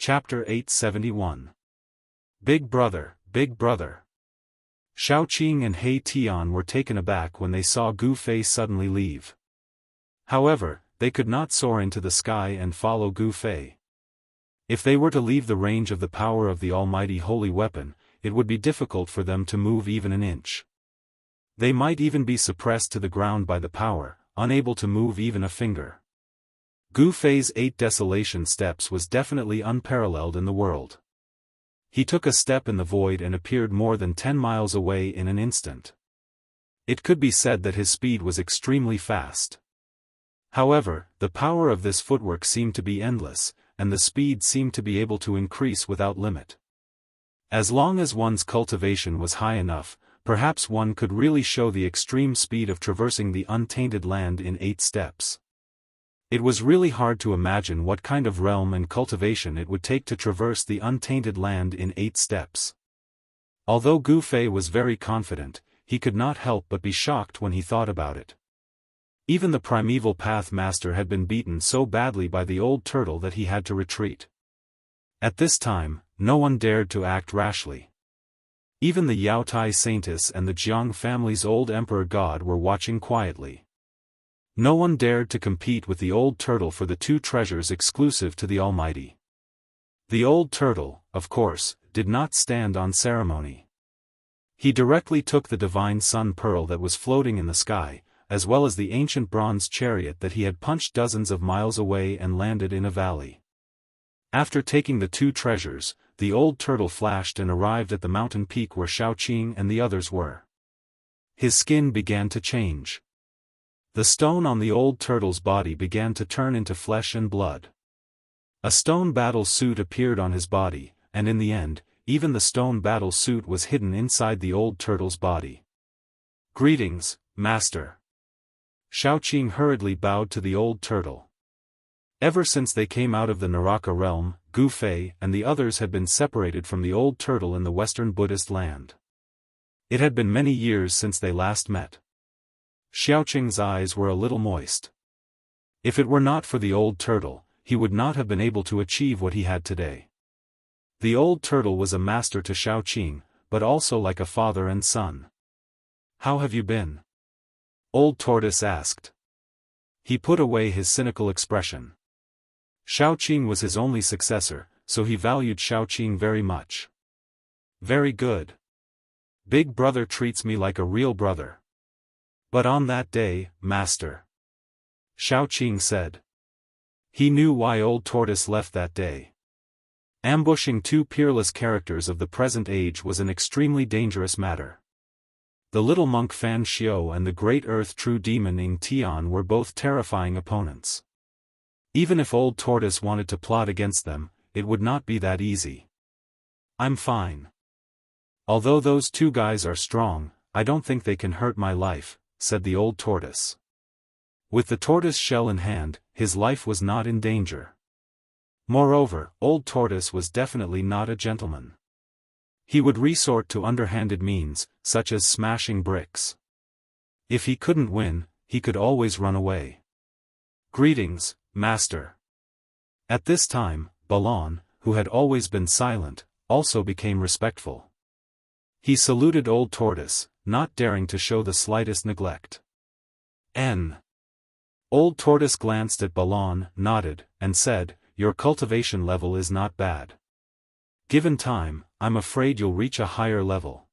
Chapter 871. Big Brother, Big Brother. Xiaoqing and He Tian were taken aback when they saw Gu Fei suddenly leave. However, they could not soar into the sky and follow Gu Fei. If they were to leave the range of the power of the almighty holy weapon, it would be difficult for them to move even an inch. They might even be suppressed to the ground by the power, unable to move even a finger. Gu Fei's 8 desolation steps was definitely unparalleled in the world. He took a step in the void and appeared more than 10 miles away in an instant. It could be said that his speed was extremely fast. However, the power of this footwork seemed to be endless, and the speed seemed to be able to increase without limit. As long as one's cultivation was high enough, perhaps one could really show the extreme speed of traversing the untainted land in 8 steps. It was really hard to imagine what kind of realm and cultivation it would take to traverse the untainted land in 8 steps. Although Gu Fei was very confident, he could not help but be shocked when he thought about it. Even the primeval path master had been beaten so badly by the old turtle that he had to retreat. At this time, no one dared to act rashly. Even the Yaotai saintess and the Jianghu family's old emperor god were watching quietly. No one dared to compete with the old turtle for the 2 treasures exclusive to the Almighty. The old turtle, of course, did not stand on ceremony. He directly took the divine sun pearl that was floating in the sky, as well as the ancient bronze chariot that he had punched dozens of miles away and landed in a valley. After taking the 2 treasures, the old turtle flashed and arrived at the mountain peak where Xiaoqing and the others were. His skin began to change. The stone on the old turtle's body began to turn into flesh and blood. A stone battle suit appeared on his body, and in the end, even the stone battle suit was hidden inside the old turtle's body. "Greetings, Master." Xiaoqing hurriedly bowed to the old turtle. Ever since they came out of the Naraka realm, Gu Fei and the others had been separated from the old turtle in the western Buddhist land. It had been many years since they last met. Xiaoqing's eyes were a little moist. If it were not for the old turtle, he would not have been able to achieve what he had today. The old turtle was a master to Xiaoqing, but also like a father and son. "How have you been?" Old Tortoise asked. He put away his cynical expression. Xiaoqing was his only successor, so he valued Xiaoqing very much. "Very good. Big Brother treats me like a real brother." "But on that day, Master," Xiaoqing said. He knew why Old Tortoise left that day. Ambushing 2 peerless characters of the present age was an extremely dangerous matter. The little monk Fan Xiao and the great earth true demon Ing Tian were both terrifying opponents. Even if Old Tortoise wanted to plot against them, it would not be that easy. "I'm fine. Although those 2 guys are strong, I don't think they can hurt my life," said the old tortoise. With the tortoise shell in hand, his life was not in danger. Moreover, Old Tortoise was definitely not a gentleman. He would resort to underhanded means, such as smashing bricks. If he couldn't win, he could always run away. "Greetings, Master." At this time, Balon, who had always been silent, also became respectful. He saluted Old Tortoise, not daring to show the slightest neglect. Old Tortoise glanced at Balon, nodded, and said, "Your cultivation level is not bad. Given time, I'm afraid you'll reach a higher level."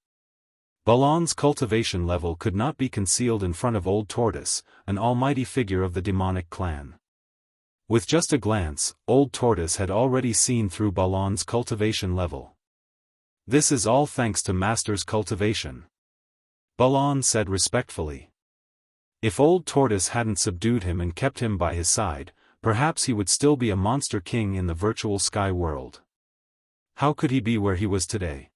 Balon's cultivation level could not be concealed in front of Old Tortoise, an almighty figure of the demonic clan. With just a glance, Old Tortoise had already seen through Balon's cultivation level. "This is all thanks to Master's cultivation," Balon said respectfully. If Old Tortoise hadn't subdued him and kept him by his side, perhaps he would still be a monster king in the virtual sky world. How could he be where he was today?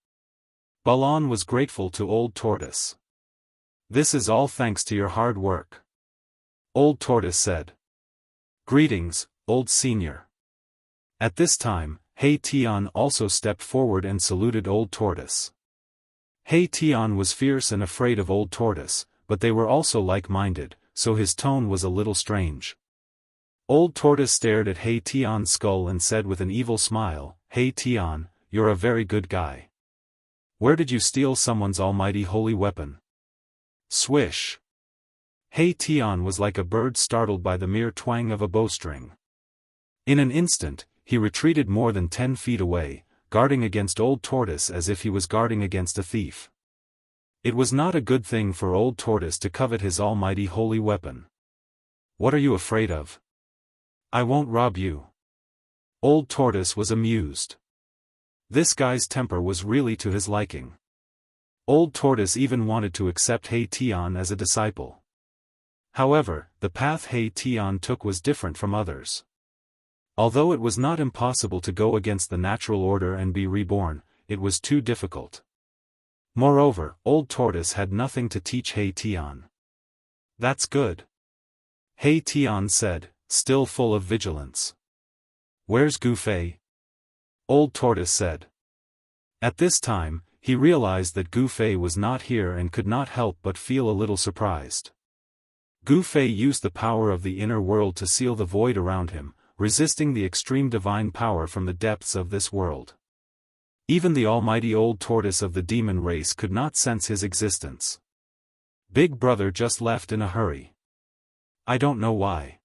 Balon was grateful to Old Tortoise. "This is all thanks to your hard work," Old Tortoise said. "Greetings, Old Senior." At this time, He Tian also stepped forward and saluted Old Tortoise. He Tian was fierce and afraid of Old Tortoise, but they were also like-minded, so his tone was a little strange. Old Tortoise stared at He Tian's skull and said with an evil smile, "Hey Tian, you're a very good guy. Where did you steal someone's almighty holy weapon?" Swish! Hey Tian was like a bird startled by the mere twang of a bowstring. In an instant, he retreated more than 10 feet away, guarding against Old Tortoise as if he was guarding against a thief. It was not a good thing for Old Tortoise to covet his almighty holy weapon. "What are you afraid of? I won't rob you." Old Tortoise was amused. This guy's temper was really to his liking. Old Tortoise even wanted to accept Hey Tian as a disciple. However, the path Hey Tian took was different from others. Although it was not impossible to go against the natural order and be reborn, it was too difficult. Moreover, Old Tortoise had nothing to teach Hey Tian. "That's good," Hey Tian said, still full of vigilance. "Where's Gu Fei?" Old Tortoise said. At this time, he realized that Gu Fei was not here and could not help but feel a little surprised. Gu Fei used the power of the inner world to seal the void around him, resisting the extreme divine power from the depths of this world. Even the almighty Old Tortoise of the demon race could not sense his existence. Big Brother just left in a hurry. "I don't know why,"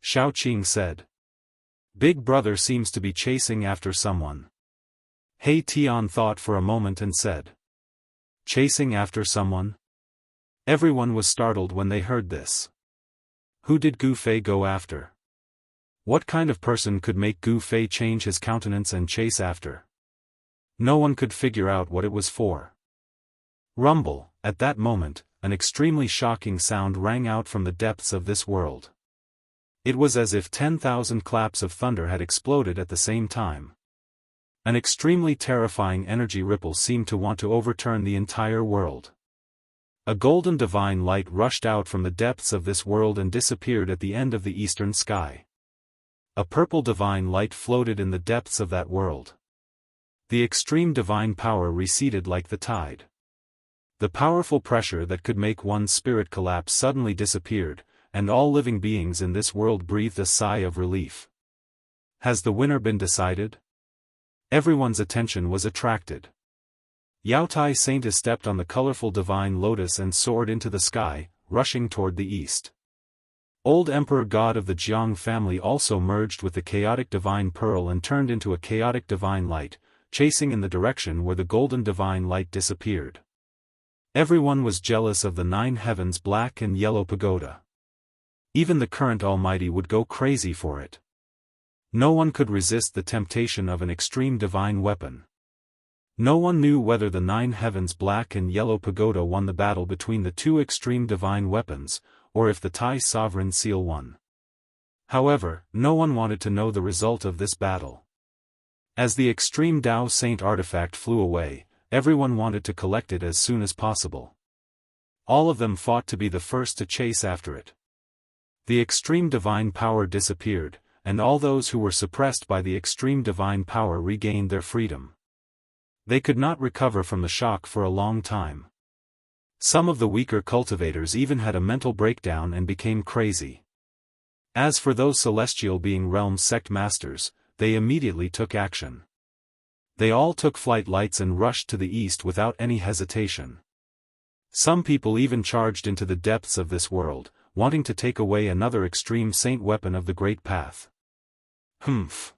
Xiaoqing said. "Big Brother seems to be chasing after someone." Hey Tian thought for a moment and said, "Chasing after someone?" Everyone was startled when they heard this. Who did Gu Fei go after? What kind of person could make Gu Fei change his countenance and chase after? No one could figure out what it was for. Rumble! At that moment, an extremely shocking sound rang out from the depths of this world. It was as if 10,000 claps of thunder had exploded at the same time. An extremely terrifying energy ripple seemed to want to overturn the entire world. A golden divine light rushed out from the depths of this world and disappeared at the end of the eastern sky. A purple divine light floated in the depths of that world. The extreme divine power receded like the tide. The powerful pressure that could make one's spirit collapse suddenly disappeared, and all living beings in this world breathed a sigh of relief. Has the winner been decided? Everyone's attention was attracted. Yaotai Saint stepped on the colorful divine lotus and soared into the sky, rushing toward the east. Old Emperor God of the Jianghu family also merged with the chaotic divine pearl and turned into a chaotic divine light, chasing in the direction where the golden divine light disappeared. Everyone was jealous of the 9 heavens black and yellow pagoda. Even the current Almighty would go crazy for it. No one could resist the temptation of an extreme divine weapon. No one knew whether the 9 heavens black and yellow pagoda won the battle between the two extreme divine weapons, or if the Tai sovereign seal won. However, no one wanted to know the result of this battle. As the extreme Dao Saint artifact flew away, everyone wanted to collect it as soon as possible. All of them fought to be the first to chase after it. The extreme divine power disappeared, and all those who were suppressed by the extreme divine power regained their freedom. They could not recover from the shock for a long time. Some of the weaker cultivators even had a mental breakdown and became crazy. As for those celestial being realm sect masters, they immediately took action. They all took flight lights and rushed to the east without any hesitation. Some people even charged into the depths of this world, wanting to take away another extreme saint weapon of the Great Path. Humph!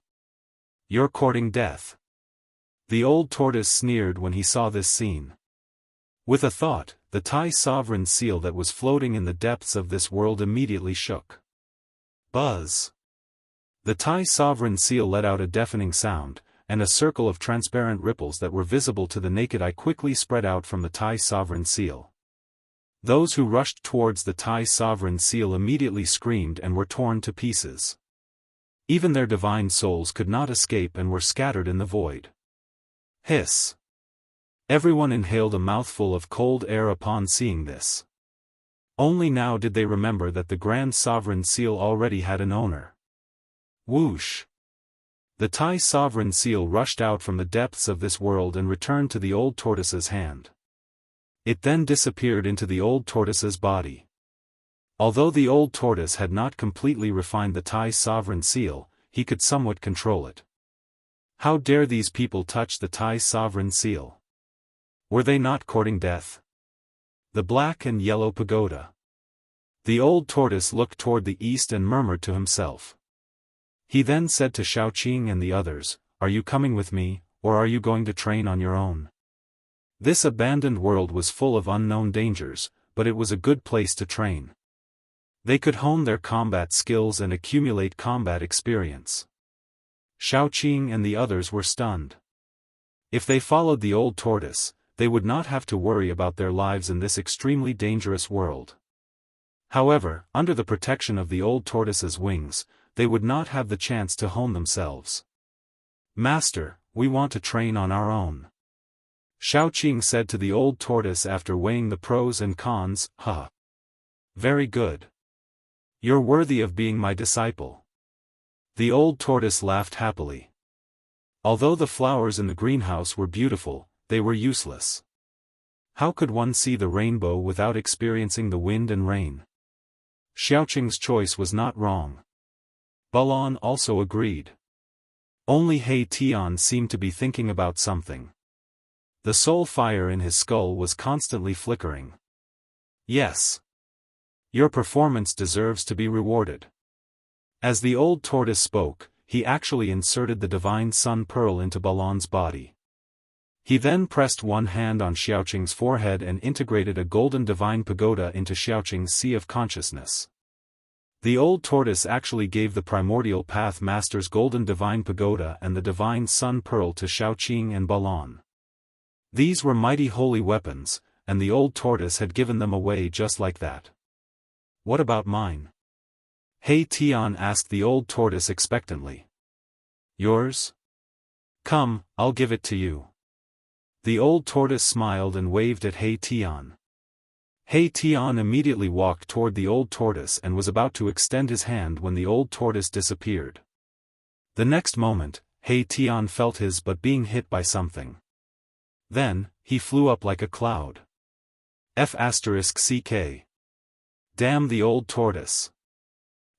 You're courting death. The Old Tortoise sneered when he saw this scene. With a thought, the Tai sovereign seal that was floating in the depths of this world immediately shook. Buzz! The Tai sovereign seal let out a deafening sound, and a circle of transparent ripples that were visible to the naked eye quickly spread out from the Tai sovereign seal. Those who rushed towards the Tai sovereign seal immediately screamed and were torn to pieces. Even their divine souls could not escape and were scattered in the void. Hiss! Everyone inhaled a mouthful of cold air upon seeing this. Only now did they remember that the Grand Sovereign Seal already had an owner. Whoosh! The Tai Sovereign Seal rushed out from the depths of this world and returned to the Old Tortoise's hand. It then disappeared into the Old Tortoise's body. Although the Old Tortoise had not completely refined the Tai Sovereign Seal, he could somewhat control it. How dare these people touch the Tai sovereign seal? Were they not courting death? The black and yellow pagoda. The old tortoise looked toward the east and murmured to himself. He then said to Xiaoqing and the others, "Are you coming with me, or are you going to train on your own?" This abandoned world was full of unknown dangers, but it was a good place to train. They could hone their combat skills and accumulate combat experience. Xiaoqing and the others were stunned. If they followed the old tortoise, they would not have to worry about their lives in this extremely dangerous world. However, under the protection of the old tortoise's wings, they would not have the chance to hone themselves. "Master, we want to train on our own," Xiaoqing said to the old tortoise after weighing the pros and cons. "Huh. Very good. You're worthy of being my disciple." The old tortoise laughed happily. Although the flowers in the greenhouse were beautiful, they were useless. How could one see the rainbow without experiencing the wind and rain? Xiaoqing's choice was not wrong. Balon also agreed. Only He Tian seemed to be thinking about something. The soul fire in his skull was constantly flickering. "Yes. Your performance deserves to be rewarded." As the old tortoise spoke, he actually inserted the divine sun pearl into Balon's body. He then pressed one hand on Xiaoqing's forehead and integrated a golden divine pagoda into Xiaoqing's sea of consciousness. The old tortoise actually gave the primordial path master's golden divine pagoda and the divine sun pearl to Xiaoqing and Balon. These were mighty holy weapons, and the old tortoise had given them away just like that. "What about mine?" He Tian asked the old tortoise expectantly. "Yours? Come, I'll give it to you." The old tortoise smiled and waved at He Tian. He Tian immediately walked toward the old tortoise and was about to extend his hand when the old tortoise disappeared. The next moment, He Tian felt his butt being hit by something. Then, he flew up like a cloud. F***ck. Damn the old tortoise.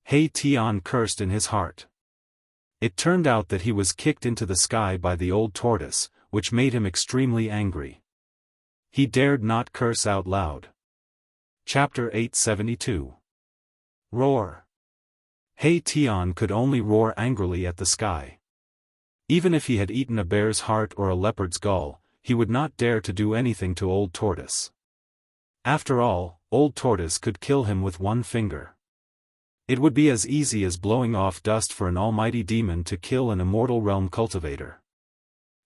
He Tian cursed in his heart. It turned out that he was kicked into the sky by the old tortoise, which made him extremely angry. He dared not curse out loud. Chapter 872. Roar. He Tian could only roar angrily at the sky. Even if he had eaten a bear's heart or a leopard's gall, he would not dare to do anything to Old Tortoise. After all, Old Tortoise could kill him with one finger. It would be as easy as blowing off dust for an almighty demon to kill an immortal realm cultivator.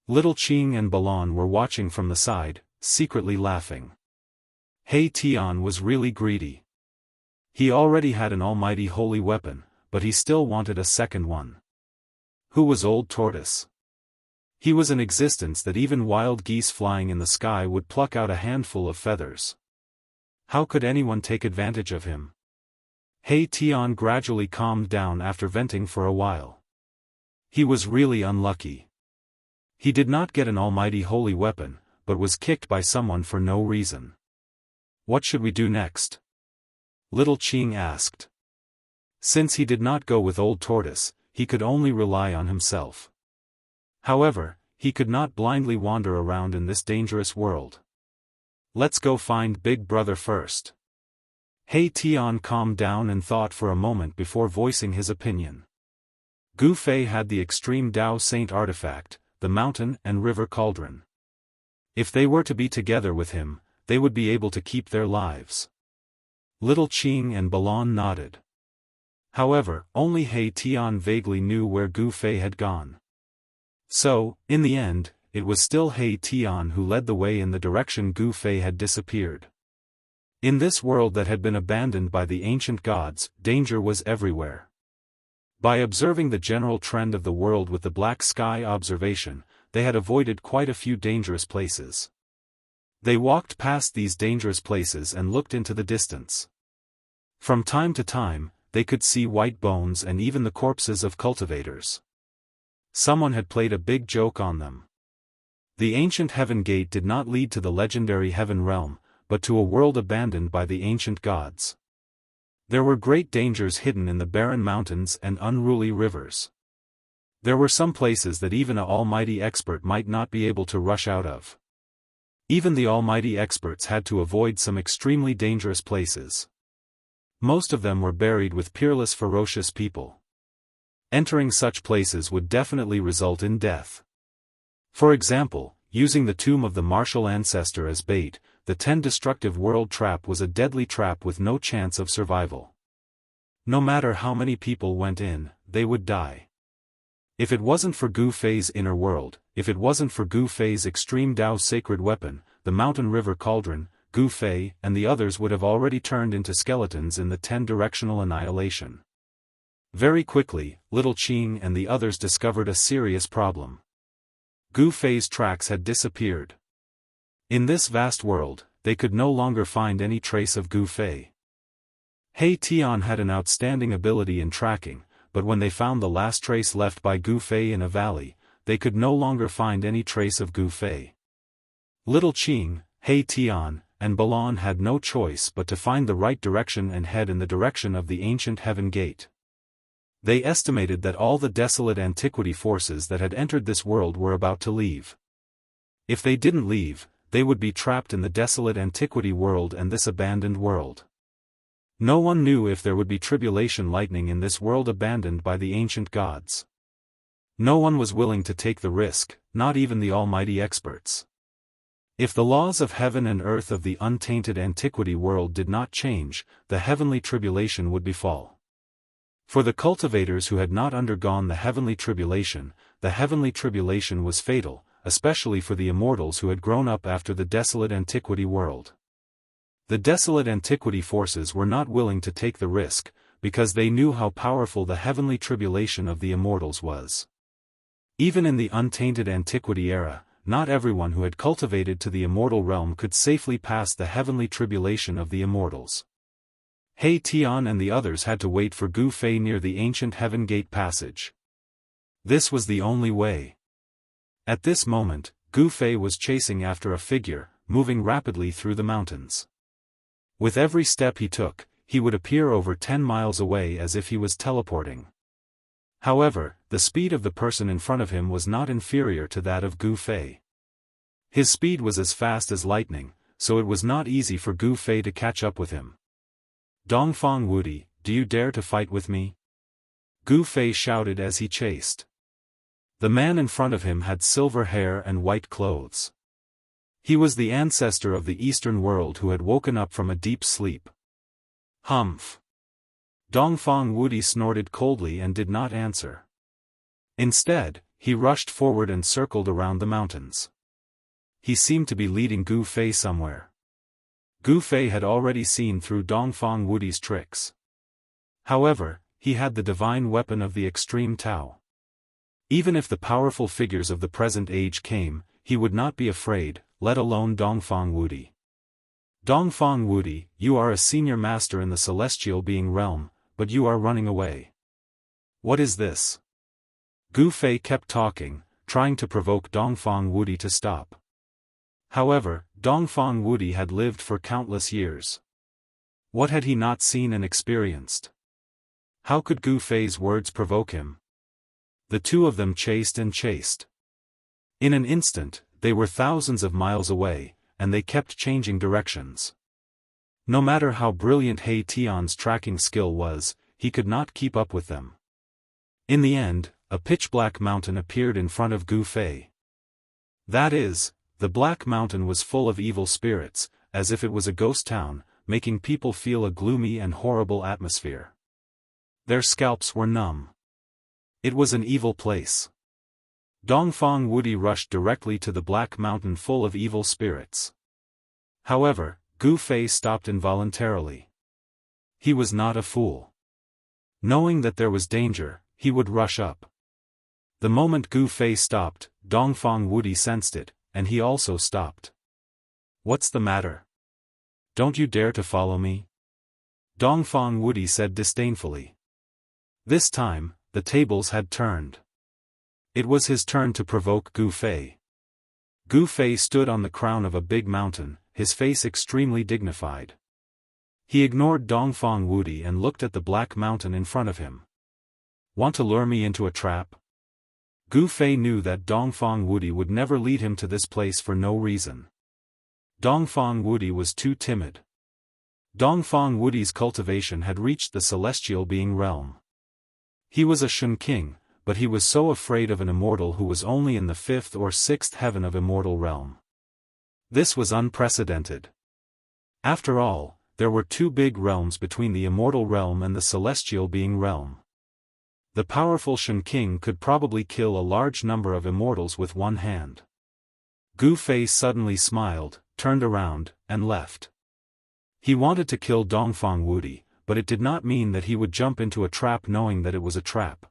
Little Qing and Balon were watching from the side, secretly laughing. He Tian was really greedy. He already had an almighty holy weapon, but he still wanted a second one. Who was Old Tortoise? He was an existence that even wild geese flying in the sky would pluck out a handful of feathers. How could anyone take advantage of him? He Tian gradually calmed down after venting for a while. He was really unlucky. He did not get an almighty holy weapon, but was kicked by someone for no reason. What should we do next? Little Qing asked. Since he did not go with Old Tortoise, he could only rely on himself. However, he could not blindly wander around in this dangerous world. Let's go find Big Brother first. He Tian calmed down and thought for a moment before voicing his opinion. Gu Fei had the extreme Dao Saint artifact, the mountain and river cauldron. If they were to be together with him, they would be able to keep their lives. Little Qing and Balon nodded. However, only He Tian vaguely knew where Gu Fei had gone. So, in the end, it was still He Tian who led the way in the direction Gu Fei had disappeared. In this world that had been abandoned by the ancient gods, danger was everywhere. By observing the general trend of the world with the black sky observation, they had avoided quite a few dangerous places. They walked past these dangerous places and looked into the distance. From time to time, they could see white bones and even the corpses of cultivators. Someone had played a big joke on them. The ancient heaven gate did not lead to the legendary heaven realm, but to a world abandoned by the ancient gods. There were great dangers hidden in the barren mountains and unruly rivers. There were some places that even an almighty expert might not be able to rush out of. Even the almighty experts had to avoid some extremely dangerous places. Most of them were buried with peerless ferocious people. Entering such places would definitely result in death. For example, using the tomb of the martial ancestor as bait, the 10 destructive world trap was a deadly trap with no chance of survival. No matter how many people went in, they would die. If it wasn't for Gu Fei's inner world, if it wasn't for Gu Fei's extreme Dao sacred weapon, the mountain river cauldron, Gu Fei and the others would have already turned into skeletons in the 10-directional annihilation. Very quickly, Little Qing and the others discovered a serious problem. Gu Fei's tracks had disappeared. In this vast world, they could no longer find any trace of Gu Fei. He Tian had an outstanding ability in tracking, but when they found the last trace left by Gu Fei in a valley, they could no longer find any trace of Gu Fei. Little Qing, He Tian, and Balan had no choice but to find the right direction and head in the direction of the ancient heaven gate. They estimated that all the desolate antiquity forces that had entered this world were about to leave. If they didn't leave, they would be trapped in the desolate antiquity world and this abandoned world. No one knew if there would be tribulation lightning in this world abandoned by the ancient gods. No one was willing to take the risk, not even the almighty experts. If the laws of heaven and earth of the untainted antiquity world did not change, the heavenly tribulation would befall. For the cultivators who had not undergone the heavenly tribulation was fatal, especially for the immortals who had grown up after the desolate antiquity world. The desolate antiquity forces were not willing to take the risk, because they knew how powerful the heavenly tribulation of the immortals was. Even in the untainted antiquity era, not everyone who had cultivated to the immortal realm could safely pass the heavenly tribulation of the immortals. He Tian and the others had to wait for Gu Fei near the ancient heaven gate passage. This was the only way. At this moment, Gu Fei was chasing after a figure, moving rapidly through the mountains. With every step he took, he would appear over 10 miles away as if he was teleporting. However, the speed of the person in front of him was not inferior to that of Gu Fei. His speed was as fast as lightning, so it was not easy for Gu Fei to catch up with him. Dongfang Wudi, do you dare to fight with me? Gu Fei shouted as he chased. The man in front of him had silver hair and white clothes. He was the ancestor of the Eastern world who had woken up from a deep sleep. Humph! Dongfang Wudi snorted coldly and did not answer. Instead, he rushed forward and circled around the mountains. He seemed to be leading Gu Fei somewhere. Gu Fei had already seen through Dongfang Wudi's tricks. However, he had the divine weapon of the extreme Tao. Even if the powerful figures of the present age came, he would not be afraid, let alone Dongfang Wudi. Dongfang Wudi, you are a senior master in the celestial being realm, but you are running away. What is this? Gu Fei kept talking, trying to provoke Dongfang Wudi to stop. However, Dongfang Wudi had lived for countless years. What had he not seen and experienced? How could Gu Fei's words provoke him? The two of them chased and chased. In an instant, they were thousands of miles away, and they kept changing directions. No matter how brilliant He Tian's tracking skill was, he could not keep up with them. In the end, a pitch-black mountain appeared in front of Gu Fei. That is, the black mountain was full of evil spirits, as if it was a ghost town, making people feel a gloomy and horrible atmosphere. Their scalps were numb. It was an evil place. Dongfang Wudi rushed directly to the black mountain full of evil spirits. However, Gu Fei stopped involuntarily. He was not a fool. Knowing that there was danger, he would rush up. The moment Gu Fei stopped, Dongfang Wudi sensed it, and he also stopped. What's the matter? Don't you dare to follow me? Dongfang Wudi said disdainfully. This time, the tables had turned. It was his turn to provoke Gu Fei. Gu Fei stood on the crown of a big mountain, his face extremely dignified. He ignored Dongfang Wudi and looked at the black mountain in front of him. Want to lure me into a trap? Gu Fei knew that Dongfang Wudi would never lead him to this place for no reason. Dongfang Wudi was too timid. Dongfang Wudi's cultivation had reached the celestial being realm. He was a Shen king, but he was so afraid of an immortal who was only in the 5th or 6th heaven of immortal realm. This was unprecedented. After all, there were two big realms between the immortal realm and the celestial being realm. The powerful Shen king could probably kill a large number of immortals with one hand. Gu Fei suddenly smiled, turned around, and left. He wanted to kill Dongfang Wudi, but it did not mean that he would jump into a trap knowing that it was a trap.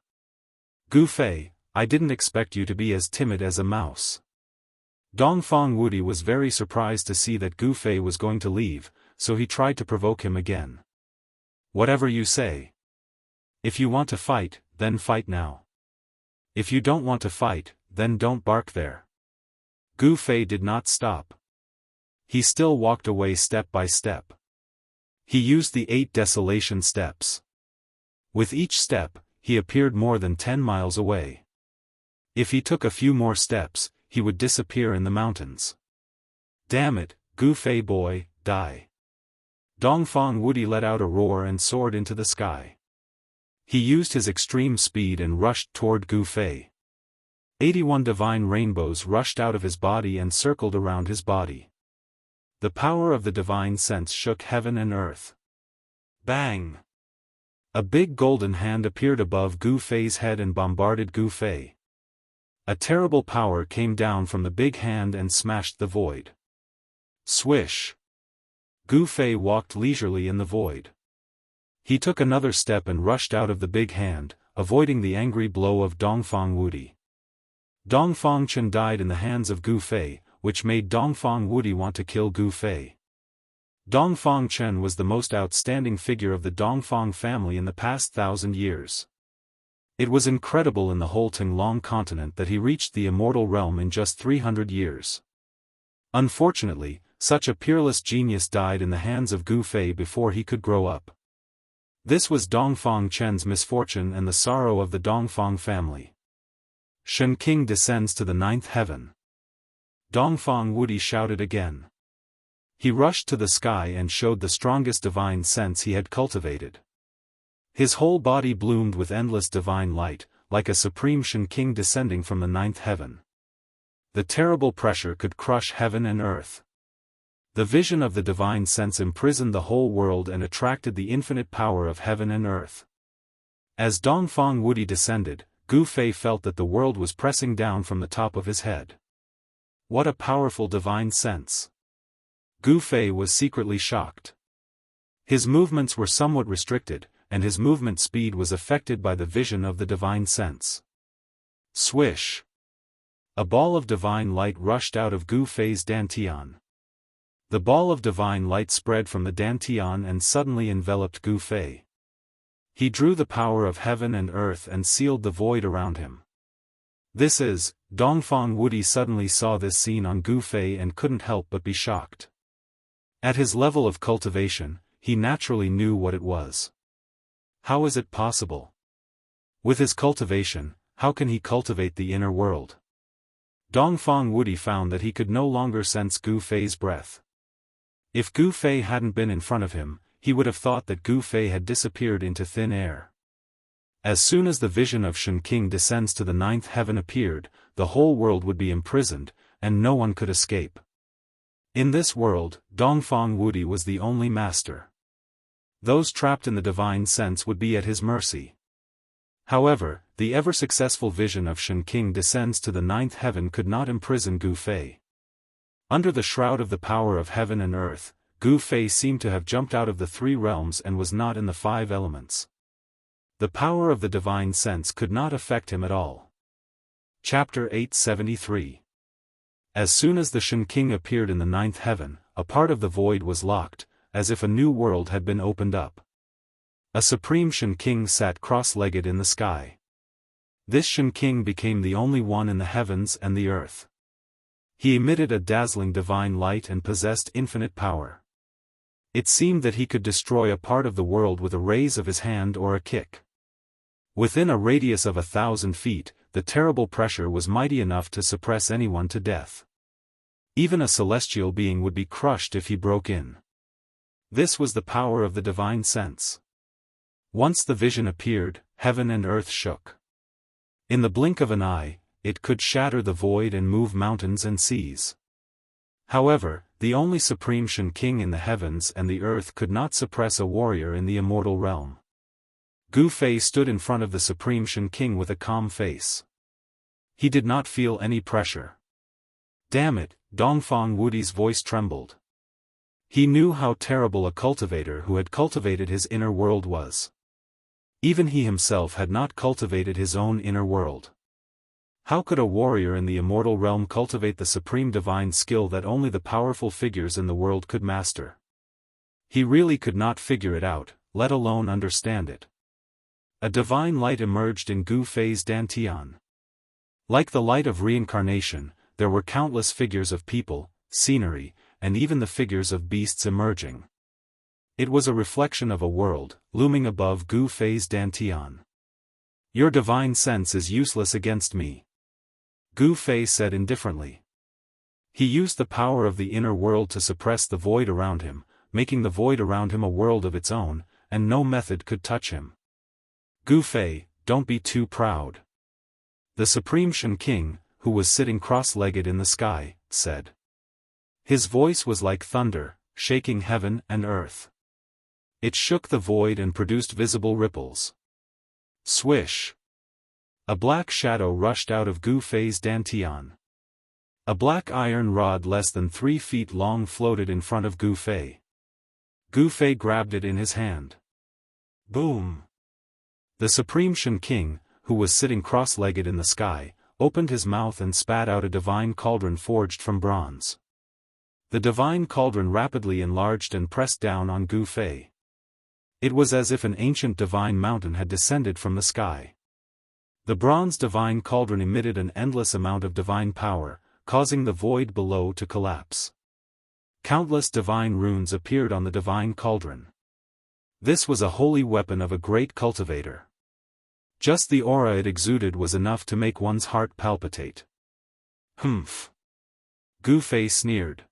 Gu Fei, I didn't expect you to be as timid as a mouse. Dongfang Wudi was very surprised to see that Gu Fei was going to leave, so he tried to provoke him again. Whatever you say. If you want to fight, then fight now. If you don't want to fight, then don't bark there. Gu Fei did not stop. He still walked away step by step. He used the 8 desolation steps. With each step, he appeared more than 10 miles away. If he took a few more steps, he would disappear in the mountains. Damn it, Gu Fei boy, die. Dongfang Wudi let out a roar and soared into the sky. He used his extreme speed and rushed toward Gu Fei. 81 divine rainbows rushed out of his body and circled around his body. The power of the divine sense shook heaven and earth. Bang! A big golden hand appeared above Gu Fei's head and bombarded Gu Fei. A terrible power came down from the big hand and smashed the void. Swish! Gu Fei walked leisurely in the void. He took another step and rushed out of the big hand, avoiding the angry blow of Dongfang Wudi. Dongfang Chen died in the hands of Gu Fei, which made Dongfang Wudi want to kill Gu Fei. Dongfang Chen was the most outstanding figure of the Dongfang family in the past 1,000 years. It was incredible in the whole Tinglong continent that he reached the immortal realm in just 300 years. Unfortunately, such a peerless genius died in the hands of Gu Fei before he could grow up. This was Dongfang Chen's misfortune and the sorrow of the Dongfang family. Shen King descends to the 9th heaven. Dongfang Wudi shouted again. He rushed to the sky and showed the strongest divine sense he had cultivated. His whole body bloomed with endless divine light, like a supreme Shen King descending from the 9th heaven. The terrible pressure could crush heaven and earth. The vision of the divine sense imprisoned the whole world and attracted the infinite power of heaven and earth. As Dongfang Wudi descended, Gu Fei felt that the world was pressing down from the top of his head. What a powerful divine sense! Gu Fei was secretly shocked. His movements were somewhat restricted, and his movement speed was affected by the vision of the divine sense. Swish! A ball of divine light rushed out of Gu Fei's dantian. The ball of divine light spread from the dantian and suddenly enveloped Gu Fei. He drew the power of heaven and earth and sealed the void around him. Dongfang Wudi suddenly saw this scene on Gu Fei and couldn't help but be shocked. At his level of cultivation, he naturally knew what it was. How is it possible? With his cultivation, how can he cultivate the inner world? Dongfang Wudi found that he could no longer sense Gu Fei's breath. If Gu Fei hadn't been in front of him, he would have thought that Gu Fei had disappeared into thin air. As soon as the vision of Shen King descends to the 9th heaven appeared, the whole world would be imprisoned, and no one could escape. In this world, Dongfang Wudi was the only master. Those trapped in the divine sense would be at his mercy. However, the ever-successful vision of Shen King descends to the 9th heaven could not imprison Gu Fei. Under the shroud of the power of heaven and earth, Gu Fei seemed to have jumped out of the 3 realms and was not in the 5 elements. The power of the divine sense could not affect him at all. Chapter 873. As soon as the Shen King appeared in the 9th heaven, a part of the void was locked, as if a new world had been opened up. A supreme Shen King sat cross-legged in the sky. This Shen King became the only one in the heavens and the earth. He emitted a dazzling divine light and possessed infinite power. It seemed that he could destroy a part of the world with a raise of his hand or a kick. Within a radius of 1,000 feet, the terrible pressure was mighty enough to suppress anyone to death. Even a celestial being would be crushed if he broke in. This was the power of the divine sense. Once the vision appeared, heaven and earth shook. In the blink of an eye, it could shatter the void and move mountains and seas. However, the only supreme Shen King in the heavens and the earth could not suppress a warrior in the immortal realm. Gu Fei stood in front of the supreme Shen King with a calm face. He did not feel any pressure. Damn it, Dongfang Wudi's voice trembled. He knew how terrible a cultivator who had cultivated his inner world was. Even he himself had not cultivated his own inner world. How could a warrior in the immortal realm cultivate the supreme divine skill that only the powerful figures in the world could master? He really could not figure it out, let alone understand it. A divine light emerged in Gu Fei's dantian. Like the light of reincarnation, there were countless figures of people, scenery, and even the figures of beasts emerging. It was a reflection of a world, looming above Gu Fei's dantian. Your divine sense is useless against me, Gu Fei said indifferently. He used the power of the inner world to suppress the void around him, making the void around him a world of its own, and no method could touch him. Gu Fei, don't be too proud. The supreme Shen King, who was sitting cross-legged in the sky, said. His voice was like thunder, shaking heaven and earth. It shook the void and produced visible ripples. Swish! A black shadow rushed out of Gu Fei's dantian. A black iron rod less than 3 feet long floated in front of Gu Fei. Gu Fei grabbed it in his hand. Boom! The supreme Shen King, who was sitting cross-legged in the sky, opened his mouth and spat out a divine cauldron forged from bronze. The divine cauldron rapidly enlarged and pressed down on Gu Fei. It was as if an ancient divine mountain had descended from the sky. The bronze divine cauldron emitted an endless amount of divine power, causing the void below to collapse. Countless divine runes appeared on the divine cauldron. This was a holy weapon of a great cultivator. Just the aura it exuded was enough to make one's heart palpitate. Humph! Gu Fei sneered.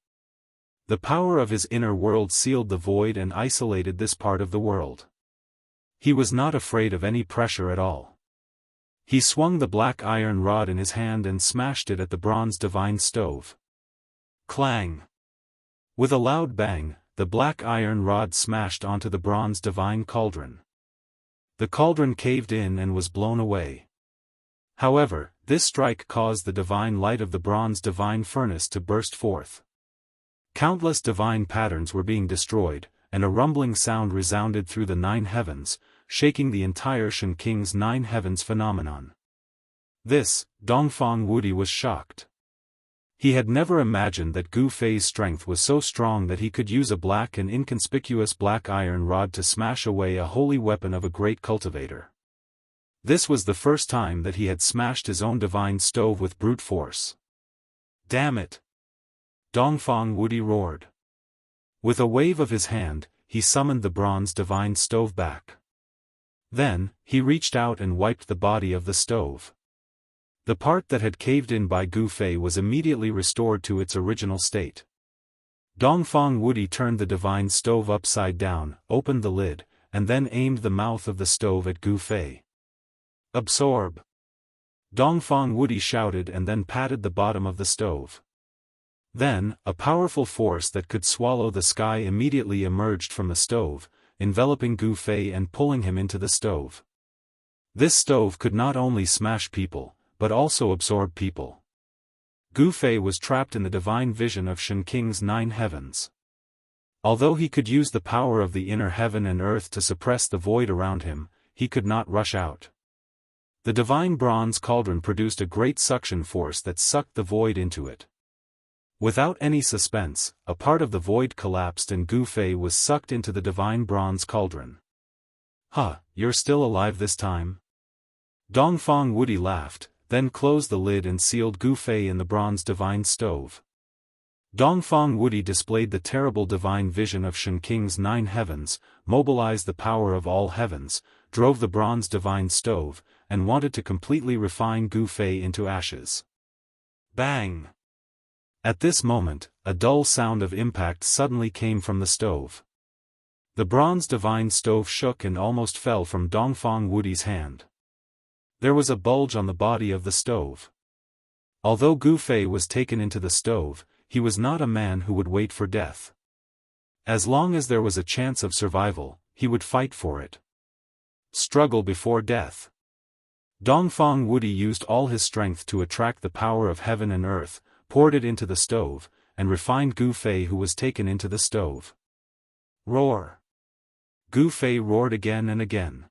The power of his inner world sealed the void and isolated this part of the world. He was not afraid of any pressure at all. He swung the black iron rod in his hand and smashed it at the bronze divine stove. Clang! With a loud bang, the black iron rod smashed onto the bronze divine cauldron. The cauldron caved in and was blown away. However, this strike caused the divine light of the bronze divine furnace to burst forth. Countless divine patterns were being destroyed, and a rumbling sound resounded through the 9 heavens, shaking the entire Shen King's 9 heavens phenomenon. This, Dongfang Wudi was shocked. He had never imagined that Gu Fei's strength was so strong that he could use a black and inconspicuous black iron rod to smash away a holy weapon of a great cultivator. This was the first time that he had smashed his own divine stove with brute force. Damn it! Dongfang Wudi roared. With a wave of his hand, he summoned the bronze divine stove back. Then, he reached out and wiped the body of the stove. The part that had caved in by Gu Fei was immediately restored to its original state. Dongfang Wudi turned the divine stove upside down, opened the lid, and then aimed the mouth of the stove at Gu Fei. Absorb! Dongfang Wudi shouted and then patted the bottom of the stove. Then, a powerful force that could swallow the sky immediately emerged from the stove, enveloping Gu Fei and pulling him into the stove. This stove could not only smash people, but also absorb people. Gu Fei was trapped in the divine vision of Shen King's 9 heavens. Although he could use the power of the inner heaven and earth to suppress the void around him, he could not rush out. The divine bronze cauldron produced a great suction force that sucked the void into it. Without any suspense, a part of the void collapsed and Gu Fei was sucked into the divine bronze cauldron. Huh, you're still alive this time? Dongfang Wudi laughed, then closed the lid and sealed Gu Fei in the bronze divine stove. Dongfang Wudi displayed the terrible divine vision of Shen King's 9 heavens, mobilized the power of all heavens, drove the bronze divine stove, and wanted to completely refine Gu Fei into ashes. Bang! At this moment, a dull sound of impact suddenly came from the stove. The bronze divine stove shook and almost fell from Dongfang Wudi's hand. There was a bulge on the body of the stove. Although Gu Fei was taken into the stove, he was not a man who would wait for death. As long as there was a chance of survival, he would fight for it. Struggle before death. Dongfang Wudi used all his strength to attract the power of heaven and earth, poured it into the stove, and refined Gu Fei, who was taken into the stove. Roar! Gu Fei roared again and again.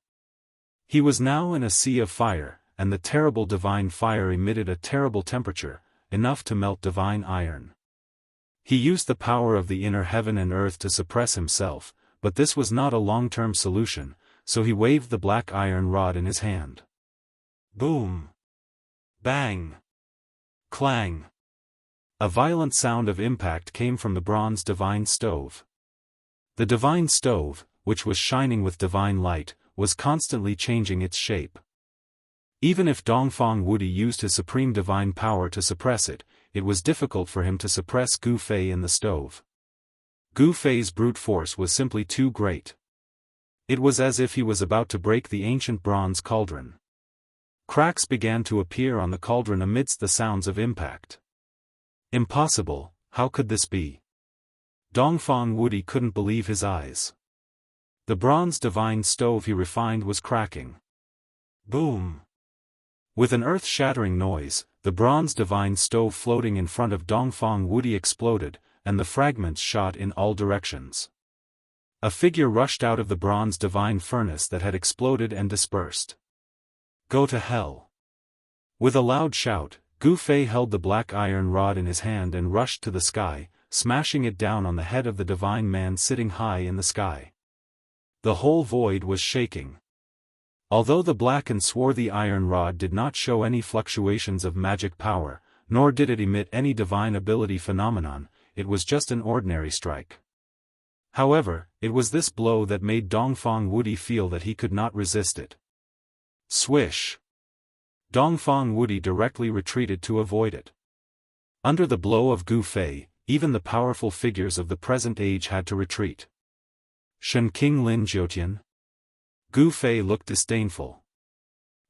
He was now in a sea of fire, and the terrible divine fire emitted a terrible temperature, enough to melt divine iron. He used the power of the inner heaven and earth to suppress himself, but this was not a long-term solution, so he waved the black iron rod in his hand. Boom! Bang! Clang! A violent sound of impact came from the bronze divine stove. The divine stove, which was shining with divine light, was constantly changing its shape. Even if Dongfang Wudi used his supreme divine power to suppress it, it was difficult for him to suppress Gu Fei in the stove. Gu Fei's brute force was simply too great. It was as if he was about to break the ancient bronze cauldron. Cracks began to appear on the cauldron amidst the sounds of impact. Impossible, how could this be? Dongfang Wudi couldn't believe his eyes. The bronze divine stove he refined was cracking. Boom! With an earth-shattering noise, the bronze divine stove floating in front of Dongfang Wudi exploded, and the fragments shot in all directions. A figure rushed out of the bronze divine furnace that had exploded and dispersed. Go to hell! With a loud shout, Gu Fei held the black iron rod in his hand and rushed to the sky, smashing it down on the head of the divine man sitting high in the sky. The whole void was shaking. Although the black and swarthy iron rod did not show any fluctuations of magic power, nor did it emit any divine ability phenomenon, it was just an ordinary strike. However, it was this blow that made Dongfang Wudi feel that he could not resist it. Swish! Dongfang Wudi directly retreated to avoid it. Under the blow of Gu Fei, even the powerful figures of the present age had to retreat. Shen King Lin Jiutian? Gu Fei looked disdainful.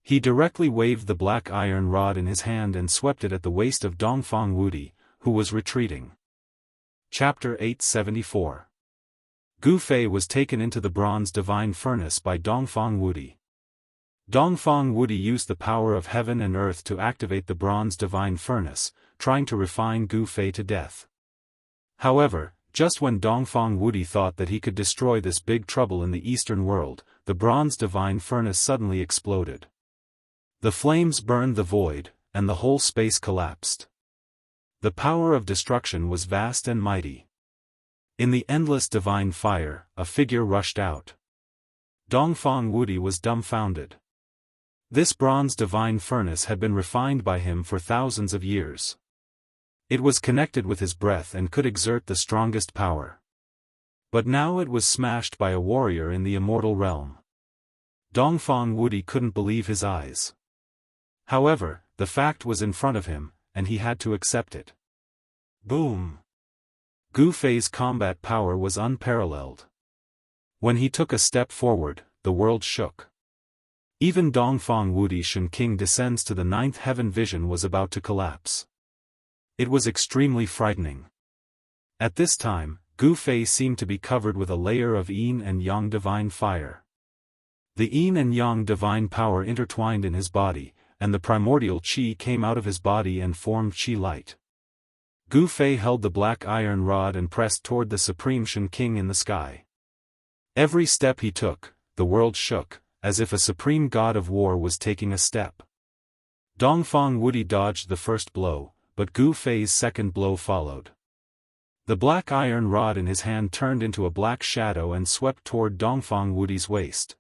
He directly waved the black iron rod in his hand and swept it at the waist of Dongfang Wudi, who was retreating. Chapter 874. Gu Fei was taken into the bronze divine furnace by Dongfang Wudi. Dongfang Wudi used the power of heaven and earth to activate the bronze divine furnace, trying to refine Gu Fei to death. However, just when Dongfang Wudi thought that he could destroy this big trouble in the eastern world, the bronze divine furnace suddenly exploded. The flames burned the void, and the whole space collapsed. The power of destruction was vast and mighty. In the endless divine fire, a figure rushed out. Dongfang Wudi was dumbfounded. This bronze divine furnace had been refined by him for thousands of years. It was connected with his breath and could exert the strongest power. But now it was smashed by a warrior in the immortal realm. Dongfang Wudi couldn't believe his eyes. However, the fact was in front of him, and he had to accept it. Boom! Gu Fei's combat power was unparalleled. When he took a step forward, the world shook. Even Dongfang Wudi's Shen King descends to the ninth heaven vision was about to collapse. It was extremely frightening. At this time, Gu Fei seemed to be covered with a layer of yin and yang divine fire. The yin and yang divine power intertwined in his body, and the primordial qi came out of his body and formed qi light. Gu Fei held the black iron rod and pressed toward the supreme Shen King in the sky. Every step he took, the world shook, as if a supreme god of war was taking a step. Dongfang Wudi dodged the first blow, but Gu Fei's second blow followed. The black iron rod in his hand turned into a black shadow and swept toward Dongfang Wudi's waist.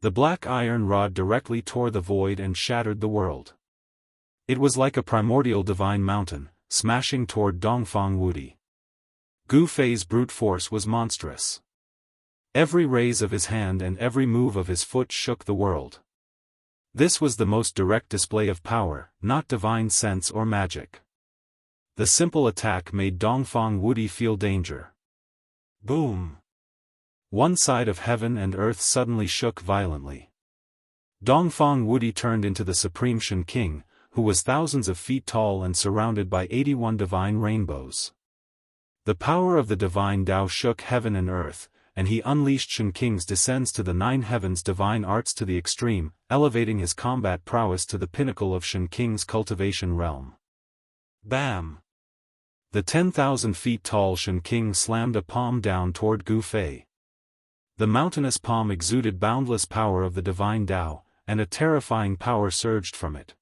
The black iron rod directly tore the void and shattered the world. It was like a primordial divine mountain, smashing toward Dongfang Wudi. Gu Fei's brute force was monstrous. Every raise of his hand and every move of his foot shook the world. This was the most direct display of power, not divine sense or magic. The simple attack made Dongfang Wudi feel danger. Boom! One side of heaven and earth suddenly shook violently. Dongfang Wudi turned into the Supreme Shen King, who was thousands of feet tall and surrounded by 81 divine rainbows. The power of the divine Tao shook heaven and earth, and he unleashed Shen King's descends to the 9 heavens divine arts to the extreme, elevating his combat prowess to the pinnacle of Shen King's cultivation realm. Bam! The 10,000 feet tall Shen King slammed a palm down toward Gu Fei. The mountainous palm exuded boundless power of the divine Tao, and a terrifying power surged from it.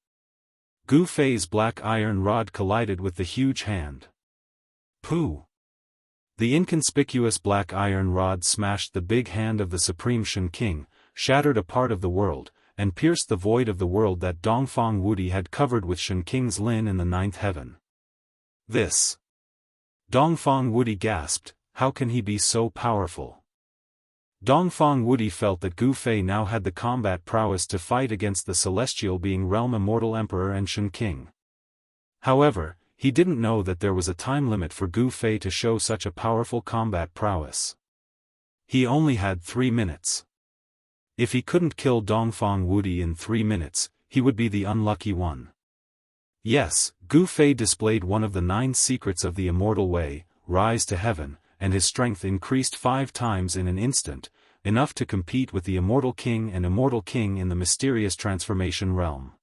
Gu Fei's black iron rod collided with the huge hand. Pooh! The inconspicuous black iron rod smashed the big hand of the Supreme Shen King, shattered a part of the world, and pierced the void of the world that Dongfang Wudi had covered with Shen King's lin in the 9th heaven. This! Dongfang Wudi gasped, how can he be so powerful? Dongfang Wudi felt that Gu Fei now had the combat prowess to fight against the celestial being realm Immortal Emperor and Shen King. However, he didn't know that there was a time limit for Gu Fei to show such a powerful combat prowess. He only had 3 minutes. If he couldn't kill Dongfang Wudi in 3 minutes, he would be the unlucky one. Yes, Gu Fei displayed one of the 9 secrets of the immortal way, rise to heaven, and his strength increased 5 times in an instant, enough to compete with the Immortal King and Immortal King in the mysterious transformation realm.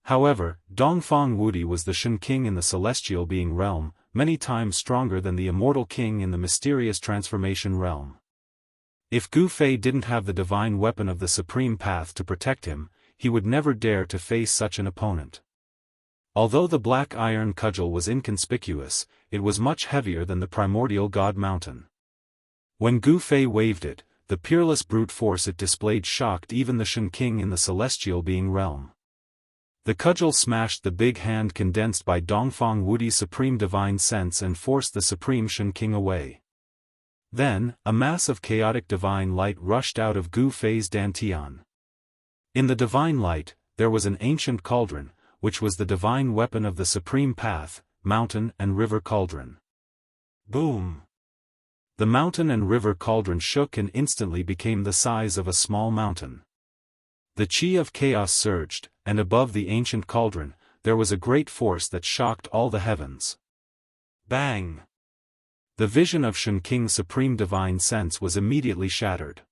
However, Dongfang Wudi was the Shen King in the celestial being realm, many times stronger than the Immortal King in the mysterious transformation realm. If Gu Fei didn't have the divine weapon of the supreme path to protect him, he would never dare to face such an opponent. Although the black iron cudgel was inconspicuous, it was much heavier than the primordial god mountain. When Gu Fei waved it, the peerless brute force it displayed shocked even the Shen King in the celestial being realm. The cudgel smashed the big hand condensed by Dongfang Wudi's supreme divine sense and forced the Supreme Shen King away. Then, a mass of chaotic divine light rushed out of Gu Fei's dantian. In the divine light, there was an ancient cauldron, which was the divine weapon of the supreme path, mountain and river cauldron. Boom! The mountain and river cauldron shook and instantly became the size of a small mountain. The chi of chaos surged, and above the ancient cauldron, there was a great force that shocked all the heavens. Bang! The vision of Shen King's supreme divine sense was immediately shattered.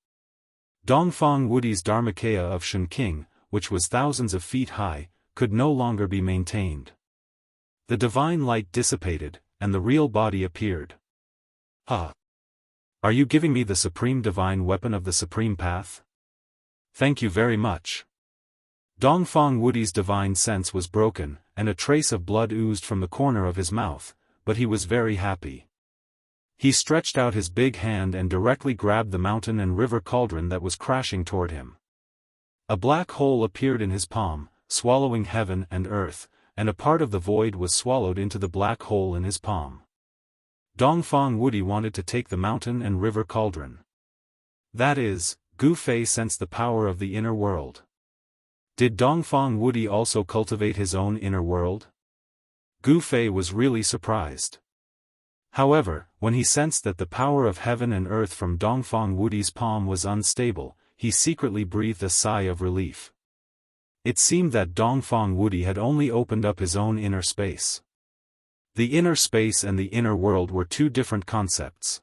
Dongfang Wudi's Dharmakaya of Shen King, which was thousands of feet high, could no longer be maintained. The divine light dissipated, and the real body appeared. Huh! Are you giving me the supreme divine weapon of the supreme path? Thank you very much. Dongfang Wudi's divine sense was broken, and a trace of blood oozed from the corner of his mouth, but he was very happy. He stretched out his big hand and directly grabbed the mountain and river cauldron that was crashing toward him. A black hole appeared in his palm, swallowing heaven and earth, and a part of the void was swallowed into the black hole in his palm. Dongfang Wudi wanted to take the mountain and river cauldron. That is, Gu Fei sensed the power of the inner world. Did Dongfang Wudi also cultivate his own inner world? Gu Fei was really surprised. However, when he sensed that the power of heaven and earth from Dongfang Wudi's palm was unstable, he secretly breathed a sigh of relief. It seemed that Dongfang Wudi had only opened up his own inner space. The inner space and the inner world were 2 different concepts.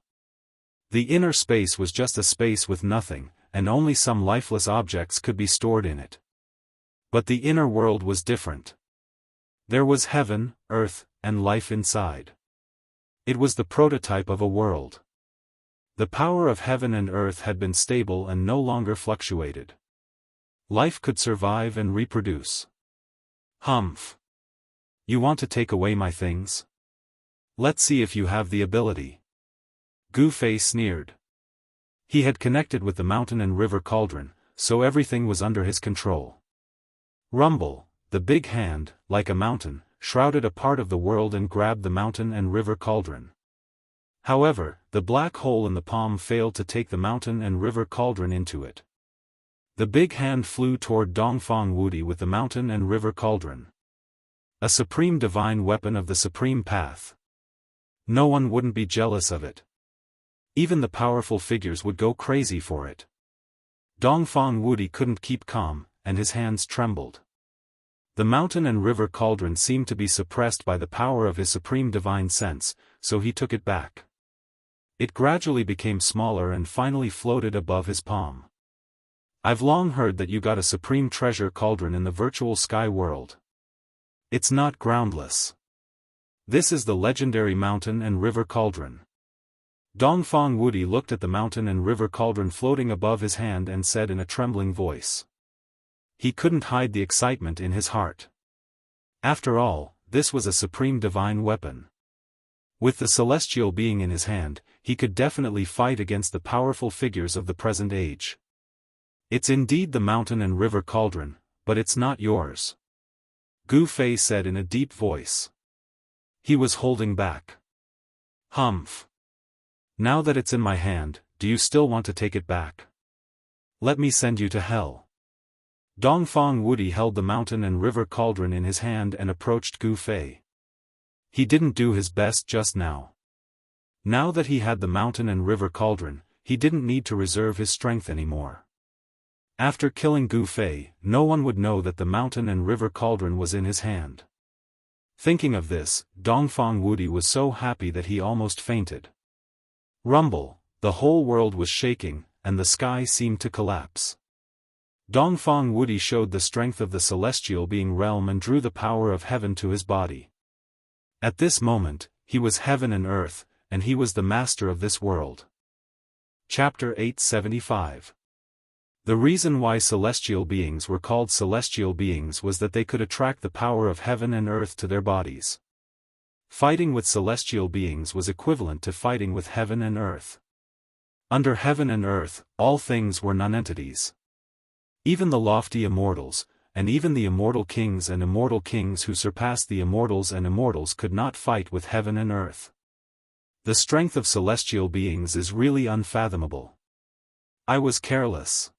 The inner space was just a space with nothing, and only some lifeless objects could be stored in it. But the inner world was different. There was heaven, earth, and life inside. It was the prototype of a world. The power of heaven and earth had been stable and no longer fluctuated. Life could survive and reproduce. Humph! You want to take away my things? Let's see if you have the ability. Gu Fei sneered. He had connected with the mountain and river cauldron, so everything was under his control. Rumble, the big hand, like a mountain, shrouded a part of the world and grabbed the mountain and river cauldron. However, the black hole in the palm failed to take the mountain and river cauldron into it. The big hand flew toward Dongfang Wudi with the mountain and river cauldron. A supreme divine weapon of the supreme path. No one wouldn't be jealous of it. Even the powerful figures would go crazy for it. Dongfang Wudi couldn't keep calm, and his hands trembled. The mountain and river cauldron seemed to be suppressed by the power of his supreme divine sense, so he took it back. It gradually became smaller and finally floated above his palm. I've long heard that you got a supreme treasure cauldron in the virtual sky world. It's not groundless. This is the legendary mountain and river cauldron. Dongfang Wudi looked at the mountain and river cauldron floating above his hand and said in a trembling voice. He couldn't hide the excitement in his heart. After all, this was a supreme divine weapon. With the celestial being in his hand, he could definitely fight against the powerful figures of the present age. It's indeed the mountain and river cauldron, but it's not yours. Gu Fei said in a deep voice. He was holding back. Humph. Now that it's in my hand, do you still want to take it back? Let me send you to hell. Dongfang Wudi held the mountain and river cauldron in his hand and approached Gu Fei. He didn't do his best just now. Now that he had the mountain and river cauldron, he didn't need to reserve his strength anymore. After killing Gu Fei, no one would know that the mountain and river cauldron was in his hand. Thinking of this, Dongfang Wudi was so happy that he almost fainted. Rumble, the whole world was shaking, and the sky seemed to collapse. Dongfang Wudi showed the strength of the celestial being realm and drew the power of heaven to his body. At this moment, he was heaven and earth, and he was the master of this world. Chapter 875. The reason why celestial beings were called celestial beings was that they could attract the power of heaven and earth to their bodies. Fighting with celestial beings was equivalent to fighting with heaven and earth. Under heaven and earth, all things were nonentities. Even the lofty immortals, and even the immortal kings and immortal kings who surpassed the immortals and immortals could not fight with heaven and earth. The strength of celestial beings is really unfathomable. I was careless.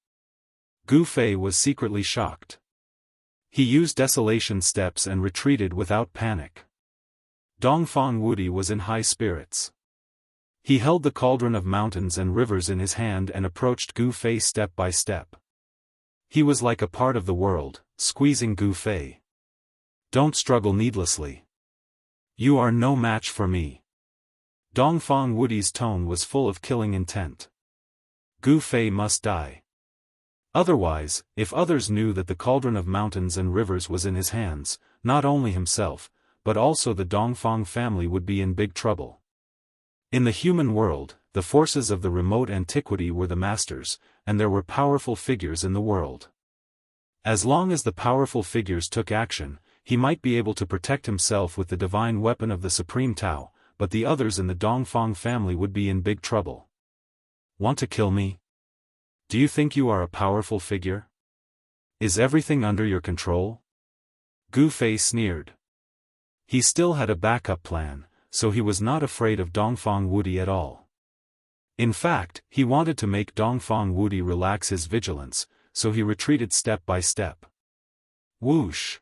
Gu Fei was secretly shocked. He used desolation steps and retreated without panic. Dongfang Wudi was in high spirits. He held the cauldron of mountains and rivers in his hand and approached Gu Fei step by step. He was like a part of the world, squeezing Gu Fei. Don't struggle needlessly. You are no match for me. Dongfang Wudi's tone was full of killing intent. Gu Fei must die. Otherwise, if others knew that the cauldron of mountains and rivers was in his hands, not only himself, but also the Dongfang family would be in big trouble. In the human world, the forces of the remote antiquity were the masters, and there were powerful figures in the world. As long as the powerful figures took action, he might be able to protect himself with the divine weapon of the Supreme Tao, but the others in the Dongfang family would be in big trouble. Want to kill me? Do you think you are a powerful figure? Is everything under your control? Gu Fei sneered. He still had a backup plan, so he was not afraid of Dongfang Wudi at all. In fact, he wanted to make Dongfang Wudi relax his vigilance, so he retreated step by step. Whoosh!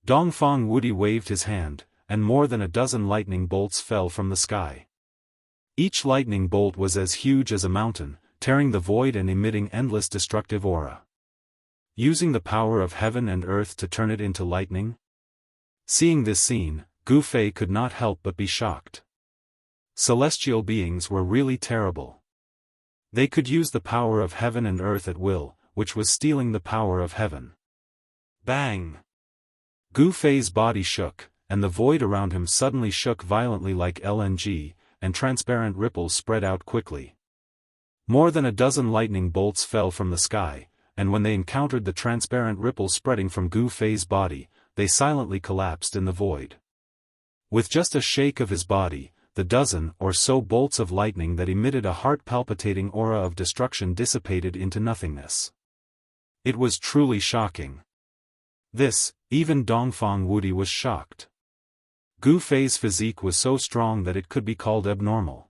Dongfang Wudi waved his hand, and more than a dozen lightning bolts fell from the sky. Each lightning bolt was as huge as a mountain, tearing the void and emitting endless destructive aura. Using the power of heaven and earth to turn it into lightning? Seeing this scene, Gu Fei could not help but be shocked. Celestial beings were really terrible. They could use the power of heaven and earth at will, which was stealing the power of heaven. Bang! Gu Fei's body shook, and the void around him suddenly shook violently like LNG, and transparent ripples spread out quickly. More than a dozen lightning bolts fell from the sky, and when they encountered the transparent ripples spreading from Gu Fei's body, they silently collapsed in the void. With just a shake of his body, the dozen or so bolts of lightning that emitted a heart-palpitating aura of destruction dissipated into nothingness. It was truly shocking. This, even Dongfang Wudi was shocked. Gu Fei's physique was so strong that it could be called abnormal.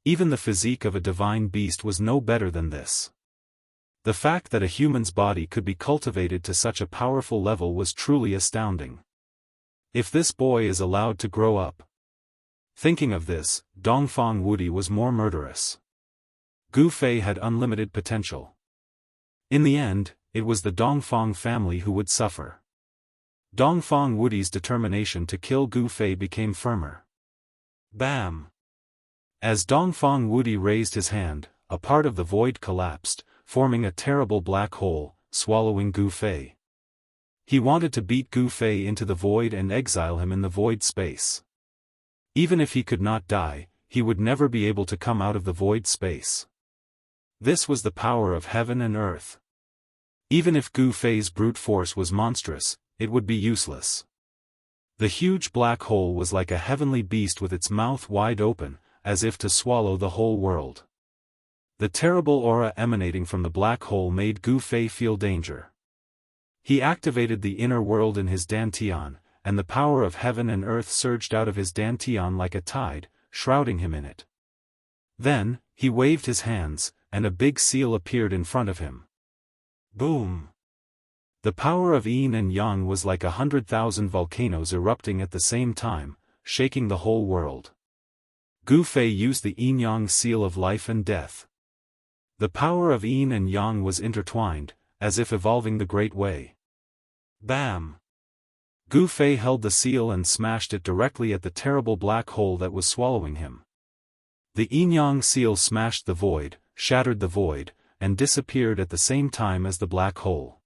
Even the physique of a divine beast was no better than this. The fact that a human's body could be cultivated to such a powerful level was truly astounding. If this boy is allowed to grow up. Thinking of this, Dongfang Wudi was more murderous. Gu Fei had unlimited potential. In the end, it was the Dongfang family who would suffer. Dongfang Wudi's determination to kill Gu Fei became firmer. Bam! As Dongfang Wudi raised his hand, a part of the void collapsed, forming a terrible black hole, swallowing Gu Fei. He wanted to beat Gu Fei into the void and exile him in the void space. Even if he could not die, he would never be able to come out of the void space. This was the power of heaven and earth. Even if Gu Fei's brute force was monstrous, it would be useless. The huge black hole was like a heavenly beast with its mouth wide open, as if to swallow the whole world. The terrible aura emanating from the black hole made Gu Fei feel danger. He activated the inner world in his dantian, and the power of heaven and earth surged out of his dantian like a tide, shrouding him in it. Then, he waved his hands, and a big seal appeared in front of him. Boom! The power of yin and yang was like 100,000 volcanoes erupting at the same time, shaking the whole world. Gu Fei used the yin-yang seal of life and death. The power of yin and yang was intertwined, as if evolving the Great Way. Bam! Gu Fei held the seal and smashed it directly at the terrible black hole that was swallowing him. The yin-yang seal smashed the void, shattered the void, and disappeared at the same time as the black hole.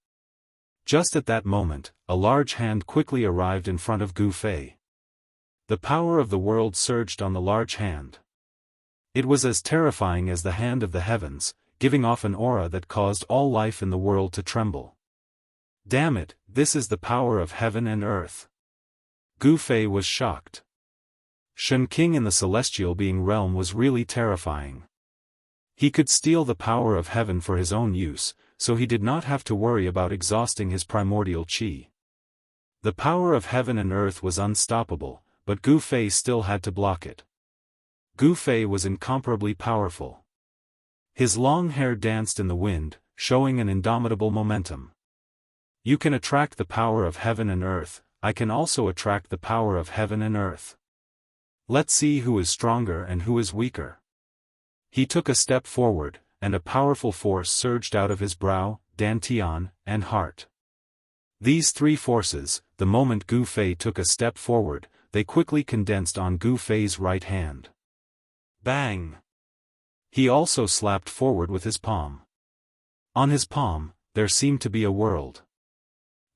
Just at that moment, a large hand quickly arrived in front of Gu Fei. The power of the world surged on the large hand. It was as terrifying as the hand of the heavens, giving off an aura that caused all life in the world to tremble. Damn it, this is the power of heaven and earth. Gu Fei was shocked. Shen King in the celestial being realm was really terrifying. He could steal the power of heaven for his own use, so he did not have to worry about exhausting his primordial qi. The power of heaven and earth was unstoppable, but Gu Fei still had to block it. Gu Fei was incomparably powerful. His long hair danced in the wind, showing an indomitable momentum. You can attract the power of heaven and earth, I can also attract the power of heaven and earth. Let's see who is stronger and who is weaker. He took a step forward, and a powerful force surged out of his brow, dantian, and heart. These three forces, the moment Gu Fei took a step forward, they quickly condensed on Gu Fei's right hand. Bang! He also slapped forward with his palm. On his palm, there seemed to be a world.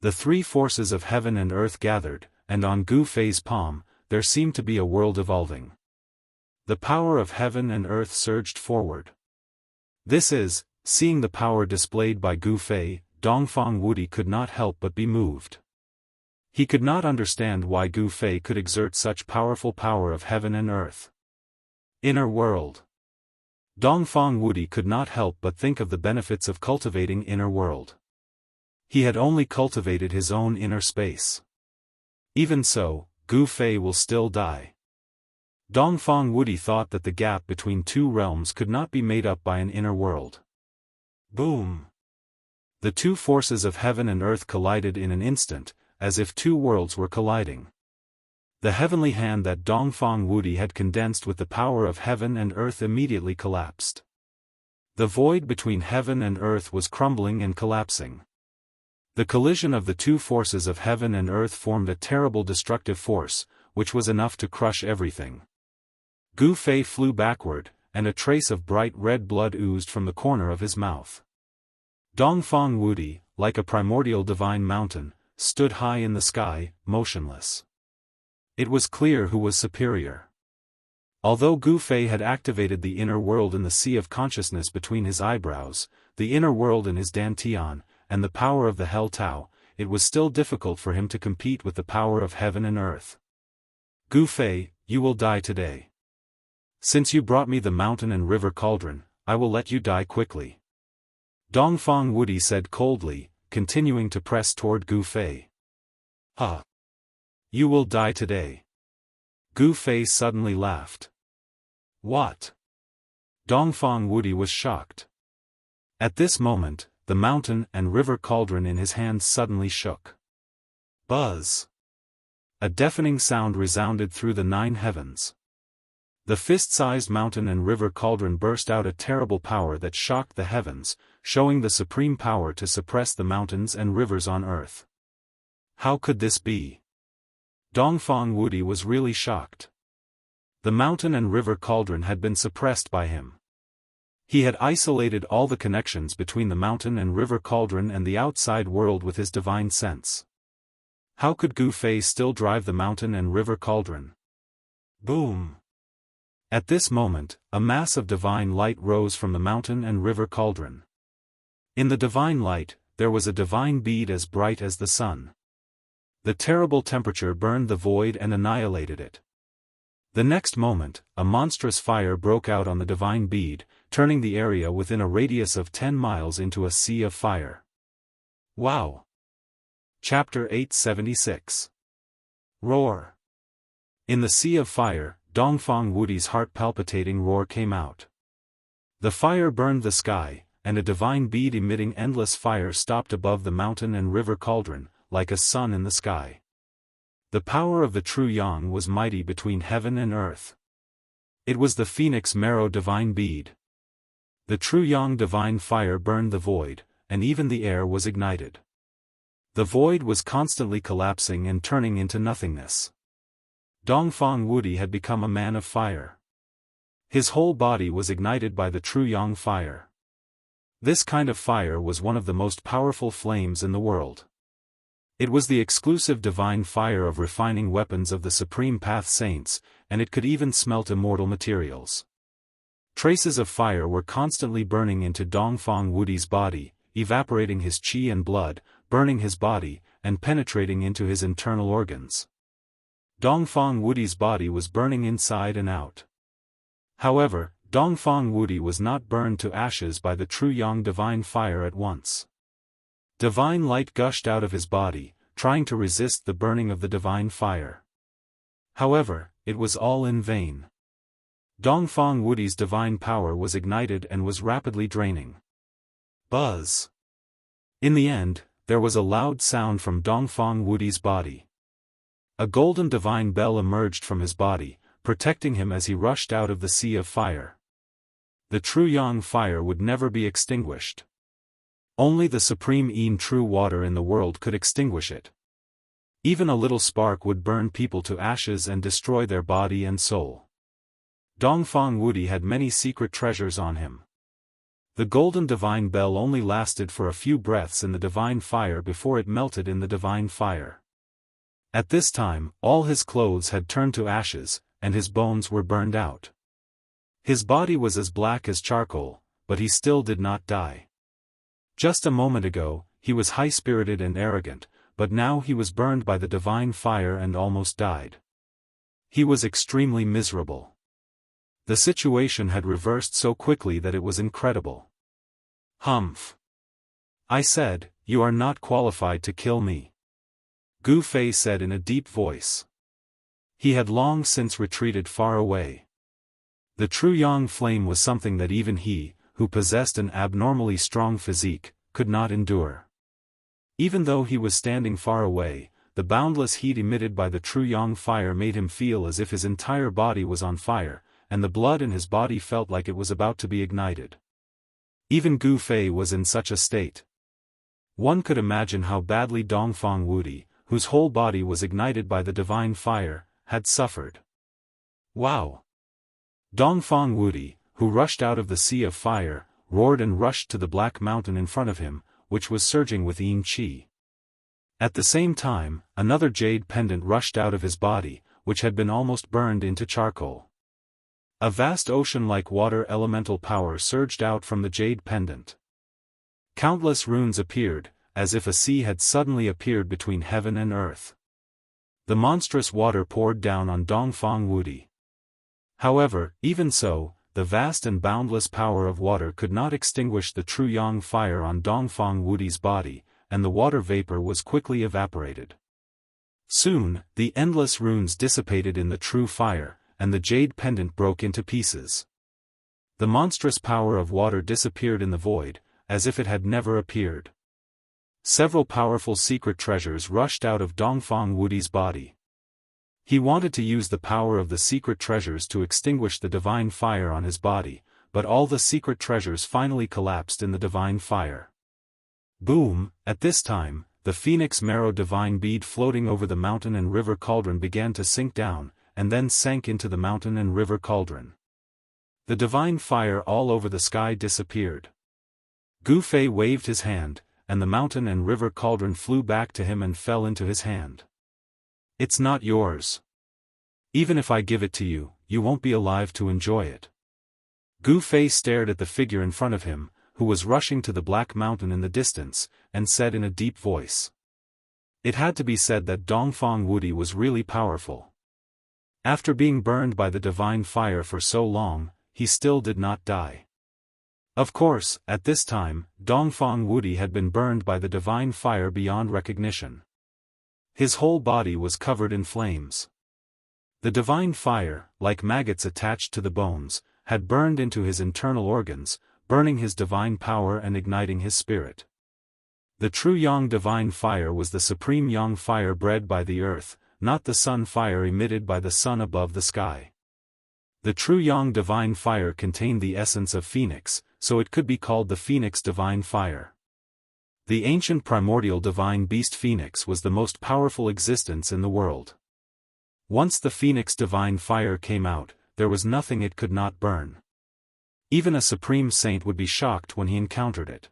The three forces of heaven and earth gathered, and on Gu Fei's palm, there seemed to be a world evolving. The power of heaven and earth surged forward. This is, seeing the power displayed by Gu Fei, Dongfang Wudi could not help but be moved. He could not understand why Gu Fei could exert such powerful power of heaven and earth. Inner world. Dongfang Wudi could not help but think of the benefits of cultivating inner world. He had only cultivated his own inner space. Even so, Gu Fei will still die. Dongfang Wudi thought that the gap between two realms could not be made up by an inner world. Boom! The two forces of heaven and earth collided in an instant, as if two worlds were colliding. The heavenly hand that Dongfang Wudi had condensed with the power of heaven and earth immediately collapsed. The void between heaven and earth was crumbling and collapsing. The collision of the two forces of heaven and earth formed a terrible destructive force, which was enough to crush everything. Gu Fei flew backward, and a trace of bright red blood oozed from the corner of his mouth. Dongfang Wudi, like a primordial divine mountain, stood high in the sky, motionless. It was clear who was superior. Although Gu Fei had activated the inner world in the sea of consciousness between his eyebrows, the inner world in his dantian, and the power of the Hell Tao, it was still difficult for him to compete with the power of heaven and earth. Gu Fei, you will die today. Since you brought me the mountain and river cauldron, I will let you die quickly. Dongfang Wudi said coldly, continuing to press toward Gu Fei. Ha! You will die today. Gu Fei suddenly laughed. What? Dongfang Wudi was shocked. At this moment, the mountain and river cauldron in his hands suddenly shook. Buzz! A deafening sound resounded through the 9 heavens. The fist-sized mountain and river cauldron burst out a terrible power that shocked the heavens, showing the supreme power to suppress the mountains and rivers on earth. How could this be? Dongfang Wudi was really shocked. The mountain and river cauldron had been suppressed by him. He had isolated all the connections between the mountain and river cauldron and the outside world with his divine sense. How could Gu Fei still drive the mountain and river cauldron? Boom! At this moment, a mass of divine light rose from the mountain and river cauldron. In the divine light, there was a divine bead as bright as the sun. The terrible temperature burned the void and annihilated it. The next moment, a monstrous fire broke out on the divine bead, turning the area within a radius of 10 miles into a sea of fire. Wow! Chapter 876. Roar. In the sea of fire, Dongfang Wudi's heart-palpitating roar came out. The fire burned the sky, and a divine bead emitting endless fire stopped above the mountain and river cauldron, like a sun in the sky. The power of the true Yang was mighty between heaven and earth. It was the phoenix marrow divine bead. The true Yang divine fire burned the void, and even the air was ignited. The void was constantly collapsing and turning into nothingness. Dongfang Wudi had become a man of fire. His whole body was ignited by the true Yang fire. This kind of fire was one of the most powerful flames in the world. It was the exclusive divine fire of refining weapons of the Supreme Path Saints, and it could even smelt immortal materials. Traces of fire were constantly burning into Dongfang Wudi's body, evaporating his qi and blood, burning his body, and penetrating into his internal organs. Dongfang Wudi's body was burning inside and out. However, Dongfang Wudi was not burned to ashes by the true Yang divine fire at once. Divine light gushed out of his body, trying to resist the burning of the divine fire. However, it was all in vain. Dongfang Wudi's divine power was ignited and was rapidly draining. Buzz! In the end, there was a loud sound from Dongfang Wudi's body. A golden divine bell emerged from his body, protecting him as he rushed out of the sea of fire. The true Yang fire would never be extinguished. Only the supreme Yin true water in the world could extinguish it. Even a little spark would burn people to ashes and destroy their body and soul. Dongfang Wudi had many secret treasures on him. The golden divine bell only lasted for a few breaths in the divine fire before it melted in the divine fire. At this time, all his clothes had turned to ashes, and his bones were burned out. His body was as black as charcoal, but he still did not die. Just a moment ago, he was high-spirited and arrogant, but now he was burned by the divine fire and almost died. He was extremely miserable. The situation had reversed so quickly that it was incredible. Humph! I said, you are not qualified to kill me. Gu Fei said in a deep voice. He had long since retreated far away. The true Yang flame was something that even he, who possessed an abnormally strong physique, could not endure. Even though he was standing far away, the boundless heat emitted by the true Yang fire made him feel as if his entire body was on fire, and the blood in his body felt like it was about to be ignited. Even Gu Fei was in such a state. One could imagine how badly Dongfang Wudi, whose whole body was ignited by the divine fire, had suffered. Wow! Dongfang Wudi, who rushed out of the sea of fire, roared and rushed to the black mountain in front of him, which was surging with Yin Qi. At the same time, another jade pendant rushed out of his body, which had been almost burned into charcoal. A vast ocean-like water elemental power surged out from the jade pendant. Countless runes appeared, as if a sea had suddenly appeared between heaven and earth. The monstrous water poured down on Dongfang Wudi. However, even so, the vast and boundless power of water could not extinguish the true Yang fire on Dongfang Wudi's body, and the water vapor was quickly evaporated. Soon, the endless runes dissipated in the true fire, and the jade pendant broke into pieces. The monstrous power of water disappeared in the void, as if it had never appeared. Several powerful secret treasures rushed out of Dongfang Wudi's body. He wanted to use the power of the secret treasures to extinguish the divine fire on his body, but all the secret treasures finally collapsed in the divine fire. Boom! At this time, the phoenix marrow divine bead floating over the mountain and river cauldron began to sink down, and then sank into the mountain and river cauldron. The divine fire all over the sky disappeared. Gu Fei waved his hand, and the mountain and river cauldron flew back to him and fell into his hand. It's not yours. Even if I give it to you, you won't be alive to enjoy it. Gu Fei stared at the figure in front of him, who was rushing to the black mountain in the distance, and said in a deep voice. It had to be said that Dongfang Wudi was really powerful. After being burned by the divine fire for so long, he still did not die. Of course, at this time, Dongfang Wudi had been burned by the divine fire beyond recognition. His whole body was covered in flames. The divine fire, like maggots attached to the bones, had burned into his internal organs, burning his divine power and igniting his spirit. The true Yang divine fire was the supreme Yang fire bred by the earth, not the sun fire emitted by the sun above the sky. The true Yang divine fire contained the essence of phoenix, so it could be called the phoenix divine fire. The ancient primordial divine beast phoenix was the most powerful existence in the world. Once the phoenix divine fire came out, there was nothing it could not burn. Even a supreme saint would be shocked when he encountered it.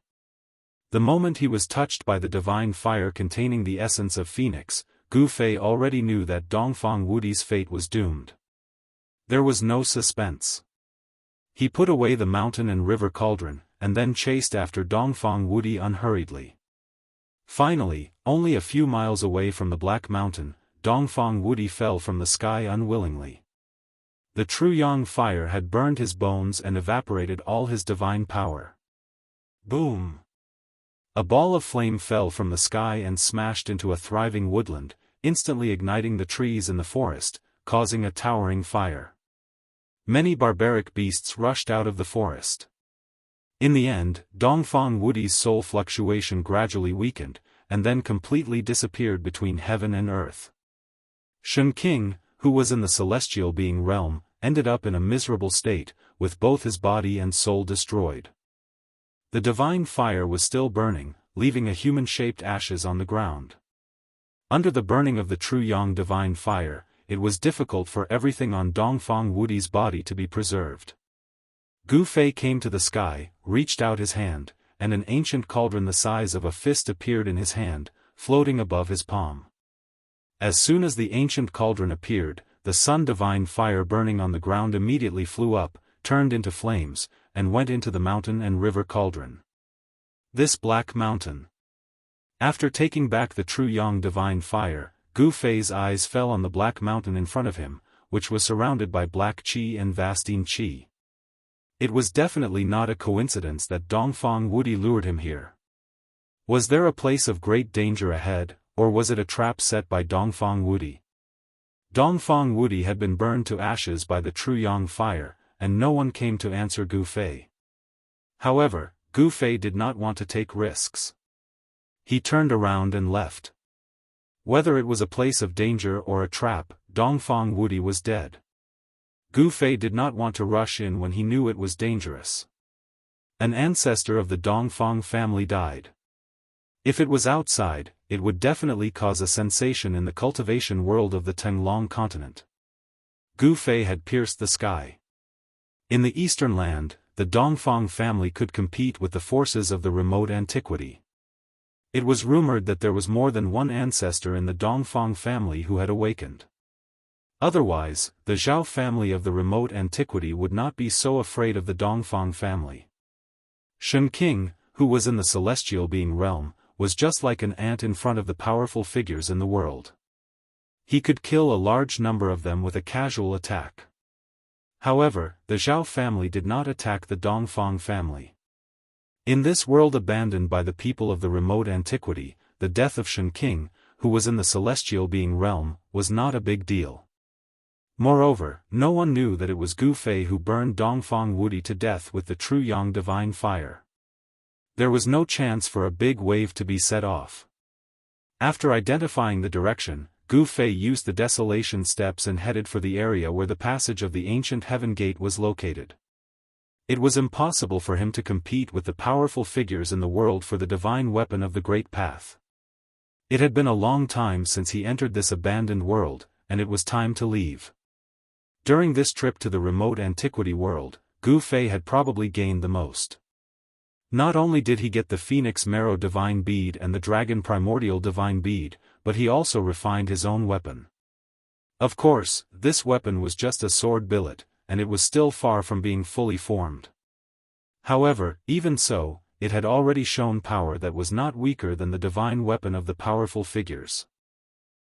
The moment he was touched by the divine fire containing the essence of phoenix, Gu Fei already knew that Dongfang Wudi's fate was doomed. There was no suspense. He put away the mountain and river cauldron, and then chased after Dongfang Wudi unhurriedly. Finally, only a few miles away from the Black Mountain, Dongfang Wudi fell from the sky unwillingly. The true Yang fire had burned his bones and evaporated all his divine power. Boom! A ball of flame fell from the sky and smashed into a thriving woodland, instantly igniting the trees in the forest, causing a towering fire. Many barbaric beasts rushed out of the forest. In the end, Dongfang Wudi's soul fluctuation gradually weakened, and then completely disappeared between heaven and earth. Shen King, who was in the celestial being realm, ended up in a miserable state, with both his body and soul destroyed. The divine fire was still burning, leaving a human-shaped ashes on the ground. Under the burning of the true Yang divine fire, it was difficult for everything on Dongfang Wudi's body to be preserved. Gu Fei came to the sky, reached out his hand, and an ancient cauldron the size of a fist appeared in his hand, floating above his palm. As soon as the ancient cauldron appeared, the sun divine fire burning on the ground immediately flew up, turned into flames, and went into the mountain and river cauldron. This black mountain. After taking back the true Yang divine fire, Gu Fei's eyes fell on the black mountain in front of him, which was surrounded by black qi and vastine qi. It was definitely not a coincidence that Dongfang Wudi lured him here. Was there a place of great danger ahead, or was it a trap set by Dongfang Wudi? Dongfang Wudi had been burned to ashes by the true Yang fire, and no one came to answer Gu Fei. However, Gu Fei did not want to take risks. He turned around and left. Whether it was a place of danger or a trap, Dongfang Wudi was dead. Gu Fei did not want to rush in when he knew it was dangerous. An ancestor of the Dongfang family died. If it was outside, it would definitely cause a sensation in the cultivation world of the Tenglong continent. Gu Fei had pierced the sky. In the eastern land, the Dongfang family could compete with the forces of the remote antiquity. It was rumored that there was more than one ancestor in the Dongfang family who had awakened. Otherwise, the Zhao family of the remote antiquity would not be so afraid of the Dongfang family. Shen King, who was in the celestial being realm, was just like an ant in front of the powerful figures in the world. He could kill a large number of them with a casual attack. However, the Zhao family did not attack the Dongfang family. In this world abandoned by the people of the remote antiquity, the death of Shen King, who was in the celestial being realm, was not a big deal. Moreover, no one knew that it was Gu Fei who burned Dongfang Wudi to death with the true Yang divine fire. There was no chance for a big wave to be set off. After identifying the direction, Gu Fei used the Desolation Steps and headed for the area where the passage of the ancient Heaven Gate was located. It was impossible for him to compete with the powerful figures in the world for the divine weapon of the Great Path. It had been a long time since he entered this abandoned world, and it was time to leave. During this trip to the remote antiquity world, Gu Fei had probably gained the most. Not only did he get the Phoenix Marrow Divine Bead and the Dragon Primordial Divine Bead, but he also refined his own weapon. Of course, this weapon was just a sword billet, and it was still far from being fully formed. However, even so, it had already shown power that was not weaker than the divine weapon of the powerful figures.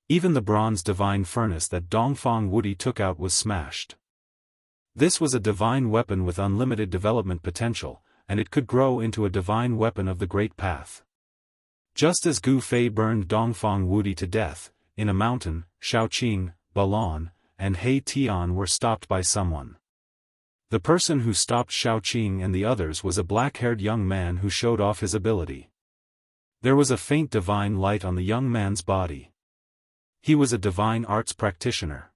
Even the bronze divine furnace that Dongfang Wudi took out was smashed. This was a divine weapon with unlimited development potential, and it could grow into a divine weapon of the Great Path. Just as Gu Fei burned Dongfang Wudi to death, in a mountain, Shaoqing, Balon, and He Tian were stopped by someone. The person who stopped Shaoqing and the others was a black-haired young man who showed off his ability. There was a faint divine light on the young man's body. He was a divine arts practitioner.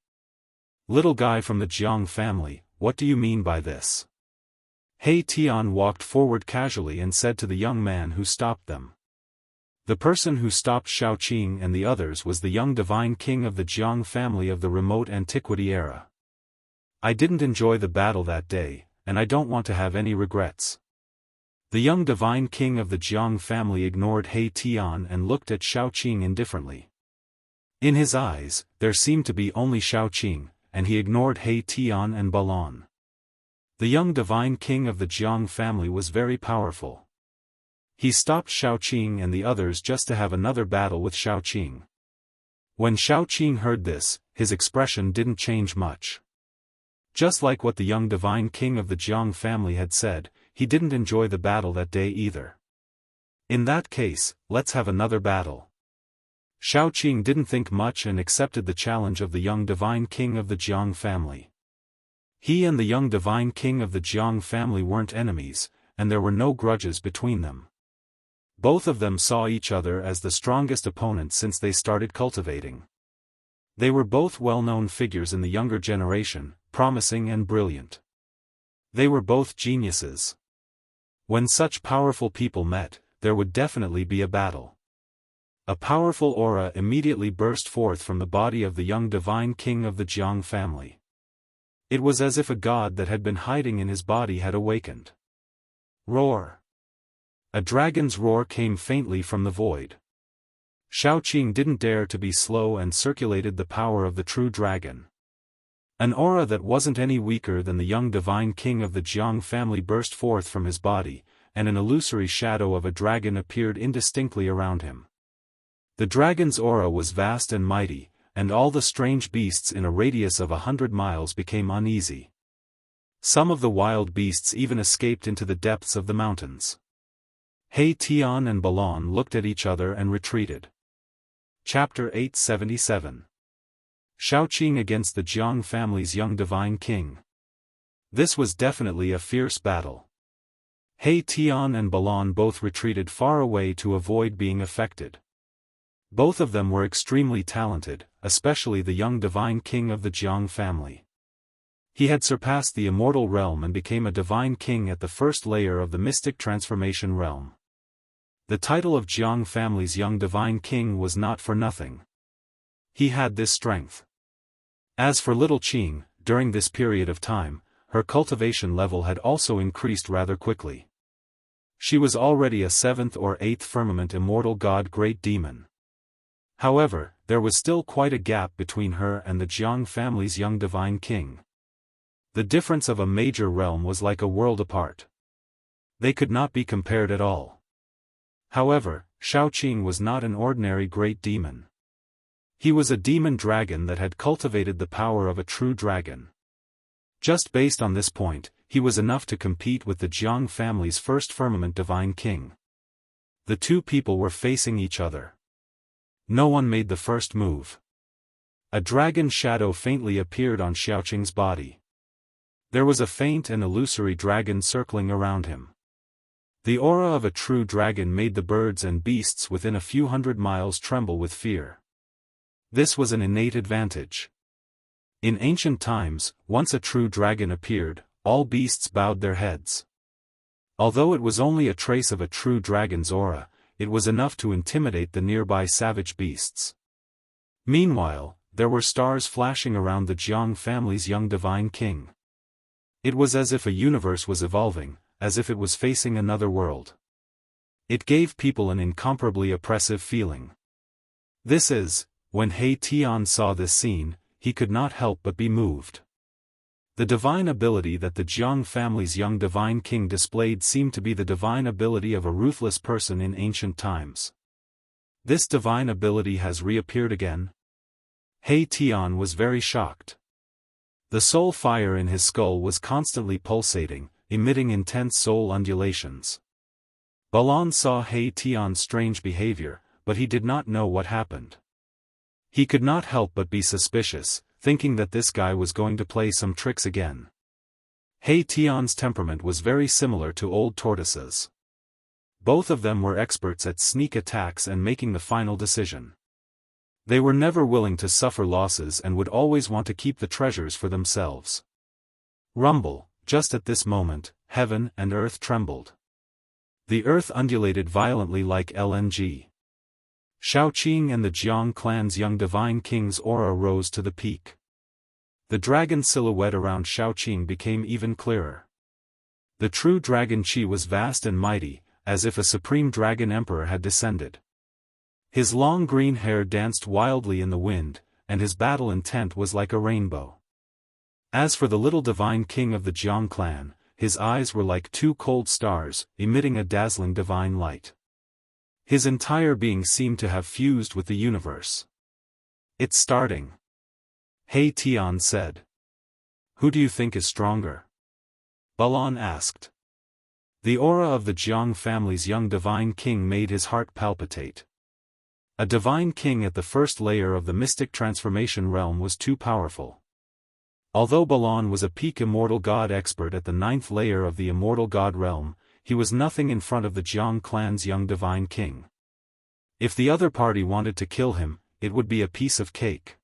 "Little guy from the Jiang family, what do you mean by this?" He Tian walked forward casually and said to the young man who stopped them. The person who stopped Shaoqing and the others was the young divine king of the Jiang family of the remote antiquity era. "I didn't enjoy the battle that day, and I don't want to have any regrets." The young divine king of the Jiang family ignored He Tian and looked at Shaoqing indifferently. In his eyes, there seemed to be only Shaoqing, and he ignored He Tian and Balon. The young divine king of the Jiang family was very powerful. He stopped Shaoqing and the others just to have another battle with Shaoqing. When Shaoqing heard this, his expression didn't change much. Just like what the young divine king of the Jiang family had said, he didn't enjoy the battle that day either. "In that case, let's have another battle." Shaoqing didn't think much and accepted the challenge of the young divine king of the Jiang family. He and the young divine king of the Jiang family weren't enemies, and there were no grudges between them. Both of them saw each other as the strongest opponents since they started cultivating. They were both well-known figures in the younger generation, promising and brilliant. They were both geniuses. When such powerful people met, there would definitely be a battle. A powerful aura immediately burst forth from the body of the young divine king of the Jiang family. It was as if a god that had been hiding in his body had awakened. Roar! A dragon's roar came faintly from the void. Shaoqing didn't dare to be slow and circulated the power of the true dragon. An aura that wasn't any weaker than the young divine king of the Jiang family burst forth from his body, and an illusory shadow of a dragon appeared indistinctly around him. The dragon's aura was vast and mighty, and all the strange beasts in a radius of 100 miles became uneasy. Some of the wild beasts even escaped into the depths of the mountains. He Tian and Balon looked at each other and retreated. Chapter 877. Shaoqing against the Jiang family's young divine king. This was definitely a fierce battle. He Tian and Balon both retreated far away to avoid being affected. Both of them were extremely talented, especially the young divine king of the Jiang family. He had surpassed the immortal realm and became a divine king at the first layer of the mystic transformation realm. The title of Jiang family's young divine king was not for nothing. He had this strength. As for little Qing, during this period of time, her cultivation level had also increased rather quickly. She was already a 7th or 8th firmament immortal god great demon. However, there was still quite a gap between her and the Jiang family's young divine king. The difference of a major realm was like a world apart. They could not be compared at all. However, Shaoqing was not an ordinary great demon. He was a demon dragon that had cultivated the power of a true dragon. Just based on this point, he was enough to compete with the Jiang family's first firmament divine king. The two people were facing each other. No one made the first move. A dragon shadow faintly appeared on Shaoqing's body. There was a faint and illusory dragon circling around him. The aura of a true dragon made the birds and beasts within a few hundred miles tremble with fear. This was an innate advantage. In ancient times, once a true dragon appeared, all beasts bowed their heads. Although it was only a trace of a true dragon's aura, it was enough to intimidate the nearby savage beasts. Meanwhile, there were stars flashing around the Jianghu family's young divine king. It was as if a universe was evolving, as if it was facing another world. It gave people an incomparably oppressive feeling. When He Tian saw this scene, he could not help but be moved. The divine ability that the Jianghu family's young divine king displayed seemed to be the divine ability of a ruthless person in ancient times. This divine ability has reappeared again? He Tian was very shocked. The soul fire in his skull was constantly pulsating, emitting intense soul undulations. Balan saw He Tian's strange behavior, but he did not know what happened. He could not help but be suspicious, thinking that this guy was going to play some tricks again. He Tian's temperament was very similar to old tortoises. Both of them were experts at sneak attacks and making the final decision. They were never willing to suffer losses and would always want to keep the treasures for themselves. Rumble, just at this moment, heaven and earth trembled. The earth undulated violently like LNG. Shaoqing and the Jiang clan's young divine king's aura rose to the peak. The dragon silhouette around Shaoqing became even clearer. The true dragon Qi was vast and mighty, as if a supreme dragon emperor had descended. His long green hair danced wildly in the wind, and his battle intent was like a rainbow. As for the little divine king of the Jiang clan, his eyes were like two cold stars, emitting a dazzling divine light. His entire being seemed to have fused with the universe. "It's starting," He Tian said. "Who do you think is stronger?" Balan asked. The aura of the Jianghu family's young divine king made his heart palpitate. A divine king at the first layer of the mystic transformation realm was too powerful. Although Balan was a peak immortal god expert at the 9th layer of the immortal god realm, he was nothing in front of the Jiang clan's young divine king. If the other party wanted to kill him, it would be a piece of cake.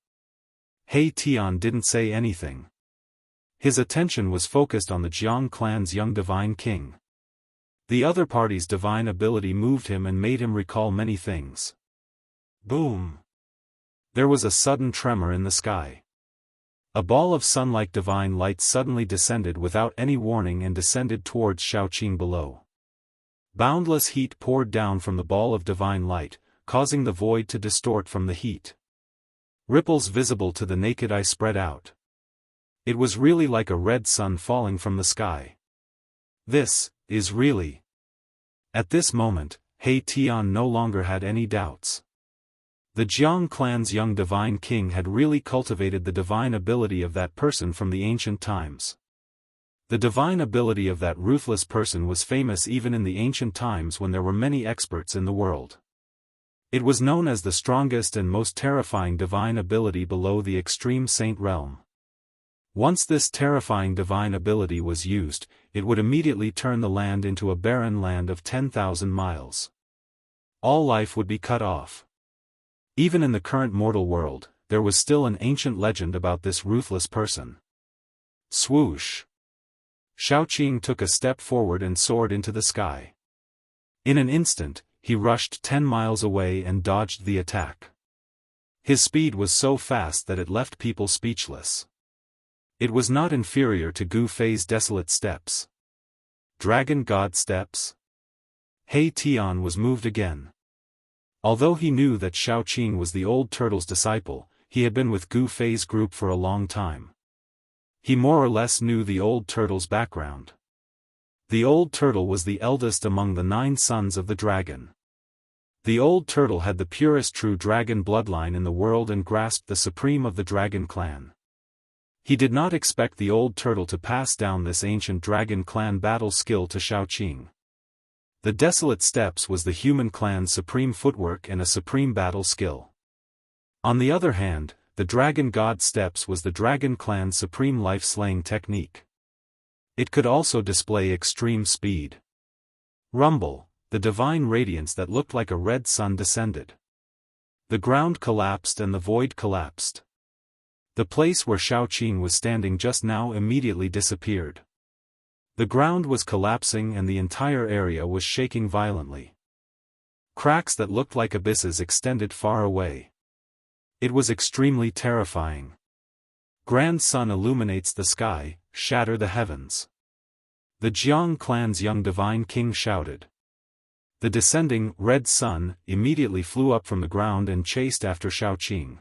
He Tian didn't say anything. His attention was focused on the Jiang clan's young divine king. The other party's divine ability moved him and made him recall many things. Boom! There was a sudden tremor in the sky. A ball of sun-like divine light suddenly descended without any warning and descended towards Shaoqing below. Boundless heat poured down from the ball of divine light, causing the void to distort from the heat. Ripples visible to the naked eye spread out. It was really like a red sun falling from the sky. This is really. At this moment, He Tian no longer had any doubts. The Jiang clan's young divine king had really cultivated the divine ability of that person from the ancient times. The divine ability of that ruthless person was famous even in the ancient times when there were many experts in the world. It was known as the strongest and most terrifying divine ability below the extreme saint realm. Once this terrifying divine ability was used, it would immediately turn the land into a barren land of 10,000 miles. All life would be cut off. Even in the current mortal world, there was still an ancient legend about this ruthless person. Swoosh! Shaoqing took a step forward and soared into the sky. In an instant, he rushed 10 miles away and dodged the attack. His speed was so fast that it left people speechless. It was not inferior to Gu Fei's desolate steps. Dragon God steps? He Tian was moved again. Although he knew that Shaoqing was the old turtle's disciple, he had been with Gu Fei's group for a long time. He more or less knew the old turtle's background. The old turtle was the eldest among the 9 sons of the dragon. The old turtle had the purest true dragon bloodline in the world and grasped the supreme of the dragon clan. He did not expect the old turtle to pass down this ancient dragon clan battle skill to Shaoqing. The desolate steps was the human clan's supreme footwork and a supreme battle skill. On the other hand, the dragon god steps was the dragon clan's supreme life-slaying technique. It could also display extreme speed. Rumble, the divine radiance that looked like a red sun descended. The ground collapsed and the void collapsed. The place where Xiaoqing was standing just now immediately disappeared. The ground was collapsing and the entire area was shaking violently. Cracks that looked like abysses extended far away. It was extremely terrifying. Grand sun illuminates the sky, shatter the heavens. The Jiang clan's young divine king shouted. The descending, red sun, immediately flew up from the ground and chased after Xiaoqing.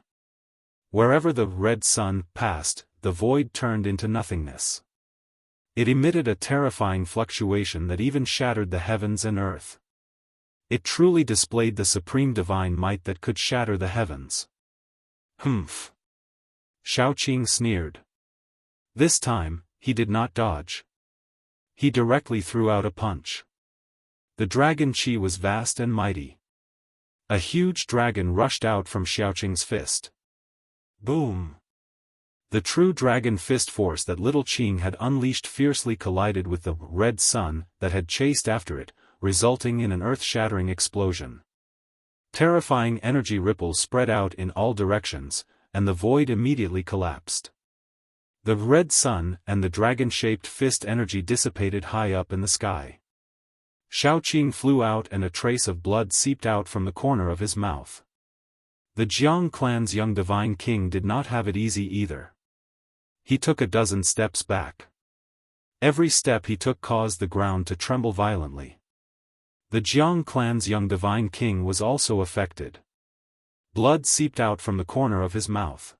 Wherever the red sun passed, the void turned into nothingness. It emitted a terrifying fluctuation that even shattered the heavens and earth. It truly displayed the supreme divine might that could shatter the heavens. Humph! Xiaoqing sneered. This time, he did not dodge. He directly threw out a punch. The dragon chi was vast and mighty. A huge dragon rushed out from Xiaoqing's fist. Boom! The true dragon fist force that little Qing had unleashed fiercely collided with the red sun that had chased after it, resulting in an earth-shattering explosion. Terrifying energy ripples spread out in all directions, and the void immediately collapsed. The red sun and the dragon-shaped fist energy dissipated high up in the sky. Xiaoqing flew out and a trace of blood seeped out from the corner of his mouth. The Jiang clan's young divine king did not have it easy either. He took a dozen steps back. Every step he took caused the ground to tremble violently. The Jiang clan's young divine king was also affected. Blood seeped out from the corner of his mouth.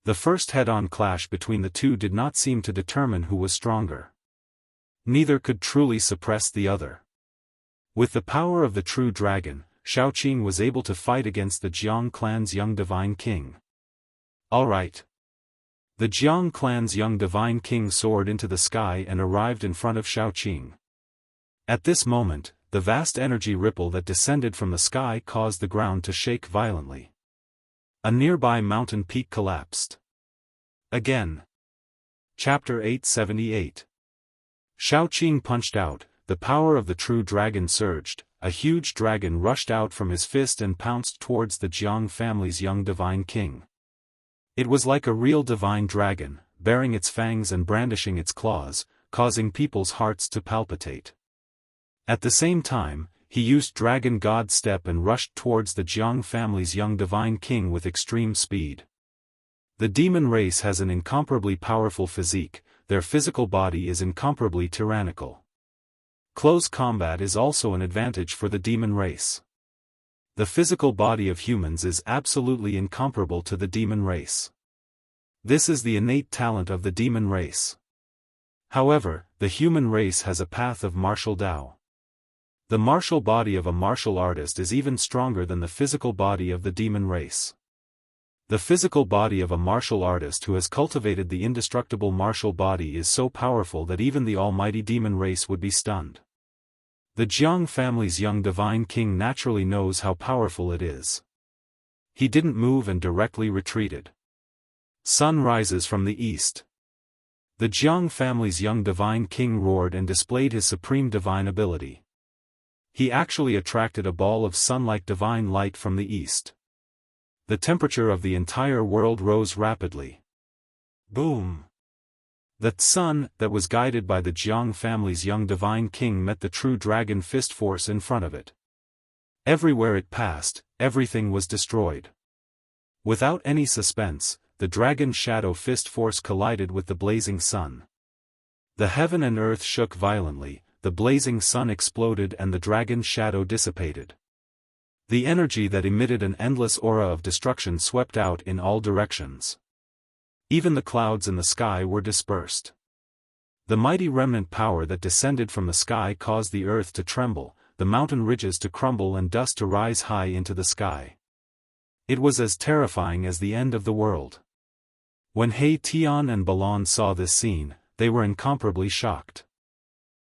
The first head-on clash between the two did not seem to determine who was stronger. Neither could truly suppress the other. With the power of the true dragon, Xiaoqing was able to fight against the Jiang clan's young divine king. All right. The Jiang clan's young divine king soared into the sky and arrived in front of Xiaoqing. At this moment, the vast energy ripple that descended from the sky caused the ground to shake violently. A nearby mountain peak collapsed. Again. Chapter 878. Xiaoqing punched out, the power of the true dragon surged, a huge dragon rushed out from his fist and pounced towards the Jiang family's young divine king. It was like a real divine dragon, baring its fangs and brandishing its claws, causing people's hearts to palpitate. At the same time, he used Dragon God Step and rushed towards the Jiang family's young divine king with extreme speed. The demon race has an incomparably powerful physique, their physical body is incomparably tyrannical. Close combat is also an advantage for the demon race. The physical body of humans is absolutely incomparable to the demon race. This is the innate talent of the demon race. However, the human race has a path of martial Dao. The martial body of a martial artist is even stronger than the physical body of the demon race. The physical body of a martial artist who has cultivated the indestructible martial body is so powerful that even the almighty demon race would be stunned. The Jiang family's young divine king naturally knows how powerful it is. He didn't move and directly retreated. Sun rises from the east. The Jiang family's young divine king roared and displayed his supreme divine ability. He actually attracted a ball of sun-like divine light from the east. The temperature of the entire world rose rapidly. Boom! The sun that was guided by the Jiang family's young divine king met the true dragon fist force in front of it. Everywhere it passed, everything was destroyed. Without any suspense, the dragon shadow fist force collided with the blazing sun. The heaven and earth shook violently, the blazing sun exploded and the dragon shadow dissipated. The energy that emitted an endless aura of destruction swept out in all directions. Even the clouds in the sky were dispersed. The mighty remnant power that descended from the sky caused the earth to tremble, the mountain ridges to crumble and dust to rise high into the sky. It was as terrifying as the end of the world. When He Tian and Balan saw this scene, they were incomparably shocked.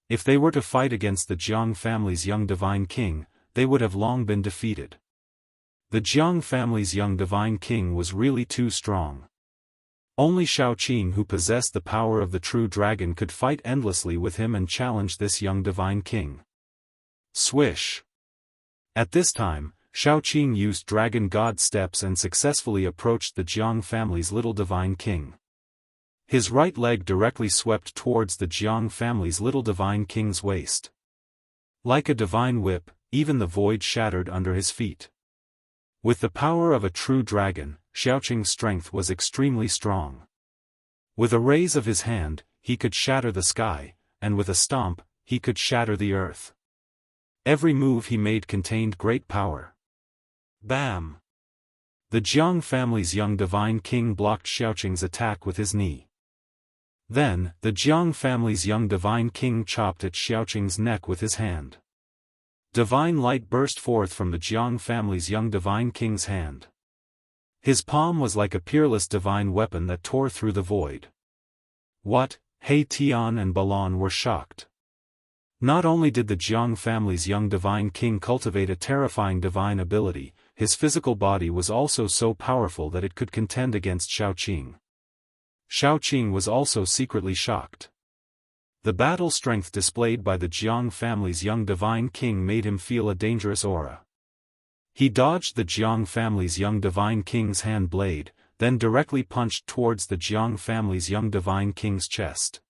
If they were to fight against the Jiang family's young divine king, they would have long been defeated. The Jiang family's young divine king was really too strong. Only Xiaoqing, who possessed the power of the true dragon, could fight endlessly with him and challenge this young divine king. Swish. At this time, Xiaoqing used dragon god steps and successfully approached the Jiang family's little divine king. His right leg directly swept towards the Jiang family's little divine king's waist. Like a divine whip, even the void shattered under his feet. With the power of a true dragon, Xiaoqing's strength was extremely strong. With a raise of his hand, he could shatter the sky, and with a stomp, he could shatter the earth. Every move he made contained great power. Bam! The Jiang family's young divine king blocked Xiaoqing's attack with his knee. Then, the Jiang family's young divine king chopped at Xiaoqing's neck with his hand. Divine light burst forth from the Jiang family's young divine king's hand. His palm was like a peerless divine weapon that tore through the void. What? He Tian and Balan were shocked. Not only did the Jiang family's young divine king cultivate a terrifying divine ability, his physical body was also so powerful that it could contend against Xiaoqing. Xiaoqing was also secretly shocked. The battle strength displayed by the Jiang family's young divine king made him feel a dangerous aura. He dodged the Jiang family's young divine king's hand blade, then directly punched towards the Jiang family's young divine king's chest.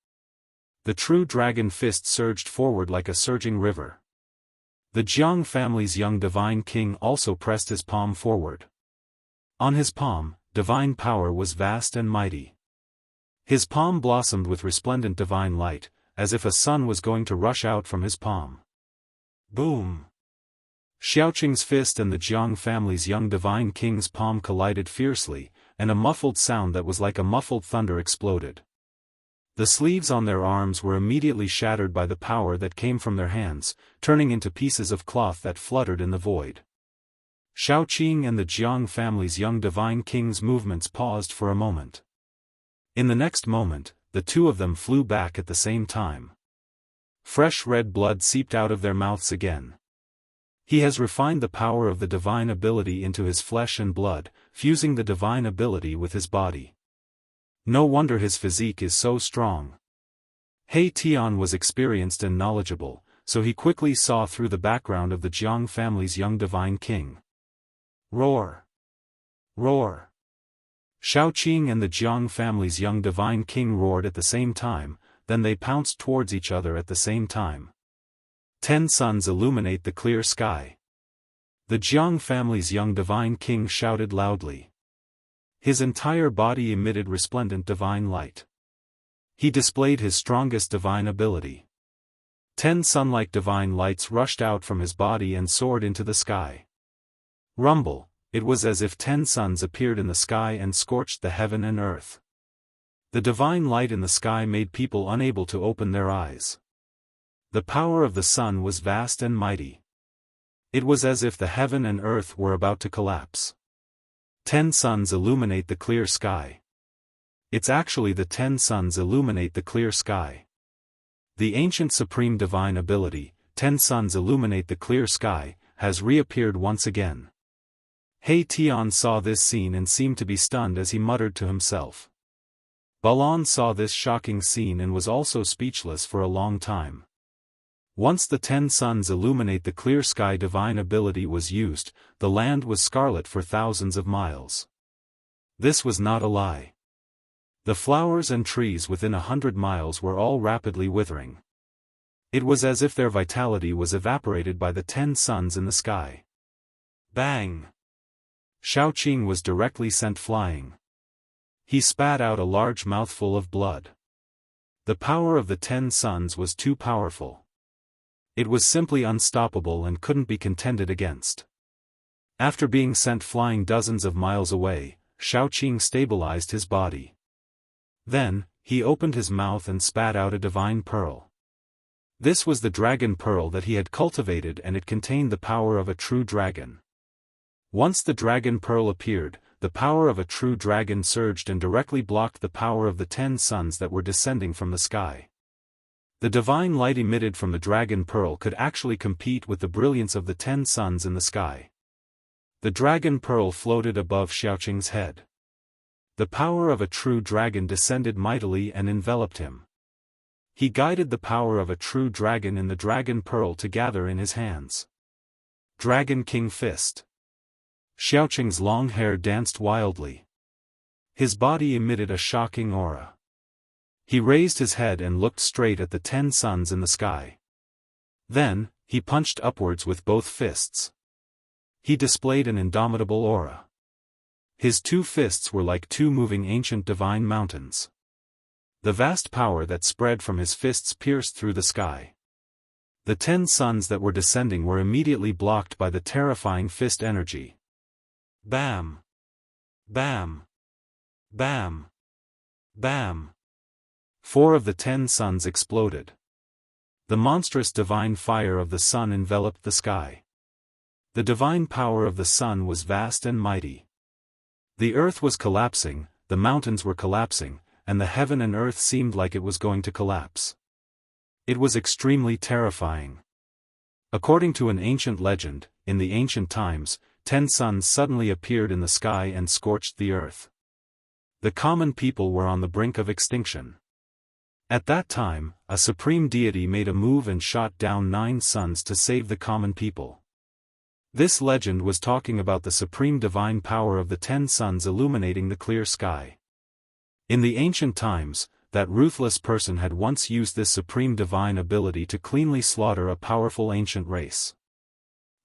The true dragon fist surged forward like a surging river. The Jiang family's young divine king also pressed his palm forward. On his palm, divine power was vast and mighty. His palm blossomed with resplendent divine light, as if a sun was going to rush out from his palm. Boom! Xiaoqing's fist and the Jiang family's young divine king's palm collided fiercely, and a muffled sound that was like a muffled thunder exploded. The sleeves on their arms were immediately shattered by the power that came from their hands, turning into pieces of cloth that fluttered in the void. Xiaoqing and the Jiang family's young divine king's movements paused for a moment. In the next moment, the two of them flew back at the same time. Fresh red blood seeped out of their mouths again. He has refined the power of the divine ability into his flesh and blood, fusing the divine ability with his body. No wonder his physique is so strong. He Tian was experienced and knowledgeable, so he quickly saw through the background of the Jiang family's young divine king. Roar! Roar! Xiaoqing and the Jiang family's young divine king roared at the same time, then they pounced towards each other at the same time. 10 suns illuminate the clear sky. The Jiang family's young divine king shouted loudly. His entire body emitted resplendent divine light. He displayed his strongest divine ability. 10 sun-like divine lights rushed out from his body and soared into the sky. Rumble! It was as if 10 suns appeared in the sky and scorched the heaven and earth. The divine light in the sky made people unable to open their eyes. The power of the sun was vast and mighty. It was as if the heaven and earth were about to collapse. 10 suns illuminate the clear sky. It's actually the 10 suns illuminate the clear sky. The ancient supreme divine ability, 10 suns illuminate the clear sky, has reappeared once again. He Tian saw this scene and seemed to be stunned as he muttered to himself. Balan saw this shocking scene and was also speechless for a long time. Once the 10 suns illuminate the clear sky divine ability was used, the land was scarlet for thousands of miles. This was not a lie. The flowers and trees within 100 miles were all rapidly withering. It was as if their vitality was evaporated by the 10 suns in the sky. Bang! Xiaoqing was directly sent flying. He spat out a large mouthful of blood. The power of the 10 suns was too powerful. It was simply unstoppable and couldn't be contended against. After being sent flying dozens of miles away, Xiaoqing stabilized his body. Then, he opened his mouth and spat out a divine pearl. This was the dragon pearl that he had cultivated, and it contained the power of a true dragon. Once the dragon pearl appeared, the power of a true dragon surged and directly blocked the power of the 10 suns that were descending from the sky. The divine light emitted from the dragon pearl could actually compete with the brilliance of the 10 suns in the sky. The dragon pearl floated above Xiaoqing's head. The power of a true dragon descended mightily and enveloped him. He guided the power of a true dragon in the dragon pearl to gather in his hands. Dragon King Fist. Xiaoqing's long hair danced wildly. His body emitted a shocking aura. He raised his head and looked straight at the 10 suns in the sky. Then, he punched upwards with both fists. He displayed an indomitable aura. His 2 fists were like 2 moving ancient divine mountains. The vast power that spread from his fists pierced through the sky. The 10 suns that were descending were immediately blocked by the terrifying fist energy. Bam! Bam! Bam! Bam! 4 of the 10 suns exploded. The monstrous divine fire of the sun enveloped the sky. The divine power of the sun was vast and mighty. The earth was collapsing, the mountains were collapsing, and the heaven and earth seemed like it was going to collapse. It was extremely terrifying. According to an ancient legend, in the ancient times, 10 suns suddenly appeared in the sky and scorched the earth. The common people were on the brink of extinction. At that time, a supreme deity made a move and shot down 9 suns to save the common people. This legend was talking about the supreme divine power of the 10 suns illuminating the clear sky. In the ancient times, that ruthless person had once used this supreme divine ability to cleanly slaughter a powerful ancient race.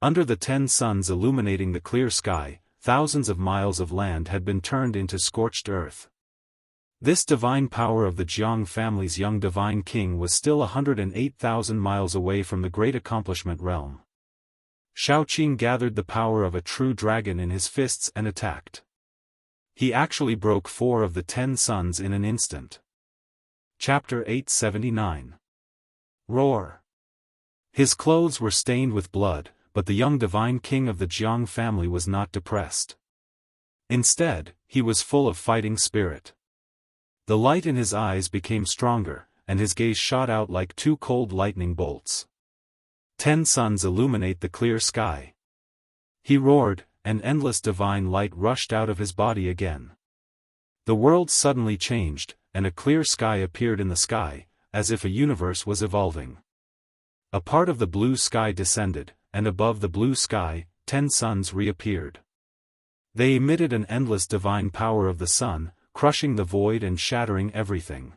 Under the 10 suns illuminating the clear sky, thousands of miles of land had been turned into scorched earth. This divine power of the Jianghu family's young divine king was still 108,000 miles away from the great accomplishment realm. Xiaoqing gathered the power of a true dragon in his fists and attacked. He actually broke 4 of the 10 suns in an instant. Chapter 879. Roar. His clothes were stained with blood, but the young divine king of the Jianghu family was not depressed. Instead, he was full of fighting spirit. The light in his eyes became stronger, and his gaze shot out like 2 cold lightning bolts. 10 suns illuminate the clear sky. He roared, and endless divine light rushed out of his body again. The world suddenly changed, and a clear sky appeared in the sky, as if a universe was evolving. A part of the blue sky descended, and above the blue sky, 10 suns reappeared. They emitted an endless divine power of the sun, crushing the void and shattering everything.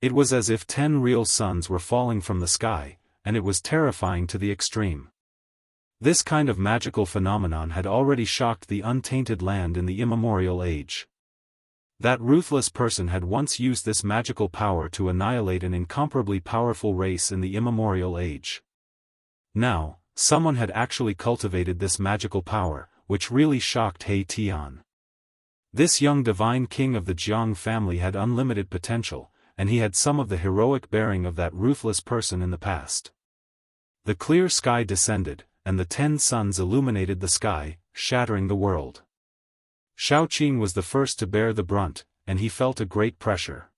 It was as if 10 real suns were falling from the sky, and it was terrifying to the extreme. This kind of magical phenomenon had already shocked the untainted land in the immemorial age. That ruthless person had once used this magical power to annihilate an incomparably powerful race in the immemorial age. Now, someone had actually cultivated this magical power, which really shocked He Tian. This young divine king of the Jianghu family had unlimited potential, and he had some of the heroic bearing of that ruthless person in the past. The clear sky descended, and the 10 suns illuminated the sky, shattering the world. Xiaoqing was the first to bear the brunt, and he felt a great pressure.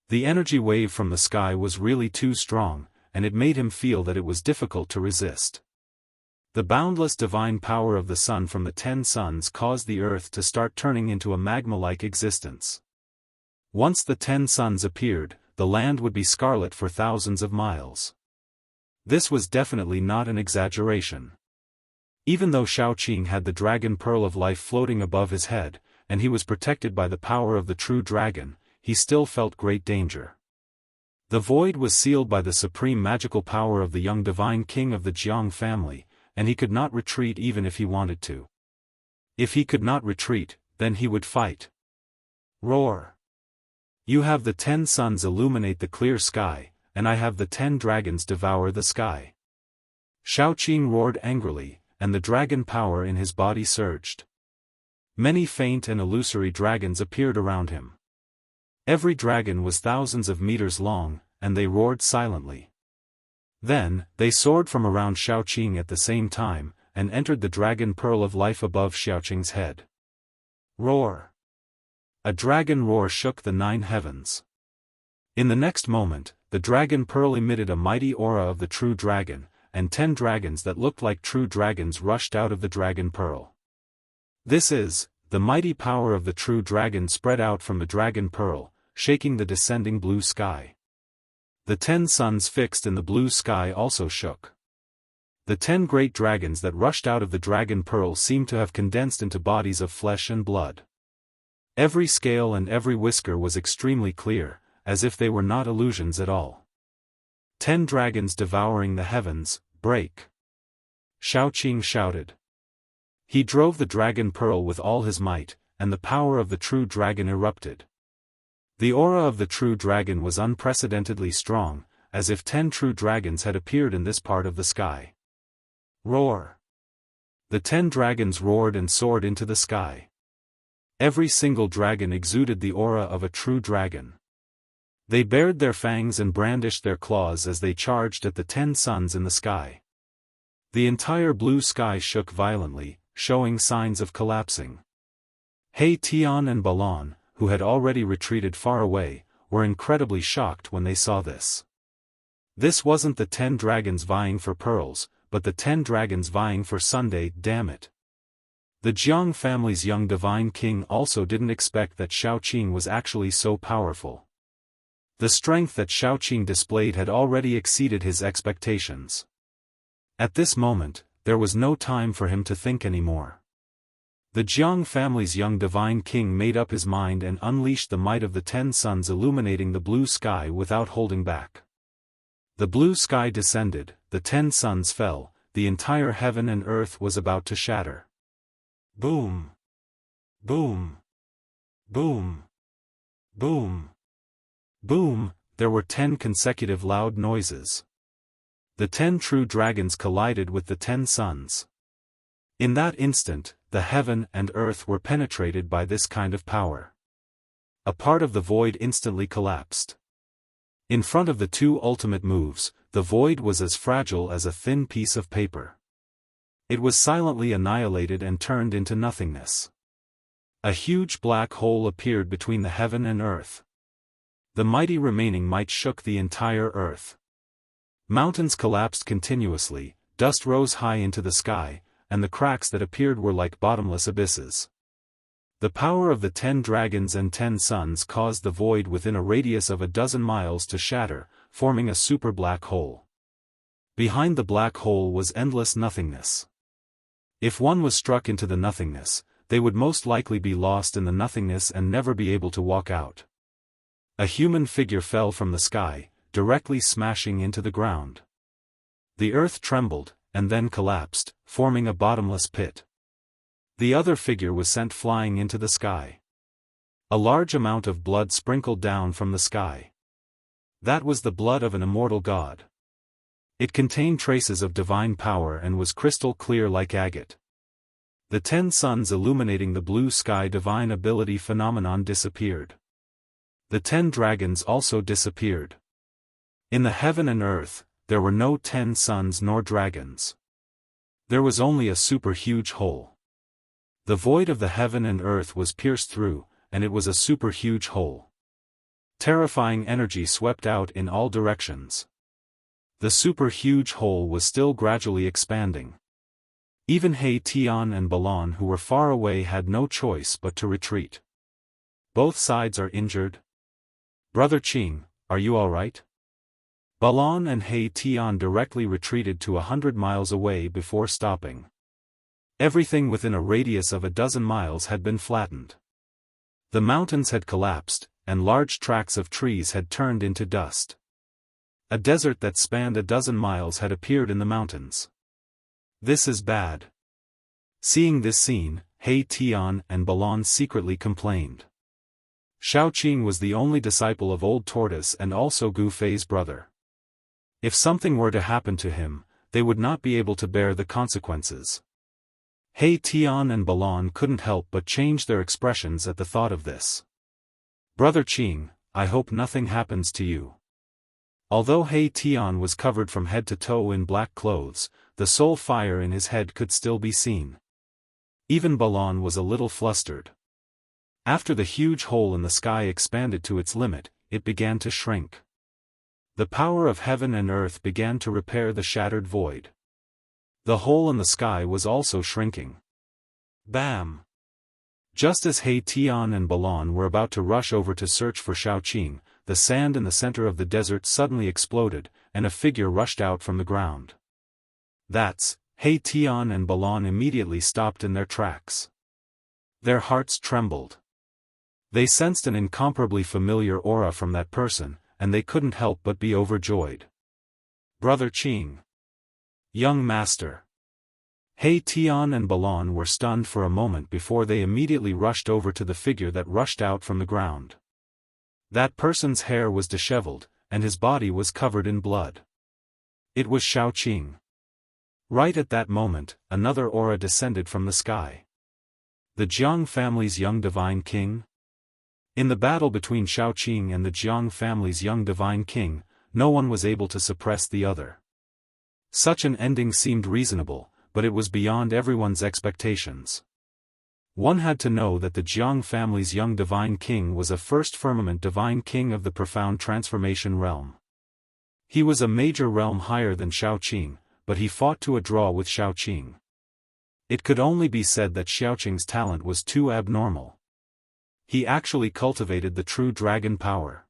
The energy wave from the sky was really too strong, and it made him feel that it was difficult to resist. The boundless divine power of the sun from the 10 suns caused the earth to start turning into a magma-like existence. Once the 10 suns appeared, the land would be scarlet for thousands of miles. This was definitely not an exaggeration. Even though Xiaoqing had the dragon pearl of life floating above his head, and he was protected by the power of the true dragon, he still felt great danger. The void was sealed by the supreme magical power of the young divine king of the Jianghu family, and he could not retreat even if he wanted to. If he could not retreat, then he would fight. Roar! You have the 10 suns illuminate the clear sky, and I have the 10 dragons devour the sky. Xiaoqing roared angrily, and the dragon power in his body surged. Many faint and illusory dragons appeared around him. Every dragon was thousands of meters long, and they roared silently. Then, they soared from around Xiaoqing at the same time, and entered the dragon pearl of life above Xiaoqing's head. Roar! A dragon roar shook the 9 heavens. In the next moment, the dragon pearl emitted a mighty aura of the true dragon, and 10 dragons that looked like true dragons rushed out of the dragon pearl. This is, the mighty power of the true dragon spread out from the dragon pearl, shaking the descending blue sky. The 10 suns fixed in the blue sky also shook. The 10 great dragons that rushed out of the dragon pearl seemed to have condensed into bodies of flesh and blood. Every scale and every whisker was extremely clear, as if they were not illusions at all. 10 dragons devouring the heavens, break! Xiaoqing shouted. He drove the dragon pearl with all his might, and the power of the true dragon erupted. The aura of the true dragon was unprecedentedly strong, as if 10 true dragons had appeared in this part of the sky. Roar! The 10 dragons roared and soared into the sky. Every single dragon exuded the aura of a true dragon. They bared their fangs and brandished their claws as they charged at the 10 suns in the sky. The entire blue sky shook violently, showing signs of collapsing. He Tian and Balan, who had already retreated far away, were incredibly shocked when they saw this. This wasn't the 10 dragons vying for pearls, but the 10 dragons vying for Sunday, damn it. The Jiang family's young divine king also didn't expect that Xiaoqing was actually so powerful. The strength that Xiaoqing displayed had already exceeded his expectations. At this moment, there was no time for him to think anymore. The Jiang family's young divine king made up his mind and unleashed the might of the 10 suns illuminating the blue sky without holding back. The blue sky descended, the 10 suns fell, the entire heaven and earth was about to shatter. Boom! Boom! Boom! Boom! Boom! There were 10 consecutive loud noises. The 10 true dragons collided with the 10 suns. In that instant, the heaven and earth were penetrated by this kind of power. A part of the void instantly collapsed. In front of the 2 ultimate moves, the void was as fragile as a thin piece of paper. It was silently annihilated and turned into nothingness. A huge black hole appeared between the heaven and earth. The mighty remaining might shook the entire earth. Mountains collapsed continuously, dust rose high into the sky, and the cracks that appeared were like bottomless abysses. The power of the 10 dragons and 10 suns caused the void within a radius of 12 miles to shatter, forming a super black hole. Behind the black hole was endless nothingness. If one was struck into the nothingness, they would most likely be lost in the nothingness and never be able to walk out. A human figure fell from the sky, directly smashing into the ground. The earth trembled, and then collapsed, forming a bottomless pit. The other figure was sent flying into the sky. A large amount of blood sprinkled down from the sky. That was the blood of an immortal god. It contained traces of divine power and was crystal clear like agate. The 10 suns illuminating the blue sky divine ability phenomenon disappeared. The 10 dragons also disappeared. In the heaven and earth, there were no 10 suns nor dragons. There was only a super huge hole. The void of the heaven and earth was pierced through, and it was a super huge hole. Terrifying energy swept out in all directions. The super huge hole was still gradually expanding. Even He Tian and Balan who were far away had no choice but to retreat. Both sides are injured. Brother Qing, are you alright? Balan and He Tian directly retreated to 100 miles away before stopping. Everything within a radius of 12 miles had been flattened. The mountains had collapsed, and large tracts of trees had turned into dust. A desert that spanned 12 miles had appeared in the mountains. This is bad. Seeing this scene, He Tian and Balan secretly complained. Xiaoqing was the only disciple of Old Tortoise and also Gu Fei's brother. If something were to happen to him, they would not be able to bear the consequences. He Tian and Balan couldn't help but change their expressions at the thought of this. Brother Qing, I hope nothing happens to you. Although He Tian was covered from head to toe in black clothes, the soul fire in his head could still be seen. Even Balan was a little flustered. After the huge hole in the sky expanded to its limit, it began to shrink. The power of heaven and earth began to repair the shattered void. The hole in the sky was also shrinking. Bam! Just as He Tian and Balan were about to rush over to search for Xiaoqing, the sand in the center of the desert suddenly exploded, and a figure rushed out from the ground. That's, He Tian and Balon immediately stopped in their tracks. Their hearts trembled. They sensed an incomparably familiar aura from that person, and they couldn't help but be overjoyed. Brother Qing. Young Master. He Tian and Balon were stunned for a moment before they immediately rushed over to the figure that rushed out from the ground. That person's hair was disheveled, and his body was covered in blood. It was Xiaoqing. Right at that moment, another aura descended from the sky. The Jiang family's young divine king? In the battle between Xiaoqing and the Jiang family's young divine king, no one was able to suppress the other. Such an ending seemed reasonable, but it was beyond everyone's expectations. One had to know that the Jiang family's young divine king was a first firmament divine king of the profound transformation realm. He was a major realm higher than Xiaoqing, but he fought to a draw with Xiaoqing. It could only be said that Xiaoqing's talent was too abnormal. He actually cultivated the true dragon power.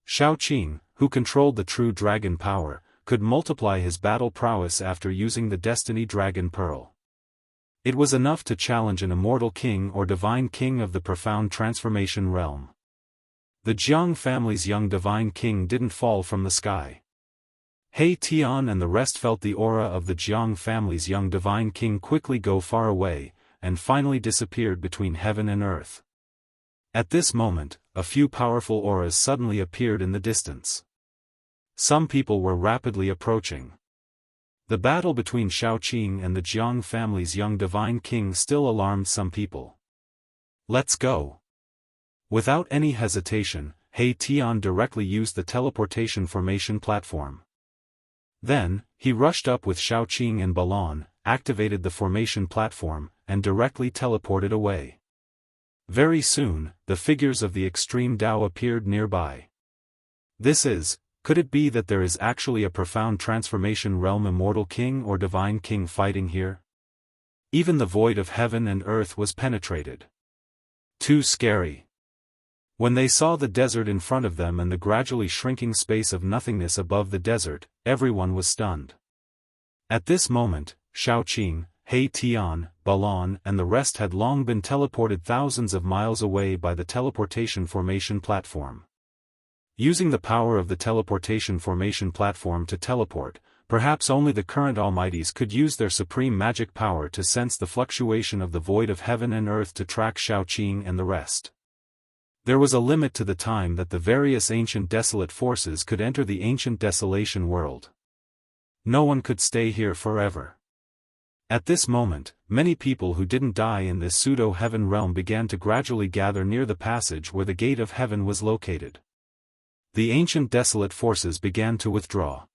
Xiaoqing, who controlled the true dragon power, could multiply his battle prowess after using the Destiny Dragon Pearl. It was enough to challenge an immortal king or divine king of the profound transformation realm. The Jiang family's young divine king didn't fall from the sky. He Tian and the rest felt the aura of the Jiang family's young divine king quickly go far away, and finally disappeared between heaven and earth. At this moment, a few powerful auras suddenly appeared in the distance. Some people were rapidly approaching. The battle between Xiaoqing and the Jiang family's young divine king still alarmed some people. Let's go. Without any hesitation, He Tian directly used the teleportation formation platform. Then, he rushed up with Xiaoqing and Balon, activated the formation platform, and directly teleported away. Very soon, the figures of the extreme Dao appeared nearby. Could it be that there is actually a profound transformation realm immortal king or divine king fighting here? Even the void of heaven and earth was penetrated. Too scary. When they saw the desert in front of them and the gradually shrinking space of nothingness above the desert, everyone was stunned. At this moment, Xiaoqing, He Tian, Balon and the rest had long been teleported thousands of miles away by the teleportation formation platform. Using the power of the teleportation formation platform to teleport, perhaps only the current Almighties could use their supreme magic power to sense the fluctuation of the void of heaven and earth to track Xiaoqing and the rest. There was a limit to the time that the various ancient desolate forces could enter the ancient desolation world. No one could stay here forever. At this moment, many people who didn't die in this pseudo-heaven realm began to gradually gather near the passage where the gate of heaven was located. The ancient desolate forces began to withdraw.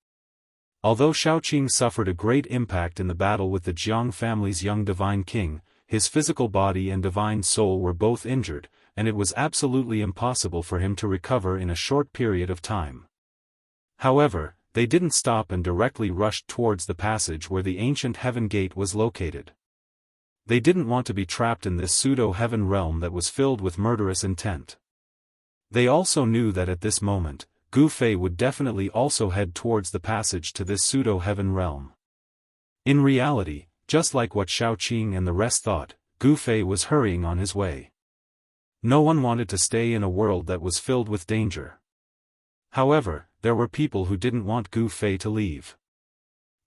Although Xiaoqing suffered a great impact in the battle with the Jiang family's young divine king, his physical body and divine soul were both injured, and it was absolutely impossible for him to recover in a short period of time. However, they didn't stop and directly rushed towards the passage where the ancient heaven gate was located. They didn't want to be trapped in this pseudo-heaven realm that was filled with murderous intent. They also knew that at this moment, Gu Fei would definitely also head towards the passage to this pseudo-heaven realm. In reality, just like what Xiaoqing and the rest thought, Gu Fei was hurrying on his way. No one wanted to stay in a world that was filled with danger. However, there were people who didn't want Gu Fei to leave.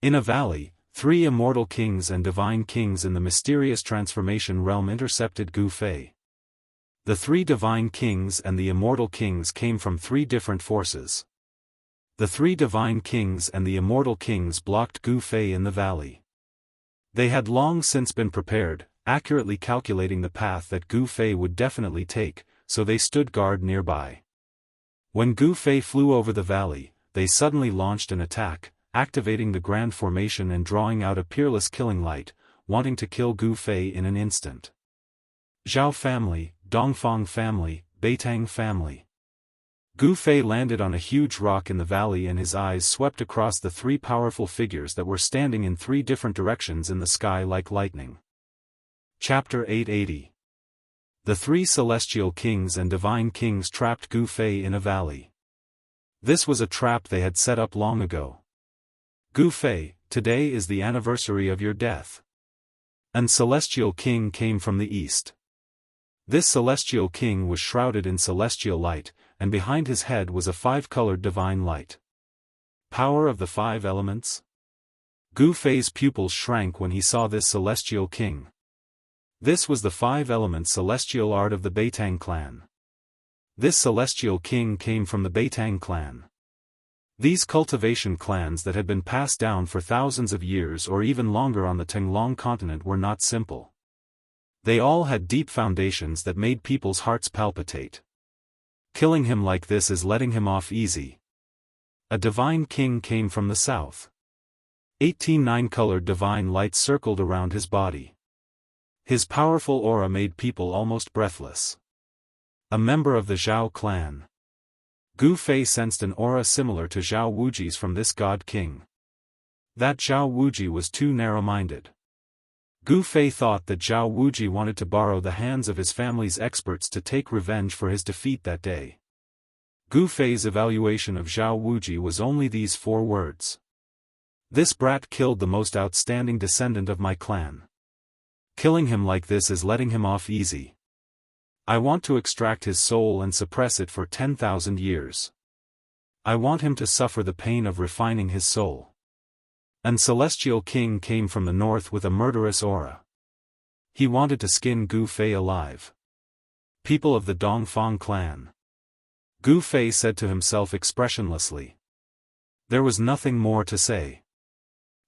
In a valley, 3 immortal kings and divine kings in the mysterious transformation realm intercepted Gu Fei. The 3 divine kings and the immortal kings came from 3 different forces. The 3 divine kings and the immortal kings blocked Gu Fei in the valley. They had long since been prepared, accurately calculating the path that Gu Fei would definitely take, so they stood guard nearby. When Gu Fei flew over the valley, they suddenly launched an attack, activating the grand formation and drawing out a peerless killing light, wanting to kill Gu Fei in an instant. Zhao family, Dongfang family, Beitang family. Gu Fei landed on a huge rock in the valley and his eyes swept across the 3 powerful figures that were standing in 3 different directions in the sky like lightning. Chapter 880. The three celestial kings and divine kings trapped Gu Fei in a valley. This was a trap they had set up long ago. Gu Fei, today is the anniversary of your death. An celestial king came from the east. This celestial king was shrouded in celestial light, and behind his head was a five-colored divine light. Power of the five elements? Gu Fei's pupils shrank when he saw this celestial king. This was the five-element celestial art of the Beitang clan. This celestial king came from the Beitang clan. These cultivation clans that had been passed down for thousands of years or even longer on the Tenglong continent were not simple. They all had deep foundations that made people's hearts palpitate. Killing him like this is letting him off easy. A divine king came from the south. 18 nine-colored divine lights circled around his body. His powerful aura made people almost breathless. A member of the Zhao clan. Gu Fei sensed an aura similar to Zhao Wuji's from this god king. That Zhao Wuji was too narrow-minded. Gu Fei thought that Zhao Wuji wanted to borrow the hands of his family's experts to take revenge for his defeat that day. Gu Fei's evaluation of Zhao Wuji was only these 4 words. This brat killed the most outstanding descendant of my clan. Killing him like this is letting him off easy. I want to extract his soul and suppress it for 10,000 years. I want him to suffer the pain of refining his soul. An celestial king came from the north with a murderous aura. He wanted to skin Gu Fei alive. People of the Dongfang clan. Gu Fei said to himself expressionlessly. There was nothing more to say.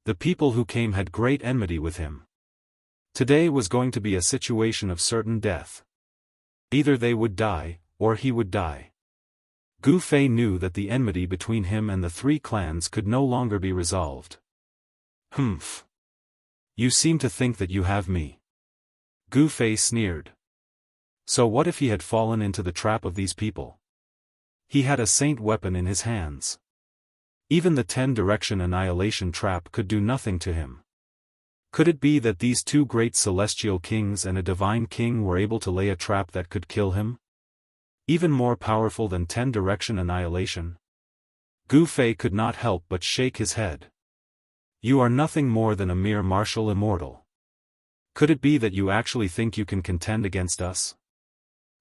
The people who came had great enmity with him. Today was going to be a situation of certain death. Either they would die, or he would die. Gu Fei knew that the enmity between him and the 3 clans could no longer be resolved. Humph. You seem to think that you have me. Gu Fei sneered. So what if he had fallen into the trap of these people? He had a saint weapon in his hands. Even the 10-direction annihilation trap could do nothing to him. Could it be that these 2 great celestial kings and a divine king were able to lay a trap that could kill him? Even more powerful than 10-direction annihilation? Gu Fei could not help but shake his head. You are nothing more than a mere martial immortal. Could it be that you actually think you can contend against us?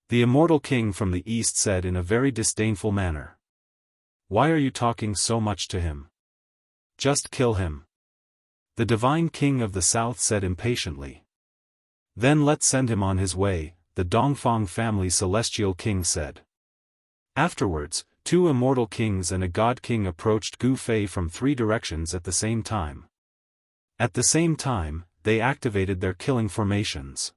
The immortal king from the east said in a very disdainful manner. Why are you talking so much to him? Just kill him. The divine king of the south said impatiently. Then let's send him on his way, the Dongfang family celestial king said. Afterwards, 2 immortal kings and a god king approached Gu Fei from 3 directions at the same time. At the same time, they activated their killing formations.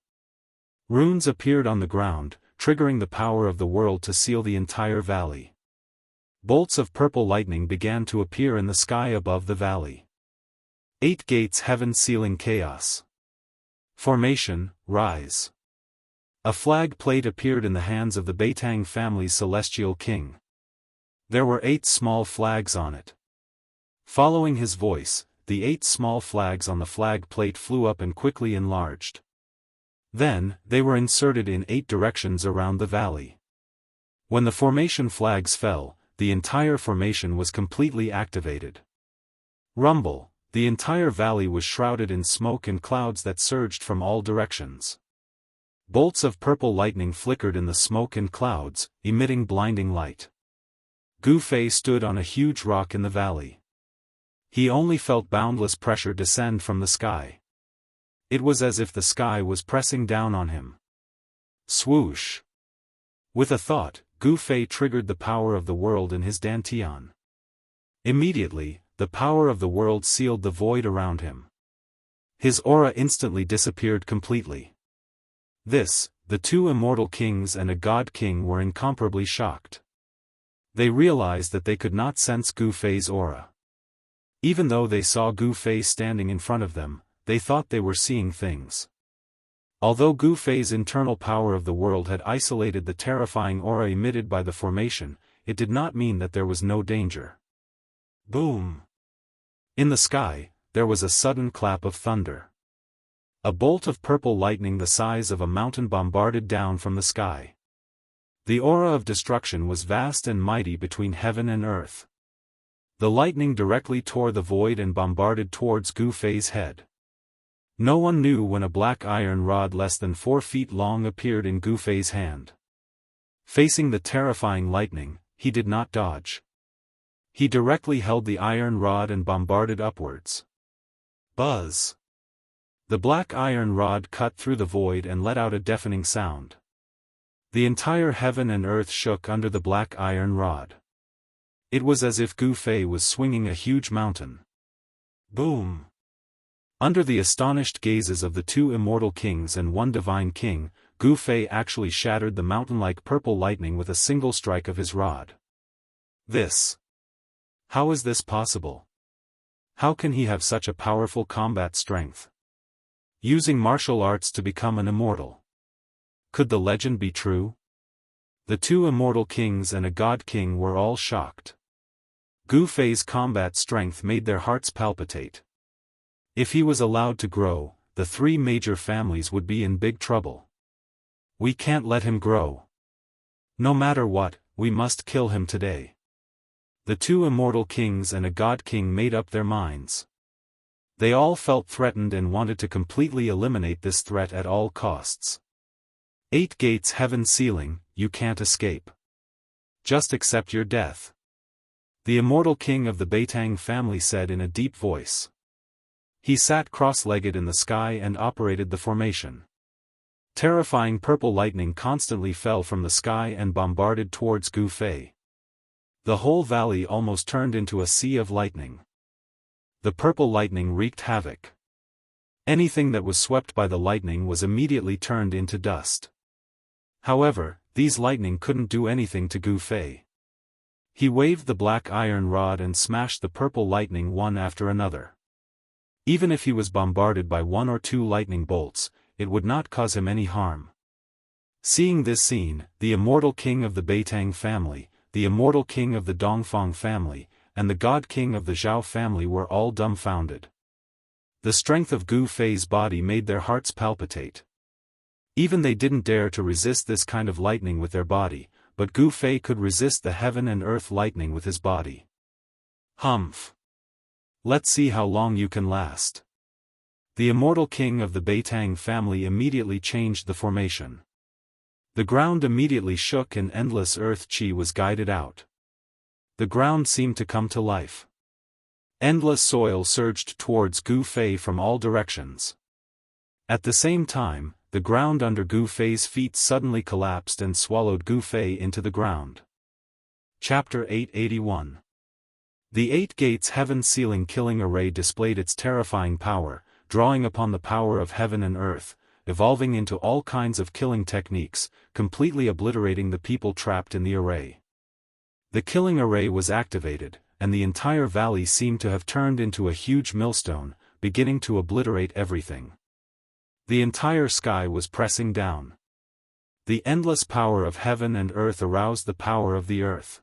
Runes appeared on the ground, triggering the power of the world to seal the entire valley. Bolts of purple lightning began to appear in the sky above the valley. 8 gates heaven sealing chaos. Formation, rise. A flag plate appeared in the hands of the Beitang family's celestial king. There were 8 small flags on it. Following his voice, the 8 small flags on the flag plate flew up and quickly enlarged. Then, they were inserted in 8 directions around the valley. When the formation flags fell, the entire formation was completely activated. Rumble, the entire valley was shrouded in smoke and clouds that surged from all directions. Bolts of purple lightning flickered in the smoke and clouds, emitting blinding light. Gu Fei stood on a huge rock in the valley. He only felt boundless pressure descend from the sky. It was as if the sky was pressing down on him. Swoosh! With a thought, Gu Fei triggered the power of the world in his dantian. Immediately, the power of the world sealed the void around him. His aura instantly disappeared completely. The 2 immortal kings and a god king were incomparably shocked. They realized that they could not sense Gu Fei's aura. Even though they saw Gu Fei standing in front of them, they thought they were seeing things. Although Gu Fei's internal power of the world had isolated the terrifying aura emitted by the formation, it did not mean that there was no danger. Boom! In the sky, there was a sudden clap of thunder. A bolt of purple lightning the size of a mountain bombarded down from the sky. The aura of destruction was vast and mighty between heaven and earth. The lightning directly tore the void and bombarded towards Gu Fei's head. No one knew when a black iron rod less than 4 feet long appeared in Gu Fei's hand. Facing the terrifying lightning, he did not dodge. He directly held the iron rod and bombarded upwards. Buzz! The black iron rod cut through the void and let out a deafening sound. The entire heaven and earth shook under the black iron rod. It was as if Gu Fei was swinging a huge mountain. Boom! Under the astonished gazes of the 2 immortal kings and 1 divine king, Gu Fei actually shattered the mountain-like purple lightning with a single strike of his rod. How is this possible? How can he have such a powerful combat strength? Using martial arts to become an immortal. Could the legend be true? The 2 immortal kings and a god king were all shocked. Gu Fei's combat strength made their hearts palpitate. If he was allowed to grow, the 3 major families would be in big trouble. We can't let him grow. No matter what, we must kill him today. The 2 immortal kings and a god king made up their minds. They all felt threatened and wanted to completely eliminate this threat at all costs. 8 gates heaven ceiling, you can't escape. Just accept your death. The immortal king of the Beitang family said in a deep voice. He sat cross-legged in the sky and operated the formation. Terrifying purple lightning constantly fell from the sky and bombarded towards Gu Fei. The whole valley almost turned into a sea of lightning. The purple lightning wreaked havoc. Anything that was swept by the lightning was immediately turned into dust. However, these lightning couldn't do anything to Gu Fei. He waved the black iron rod and smashed the purple lightning one after another. Even if he was bombarded by 1 or 2 lightning bolts, it would not cause him any harm. Seeing this scene, the immortal king of the Beitang family, the immortal king of the Dongfang family, and the god king of the Zhao family were all dumbfounded. The strength of Gu Fei's body made their hearts palpitate. Even they didn't dare to resist this kind of lightning with their body, but Gu Fei could resist the heaven and earth lightning with his body. Humph! Let's see how long you can last. The immortal king of the Beitang family immediately changed the formation. The ground immediately shook and endless earth chi was guided out. The ground seemed to come to life. Endless soil surged towards Gu Fei from all directions. At the same time, the ground under Gu Fei's feet suddenly collapsed and swallowed Gu Fei into the ground. Chapter 881. The 8 gates heaven ceiling killing array displayed its terrifying power, drawing upon the power of heaven and earth, evolving into all kinds of killing techniques, completely obliterating the people trapped in the array. The killing array was activated, and the entire valley seemed to have turned into a huge millstone, beginning to obliterate everything. The entire sky was pressing down. The endless power of heaven and earth aroused the power of the earth.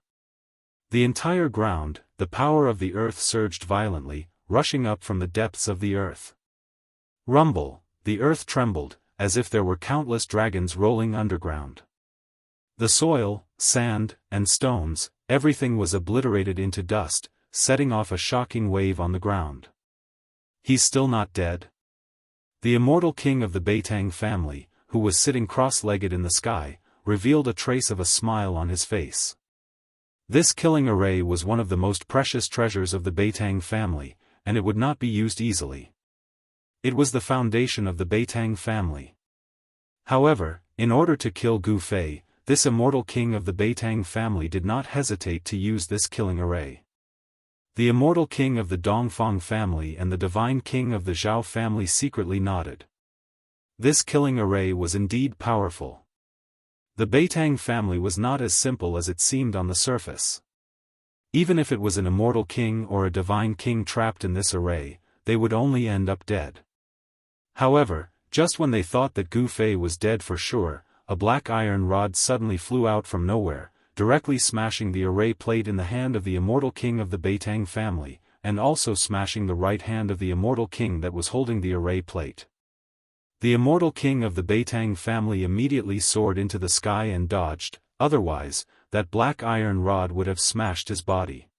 The entire ground, the power of the earth surged violently, rushing up from the depths of the earth. Rumble, the earth trembled, as if there were countless dragons rolling underground. The soil, sand, and stones, everything was obliterated into dust, setting off a shocking wave on the ground. He's still not dead? The immortal king of the Beitang family, who was sitting cross-legged in the sky, revealed a trace of a smile on his face. This killing array was one of the most precious treasures of the Beitang family, and it would not be used easily. It was the foundation of the Beitang family. However, in order to kill Gu Fei, this immortal king of the Beitang family did not hesitate to use this killing array. The immortal king of the Dongfang family and the divine king of the Zhao family secretly nodded. This killing array was indeed powerful. The Beitang family was not as simple as it seemed on the surface. Even if it was an immortal king or a divine king trapped in this array, they would only end up dead. However, just when they thought that Gu Fei was dead for sure, a black iron rod suddenly flew out from nowhere, directly smashing the array plate in the hand of the immortal king of the Beitang family, and also smashing the right hand of the immortal king that was holding the array plate. The immortal king of the Beitang family immediately soared into the sky and dodged, otherwise, that black iron rod would have smashed his body.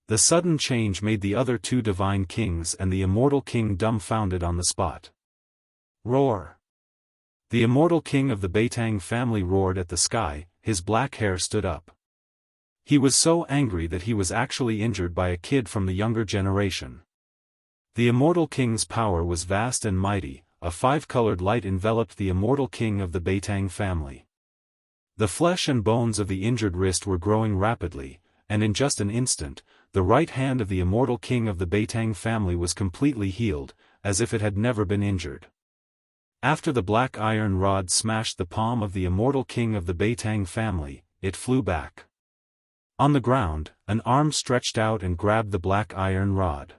The sudden change made the other two divine kings and the immortal king dumbfounded on the spot. Roar! The immortal king of the Beitang family roared at the sky, his black hair stood up. He was so angry that he was actually injured by a kid from the younger generation. The immortal king's power was vast and mighty. A five-colored light enveloped the immortal king of the Beitang family. The flesh and bones of the injured wrist were growing rapidly, and in just an instant, the right hand of the immortal king of the Beitang family was completely healed, as if it had never been injured. After the black iron rod smashed the palm of the immortal king of the Beitang family, it flew back. On the ground, an arm stretched out and grabbed the black iron rod.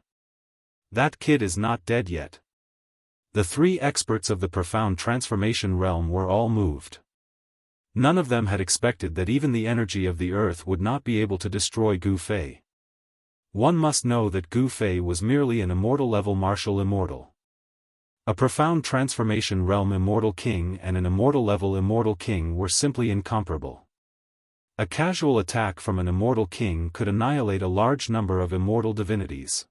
That kid is not dead yet. The three experts of the profound transformation realm were all moved. None of them had expected that even the energy of the earth would not be able to destroy Gu Fei. One must know that Gu Fei was merely an immortal-level martial immortal. A profound transformation realm immortal king and an immortal-level immortal king were simply incomparable. A casual attack from an immortal king could annihilate a large number of immortal divinities.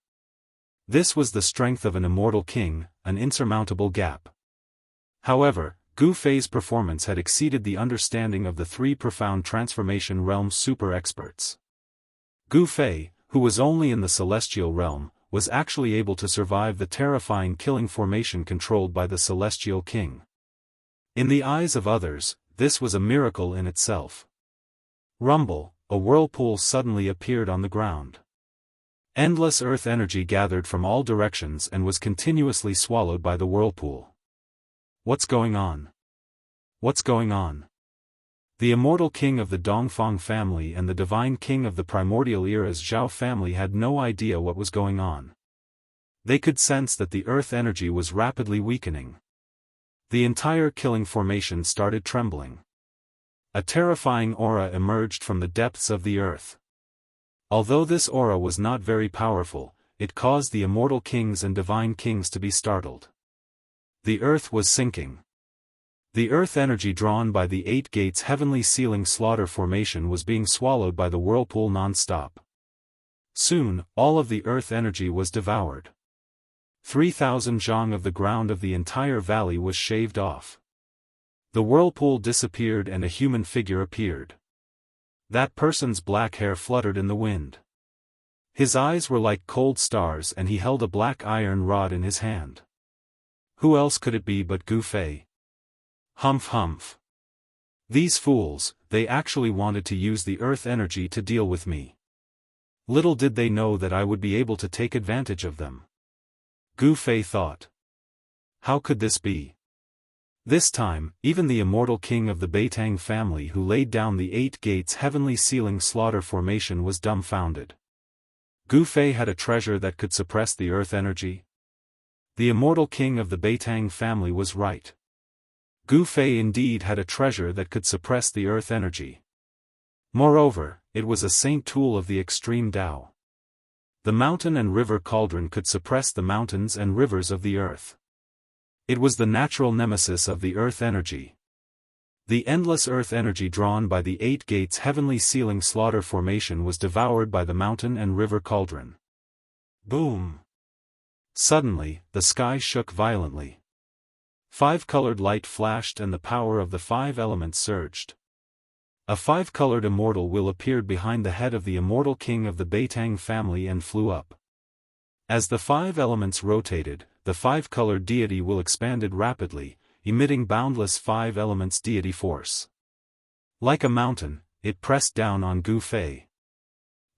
This was the strength of an immortal king, an insurmountable gap. However, Gu Fei's performance had exceeded the understanding of the three profound transformation realm super experts. Gu Fei, who was only in the celestial realm, was actually able to survive the terrifying killing formation controlled by the celestial king. In the eyes of others, this was a miracle in itself. Rumble, a whirlpool suddenly appeared on the ground. Endless earth energy gathered from all directions and was continuously swallowed by the whirlpool. What's going on? What's going on? The immortal king of the Dongfang family and the divine king of the primordial era's Zhao family had no idea what was going on. They could sense that the earth energy was rapidly weakening. The entire killing formation started trembling. A terrifying aura emerged from the depths of the earth. Although this aura was not very powerful, it caused the immortal kings and divine kings to be startled. The earth was sinking. The earth energy drawn by the Eight Gates heavenly ceiling slaughter formation was being swallowed by the whirlpool non-stop. Soon, all of the earth energy was devoured. 3,000 zhang of the ground of the entire valley was shaved off. The whirlpool disappeared and a human figure appeared. That person's black hair fluttered in the wind. His eyes were like cold stars and he held a black iron rod in his hand. Who else could it be but Gu Fei? Humph humph. These fools, they actually wanted to use the earth energy to deal with me. Little did they know that I would be able to take advantage of them. Gu Fei thought. How could this be? This time, even the immortal king of the Beitang family who laid down the Eight Gates heavenly ceiling slaughter formation was dumbfounded. Gu Fei had a treasure that could suppress the earth energy? The immortal king of the Beitang family was right. Gu Fei indeed had a treasure that could suppress the earth energy. Moreover, it was a saint tool of the extreme Tao. The mountain and river cauldron could suppress the mountains and rivers of the earth. It was the natural nemesis of the earth energy. The endless earth energy drawn by the Eight Gates heavenly ceiling slaughter formation was devoured by the mountain and river cauldron. Boom! Suddenly, the sky shook violently. Five-colored light flashed and the power of the five elements surged. A five-colored immortal will appeared behind the head of the immortal king of the Beitang family and flew up. As the five elements rotated, the five-colored deity will expanded rapidly, emitting boundless five elements deity force. Like a mountain, it pressed down on Gu Fei.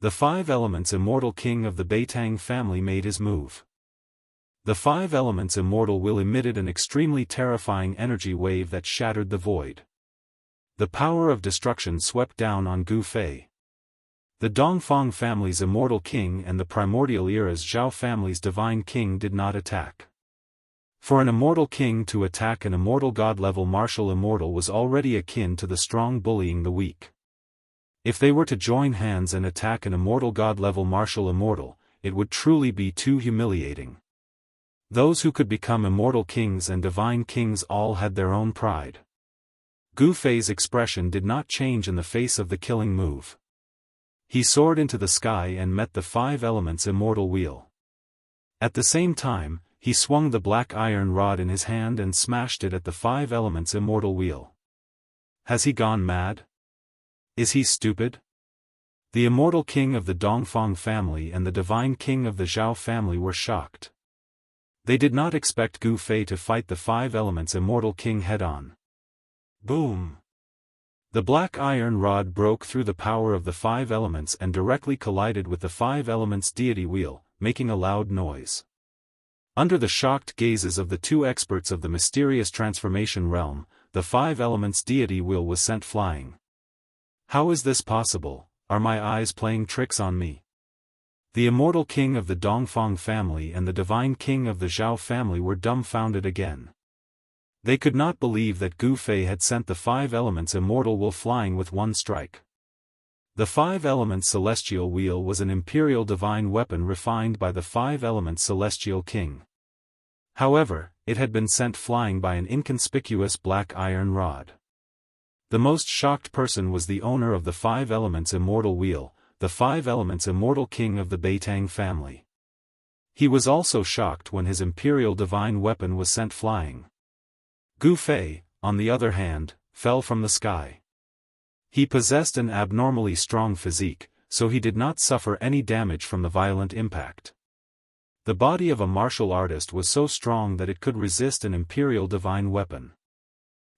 The five elements immortal king of the Beitang family made his move. The five elements immortal will emitted an extremely terrifying energy wave that shattered the void. The power of destruction swept down on Gu Fei. The Dongfang family's immortal king and the primordial era's Zhao family's divine king did not attack. For an immortal king to attack an immortal god-level martial immortal was already akin to the strong bullying the weak. If they were to join hands and attack an immortal god-level martial immortal, it would truly be too humiliating. Those who could become immortal kings and divine kings all had their own pride. Gu Fei's expression did not change in the face of the killing move. He soared into the sky and met the 5 elements immortal wheel. At the same time, he swung the black iron rod in his hand and smashed it at the 5 elements immortal wheel. Has he gone mad? Is he stupid? The immortal king of the Dongfang family and the divine king of the Zhao family were shocked. They did not expect Gu Fei to fight the 5 elements immortal king head-on. Boom! The black iron rod broke through the power of the 5 elements and directly collided with the 5 elements deity wheel, making a loud noise. Under the shocked gazes of the 2 experts of the mysterious transformation realm, the 5 elements deity wheel was sent flying. How is this possible? Are my eyes playing tricks on me? The immortal king of the Dongfang family and the divine king of the Zhao family were dumbfounded again. They could not believe that Gu Fei had sent the 5 elements immortal wheel flying with one strike. The 5 elements celestial wheel was an imperial divine weapon refined by the 5 elements celestial king. However, it had been sent flying by an inconspicuous black iron rod. The most shocked person was the owner of the 5 elements immortal wheel, the 5 elements immortal king of the Beitang family. He was also shocked when his imperial divine weapon was sent flying. Gu Fei, on the other hand, fell from the sky. He possessed an abnormally strong physique, so he did not suffer any damage from the violent impact. The body of a martial artist was so strong that it could resist an imperial divine weapon.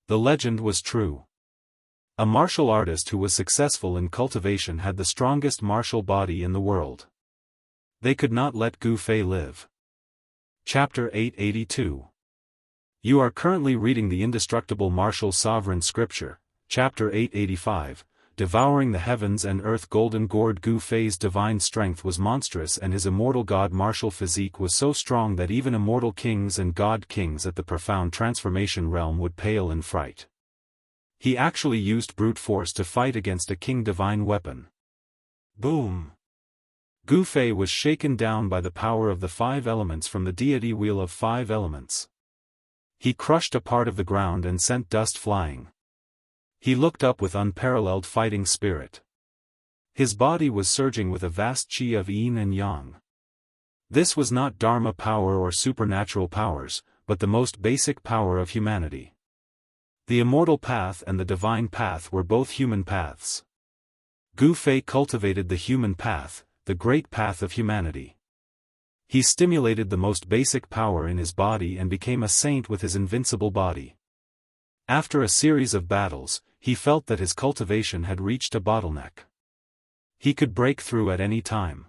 The legend was true. A martial artist who was successful in cultivation had the strongest martial body in the world. They could not let Gu Fei live. Chapter 882. You are currently reading the indestructible martial sovereign scripture, Chapter 885, Devouring the Heavens and Earth. Golden Gourd. Gu Fei's divine strength was monstrous and his immortal god martial physique was so strong that even immortal kings and god kings at the profound transformation realm would pale in fright. He actually used brute force to fight against a king divine weapon. Boom! Gu Fei was shaken down by the power of the 5 elements from the deity wheel of 5 elements. He crushed a part of the ground and sent dust flying. He looked up with unparalleled fighting spirit. His body was surging with a vast qi of yin and yang. This was not dharma power or supernatural powers, but the most basic power of humanity. The immortal path and the divine path were both human paths. Gu Fei cultivated the human path, the great path of humanity. He stimulated the most basic power in his body and became a saint with his invincible body. After a series of battles, he felt that his cultivation had reached a bottleneck. He could break through at any time.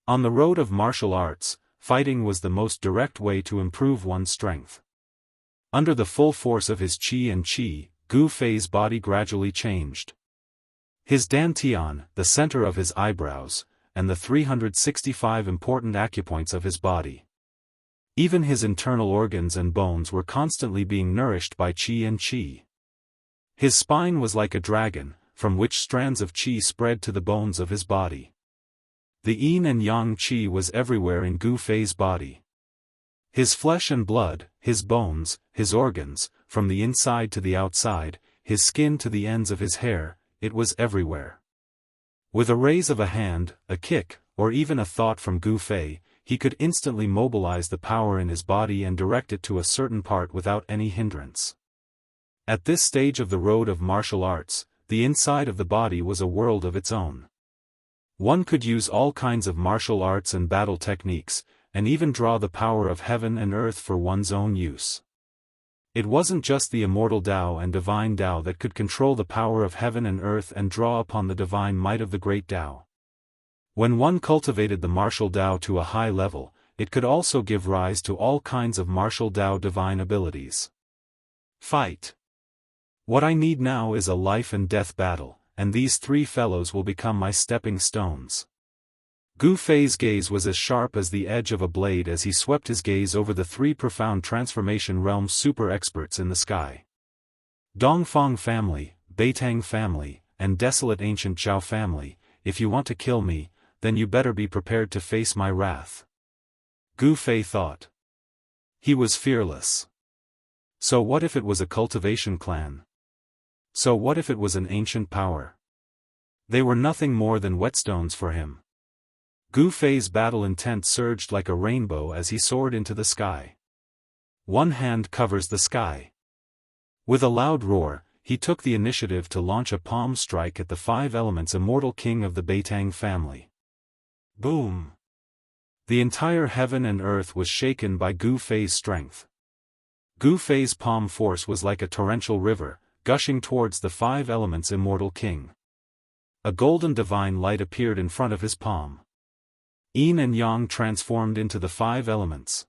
On the road of martial arts, fighting was the most direct way to improve one's strength. Under the full force of his qi and qi, Gu Fei's body gradually changed. His dantian, the center of his eyebrows, and the 365 important acupoints of his body. Even his internal organs and bones were constantly being nourished by qi and qi. His spine was like a dragon, from which strands of qi spread to the bones of his body. The yin and yang qi was everywhere in Gu Fei's body. His flesh and blood, his bones, his organs, from the inside to the outside, his skin to the ends of his hair, it was everywhere. With a raise of a hand, a kick, or even a thought from Gu Fei, he could instantly mobilize the power in his body and direct it to a certain part without any hindrance. At this stage of the road of martial arts, the inside of the body was a world of its own. One could use all kinds of martial arts and battle techniques, and even draw the power of heaven and earth for one's own use. It wasn't just the immortal Tao and divine Tao that could control the power of heaven and earth and draw upon the divine might of the great Tao. When one cultivated the martial Tao to a high level, it could also give rise to all kinds of martial Tao divine abilities. Fight. What I need now is a life and death battle, and these 3 fellows will become my stepping stones. Gu Fei's gaze was as sharp as the edge of a blade as he swept his gaze over the 3 profound transformation realm super experts in the sky. Dongfang family, Beitang family, and desolate ancient Zhao family, if you want to kill me, then you better be prepared to face my wrath. Gu Fei thought. He was fearless. So what if it was a cultivation clan? So what if it was an ancient power? They were nothing more than whetstones for him. Gu Fei's battle intent surged like a rainbow as he soared into the sky. One hand covers the sky. With a loud roar, he took the initiative to launch a palm strike at the 5 elements immortal king of the Beitang family. Boom! The entire heaven and earth was shaken by Gu Fei's strength. Gu Fei's palm force was like a torrential river, gushing towards the 5 elements immortal king. A golden divine light appeared in front of his palm. Yin and Yang transformed into the 5 elements.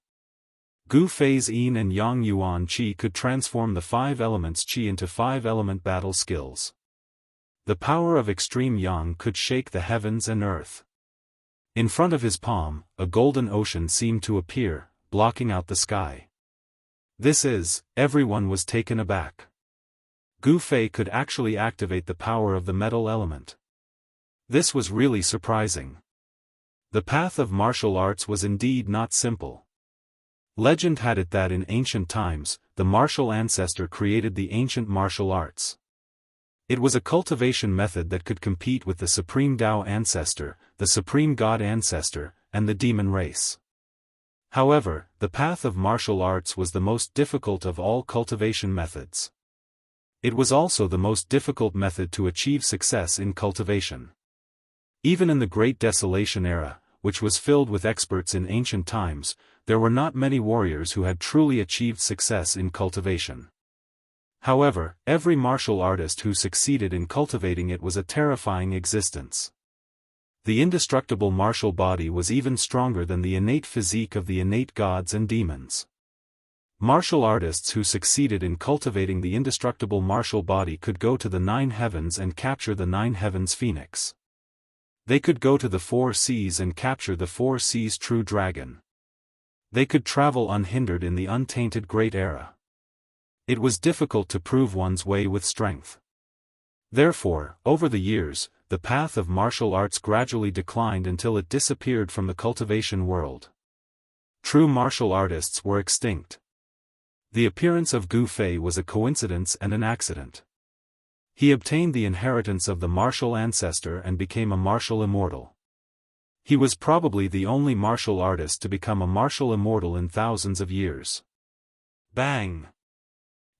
Gu Fei's Yin and Yang Yuan Qi could transform the 5 elements Qi into 5-element battle skills. The power of extreme Yang could shake the heavens and earth. In front of his palm, a golden ocean seemed to appear, blocking out the sky. Everyone was taken aback. Gu Fei could actually activate the power of the metal element. This was really surprising. The path of martial arts was indeed not simple. Legend had it that in ancient times, the martial ancestor created the ancient martial arts. It was a cultivation method that could compete with the supreme Tao ancestor, the supreme God ancestor, and the demon race. However, the path of martial arts was the most difficult of all cultivation methods. It was also the most difficult method to achieve success in cultivation. Even in the Great Desolation era, which was filled with experts in ancient times, there were not many warriors who had truly achieved success in cultivation. However, every martial artist who succeeded in cultivating it was a terrifying existence. The indestructible martial body was even stronger than the innate physique of the innate gods and demons. Martial artists who succeeded in cultivating the indestructible martial body could go to the 9 heavens and capture the 9 heavens phoenix. They could go to the 4 seas and capture the 4 seas true dragon. They could travel unhindered in the untainted great era. It was difficult to prove one's way with strength. Therefore, over the years, the path of martial arts gradually declined until it disappeared from the cultivation world. True martial artists were extinct. The appearance of Gu Fei was a coincidence and an accident. He obtained the inheritance of the martial ancestor and became a martial immortal. He was probably the only martial artist to become a martial immortal in thousands of years. Bang!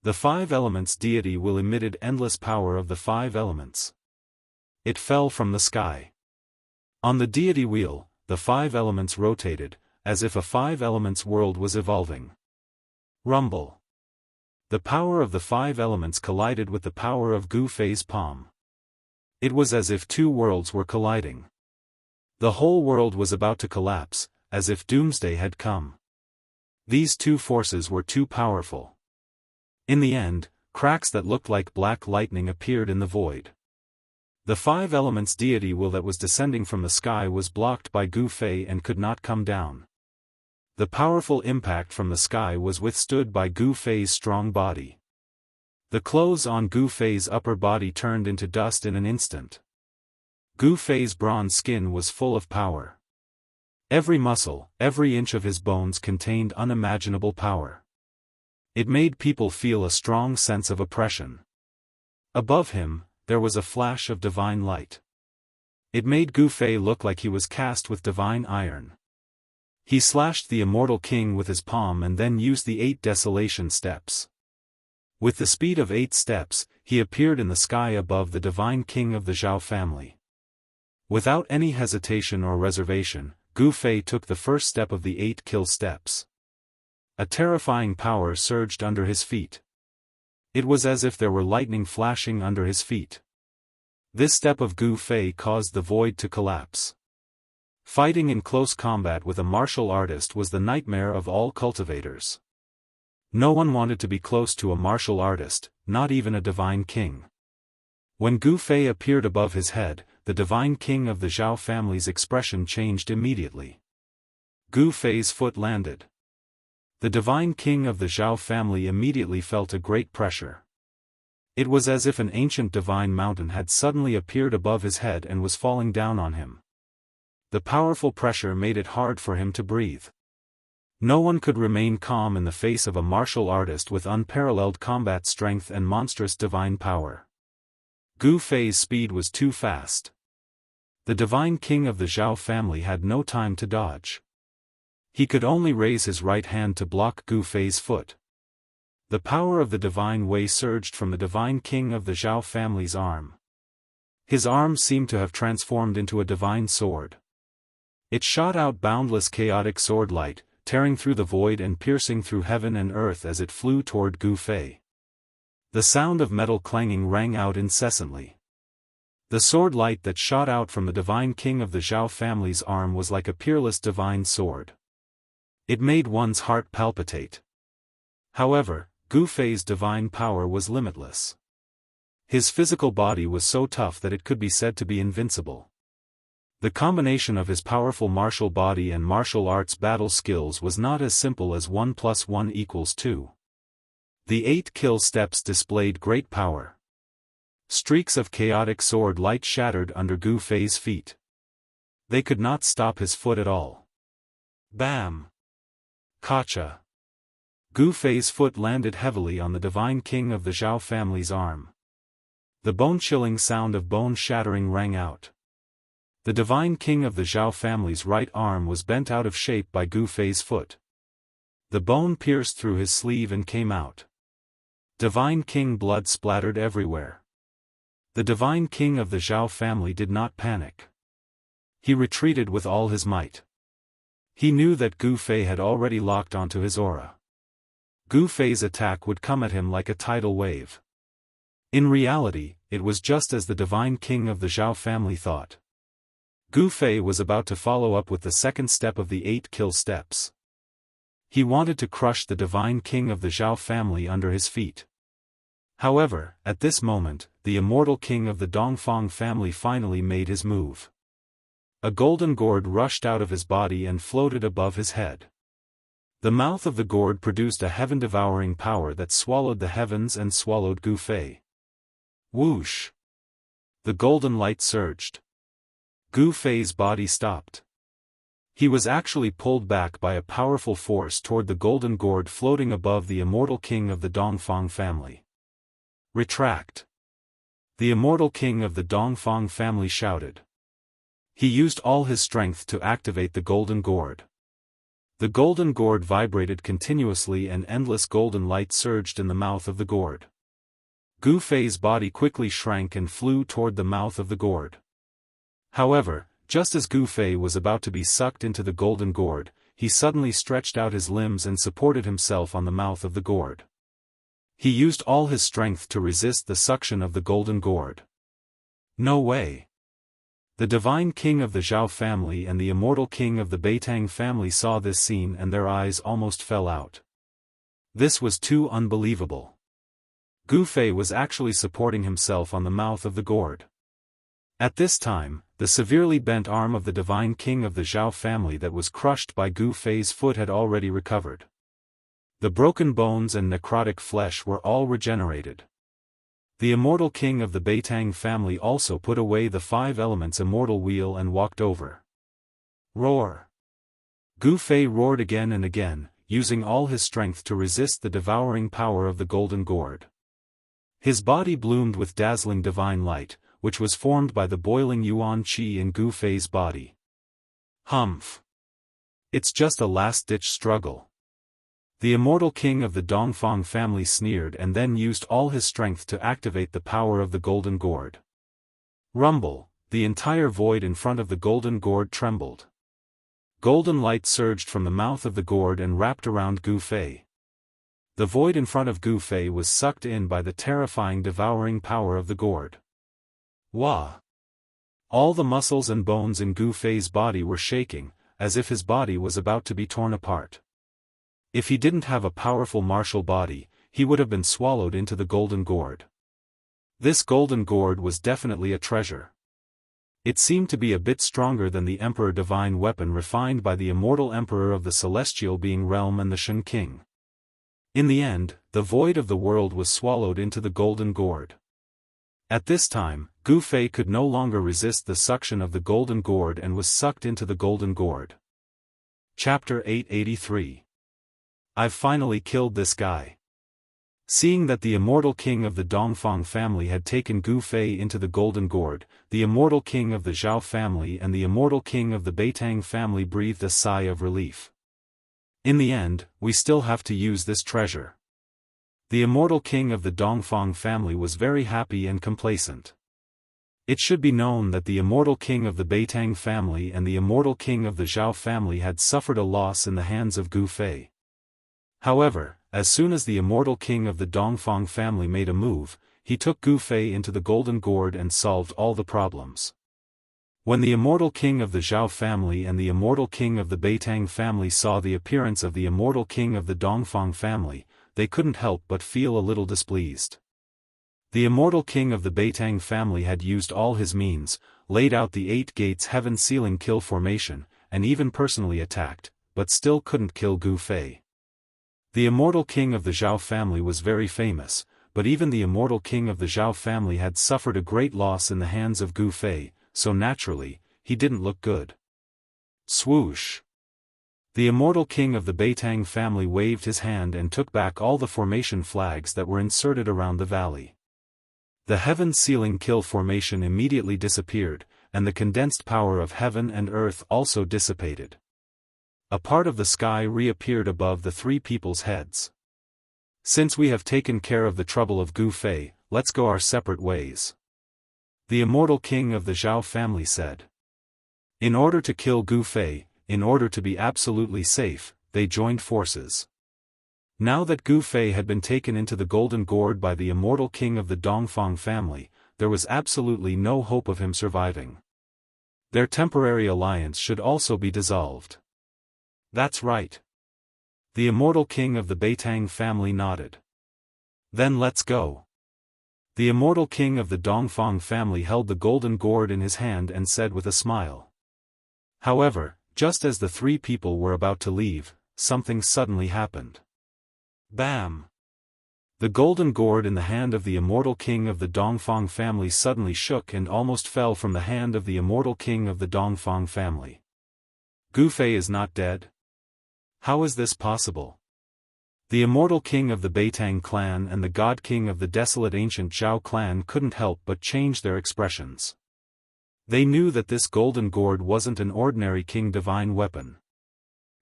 The 5 elements deity will emitted endless power of the 5 elements. It fell from the sky. On the deity wheel, the 5 elements rotated, as if a 5 elements world was evolving. Rumble. The power of the 5 elements collided with the power of Gu Fei's palm. It was as if 2 worlds were colliding. The whole world was about to collapse, as if doomsday had come. These 2 forces were too powerful. In the end, cracks that looked like black lightning appeared in the void. The 5 elements deity will that was descending from the sky was blocked by Gu Fei and could not come down. The powerful impact from the sky was withstood by Gu Fei's strong body. The clothes on Gu Fei's upper body turned into dust in an instant. Gu Fei's bronze skin was full of power. Every muscle, every inch of his bones contained unimaginable power. It made people feel a strong sense of oppression. Above him, there was a flash of divine light. It made Gu Fei look like he was cast with divine iron. He slashed the immortal king with his palm and then used the 8 desolation steps. With the speed of 8 steps, he appeared in the sky above the divine king of the Zhao family. Without any hesitation or reservation, Gu Fei took the first step of the 8 kill steps. A terrifying power surged under his feet. It was as if there were lightning flashing under his feet. This step of Gu Fei caused the void to collapse. Fighting in close combat with a martial artist was the nightmare of all cultivators. No one wanted to be close to a martial artist, not even a divine king. When Gu Fei appeared above his head, the divine king of the Zhao family's expression changed immediately. Gu Fei's foot landed. The divine king of the Zhao family immediately felt a great pressure. It was as if an ancient divine mountain had suddenly appeared above his head and was falling down on him. The powerful pressure made it hard for him to breathe. No one could remain calm in the face of a martial artist with unparalleled combat strength and monstrous divine power. Gu Fei's speed was too fast. The divine king of the Zhao family had no time to dodge. He could only raise his right hand to block Gu Fei's foot. The power of the divine Wei surged from the divine king of the Zhao family's arm. His arm seemed to have transformed into a divine sword. It shot out boundless chaotic sword light, tearing through the void and piercing through heaven and earth as it flew toward Gu Fei. The sound of metal clanging rang out incessantly. The sword light that shot out from the divine king of the Zhao family's arm was like a peerless divine sword. It made one's heart palpitate. However, Gu Fei's divine power was limitless. His physical body was so tough that it could be said to be invincible. The combination of his powerful martial body and martial arts battle skills was not as simple as 1 + 1 = 2. The 8 kill steps displayed great power. Streaks of chaotic sword light shattered under Gu Fei's feet. They could not stop his foot at all. Bam! Kacha! Gu Fei's foot landed heavily on the divine king of the Zhao family's arm. The bone-chilling sound of bone shattering rang out. The divine king of the Zhao family's right arm was bent out of shape by Gu Fei's foot. The bone pierced through his sleeve and came out. Divine king blood splattered everywhere. The divine king of the Zhao family did not panic. He retreated with all his might. He knew that Gu Fei had already locked onto his aura. Gu Fei's attack would come at him like a tidal wave. In reality, it was just as the divine king of the Zhao family thought. Gu Fei was about to follow up with the second step of the 8 kill steps. He wanted to crush the divine king of the Zhao family under his feet. However, at this moment, the immortal king of the Dongfang family finally made his move. A golden gourd rushed out of his body and floated above his head. The mouth of the gourd produced a heaven-devouring power that swallowed the heavens and swallowed Gu Fei. Whoosh! The golden light surged. Gu Fei's body stopped. He was actually pulled back by a powerful force toward the golden gourd floating above the immortal king of the Dongfang family. Retract! The immortal king of the Dongfang family shouted. He used all his strength to activate the golden gourd. The golden gourd vibrated continuously and endless golden light surged in the mouth of the gourd. Gu Fei's body quickly shrank and flew toward the mouth of the gourd. However, just as Gu Fei was about to be sucked into the golden gourd, he suddenly stretched out his limbs and supported himself on the mouth of the gourd. He used all his strength to resist the suction of the golden gourd. No way! The divine king of the Zhao family and the immortal king of the Beitang family saw this scene and their eyes almost fell out. This was too unbelievable. Gu Fei was actually supporting himself on the mouth of the gourd. At this time, the severely bent arm of the divine king of the Zhao family that was crushed by Gu Fei's foot had already recovered. The broken bones and necrotic flesh were all regenerated. The immortal king of the Beitang family also put away the 5 elements immortal wheel and walked over. Roar! Gu Fei roared again and again, using all his strength to resist the devouring power of the golden gourd. His body bloomed with dazzling divine light, which was formed by the boiling yuan qi in Gu Fei's body. Humph! It's just a last-ditch struggle. The immortal king of the Dongfang family sneered and then used all his strength to activate the power of the golden gourd. Rumble! The entire void in front of the golden gourd trembled. Golden light surged from the mouth of the gourd and wrapped around Gu Fei. The void in front of Gu Fei was sucked in by the terrifying devouring power of the gourd. Wah! All the muscles and bones in Gu Fei's body were shaking, as if his body was about to be torn apart. If he didn't have a powerful martial body, he would have been swallowed into the golden gourd. This golden gourd was definitely a treasure. It seemed to be a bit stronger than the Emperor divine weapon refined by the immortal Emperor of the Celestial Being Realm and the Shen King. In the end, the void of the world was swallowed into the golden gourd. At this time, Gu Fei could no longer resist the suction of the golden gourd and was sucked into the golden gourd. Chapter 883. I've finally killed this guy. Seeing that the immortal king of the Dongfang family had taken Gu Fei into the Golden Gourd, the immortal king of the Zhao family and the immortal king of the Beitang family breathed a sigh of relief. In the end, we still have to use this treasure. The immortal king of the Dongfang family was very happy and complacent. It should be known that the immortal king of the Beitang family and the immortal king of the Zhao family had suffered a loss in the hands of Gu Fei. However, as soon as the immortal king of the Dongfang family made a move, he took Gu Fei into the Golden Gourd and solved all the problems. When the immortal king of the Zhao family and the immortal king of the Beitang family saw the appearance of the immortal king of the Dongfang family, they couldn't help but feel a little displeased. The immortal king of the Beitang family had used all his means, laid out the 8 gates heaven ceiling kill formation, and even personally attacked, but still couldn't kill Gu Fei. The immortal king of the Zhao family was very famous, but even the immortal king of the Zhao family had suffered a great loss in the hands of Gu Fei, so naturally, he didn't look good. Swoosh! The immortal king of the Beitang family waved his hand and took back all the formation flags that were inserted around the valley. The heaven ceiling kill formation immediately disappeared, and the condensed power of heaven and earth also dissipated. A part of the sky reappeared above the 3 people's heads. Since we have taken care of the trouble of Gu Fei, let's go our separate ways. The immortal king of the Zhao family said. In order to kill Gu Fei, in order to be absolutely safe, they joined forces. Now that Gu Fei had been taken into the Golden Gourd by the immortal king of the Dongfang family, there was absolutely no hope of him surviving. Their temporary alliance should also be dissolved. That's right. The immortal king of the Beitang family nodded. Then let's go. The immortal king of the Dongfang family held the Golden Gourd in his hand and said with a smile. However, just as the 3 people were about to leave, something suddenly happened. Bam! The Golden Gourd in the hand of the immortal king of the Dongfang family suddenly shook and almost fell from the hand of the immortal king of the Dongfang family. Gu Fei is not dead? How is this possible? The immortal king of the Beitang clan and the god king of the desolate ancient Zhao clan couldn't help but change their expressions. They knew that this Golden Gourd wasn't an ordinary king divine weapon.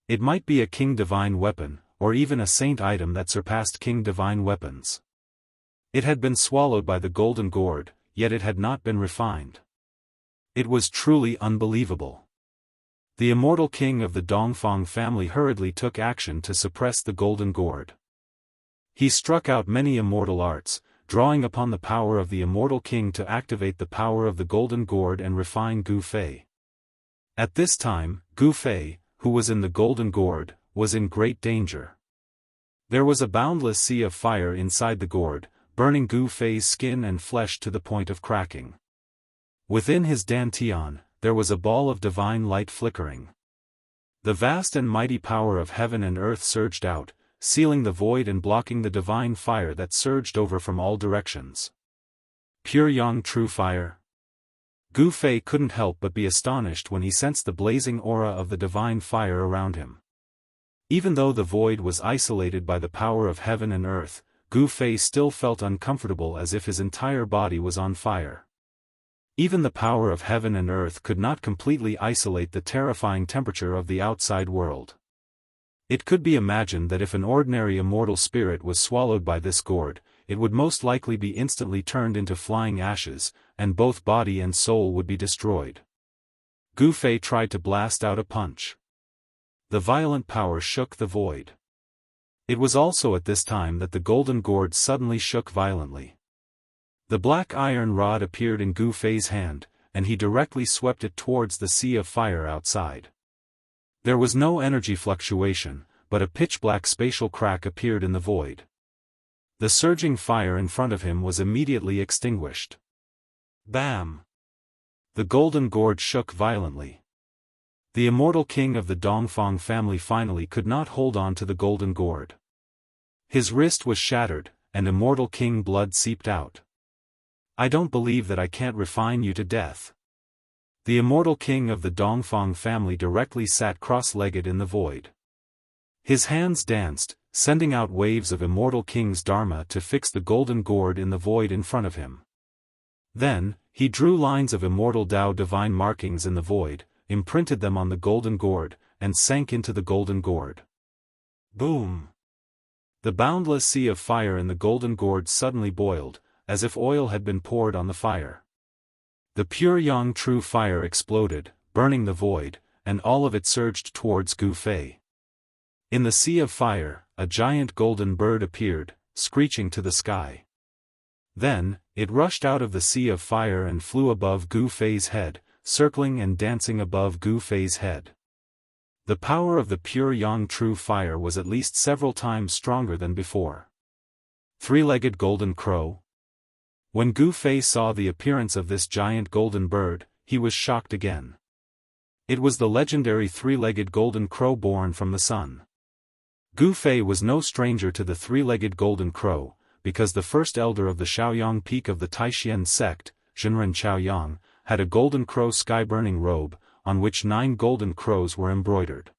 It might be a king divine weapon, or even a saint item that surpassed king divine weapons. It had been swallowed by the Golden Gourd, yet it had not been refined. It was truly unbelievable. The immortal king of the Dongfang family hurriedly took action to suppress the Golden Gourd. He struck out many immortal arts, drawing upon the power of the immortal king to activate the power of the Golden Gourd and refine Gu Fei. At this time, Gu Fei, who was in the Golden Gourd, was in great danger. There was a boundless sea of fire inside the gourd, burning Gu Fei's skin and flesh to the point of cracking. Within his dantian, there was a ball of divine light flickering. The vast and mighty power of heaven and earth surged out, sealing the void and blocking the divine fire that surged over from all directions. Pure yang true fire. Gu Fei couldn't help but be astonished when he sensed the blazing aura of the divine fire around him. Even though the void was isolated by the power of heaven and earth, Gu Fei still felt uncomfortable as if his entire body was on fire. Even the power of heaven and earth could not completely isolate the terrifying temperature of the outside world. It could be imagined that if an ordinary immortal spirit was swallowed by this gourd, it would most likely be instantly turned into flying ashes, and both body and soul would be destroyed. Gu Fei tried to blast out a punch. The violent power shook the void. It was also at this time that the Golden Gourd suddenly shook violently. The black iron rod appeared in Gu Fei's hand, and he directly swept it towards the sea of fire outside. There was no energy fluctuation, but a pitch-black spatial crack appeared in the void. The surging fire in front of him was immediately extinguished. Bam! The Golden Gourd shook violently. The immortal king of the Dongfang family finally could not hold on to the Golden Gourd. His wrist was shattered, and immortal king blood seeped out. I don't believe that I can't refine you to death. The immortal king of the Dongfang family directly sat cross-legged in the void. His hands danced, sending out waves of Immortal King's Dharma to fix the golden gourd in the void in front of him. Then, he drew lines of immortal Tao divine markings in the void, imprinted them on the golden gourd, and sank into the golden gourd. Boom! The boundless sea of fire in the golden gourd suddenly boiled, as if oil had been poured on the fire. The pure yang true fire exploded, burning the void, and all of it surged towards Gu Fei. In the sea of fire, a giant golden bird appeared, screeching to the sky. Then, it rushed out of the sea of fire and flew above Gu Fei's head, circling and dancing above Gu Fei's head. The power of the pure yang true fire was at least several times stronger than before. Three-legged golden crow. When Gu Fei saw the appearance of this giant golden bird, he was shocked again. It was the legendary three-legged golden crow born from the sun. Gu Fei was no stranger to the three-legged golden crow, because the first elder of the Shaoyang peak of the Taishian sect, Zhenren Chaoyang, had a golden crow sky-burning robe, on which 9 golden crows were embroidered.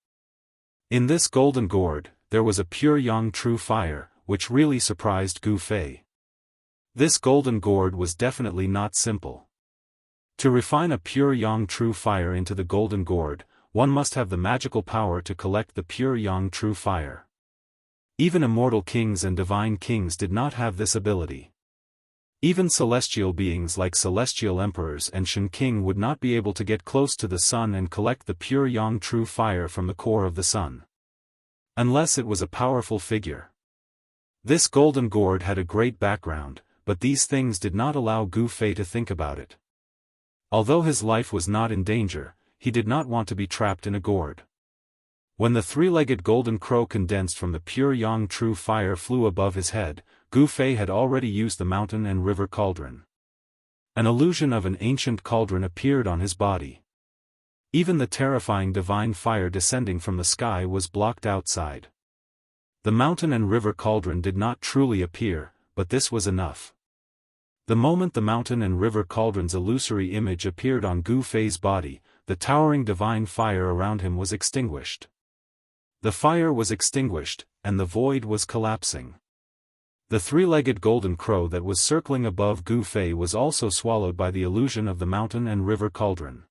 In this golden gourd, there was a pure yang true fire, which really surprised Gu Fei. This golden gourd was definitely not simple. To refine a pure yang true fire into the golden gourd, one must have the magical power to collect the pure yang true fire. Even immortal kings and divine kings did not have this ability. Even celestial beings like celestial emperors and Shen King would not be able to get close to the sun and collect the pure yang true fire from the core of the sun. Unless it was a powerful figure. This golden gourd had a great background, but these things did not allow Gu Fei to think about it. Although his life was not in danger, he did not want to be trapped in a gourd. When the three-legged golden crow condensed from the pure yang true fire flew above his head, Gu Fei had already used the mountain and river cauldron. An illusion of an ancient cauldron appeared on his body. Even the terrifying divine fire descending from the sky was blocked outside. The mountain and river cauldron did not truly appear, but this was enough. The moment the mountain and river cauldron's illusory image appeared on Gu Fei's body, the towering divine fire around him was extinguished. The fire was extinguished, and the void was collapsing. The three-legged golden crow that was circling above Gu Fei was also swallowed by the illusion of the mountain and river cauldron.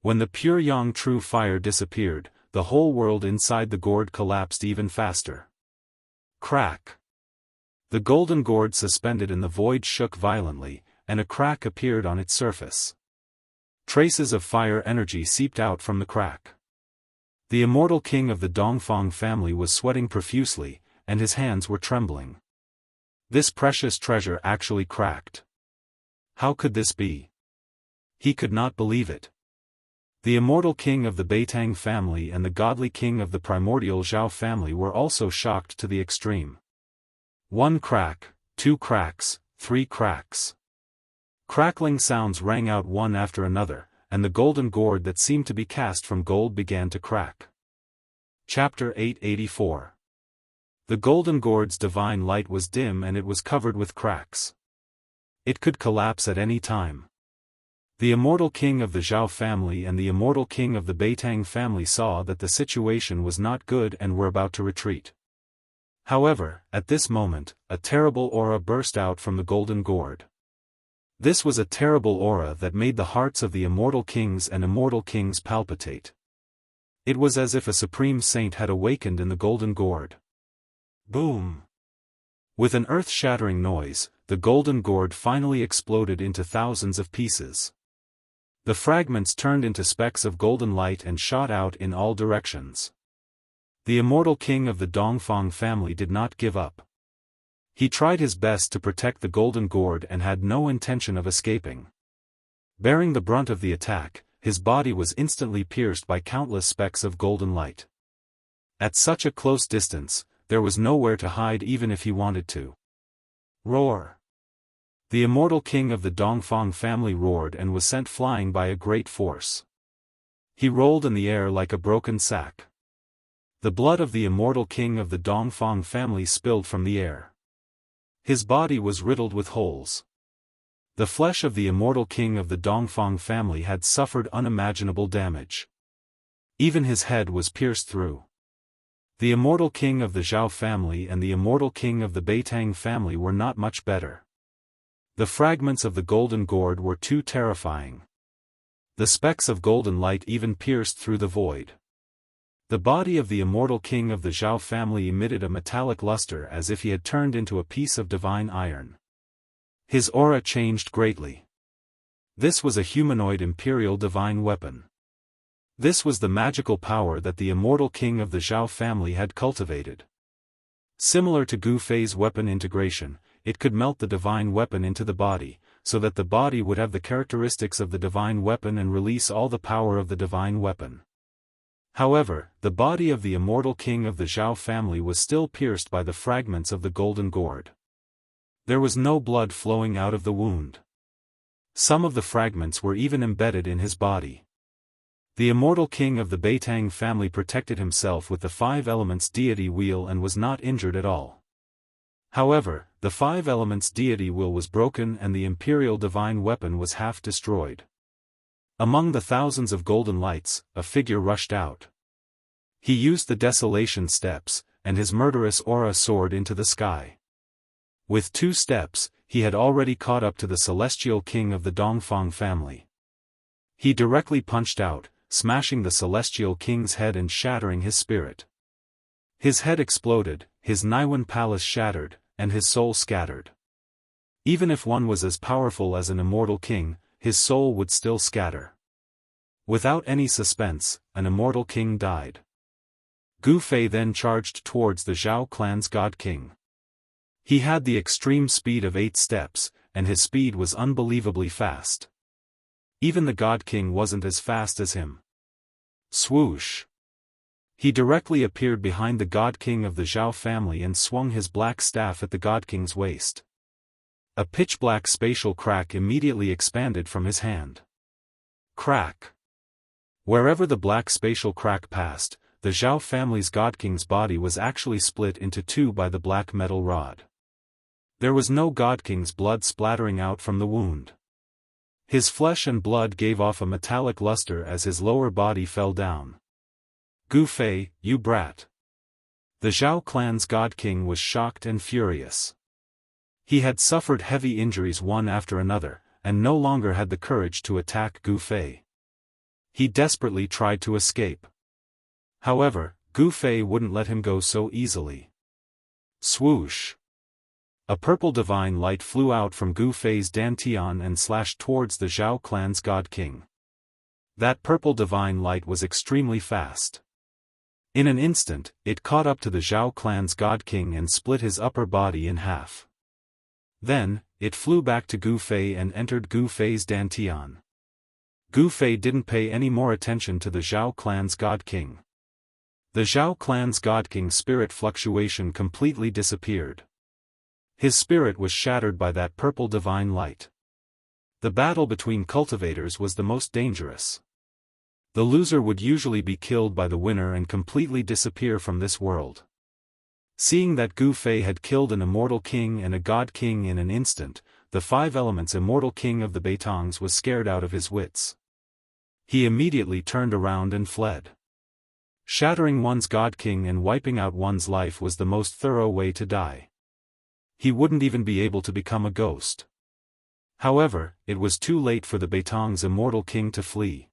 When the pure yang true fire disappeared, the whole world inside the gourd collapsed even faster. Crack! The golden gourd suspended in the void shook violently, and a crack appeared on its surface. Traces of fire energy seeped out from the crack. The immortal king of the Dongfang family was sweating profusely, and his hands were trembling. This precious treasure actually cracked. How could this be? He could not believe it. The immortal king of the Beitang family and the godly king of the primordial Zhao family were also shocked to the extreme. 1 crack, 2 cracks, 3 cracks. Crackling sounds rang out one after another, and the golden gourd that seemed to be cast from gold began to crack. Chapter 884. The golden gourd's divine light was dim and it was covered with cracks. It could collapse at any time. The immortal king of the Zhao family and the immortal king of the Beitang family saw that the situation was not good and were about to retreat. However, at this moment, a terrible aura burst out from the golden gourd. This was a terrible aura that made the hearts of the immortal kings and immortal kings palpitate. It was as if a supreme saint had awakened in the golden gourd. Boom! With an earth-shattering noise, the golden gourd finally exploded into thousands of pieces. The fragments turned into specks of golden light and shot out in all directions. The immortal king of the Dongfang family did not give up. He tried his best to protect the golden gourd and had no intention of escaping. Bearing the brunt of the attack, his body was instantly pierced by countless specks of golden light. At such a close distance, there was nowhere to hide even if he wanted to. Roar! The immortal king of the Dongfang family roared and was sent flying by a great force. He rolled in the air like a broken sack. The blood of the immortal king of the Dongfang family spilled from the air. His body was riddled with holes. The flesh of the immortal king of the Dongfang family had suffered unimaginable damage. Even his head was pierced through. The immortal king of the Zhao family and the immortal king of the Beitang family were not much better. The fragments of the golden gourd were too terrifying. The specks of golden light even pierced through the void. The body of the immortal king of the Zhao family emitted a metallic luster as if he had turned into a piece of divine iron. His aura changed greatly. This was a humanoid imperial divine weapon. This was the magical power that the immortal king of the Zhao family had cultivated. Similar to Gu Fei's weapon integration, it could melt the divine weapon into the body, so that the body would have the characteristics of the divine weapon and release all the power of the divine weapon. However, the body of the immortal king of the Zhao family was still pierced by the fragments of the golden gourd. There was no blood flowing out of the wound. Some of the fragments were even embedded in his body. The immortal king of the Beitang family protected himself with the 5 elements deity wheel and was not injured at all. However, the 5 elements deity wheel was broken and the imperial divine weapon was half destroyed. Among the thousands of golden lights, a figure rushed out. He used the desolation steps, and his murderous aura soared into the sky. With 2 steps, he had already caught up to the celestial king of the Dongfang family. He directly punched out, smashing the celestial king's head and shattering his spirit. His head exploded, his Naiwan palace shattered, and his soul scattered. Even if one was as powerful as an immortal king, his soul would still scatter. Without any suspense, an immortal king died. Gu Fei then charged towards the Zhao clan's god king. He had the extreme speed of 8 steps, and his speed was unbelievably fast. Even the god king wasn't as fast as him. Swoosh! He directly appeared behind the god king of the Zhao family and swung his black staff at the god king's waist. A pitch-black spatial crack immediately expanded from his hand. Crack! Wherever the black spatial crack passed, the Zhao family's god king's body was actually split into 2 by the black metal rod. There was no god king's blood splattering out from the wound. His flesh and blood gave off a metallic luster as his lower body fell down. Gu Fei, you brat! The Zhao clan's god king was shocked and furious. He had suffered heavy injuries one after another, and no longer had the courage to attack Gu Fei. He desperately tried to escape. However, Gu Fei wouldn't let him go so easily. Swoosh! A purple divine light flew out from Gu Fei's dantian and slashed towards the Zhao clan's god king. That purple divine light was extremely fast. In an instant, it caught up to the Zhao clan's god king and split his upper body in half. Then, it flew back to Gu Fei and entered Gu Fei's dantian. Gu Fei didn't pay any more attention to the Zhao clan's god king. The Zhao clan's god king's spirit fluctuation completely disappeared. His spirit was shattered by that purple divine light. The battle between cultivators was the most dangerous. The loser would usually be killed by the winner and completely disappear from this world. Seeing that Gu Fei had killed an immortal king and a god king in an instant, the 5 elements immortal king of the Beitangs was scared out of his wits. He immediately turned around and fled. Shattering one's god king and wiping out one's life was the most thorough way to die. He wouldn't even be able to become a ghost. However, it was too late for the Beitang's immortal king to flee.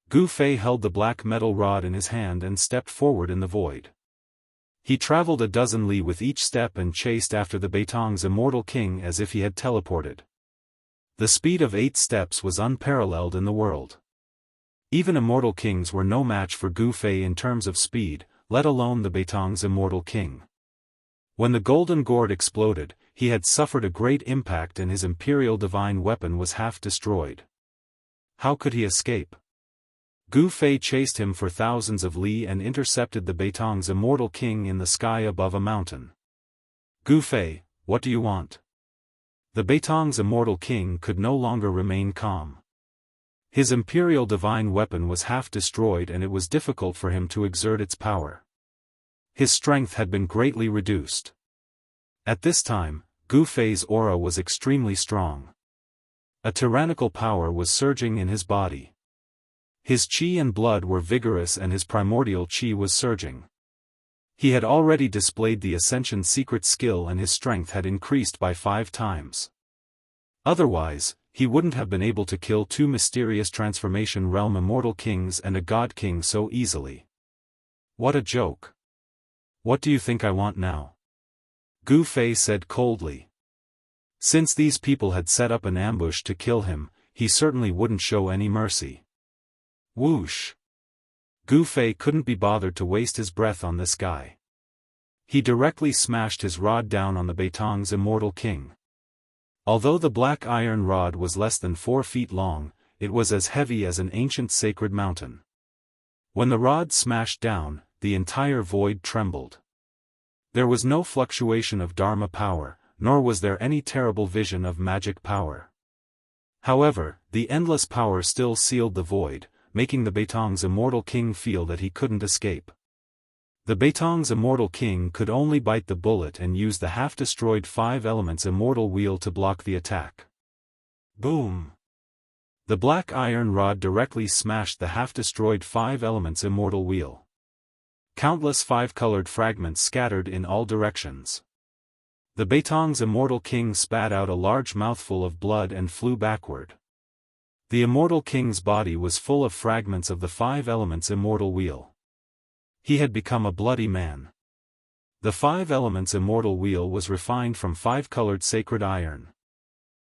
Gu Fei held the black metal rod in his hand and stepped forward in the void. He traveled a dozen li with each step and chased after the Beitang's immortal king as if he had teleported. The speed of 8 steps was unparalleled in the world. Even immortal kings were no match for Gu Fei in terms of speed, let alone the Beitang's immortal king. When the golden gourd exploded, he had suffered a great impact and his imperial divine weapon was half destroyed. How could he escape? Gu Fei chased him for thousands of li and intercepted the Beitang's immortal king in the sky above a mountain. Gu Fei, what do you want? The Beitang's immortal king could no longer remain calm. His imperial divine weapon was half destroyed and it was difficult for him to exert its power. His strength had been greatly reduced. At this time, Gu Fei's aura was extremely strong. A tyrannical power was surging in his body. His qi and blood were vigorous and his primordial qi was surging. He had already displayed the Ascension secret skill and his strength had increased by 5 times. Otherwise, he wouldn't have been able to kill 2 mysterious transformation realm immortal kings and a god king so easily. What a joke. What do you think I want now? Gu Fei said coldly. Since these people had set up an ambush to kill him, he certainly wouldn't show any mercy. Whoosh! Gu Fei couldn't be bothered to waste his breath on this guy. He directly smashed his rod down on the Beitong's immortal king. Although the black iron rod was less than 4 feet long, it was as heavy as an ancient sacred mountain. When the rod smashed down, the entire void trembled. There was no fluctuation of Dharma power, nor was there any terrible vision of magic power. However, the endless power still sealed the void, making the Beitong's immortal king feel that he couldn't escape. The Beitong's immortal king could only bite the bullet and use the half-destroyed 5 elements immortal wheel to block the attack. Boom! The black iron rod directly smashed the half-destroyed 5 elements immortal wheel. Countless 5-colored fragments scattered in all directions. The Beitong's immortal king spat out a large mouthful of blood and flew backward. The immortal king's body was full of fragments of the 5 elements immortal wheel. He had become a bloody man. The 5 elements immortal wheel was refined from 5-colored sacred iron.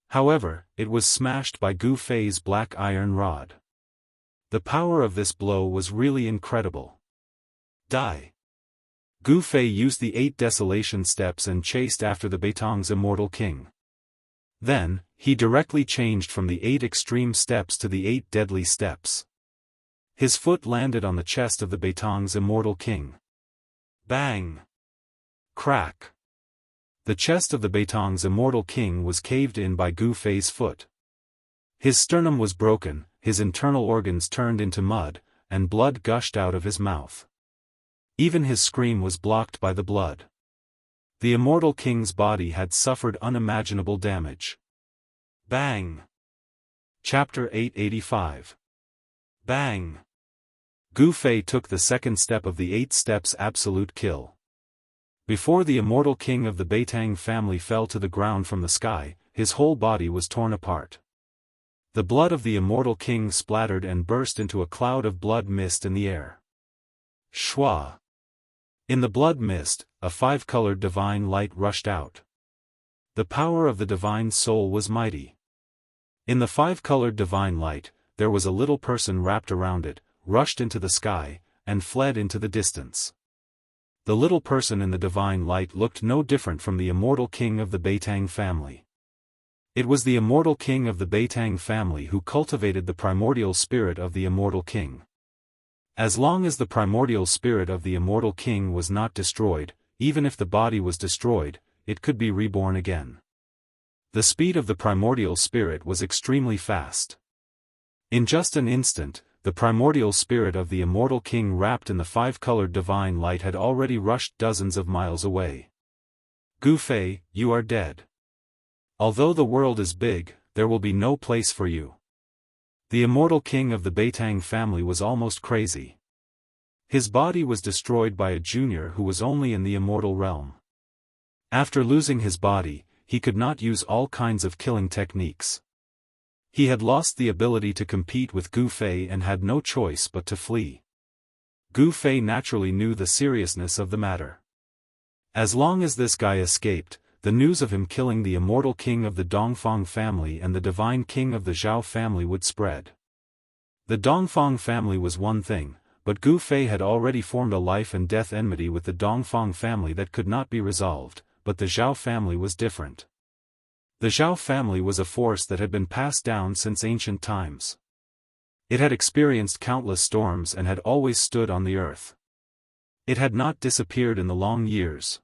However, it was smashed by Gu Fei's black iron rod. The power of this blow was really incredible. Die! Gu Fei used the 8 desolation steps and chased after the Beitong's immortal king. Then, he directly changed from the 8 extreme steps to the 8 deadly steps. His foot landed on the chest of the Beitong's immortal king. Bang! Crack! The chest of the Beitong's immortal king was caved in by Gu Fei's foot. His sternum was broken, his internal organs turned into mud, and blood gushed out of his mouth. Even his scream was blocked by the blood. The immortal king's body had suffered unimaginable damage. Bang! Chapter 885. Bang! Gu Fei took the second step of the 8 steps absolute kill. Before the immortal king of the Beitang family fell to the ground from the sky, his whole body was torn apart. The blood of the immortal king splattered and burst into a cloud of blood mist in the air. Shwa! In the blood mist, a 5-colored divine light rushed out. The power of the divine soul was mighty. In the 5-colored divine light, there was a little person wrapped around it, rushed into the sky, and fled into the distance. The little person in the divine light looked no different from the immortal king of the Beitang family. It was the immortal king of the Beitang family who cultivated the primordial spirit of the immortal king. As long as the primordial spirit of the immortal king was not destroyed, even if the body was destroyed, it could be reborn again. The speed of the primordial spirit was extremely fast. In just an instant, the primordial spirit of the immortal king wrapped in the 5-colored divine light had already rushed dozens of miles away. Gu Fei, you are dead. Although the world is big, there will be no place for you. The immortal king of the Beitang family was almost crazy. His body was destroyed by a junior who was only in the immortal realm. After losing his body, he could not use all kinds of killing techniques. He had lost the ability to compete with Gu Fei and had no choice but to flee. Gu Fei naturally knew the seriousness of the matter. As long as this guy escaped, the news of him killing the immortal king of the Dongfang family and the divine king of the Zhao family would spread. The Dongfang family was one thing, but Gu Fei had already formed a life and death enmity with the Dongfang family that could not be resolved, but the Zhao family was different. The Zhao family was a force that had been passed down since ancient times. It had experienced countless storms and had always stood on the earth. It had not disappeared in the long years.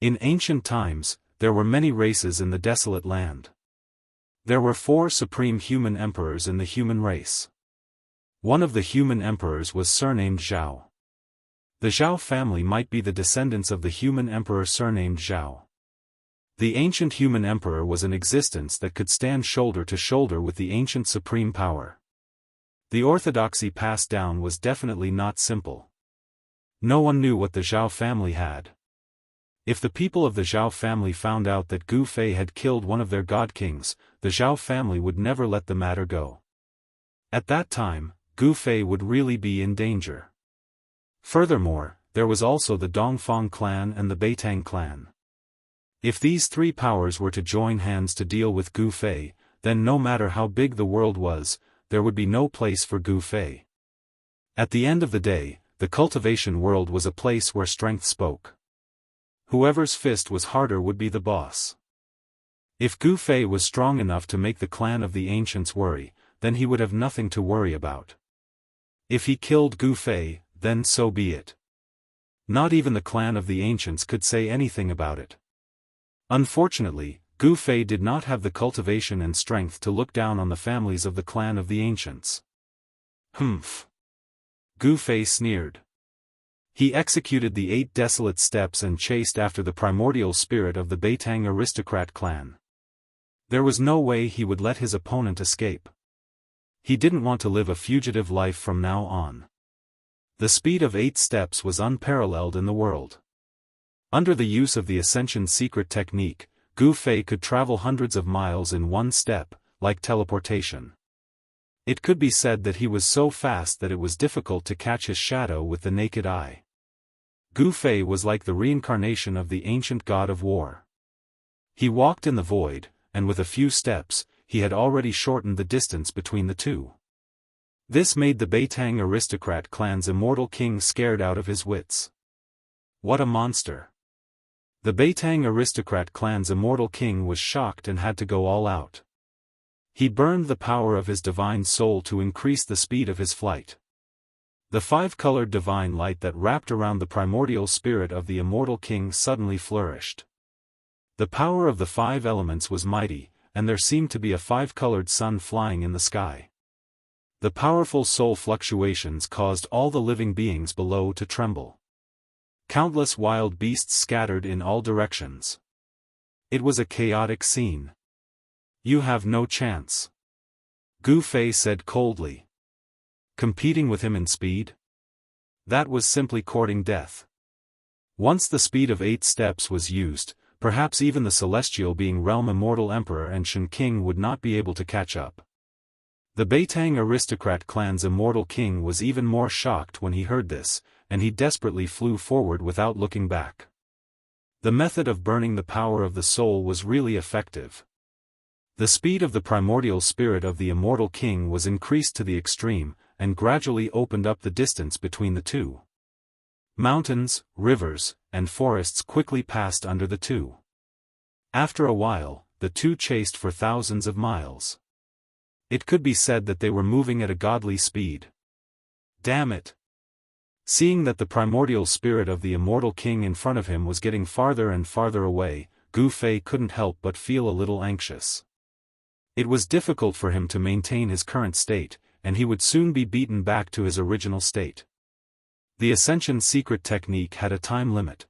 In ancient times, there were many races in the desolate land. There were 4 supreme human emperors in the human race. One of the human emperors was surnamed Zhao. The Zhao family might be the descendants of the human emperor surnamed Zhao. The ancient human emperor was an existence that could stand shoulder to shoulder with the ancient supreme power. The orthodoxy passed down was definitely not simple. No one knew what the Zhao family had. If the people of the Zhao family found out that Gu Fei had killed one of their god kings, the Zhao family would never let the matter go. At that time, Gu Fei would really be in danger. Furthermore, there was also the Dongfang clan and the Beitang clan. If these three powers were to join hands to deal with Gu Fei, then no matter how big the world was, there would be no place for Gu Fei. At the end of the day, the cultivation world was a place where strength spoke. Whoever's fist was harder would be the boss. If Gu Fei was strong enough to make the clan of the ancients worry, then he would have nothing to worry about. If he killed Gu Fei, then so be it. Not even the clan of the ancients could say anything about it. Unfortunately, Gu Fei did not have the cultivation and strength to look down on the families of the clan of the ancients. Humph! Gu Fei sneered. He executed the 8 desolate steps and chased after the primordial spirit of the Beitang aristocrat clan. There was no way he would let his opponent escape. He didn't want to live a fugitive life from now on. The speed of 8 steps was unparalleled in the world. Under the use of the Ascension secret technique, Gu Fei could travel hundreds of miles in one step, like teleportation. It could be said that he was so fast that it was difficult to catch his shadow with the naked eye. Gu Fei was like the reincarnation of the ancient god of war. He walked in the void, and with a few steps, he had already shortened the distance between the two. This made the Beitang aristocrat clan's immortal king scared out of his wits. What a monster! The Beitang aristocrat clan's immortal king was shocked and had to go all out. He burned the power of his divine soul to increase the speed of his flight. The 5-colored divine light that wrapped around the primordial spirit of the immortal king suddenly flourished. The power of the 5 elements was mighty, and there seemed to be a 5-colored sun flying in the sky. The powerful soul fluctuations caused all the living beings below to tremble. Countless wild beasts scattered in all directions. It was a chaotic scene. You have no chance. Gu Fei said coldly. Competing with him in speed? That was simply courting death. Once the speed of 8 steps was used, perhaps even the celestial being realm immortal emperor and Shen King would not be able to catch up. The Beitang aristocrat clan's immortal king was even more shocked when he heard this, and he desperately flew forward without looking back. The method of burning the power of the soul was really effective. The speed of the primordial spirit of the immortal king was increased to the extreme, and gradually opened up the distance between the two. Mountains, rivers, and forests quickly passed under the two. After a while, the two chased for thousands of miles. It could be said that they were moving at a godly speed. Damn it! Seeing that the primordial spirit of the immortal king in front of him was getting farther and farther away, Gu Fei couldn't help but feel a little anxious. It was difficult for him to maintain his current state, and he would soon be beaten back to his original state. The Ascension secret technique had a time limit.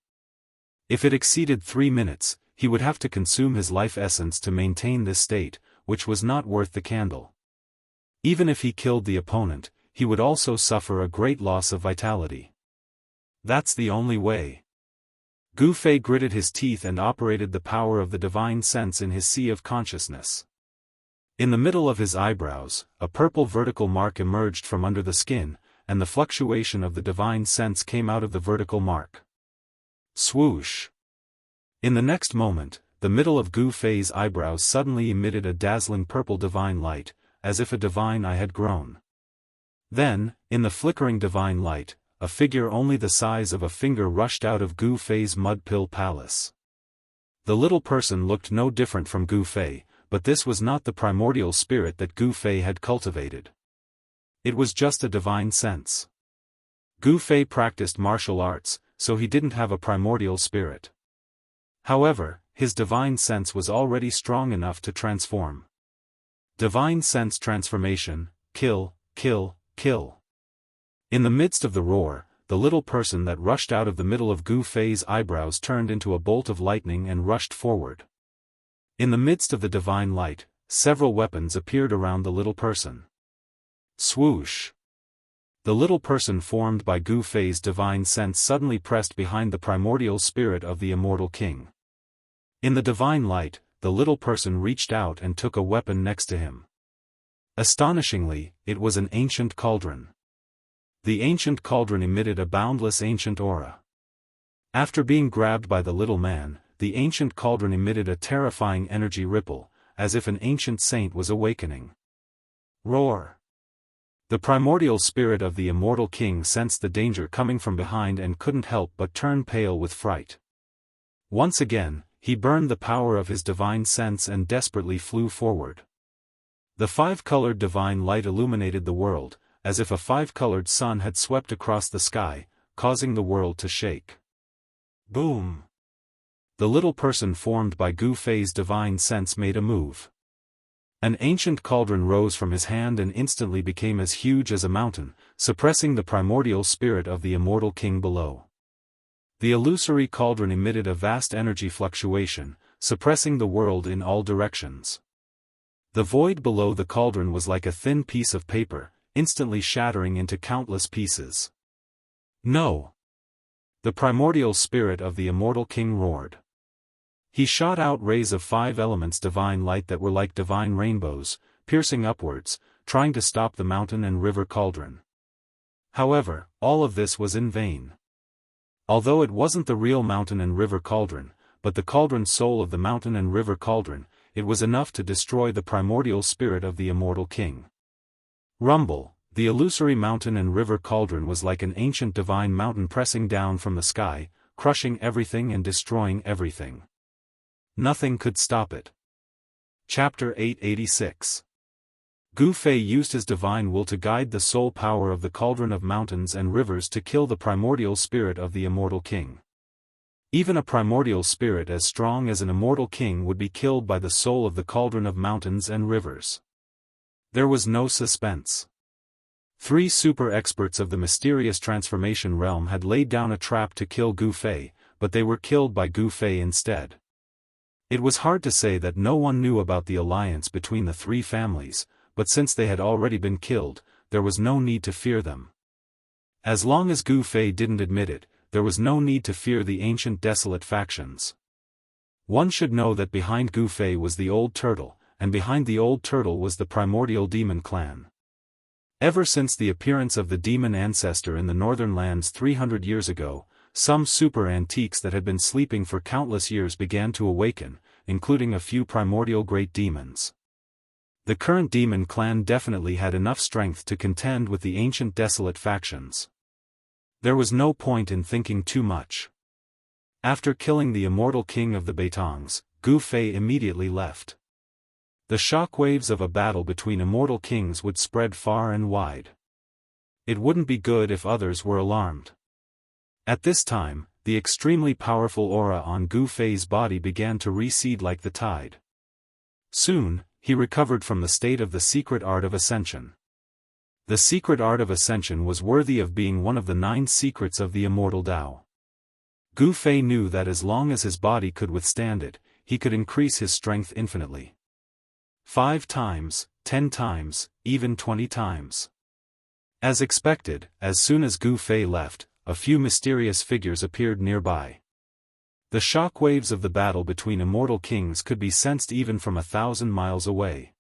If it exceeded 3 minutes, he would have to consume his life essence to maintain this state, which was not worth the candle. Even if he killed the opponent, he would also suffer a great loss of vitality. That's the only way. Gu Fei gritted his teeth and operated the power of the divine sense in his sea of consciousness. In the middle of his eyebrows, a purple vertical mark emerged from under the skin, and the fluctuation of the divine sense came out of the vertical mark. Swoosh! In the next moment, the middle of Gu Fei's eyebrows suddenly emitted a dazzling purple divine light, as if a divine eye had grown. Then, in the flickering divine light, a figure only the size of a finger rushed out of Gu Fei's mud pill palace. The little person looked no different from Gu Fei, but this was not the primordial spirit that Gu Fei had cultivated. It was just a divine sense. Gu Fei practiced martial arts, so he didn't have a primordial spirit. However, his divine sense was already strong enough to transform. Divine sense transformation, kill, kill, kill. In the midst of the roar, the little person that rushed out of the middle of Gu Fei's eyebrows turned into a bolt of lightning and rushed forward. In the midst of the divine light, several weapons appeared around the little person. Swoosh! The little person formed by Gu Fei's divine sense suddenly pressed behind the primordial spirit of the immortal king. In the divine light, the little person reached out and took a weapon next to him. Astonishingly, it was an ancient cauldron. The ancient cauldron emitted a boundless ancient aura. After being grabbed by the little man, the ancient cauldron emitted a terrifying energy ripple, as if an ancient saint was awakening. Roar! The primordial spirit of the immortal king sensed the danger coming from behind and couldn't help but turn pale with fright. Once again, he burned the power of his divine sense and desperately flew forward. The five-colored divine light illuminated the world, as if a five-colored sun had swept across the sky, causing the world to shake. Boom! The little person formed by Gu Fei's divine sense made a move. An ancient cauldron rose from his hand and instantly became as huge as a mountain, suppressing the primordial spirit of the immortal king below. The illusory cauldron emitted a vast energy fluctuation, suppressing the world in all directions. The void below the cauldron was like a thin piece of paper, instantly shattering into countless pieces. No! The primordial spirit of the immortal king roared. He shot out rays of 5 elements divine light that were like divine rainbows, piercing upwards, trying to stop the mountain and river cauldron. However, all of this was in vain. Although it wasn't the real mountain and river cauldron, but the cauldron soul of the mountain and river cauldron, it was enough to destroy the primordial spirit of the immortal king. Rumble! The illusory mountain and river cauldron was like an ancient divine mountain pressing down from the sky, crushing everything and destroying everything. Nothing could stop it. Chapter 886. Gu Fei used his divine will to guide the soul power of the cauldron of mountains and rivers to kill the primordial spirit of the immortal king. Even a primordial spirit as strong as an immortal king would be killed by the soul of the cauldron of mountains and rivers. There was no suspense. 3 super experts of the mysterious transformation realm had laid down a trap to kill Gu Fei, but they were killed by Gu Fei instead. It was hard to say that no one knew about the alliance between the 3 families, but since they had already been killed, there was no need to fear them. As long as Gu Fei didn't admit it, there was no need to fear the ancient desolate factions. One should know that behind Gu Fei was the old turtle, and behind the old turtle was the primordial demon clan. Ever since the appearance of the demon ancestor in the northern lands 300 years ago, some super antiques that had been sleeping for countless years began to awaken, including a few primordial great demons. The current demon clan definitely had enough strength to contend with the ancient desolate factions. There was no point in thinking too much. After killing the immortal king of the Beitongs, Gu Fei immediately left. The shockwaves of a battle between immortal kings would spread far and wide. It wouldn't be good if others were alarmed. At this time, the extremely powerful aura on Gu Fei's body began to recede like the tide. Soon, he recovered from the state of the secret art of ascension. The secret art of ascension was worthy of being one of the 9 secrets of the immortal Tao. Gu Fei knew that as long as his body could withstand it, he could increase his strength infinitely. 5 times, 10 times, even 20 times. As expected, as soon as Gu Fei left, a few mysterious figures appeared nearby. The shockwaves of the battle between immortal kings could be sensed even from 1,000 miles away.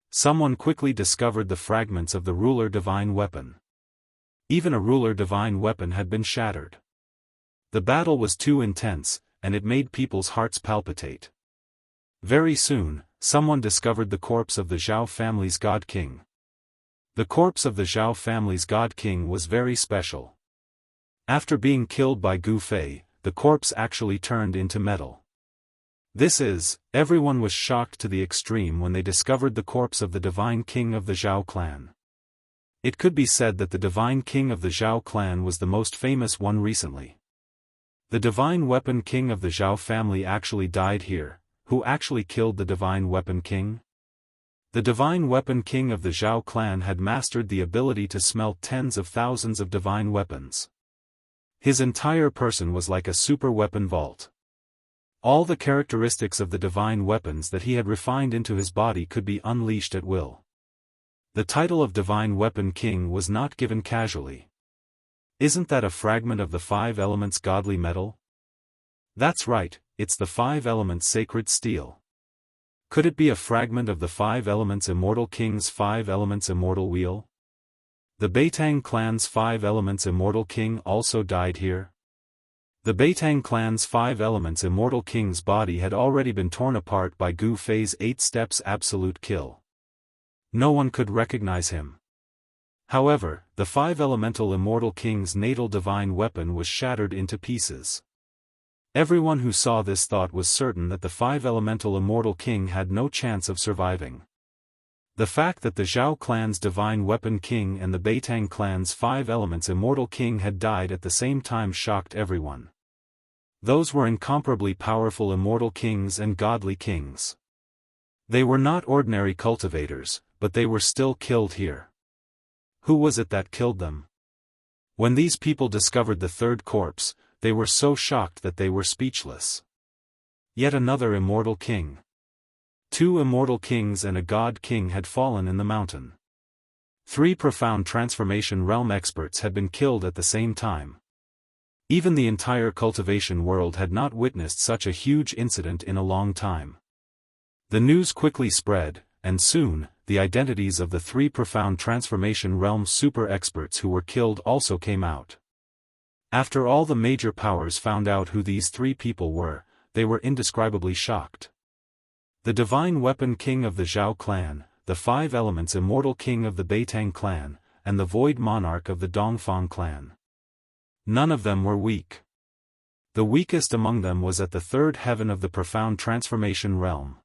Someone quickly discovered the fragments of the ruler divine weapon. Even a ruler divine weapon had been shattered. The battle was too intense, and it made people's hearts palpitate. Very soon, someone discovered the corpse of the Zhao family's god king. The corpse of the Zhao family's god king was very special. After being killed by Gu Fei, the corpse actually turned into metal. Everyone was shocked to the extreme when they discovered the corpse of the divine king of the Zhao clan. It could be said that the divine king of the Zhao clan was the most famous one recently. The divine weapon king of the Zhao family actually died here. Who actually killed the divine weapon king? The divine weapon king of the Zhao clan had mastered the ability to smelt tens of thousands of divine weapons. His entire person was like a super weapon vault. All the characteristics of the divine weapons that he had refined into his body could be unleashed at will. The title of Divine Weapon King was not given casually. Isn't that a fragment of the 5 elements godly metal? That's right, it's the 5 elements sacred steel. Could it be a fragment of the 5 elements Immortal King's 5 elements Immortal Wheel? The Beitang clan's 5 elements Immortal King also died here? The Beitang clan's 5 elements Immortal King's body had already been torn apart by Gu Fei's 8 steps absolute kill. No one could recognize him. However, the 5 elemental Immortal King's natal divine weapon was shattered into pieces. Everyone who saw this thought was certain that the 5 elemental Immortal King had no chance of surviving. The fact that the Zhao clan's Divine Weapon King and the Beitang clan's 5 elements Immortal King had died at the same time shocked everyone. Those were incomparably powerful Immortal Kings and Godly Kings. They were not ordinary cultivators, but they were still killed here. Who was it that killed them? When these people discovered the third corpse, they were so shocked that they were speechless. Yet another Immortal King. 2 Immortal Kings and a God King had fallen in the mountain. 3 profound transformation realm experts had been killed at the same time. Even the entire cultivation world had not witnessed such a huge incident in a long time. The news quickly spread, and soon, the identities of the 3 profound transformation realm super experts who were killed also came out. After all the major powers found out who these 3 people were, they were indescribably shocked. The Divine Weapon King of the Zhao clan, the 5 elements Immortal King of the Beitang clan, and the Void Monarch of the Dongfang clan. None of them were weak. The weakest among them was at the 3rd heaven of the profound transformation realm.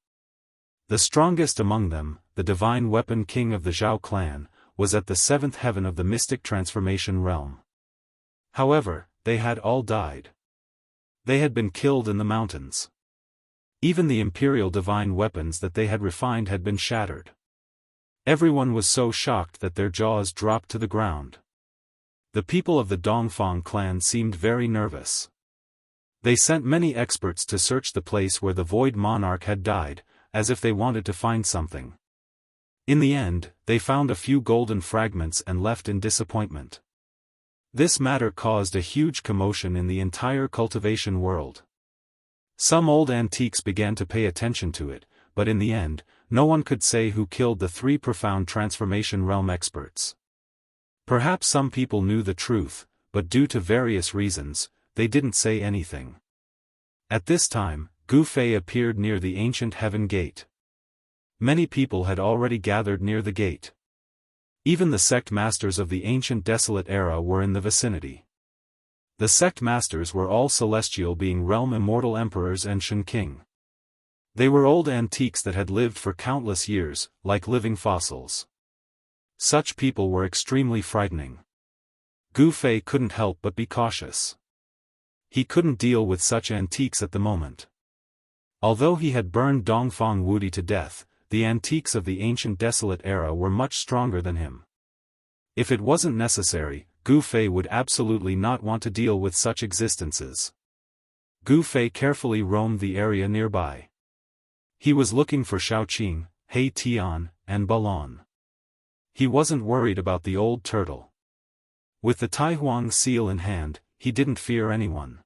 The strongest among them, the Divine Weapon King of the Zhao clan, was at the 7th heaven of the mystic transformation realm. However, they had all died. They had been killed in the mountains. Even the imperial divine weapons that they had refined had been shattered. Everyone was so shocked that their jaws dropped to the ground. The people of the Dongfang clan seemed very nervous. They sent many experts to search the place where the Void Monarch had died, as if they wanted to find something. In the end, they found a few golden fragments and left in disappointment. This matter caused a huge commotion in the entire cultivation world. Some old antiques began to pay attention to it, but in the end, no one could say who killed the 3 profound transformation realm experts. Perhaps some people knew the truth, but due to various reasons, they didn't say anything. At this time, Gu Fei appeared near the ancient heaven gate. Many people had already gathered near the gate. Even the sect masters of the ancient desolate era were in the vicinity. The sect masters were all celestial being realm immortal emperors and Shen King. They were old antiques that had lived for countless years, like living fossils. Such people were extremely frightening. Gu Fei couldn't help but be cautious. He couldn't deal with such antiques at the moment. Although he had burned Dongfang Wudi to death, the antiques of the ancient desolate era were much stronger than him. If it wasn't necessary, Gu Fei would absolutely not want to deal with such existences. Gu Fei carefully roamed the area nearby. He was looking for Shaoqing, He Tian, and Balon. He wasn't worried about the old turtle. With the Taihuang seal in hand, he didn't fear anyone.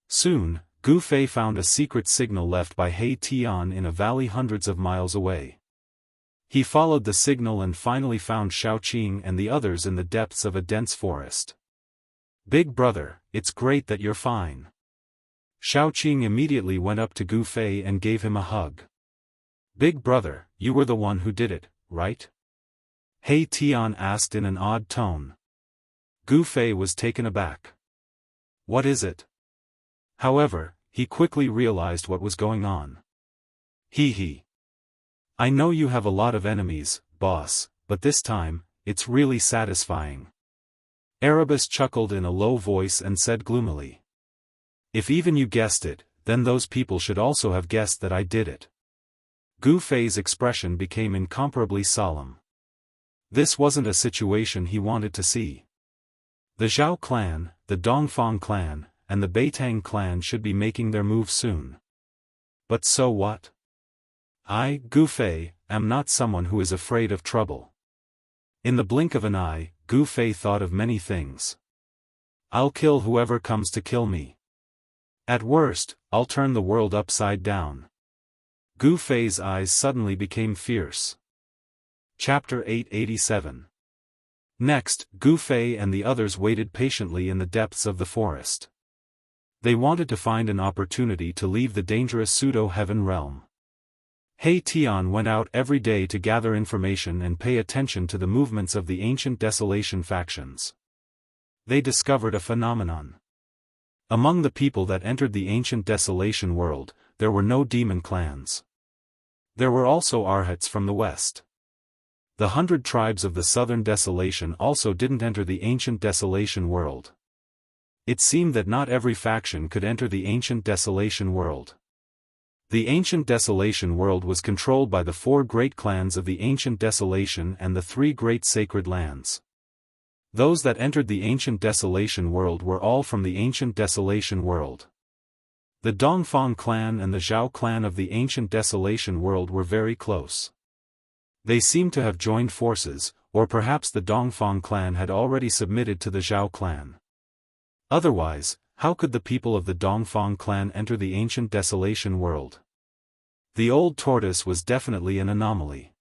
Soon, Gu Fei found a secret signal left by He Tian in a valley hundreds of miles away. He followed the signal and finally found Shaoqing and the others in the depths of a dense forest. "Big brother, it's great that you're fine." Shaoqing immediately went up to Gu Fei and gave him a hug. "Big brother, you were the one who did it, right?" He Tian asked in an odd tone. Gu Fei was taken aback. "What is it?" However, he quickly realized what was going on. He. "I know you have a lot of enemies, boss, but this time, it's really satisfying." Erebus chuckled in a low voice and said gloomily. "If even you guessed it, then those people should also have guessed that I did it." Gu Fei's expression became incomparably solemn. This wasn't a situation he wanted to see. The Zhao clan, the Dongfang clan, and the Beitang clan should be making their move soon. But so what? I, Gu Fei, am not someone who is afraid of trouble. In the blink of an eye, Gu Fei thought of many things. I'll kill whoever comes to kill me. At worst, I'll turn the world upside down. Gu Fei's eyes suddenly became fierce. Chapter 887. Next, Gu Fei and the others waited patiently in the depths of the forest. They wanted to find an opportunity to leave the dangerous pseudo-heaven realm. He Tian went out every day to gather information and pay attention to the movements of the ancient desolation factions. They discovered a phenomenon. Among the people that entered the ancient desolation world, there were no demon clans. There were also arhats from the west. The 100 tribes of the southern desolation also didn't enter the ancient desolation world. It seemed that not every faction could enter the ancient desolation world. The ancient desolation world was controlled by the 4 great clans of the ancient desolation and the 3 great sacred lands. Those that entered the ancient desolation world were all from the ancient desolation world. The Dongfang clan and the Zhao clan of the ancient desolation world were very close. They seemed to have joined forces, or perhaps the Dongfang clan had already submitted to the Zhao clan. Otherwise, how could the people of the Dongfang clan enter the ancient desolation world? The old tortoise was definitely an anomaly.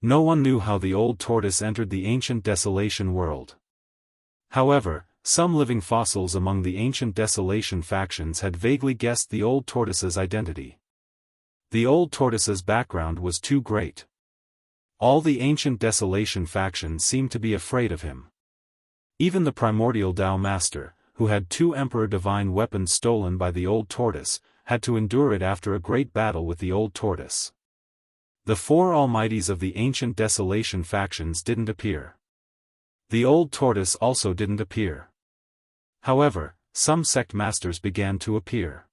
No one knew how the old tortoise entered the ancient desolation world. However, some living fossils among the ancient desolation factions had vaguely guessed the old tortoise's identity. The old tortoise's background was too great. All the ancient desolation factions seemed to be afraid of him. Even the primordial Tao Master, who had 2 Emperor Divine weapons stolen by the old tortoise, had to endure it after a great battle with the old tortoise. The 4 almighties of the ancient desolation factions didn't appear. The old tortoise also didn't appear. However, some sect masters began to appear.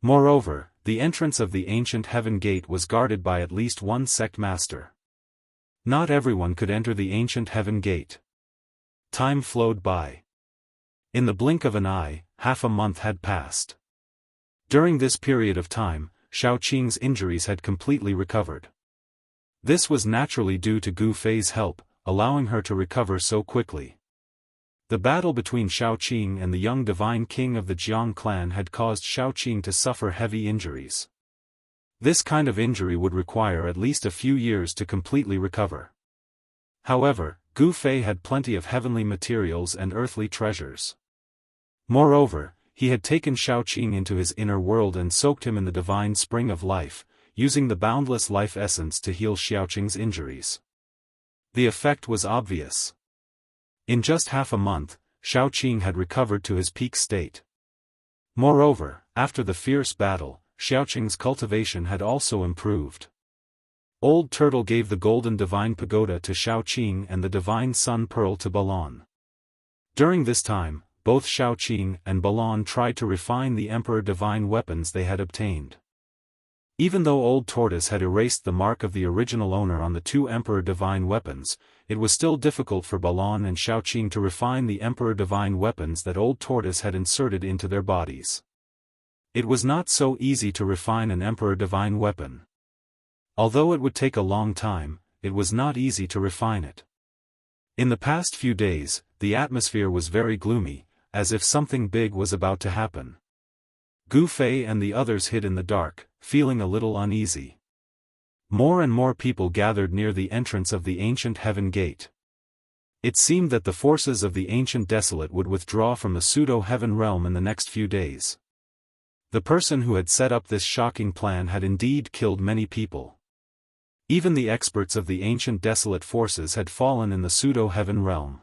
Moreover, the entrance of the ancient heaven gate was guarded by at least 1 sect master. Not everyone could enter the ancient heaven gate. Time flowed by. In the blink of an eye, half a month had passed. During this period of time, Xiaoqing's injuries had completely recovered. This was naturally due to Gu Fei's help, allowing her to recover so quickly. The battle between Xiaoqing and the young divine king of the Jiang clan had caused Xiaoqing to suffer heavy injuries. This kind of injury would require at least a few years to completely recover. However, Gu Fei had plenty of heavenly materials and earthly treasures. Moreover, he had taken Xiaoqing into his inner world and soaked him in the divine spring of life, using the boundless life essence to heal Xiaoqing's injuries. The effect was obvious. In just half a month, Xiaoqing had recovered to his peak state. Moreover, after the fierce battle, Xiaoqing's cultivation had also improved. Old Turtle gave the golden divine pagoda to Xiaoqing and the divine sun pearl to Balon. During this time, both Xiaoqing and Balon tried to refine the Emperor divine weapons they had obtained. Even though Old Tortoise had erased the mark of the original owner on the 2 Emperor divine weapons, it was still difficult for Balon and Xiaoqing to refine the Emperor divine weapons that Old Tortoise had inserted into their bodies. It was not so easy to refine an Emperor divine weapon. Although it would take a long time, it was not easy to refine it. In the past few days, the atmosphere was very gloomy, as if something big was about to happen. Gu Fei and the others hid in the dark, feeling a little uneasy. More and more people gathered near the entrance of the ancient heaven gate. It seemed that the forces of the ancient desolate would withdraw from the pseudo-heaven realm in the next few days. The person who had set up this shocking plan had indeed killed many people. Even the experts of the ancient desolate forces had fallen in the pseudo-heaven realm.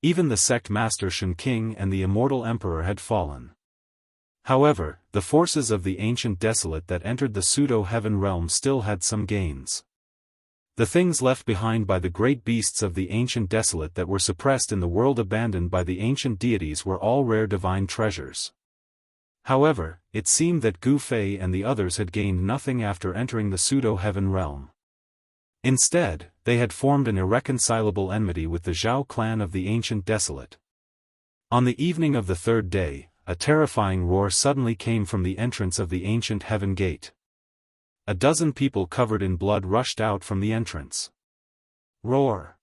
Even the sect master Shen King and the immortal emperor had fallen. However, the forces of the ancient desolate that entered the pseudo-heaven realm still had some gains. The things left behind by the great beasts of the ancient desolate that were suppressed in the world abandoned by the ancient deities were all rare divine treasures. However, it seemed that Gu Fei and the others had gained nothing after entering the pseudo-heaven realm. Instead, they had formed an irreconcilable enmity with the Zhao clan of the ancient desolate. On the evening of the 3rd day, a terrifying roar suddenly came from the entrance of the ancient heaven gate. A dozen people covered in blood rushed out from the entrance. Roar!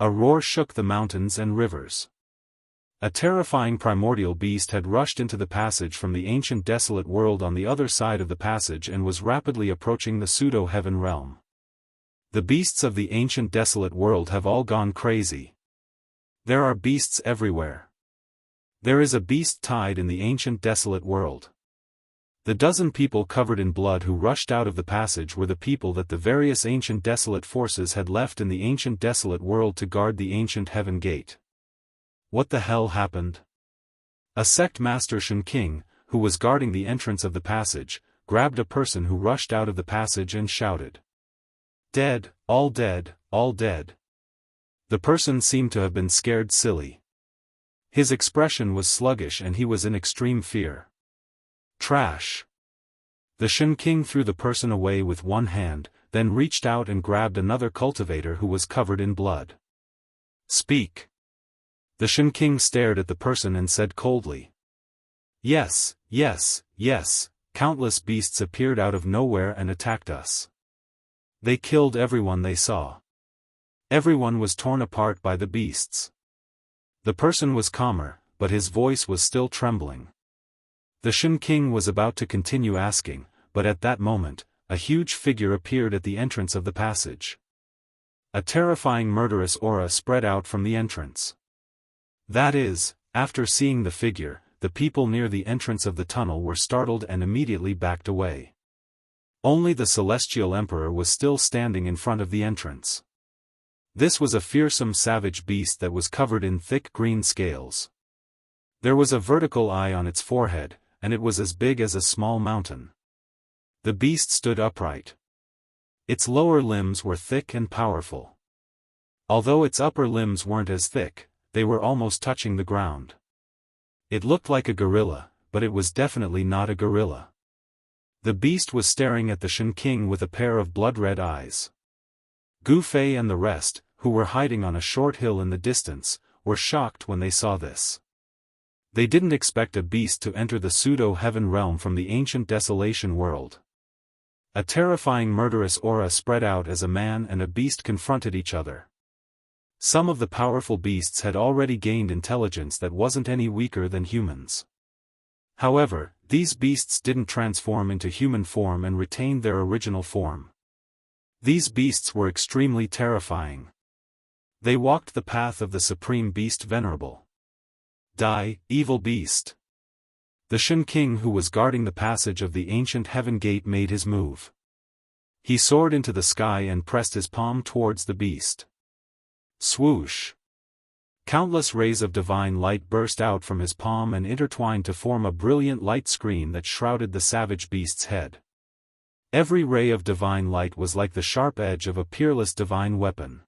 A roar shook the mountains and rivers. A terrifying primordial beast had rushed into the passage from the ancient desolate world on the other side of the passage and was rapidly approaching the pseudo-heaven realm. The beasts of the ancient desolate world have all gone crazy. There are beasts everywhere. There is a beast tide in the ancient desolate world. The dozen people covered in blood who rushed out of the passage were the people that the various ancient desolate forces had left in the ancient desolate world to guard the ancient heaven gate. What the hell happened? A sect master Shen King, who was guarding the entrance of the passage, grabbed a person who rushed out of the passage and shouted. Dead, all dead, all dead. The person seemed to have been scared silly. His expression was sluggish and he was in extreme fear. Trash. The Shen King threw the person away with one hand, then reached out and grabbed another cultivator who was covered in blood. Speak. The Shen King stared at the person and said coldly. Yes, yes, yes, countless beasts appeared out of nowhere and attacked us. They killed everyone they saw. Everyone was torn apart by the beasts. The person was calmer, but his voice was still trembling. The Shen King was about to continue asking, but at that moment, a huge figure appeared at the entrance of the passage. A terrifying murderous aura spread out from the entrance. That is, after seeing the figure, the people near the entrance of the tunnel were startled and immediately backed away. Only the Celestial Emperor was still standing in front of the entrance. This was a fearsome savage beast that was covered in thick green scales. There was a vertical eye on its forehead, and it was as big as a small mountain. The beast stood upright. Its lower limbs were thick and powerful. Although its upper limbs weren't as thick, they were almost touching the ground. It looked like a gorilla, but it was definitely not a gorilla. The beast was staring at the Shen King with a pair of blood-red eyes. Gu Fei and the rest, who were hiding on a short hill in the distance, were shocked when they saw this. They didn't expect a beast to enter the pseudo-heaven realm from the ancient desolation world. A terrifying murderous aura spread out as a man and a beast confronted each other. Some of the powerful beasts had already gained intelligence that wasn't any weaker than humans. However, these beasts didn't transform into human form and retained their original form. These beasts were extremely terrifying. They walked the path of the supreme beast venerable. Die, evil beast. The Shen King who was guarding the passage of the ancient heaven gate made his move. He soared into the sky and pressed his palm towards the beast. Swoosh. Countless rays of divine light burst out from his palm and intertwined to form a brilliant light screen that shrouded the savage beast's head. Every ray of divine light was like the sharp edge of a peerless divine weapon.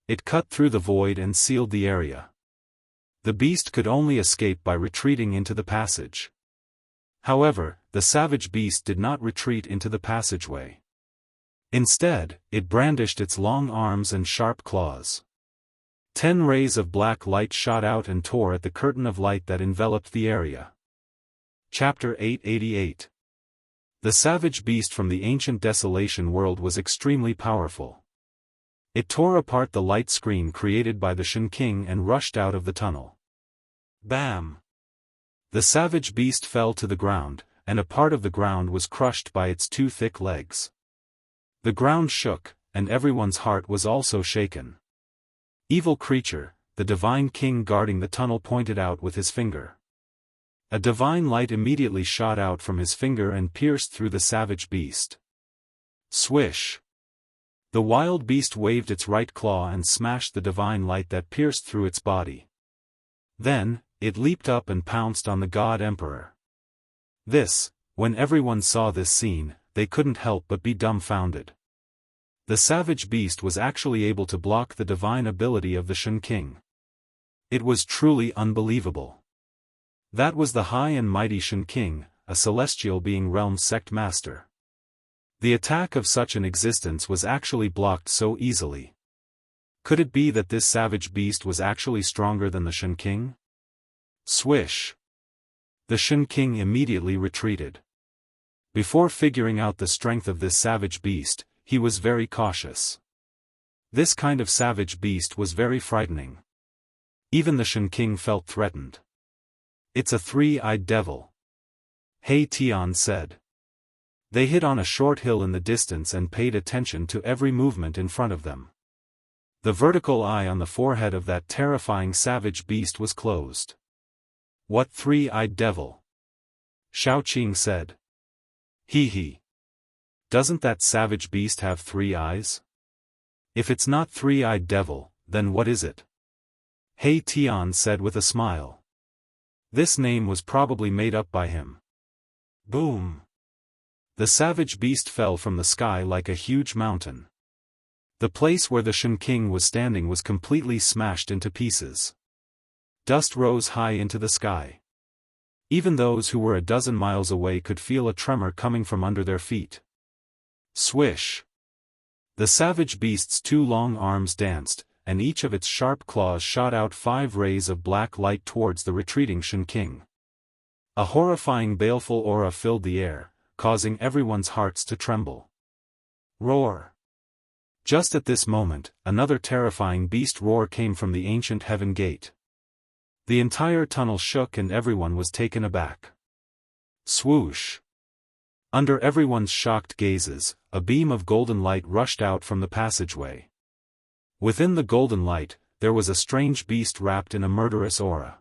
It cut through the void and sealed the area. The beast could only escape by retreating into the passage. However, the savage beast did not retreat into the passageway. Instead, it brandished its long arms and sharp claws. 10 rays of black light shot out and tore at the curtain of light that enveloped the area. Chapter 888. The savage beast from the ancient desolation world was extremely powerful. It tore apart the light screen created by the Shen King and rushed out of the tunnel. Bam! The savage beast fell to the ground, and a part of the ground was crushed by its 2 thick legs. The ground shook, and everyone's heart was also shaken. Evil creature, the divine king guarding the tunnel pointed out with his finger. A divine light immediately shot out from his finger and pierced through the savage beast. Swish! The wild beast waved its right claw and smashed the divine light that pierced through its body. Then, it leaped up and pounced on the God Emperor. When everyone saw this scene, they couldn't help but be dumbfounded. The savage beast was actually able to block the divine ability of the Shen King. It was truly unbelievable. That was the high and mighty Shen King, a celestial being realm sect master. The attack of such an existence was actually blocked so easily. Could it be that this savage beast was actually stronger than the Shen King? Swish! The Shen King immediately retreated. Before figuring out the strength of this savage beast, he was very cautious. This kind of savage beast was very frightening. Even the Shen King felt threatened. "It's a three-eyed devil," He Tian said. They hid on a short hill in the distance and paid attention to every movement in front of them. The vertical eye on the forehead of that terrifying savage beast was closed. "What three-eyed devil?" Xiao Qing said. He. Doesn't that savage beast have 3 eyes? If it's not three-eyed devil, then what is it? He Tian said with a smile. This name was probably made up by him. Boom! The savage beast fell from the sky like a huge mountain. The place where the Shen King was standing was completely smashed into pieces. Dust rose high into the sky. Even those who were a dozen miles away could feel a tremor coming from under their feet. Swish! The savage beast's 2 long arms danced, and each of its sharp claws shot out 5 rays of black light towards the retreating Shen King. A horrifying baleful aura filled the air, causing everyone's hearts to tremble. Roar! Just at this moment, another terrifying beast roar came from the ancient heaven gate. The entire tunnel shook and everyone was taken aback. Swoosh! Under everyone's shocked gazes, a beam of golden light rushed out from the passageway. Within the golden light, there was a strange beast wrapped in a murderous aura.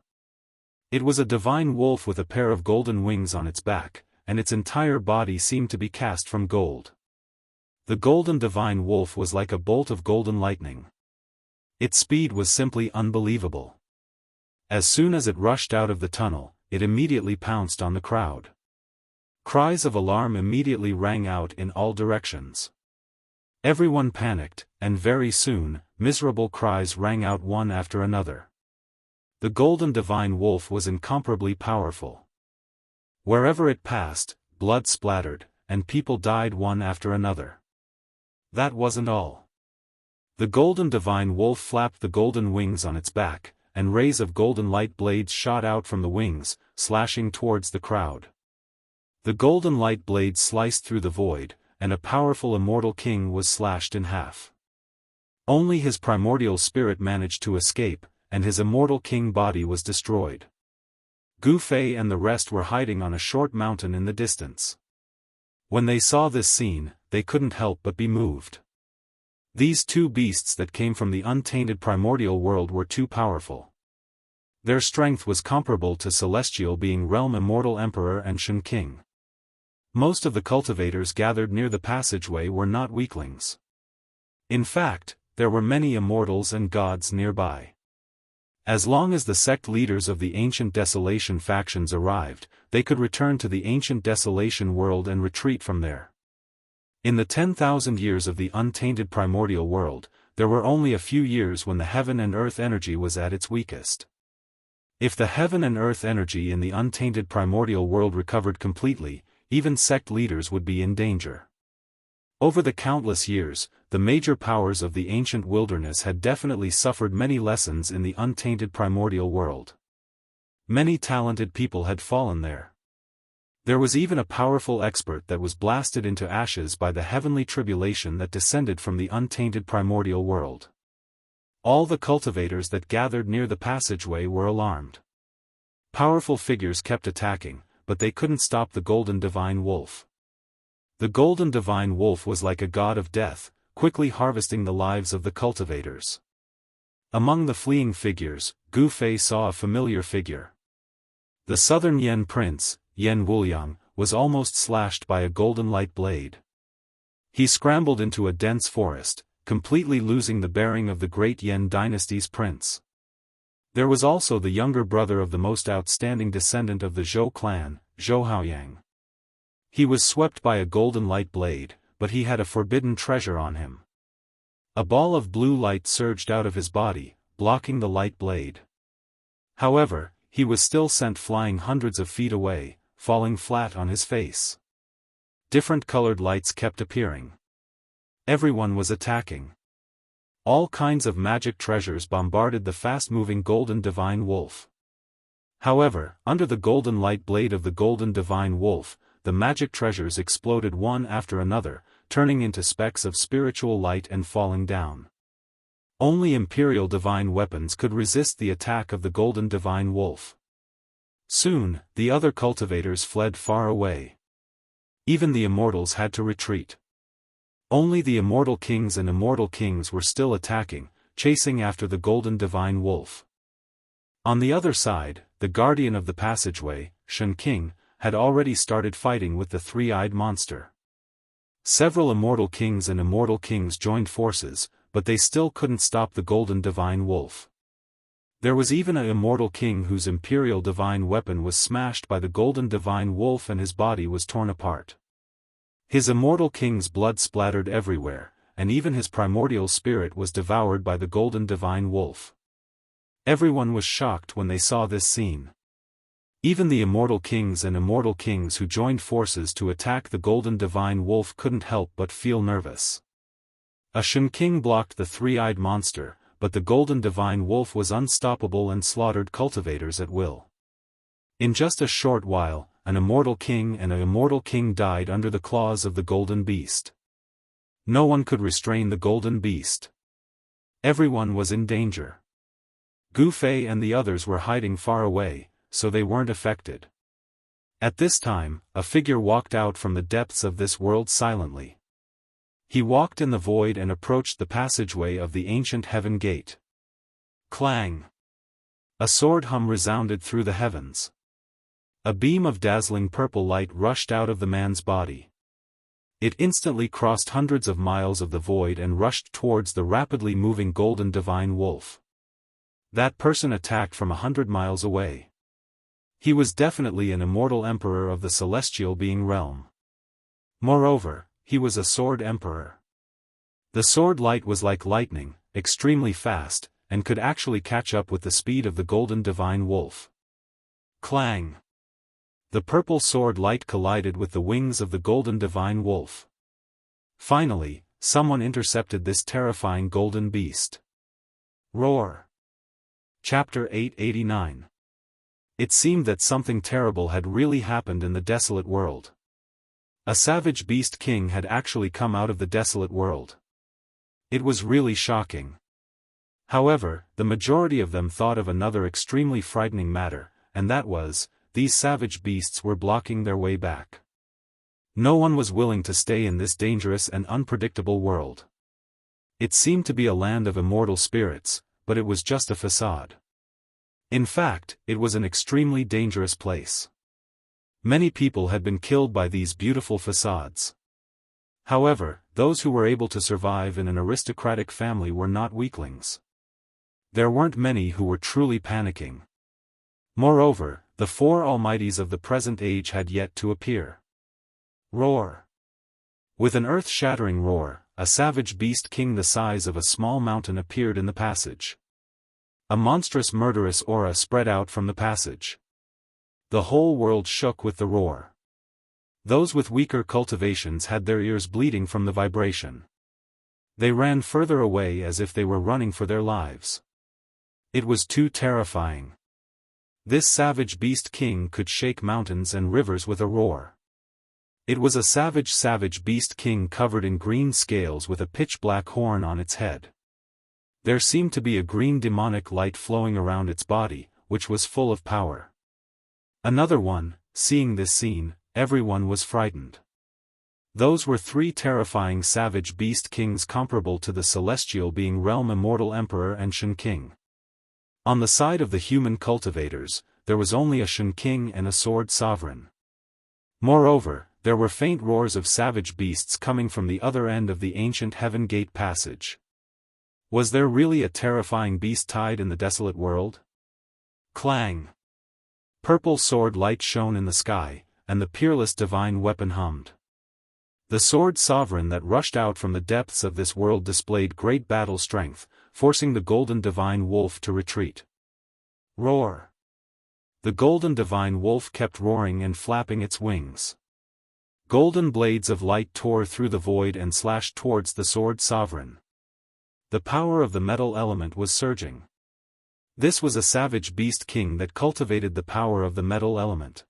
It was a divine wolf with a pair of golden wings on its back, and its entire body seemed to be cast from gold. The golden divine wolf was like a bolt of golden lightning. Its speed was simply unbelievable. As soon as it rushed out of the tunnel, it immediately pounced on the crowd. Cries of alarm immediately rang out in all directions. Everyone panicked, and very soon, miserable cries rang out one after another. The golden divine wolf was incomparably powerful. Wherever it passed, blood splattered, and people died one after another. That wasn't all. The golden divine wolf flapped the golden wings on its back, and rays of golden light blades shot out from the wings, slashing towards the crowd. The golden light blades sliced through the void, and a powerful immortal king was slashed in half. Only his primordial spirit managed to escape, and his immortal king body was destroyed. Gu Fei and the rest were hiding on a short mountain in the distance. When they saw this scene, they couldn't help but be moved. These 2 beasts that came from the untainted primordial world were too powerful. Their strength was comparable to celestial being realm immortal emperor and Shen King. Most of the cultivators gathered near the passageway were not weaklings. In fact, there were many immortals and gods nearby. As long as the sect leaders of the ancient desolation factions arrived, they could return to the ancient desolation world and retreat from there. In the 10,000 years of the untainted primordial world, there were only a few years when the heaven and earth energy was at its weakest. If the heaven and earth energy in the untainted primordial world recovered completely, even sect leaders would be in danger. Over the countless years, the major powers of the ancient wilderness had definitely suffered many lessons in the untainted primordial world. Many talented people had fallen there. There was even a powerful expert that was blasted into ashes by the heavenly tribulation that descended from the untainted primordial world. All the cultivators that gathered near the passageway were alarmed. Powerful figures kept attacking, but they couldn't stop the golden divine wolf. The golden divine wolf was like a god of death, quickly harvesting the lives of the cultivators. Among the fleeing figures, Gu Fei saw a familiar figure. The southern Yen prince, Yen Wuliang, was almost slashed by a golden light blade. He scrambled into a dense forest, completely losing the bearing of the great Yen dynasty's prince. There was also the younger brother of the most outstanding descendant of the Zhou clan, Zhou Haoyang. He was swept by a golden light blade, but he had a forbidden treasure on him. A ball of blue light surged out of his body, blocking the light blade. However, he was still sent flying hundreds of feet away, falling flat on his face. Different colored lights kept appearing. Everyone was attacking. All kinds of magic treasures bombarded the fast-moving golden divine wolf. However, under the golden light blade of the golden divine wolf, the magic treasures exploded one after another, turning into specks of spiritual light and falling down. Only imperial divine weapons could resist the attack of the golden divine wolf. Soon, the other cultivators fled far away. Even the immortals had to retreat. Only the immortal kings and immortal kings were still attacking, chasing after the golden divine wolf. On the other side, the guardian of the passageway, Shen King, had already started fighting with the three-eyed monster. Several immortal kings and immortal kings joined forces, but they still couldn't stop the golden divine wolf. There was even an immortal king whose imperial divine weapon was smashed by the golden divine wolf and his body was torn apart. His immortal king's blood splattered everywhere, and even his primordial spirit was devoured by the golden divine wolf. Everyone was shocked when they saw this scene. Even the immortal kings and immortal kings who joined forces to attack the golden divine wolf couldn't help but feel nervous. A Shen King blocked the three-eyed monster, but the golden divine wolf was unstoppable and slaughtered cultivators at will. In just a short while, an immortal king and an immortal king died under the claws of the golden beast. No one could restrain the golden beast. Everyone was in danger. Gu Fei and the others were hiding far away, so they weren't affected. At this time, a figure walked out from the depths of this world silently. He walked in the void and approached the passageway of the ancient heaven gate. Clang! A sword hum resounded through the heavens. A beam of dazzling purple light rushed out of the man's body. It instantly crossed hundreds of miles of the void and rushed towards the rapidly moving golden divine wolf. That person attacked from 100 miles away. He was definitely an immortal emperor of the celestial being realm. Moreover, he was a sword emperor. The sword light was like lightning, extremely fast, and could actually catch up with the speed of the golden divine wolf. Clang! The purple sword light collided with the wings of the golden divine wolf. Finally, someone intercepted this terrifying golden beast. Roar! Chapter 889. It seemed that something terrible had really happened in the desolate world. A savage beast king had actually come out of the desolate world. It was really shocking. However, the majority of them thought of another extremely frightening matter, and that was, these savage beasts were blocking their way back. No one was willing to stay in this dangerous and unpredictable world. It seemed to be a land of immortal spirits, but it was just a facade. In fact, it was an extremely dangerous place. Many people had been killed by these beautiful facades. However, those who were able to survive in an aristocratic family were not weaklings. There weren't many who were truly panicking. Moreover, the four almighties of the present age had yet to appear. Roar! With an earth-shattering roar, a savage beast king the size of a small mountain appeared in the passage. A monstrous murderous aura spread out from the passage. The whole world shook with the roar. Those with weaker cultivations had their ears bleeding from the vibration. They ran further away as if they were running for their lives. It was too terrifying. This savage beast king could shake mountains and rivers with a roar. It was a savage beast king covered in green scales with a pitch-black horn on its head. There seemed to be a green demonic light flowing around its body, which was full of power. Another one, seeing this scene, everyone was frightened. Those were three terrifying savage beast kings comparable to the celestial being realm immortal emperor and Shen King. On the side of the human cultivators, there was only a Shen King and a sword sovereign. Moreover, there were faint roars of savage beasts coming from the other end of the ancient heaven gate passage. Was there really a terrifying beast tied in the desolate world? Clang! Purple sword light shone in the sky, and the peerless divine weapon hummed. The sword sovereign that rushed out from the depths of this world displayed great battle strength, forcing the golden divine wolf to retreat. Roar! The golden divine wolf kept roaring and flapping its wings. Golden blades of light tore through the void and slashed towards the sword sovereign. The power of the metal element was surging. This was a savage beast king that cultivated the power of the metal element.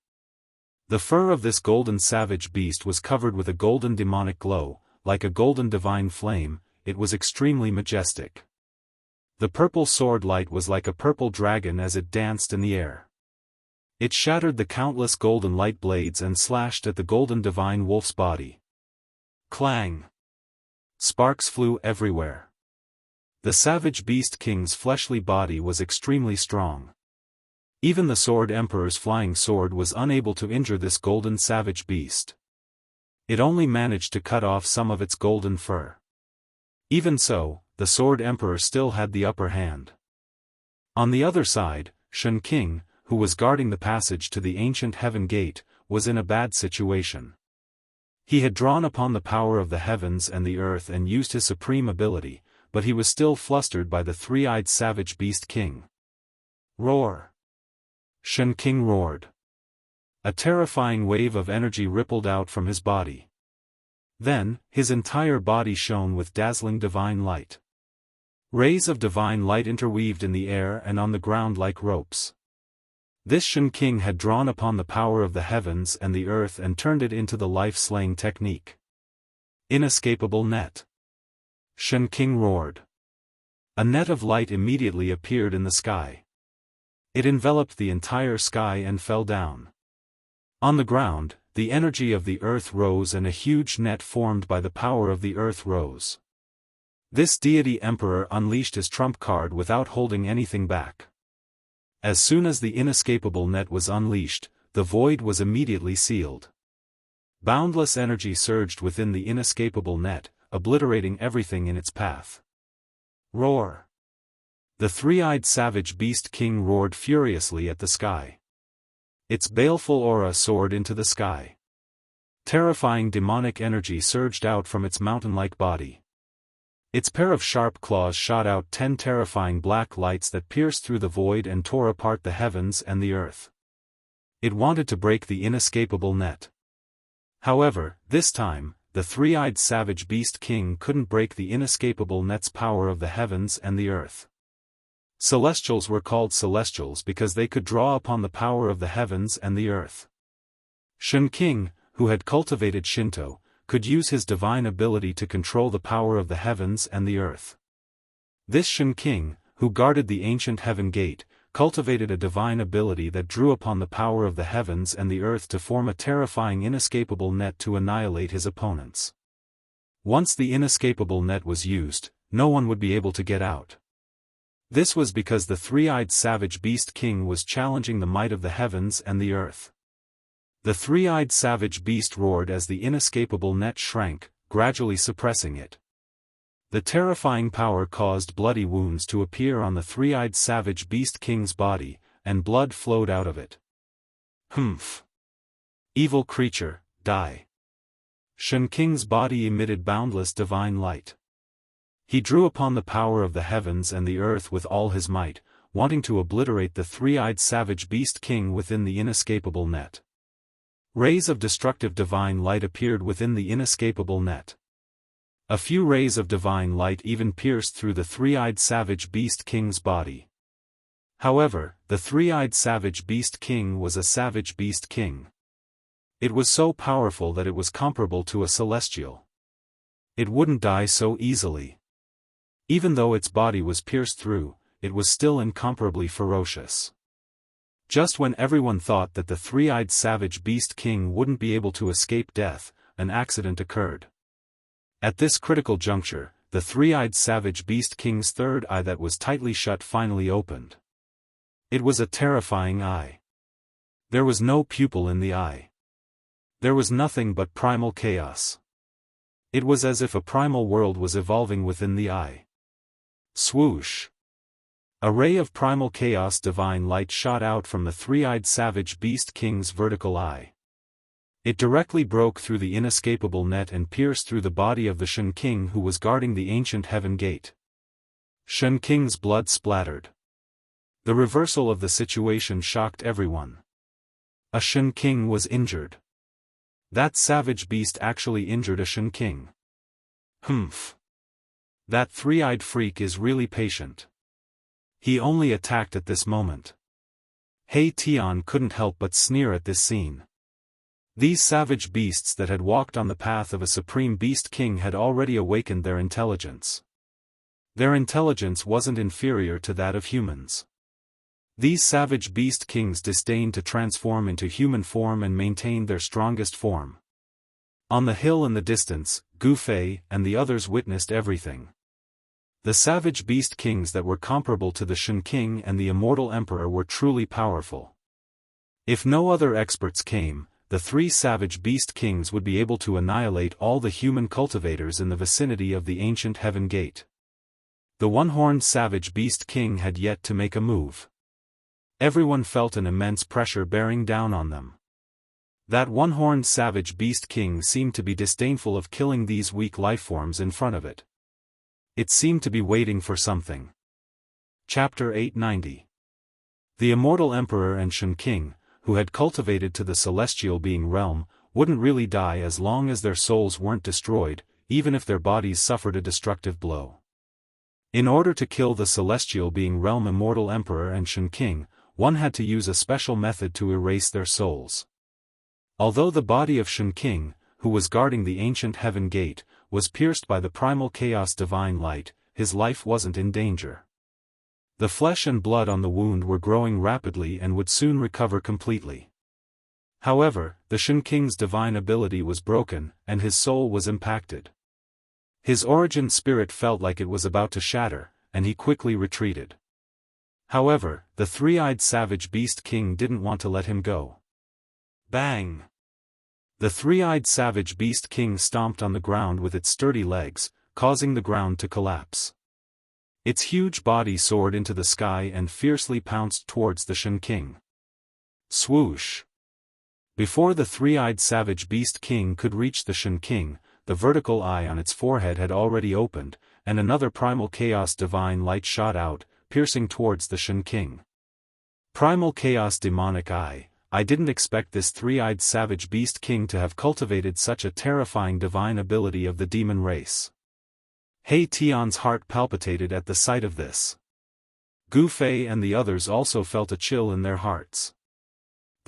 The fur of this golden savage beast was covered with a golden demonic glow, like a golden divine flame. It was extremely majestic. The purple sword light was like a purple dragon as it danced in the air. It shattered the countless golden light blades and slashed at the golden divine wolf's body. Clang! Sparks flew everywhere. The savage beast king's fleshly body was extremely strong. Even the sword emperor's flying sword was unable to injure this golden savage beast. It only managed to cut off some of its golden fur. Even so, the sword emperor still had the upper hand. On the other side, Shen King, who was guarding the passage to the ancient heaven gate, was in a bad situation. He had drawn upon the power of the heavens and the earth and used his supreme ability, but he was still flustered by the three-eyed savage beast king. Roar! Shen King roared. A terrifying wave of energy rippled out from his body. Then, his entire body shone with dazzling divine light. Rays of divine light interweaved in the air and on the ground like ropes. This Shen King had drawn upon the power of the heavens and the earth and turned it into the life-slaying technique. Inescapable net. Shen King roared. A net of light immediately appeared in the sky. It enveloped the entire sky and fell down. On the ground, the energy of the earth rose and a huge net formed by the power of the earth rose. This deity emperor unleashed his trump card without holding anything back. As soon as the inescapable net was unleashed, the void was immediately sealed. Boundless energy surged within the inescapable net, obliterating everything in its path. Roar! The three-eyed savage beast king roared furiously at the sky. Its baleful aura soared into the sky. Terrifying demonic energy surged out from its mountain-like body. Its pair of sharp claws shot out 10 terrifying black lights that pierced through the void and tore apart the heavens and the earth. It wanted to break the inescapable net. However, this time, the three-eyed savage beast king couldn't break the inescapable net's power of the heavens and the earth. Celestials were called celestials because they could draw upon the power of the heavens and the earth. Shen King, who had cultivated Shinto, could use his divine ability to control the power of the heavens and the earth. This Shen King, who guarded the ancient heaven gate, cultivated a divine ability that drew upon the power of the heavens and the earth to form a terrifying inescapable net to annihilate his opponents. Once the inescapable net was used, no one would be able to get out. This was because the three-eyed savage beast king was challenging the might of the heavens and the earth. The three-eyed savage beast roared as the inescapable net shrank, gradually suppressing it. The terrifying power caused bloody wounds to appear on the three-eyed savage beast king's body, and blood flowed out of it. Humph! Evil creature, die! Shen King's body emitted boundless divine light. He drew upon the power of the heavens and the earth with all his might, wanting to obliterate the three-eyed savage beast king within the inescapable net. Rays of destructive divine light appeared within the inescapable net. A few rays of divine light even pierced through the three-eyed savage beast king's body. However, the three-eyed savage beast king was a savage beast king. It was so powerful that it was comparable to a celestial. It wouldn't die so easily. Even though its body was pierced through, it was still incomparably ferocious. Just when everyone thought that the three-eyed savage beast king wouldn't be able to escape death, an accident occurred. At this critical juncture, the three-eyed savage beast king's third eye that was tightly shut finally opened. It was a terrifying eye. There was no pupil in the eye. There was nothing but primal chaos. It was as if a primal world was evolving within the eye. Swoosh! A ray of primal chaos divine light shot out from the three-eyed savage beast king's vertical eye. It directly broke through the inescapable net and pierced through the body of the Shen King who was guarding the ancient heaven gate. Shen King's blood splattered. The reversal of the situation shocked everyone. A Shen King was injured. That savage beast actually injured a Shen King. Humph! That three-eyed freak is really patient. He only attacked at this moment. Hei Tian couldn't help but sneer at this scene. These savage beasts that had walked on the path of a supreme beast king had already awakened their intelligence. Their intelligence wasn't inferior to that of humans. These savage beast kings disdained to transform into human form and maintained their strongest form. On the hill in the distance, Gu Fei and the others witnessed everything. The savage beast kings that were comparable to the Shen King and the Immortal Emperor were truly powerful. If no other experts came, the three savage beast kings would be able to annihilate all the human cultivators in the vicinity of the ancient Heaven Gate. The one-horned savage beast king had yet to make a move. Everyone felt an immense pressure bearing down on them. That one-horned savage beast king seemed to be disdainful of killing these weak lifeforms in front of it. It seemed to be waiting for something. Chapter 890. The Immortal Emperor and Shen King, who had cultivated to the celestial being realm, wouldn't really die as long as their souls weren't destroyed, even if their bodies suffered a destructive blow. In order to kill the celestial being realm Immortal Emperor and Shen King, one had to use a special method to erase their souls. Although the body of Shen King, who was guarding the ancient Heaven Gate, was pierced by the primal chaos divine light, his life wasn't in danger. The flesh and blood on the wound were growing rapidly and would soon recover completely. However, the Shen King's divine ability was broken, and his soul was impacted. His origin spirit felt like it was about to shatter, and he quickly retreated. However, the three-eyed savage beast king didn't want to let him go. Bang! The three-eyed savage beast king stomped on the ground with its sturdy legs, causing the ground to collapse. Its huge body soared into the sky and fiercely pounced towards the Shen King. Swoosh! Before the three-eyed savage beast king could reach the Shen King, the vertical eye on its forehead had already opened, and another primal chaos divine light shot out, piercing towards the Shen King. Primal chaos demonic eye, I didn't expect this three-eyed savage beast king to have cultivated such a terrifying divine ability of the demon race. He Tian's heart palpitated at the sight of this. Gu Fei and the others also felt a chill in their hearts.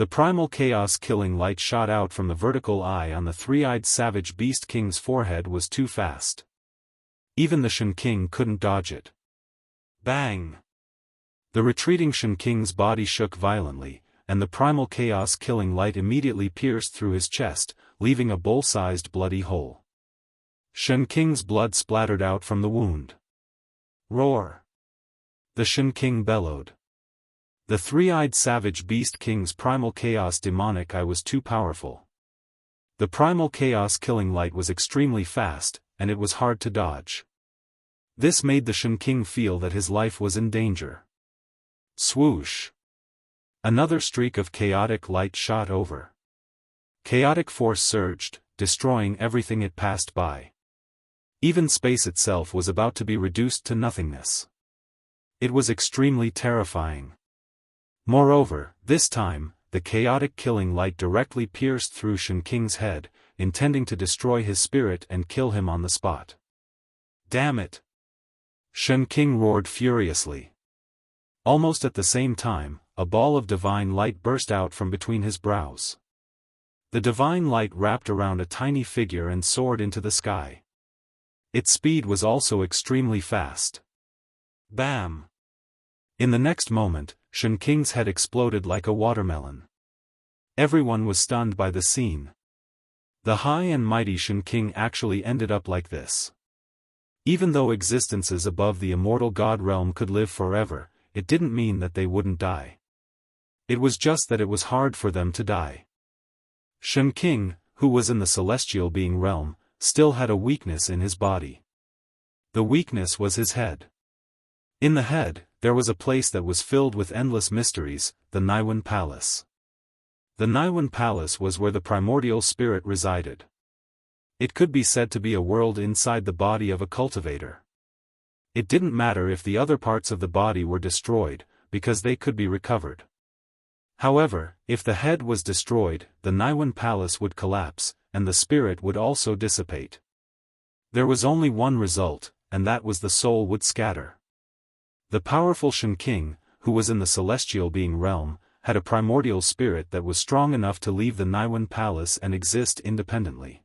The primal chaos-killing light shot out from the vertical eye on the three-eyed savage beast king's forehead was too fast. Even the Shen King couldn't dodge it. Bang! The retreating Shen King's body shook violently, and the primal chaos-killing light immediately pierced through his chest, leaving a bowl-sized bloody hole. Shen King's blood splattered out from the wound. Roar! The Shen King bellowed. The three-eyed savage beast king's primal chaos demonic eye was too powerful. The primal chaos-killing light was extremely fast, and it was hard to dodge. This made the Shen King feel that his life was in danger. Swoosh! Another streak of chaotic light shot over. Chaotic force surged, destroying everything it passed by. Even space itself was about to be reduced to nothingness. It was extremely terrifying. Moreover, this time, the chaotic killing light directly pierced through Shen King's head, intending to destroy his spirit and kill him on the spot. Damn it! Shen King roared furiously. Almost at the same time, a ball of divine light burst out from between his brows. The divine light wrapped around a tiny figure and soared into the sky. Its speed was also extremely fast. Bam! In the next moment, Shen King's head exploded like a watermelon. Everyone was stunned by the scene. The high and mighty Shen King actually ended up like this. Even though existences above the immortal god realm could live forever, it didn't mean that they wouldn't die. It was just that it was hard for them to die. Shen King, who was in the celestial being realm, still had a weakness in his body. The weakness was his head. In the head, there was a place that was filled with endless mysteries, the Niwen Palace. The Niwen Palace was where the primordial spirit resided. It could be said to be a world inside the body of a cultivator. It didn't matter if the other parts of the body were destroyed, because they could be recovered. However, if the head was destroyed, the Niwen Palace would collapse, and the spirit would also dissipate. There was only one result, and that was the soul would scatter. The powerful Shen King, who was in the celestial being realm, had a primordial spirit that was strong enough to leave the Niwen Palace and exist independently.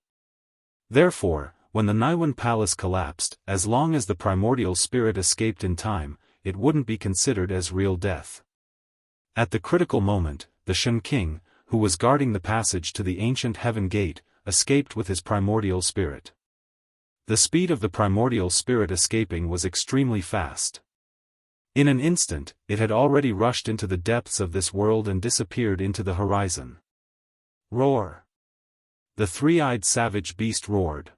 Therefore, When the Naiwan palace collapsed, as long as the primordial spirit escaped in time, it wouldn't be considered as real death. At the critical moment, the Shen King, who was guarding the passage to the ancient heaven gate, escaped with his primordial spirit. The speed of the primordial spirit escaping was extremely fast. In an instant, it had already rushed into the depths of this world and disappeared into the horizon. Roar! The three-eyed savage beast roared.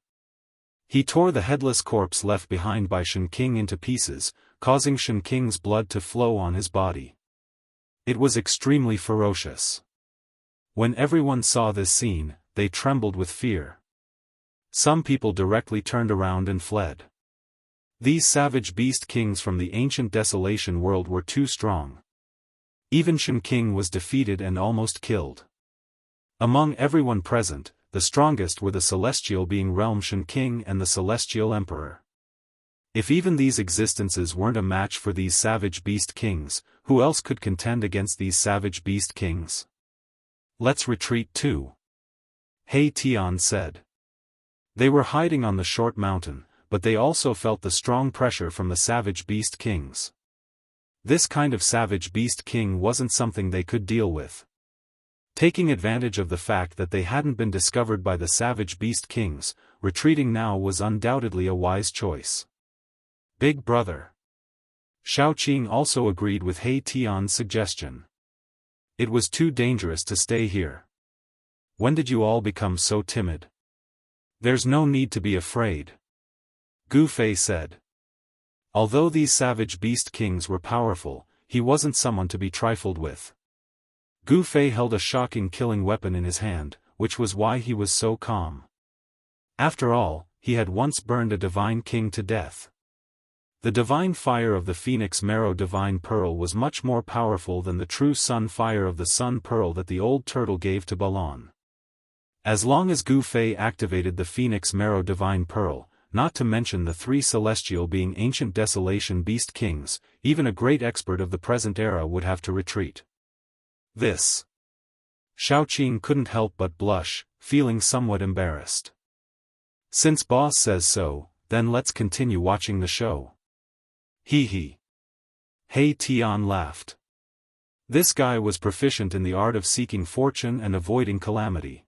He tore the headless corpse left behind by Shen King into pieces, causing Shen King's blood to flow on his body. It was extremely ferocious. When everyone saw this scene, they trembled with fear. Some people directly turned around and fled. These savage beast kings from the ancient desolation world were too strong. Even Shen King was defeated and almost killed. Among everyone present, the strongest were the celestial being realm Shen King and the celestial emperor. If even these existences weren't a match for these savage beast kings, who else could contend against these savage beast kings? Let's retreat too. He Tian said. They were hiding on the short mountain, but they also felt the strong pressure from the savage beast kings. This kind of savage beast king wasn't something they could deal with. Taking advantage of the fact that they hadn't been discovered by the savage beast kings, retreating now was undoubtedly a wise choice. Big brother. Xiaoqing also agreed with He Tian's suggestion. It was too dangerous to stay here. When did you all become so timid? There's no need to be afraid. Gu Fei said. Although these savage beast kings were powerful, he wasn't someone to be trifled with. Gu Fei held a shocking killing weapon in his hand, which was why he was so calm. After all, he had once burned a divine king to death. The divine fire of the Phoenix Marrow Divine Pearl was much more powerful than the true sun fire of the Sun Pearl that the old turtle gave to Balon. As long as Gu Fei activated the Phoenix Marrow Divine Pearl, not to mention the three celestial being ancient desolation beast kings, even a great expert of the present era would have to retreat. This. Xiaoqing couldn't help but blush, feeling somewhat embarrassed. Since boss says so, then let's continue watching the show. Hee hee. He Tian laughed. This guy was proficient in the art of seeking fortune and avoiding calamity.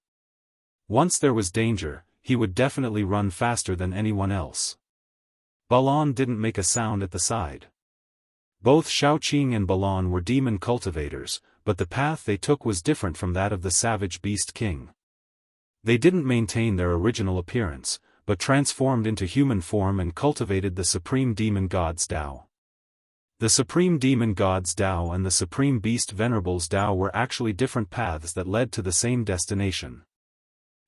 Once there was danger, he would definitely run faster than anyone else. Balon didn't make a sound at the side. Both Xiaoqing and Balon were demon cultivators, but the path they took was different from that of the savage beast king. They didn't maintain their original appearance, but transformed into human form and cultivated the supreme demon god's Dao. The supreme demon god's Dao and the supreme beast venerable's Dao were actually different paths that led to the same destination.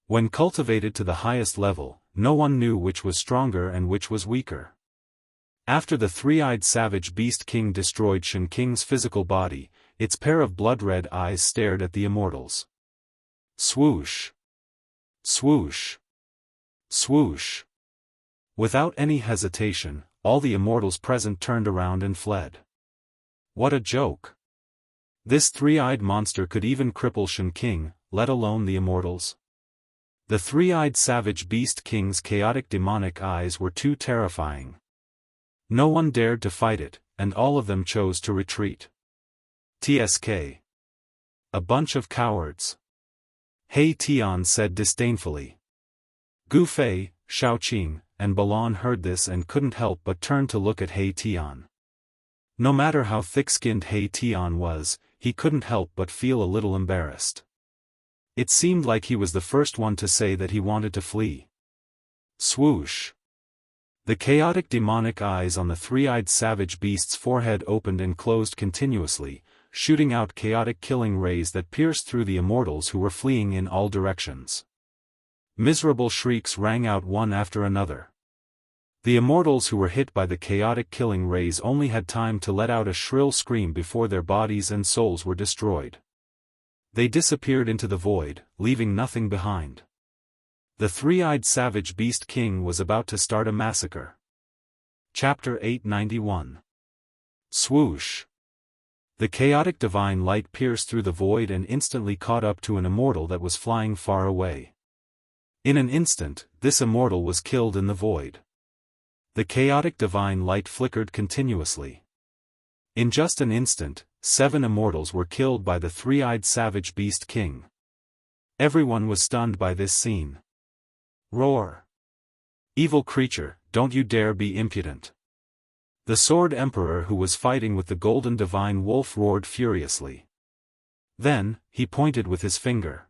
When cultivated to the highest level, no one knew which was stronger and which was weaker. After the three-eyed savage beast king destroyed Shen King's physical body, its pair of blood-red eyes stared at the immortals. Swoosh! Swoosh! Swoosh! Without any hesitation, all the immortals present turned around and fled. What a joke! This three-eyed monster could even cripple Shen King, let alone the immortals. The three-eyed savage beast king's chaotic demonic eyes were too terrifying. No one dared to fight it, and all of them chose to retreat. TSK. A bunch of cowards. He Tian said disdainfully. Gu Fei, Xiaoqing, and Balon heard this and couldn't help but turn to look at He Tian. No matter how thick-skinned He Tian was, he couldn't help but feel a little embarrassed. It seemed like he was the first one to say that he wanted to flee. Swoosh! The chaotic demonic eyes on the three-eyed savage beast's forehead opened and closed continuously, shooting out chaotic killing rays that pierced through the immortals who were fleeing in all directions. Miserable shrieks rang out one after another. The immortals who were hit by the chaotic killing rays only had time to let out a shrill scream before their bodies and souls were destroyed. They disappeared into the void, leaving nothing behind. The three-eyed savage beast king was about to start a massacre. Chapter 891. Swoosh! The chaotic divine light pierced through the void and instantly caught up to an immortal that was flying far away. In an instant, this immortal was killed in the void. The chaotic divine light flickered continuously. In just an instant, 7 immortals were killed by the three-eyed savage beast king. Everyone was stunned by this scene. Roar! Evil creature, don't you dare be impudent! The Sword Emperor who was fighting with the golden divine wolf roared furiously. Then, he pointed with his finger.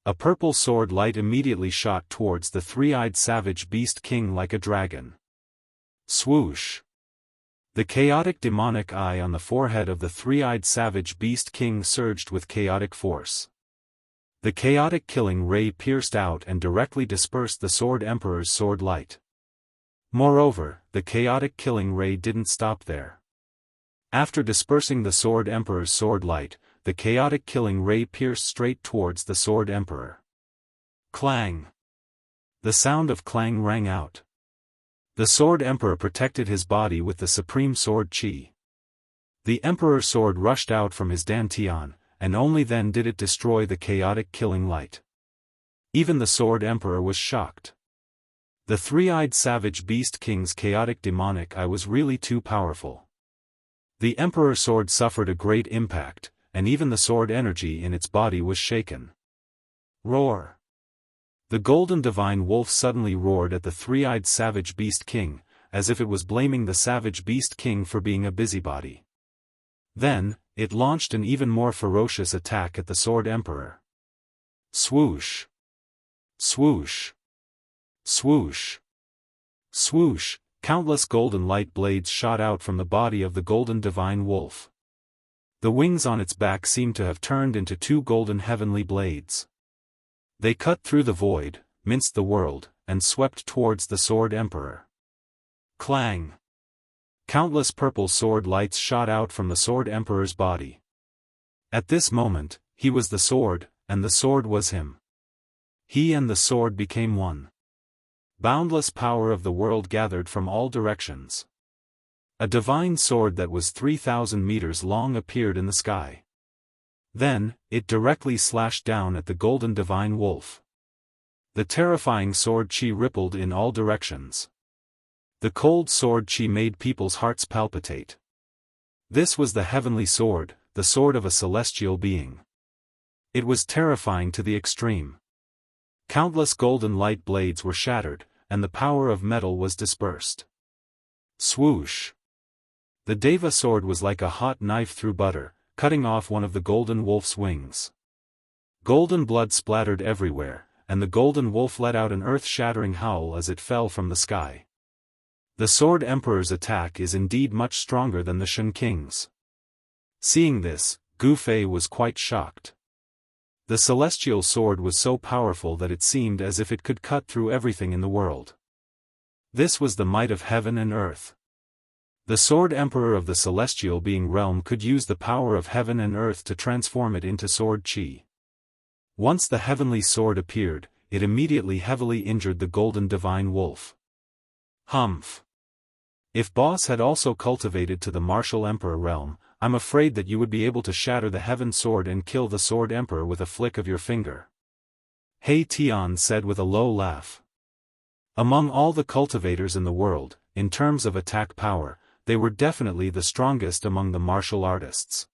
A purple sword light immediately shot towards the three-eyed savage beast king like a dragon. Swoosh! The chaotic demonic eye on the forehead of the three-eyed savage beast king surged with chaotic force. The chaotic killing ray pierced out and directly dispersed the Sword Emperor's sword light. Moreover, the chaotic killing ray didn't stop there. After dispersing the Sword Emperor's sword light, the chaotic killing ray pierced straight towards the Sword Emperor. Clang! The sound of clang rang out. The Sword Emperor protected his body with the supreme sword qi. The Emperor's sword rushed out from his dantian, and only then did it destroy the chaotic killing light. Even the Sword Emperor was shocked. The three-eyed savage beast king's chaotic demonic eye was really too powerful. The Emperor's sword suffered a great impact, and even the sword energy in its body was shaken. Roar! The golden divine wolf suddenly roared at the three-eyed savage beast king, as if it was blaming the savage beast king for being a busybody. Then, it launched an even more ferocious attack at the Sword Emperor. Swoosh! Swoosh! Swoosh! Swoosh! Countless golden light blades shot out from the body of the golden divine wolf. The wings on its back seemed to have turned into 2 golden heavenly blades. They cut through the void, minced the world, and swept towards the Sword Emperor. Clang! Countless purple sword lights shot out from the Sword Emperor's body. At this moment, he was the sword, and the sword was him. He and the sword became one. Boundless power of the world gathered from all directions. A divine sword that was 3,000 meters long appeared in the sky. Then, it directly slashed down at the golden divine wolf. The terrifying sword qi rippled in all directions. The cold sword qi made people's hearts palpitate. This was the heavenly sword, the sword of a celestial being. It was terrifying to the extreme. Countless golden light blades were shattered, and the power of metal was dispersed. Swoosh! The Deva sword was like a hot knife through butter, cutting off one of the golden wolf's wings. Golden blood splattered everywhere, and the golden wolf let out an earth-shattering howl as it fell from the sky. The Sword Emperor's attack is indeed much stronger than the Shen King's. Seeing this, Gu Fei was quite shocked. The celestial sword was so powerful that it seemed as if it could cut through everything in the world. This was the might of heaven and earth. The Sword Emperor of the celestial being realm could use the power of heaven and earth to transform it into sword qi. Once the heavenly sword appeared, it immediately heavily injured the golden divine wolf. Humph! If Boss had also cultivated to the martial emperor realm, I'm afraid that you would be able to shatter the heaven sword and kill the Sword Emperor with a flick of your finger. He Tian said with a low laugh. Among all the cultivators in the world, in terms of attack power, they were definitely the strongest among the martial artists.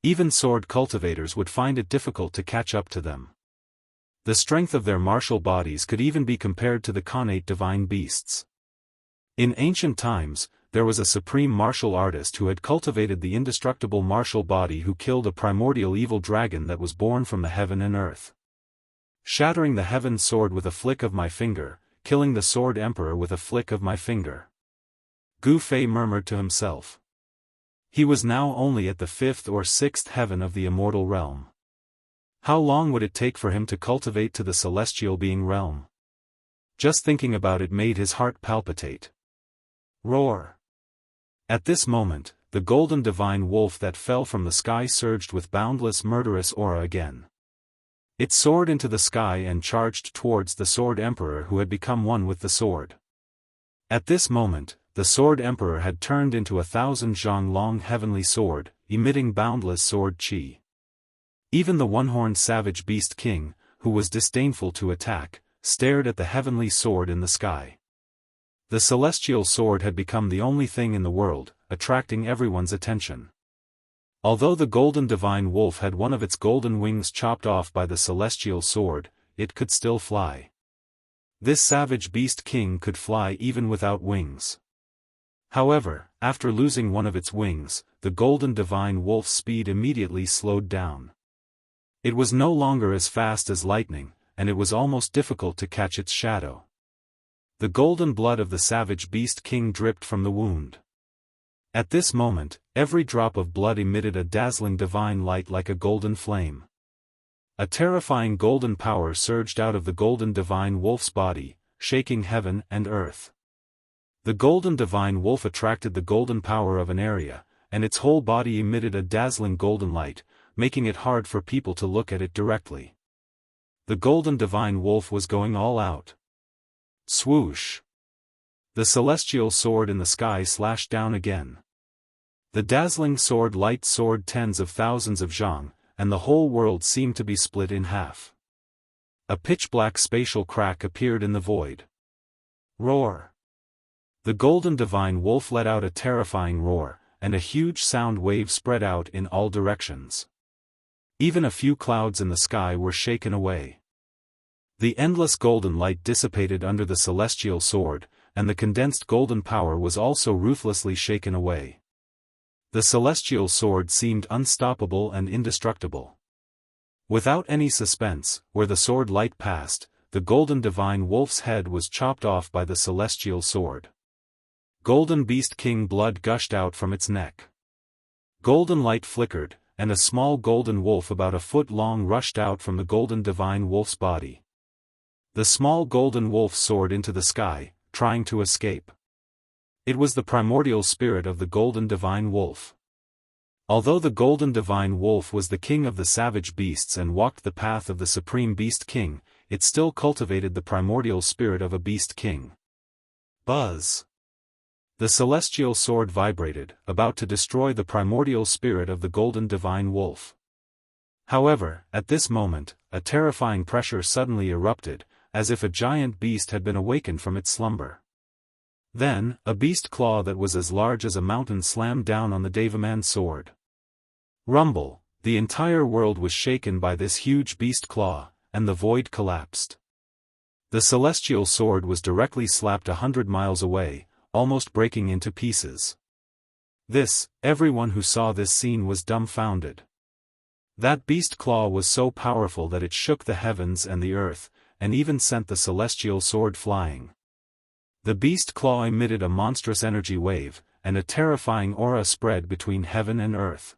Even sword cultivators would find it difficult to catch up to them. The strength of their martial bodies could even be compared to the connate divine beasts. In ancient times, there was a supreme martial artist who had cultivated the indestructible martial body who killed a primordial evil dragon that was born from the heaven and earth. Shattering the heaven sword with a flick of my finger, killing the Sword Emperor with a flick of my finger. Gu Fei murmured to himself. He was now only at the 5th or 6th heaven of the immortal realm. How long would it take for him to cultivate to the celestial being realm? Just thinking about it made his heart palpitate. Roar! At this moment, the golden divine wolf that fell from the sky surged with boundless murderous aura again. It soared into the sky and charged towards the Sword Emperor who had become one with the sword. At this moment, the Sword Emperor had turned into 1,000 zhang long heavenly sword, emitting boundless sword qi. Even the one-horned savage beast king, who was disdainful to attack, stared at the heavenly sword in the sky. The celestial sword had become the only thing in the world, attracting everyone's attention. Although the golden divine wolf had one of its golden wings chopped off by the celestial sword, it could still fly. This savage beast king could fly even without wings. However, after losing one of its wings, the golden divine wolf's speed immediately slowed down. It was no longer as fast as lightning, and it was almost difficult to catch its shadow. The golden blood of the savage beast king dripped from the wound. At this moment, every drop of blood emitted a dazzling divine light like a golden flame. A terrifying golden power surged out of the golden divine wolf's body, shaking heaven and earth. The golden divine wolf attracted the golden power of an area, and its whole body emitted a dazzling golden light, making it hard for people to look at it directly. The golden divine wolf was going all out. Swoosh! The celestial sword in the sky slashed down again. The dazzling sword light soared tens of thousands of zhang, and the whole world seemed to be split in half. A pitch-black spatial crack appeared in the void. Roar! The golden divine wolf let out a terrifying roar, and a huge sound wave spread out in all directions. Even a few clouds in the sky were shaken away. The endless golden light dissipated under the celestial sword, and the condensed golden power was also ruthlessly shaken away. The celestial sword seemed unstoppable and indestructible. Without any suspense, where the sword light passed, the golden divine wolf's head was chopped off by the celestial sword. Golden beast king blood gushed out from its neck. Golden light flickered, and a small golden wolf about a foot long rushed out from the golden divine wolf's body. The small golden wolf soared into the sky, trying to escape. It was the primordial spirit of the golden divine wolf. Although the golden divine wolf was the king of the savage beasts and walked the path of the supreme beast king, it still cultivated the primordial spirit of a beast king. Buzz! The celestial sword vibrated, about to destroy the primordial spirit of the golden divine wolf. However, at this moment, a terrifying pressure suddenly erupted, as if a giant beast had been awakened from its slumber. Then, a beast claw that was as large as a mountain slammed down on the Devaman's sword. Rumble! The entire world was shaken by this huge beast claw, and the void collapsed. The celestial sword was directly slapped 100 miles away, almost breaking into pieces. Everyone who saw this scene was dumbfounded. That beast claw was so powerful that it shook the heavens and the earth, and even sent the celestial sword flying. The beast claw emitted a monstrous energy wave, and a terrifying aura spread between heaven and earth.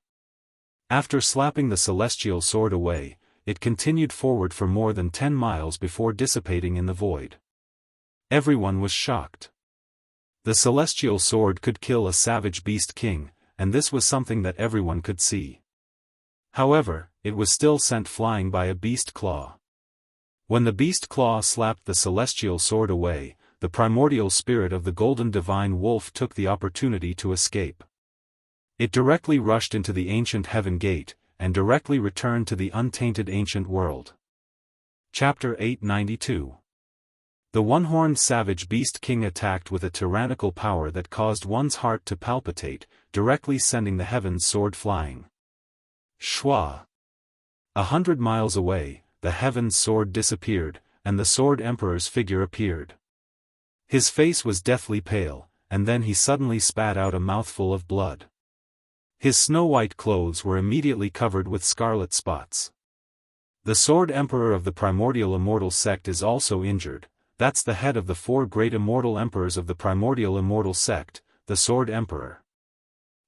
After slapping the celestial sword away, it continued forward for more than 10 miles before dissipating in the void. Everyone was shocked. The celestial sword could kill a savage beast king, and this was something that everyone could see. However, it was still sent flying by a beast claw. When the beast claw slapped the celestial sword away, the primordial spirit of the golden divine wolf took the opportunity to escape. It directly rushed into the ancient heaven gate, and directly returned to the untainted ancient world. Chapter 892. The one-horned savage beast king attacked with a tyrannical power that caused one's heart to palpitate, directly sending the heavens sword flying. Shwa! 100 miles away, the heavens sword disappeared, and the sword emperor's figure appeared. His face was deathly pale, and then he suddenly spat out a mouthful of blood. His snow-white clothes were immediately covered with scarlet spots. The sword emperor of the primordial immortal sect is also injured. That's the head of the 4 great immortal emperors of the primordial immortal sect, the sword emperor.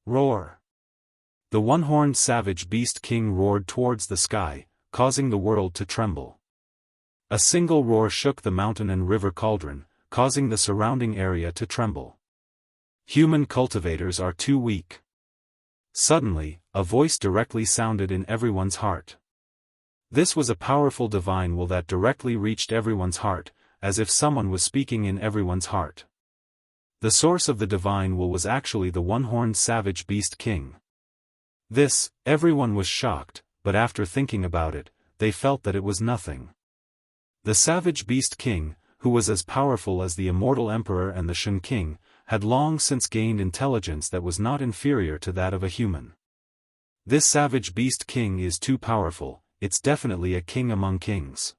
Roar! The one-horned savage beast king roared towards the sky, causing the world to tremble. A single roar shook the mountain and river cauldron, causing the surrounding area to tremble. Human cultivators are too weak. Suddenly, a voice directly sounded in everyone's heart. This was a powerful divine will that directly reached everyone's heart, as if someone was speaking in everyone's heart. The source of the divine will was actually the one-horned savage beast king. Everyone was shocked, but after thinking about it, they felt that it was nothing. The Savage Beast King, who was as powerful as the Immortal Emperor and the Shen King, had long since gained intelligence that was not inferior to that of a human. This Savage Beast King is too powerful, it's definitely a king among kings.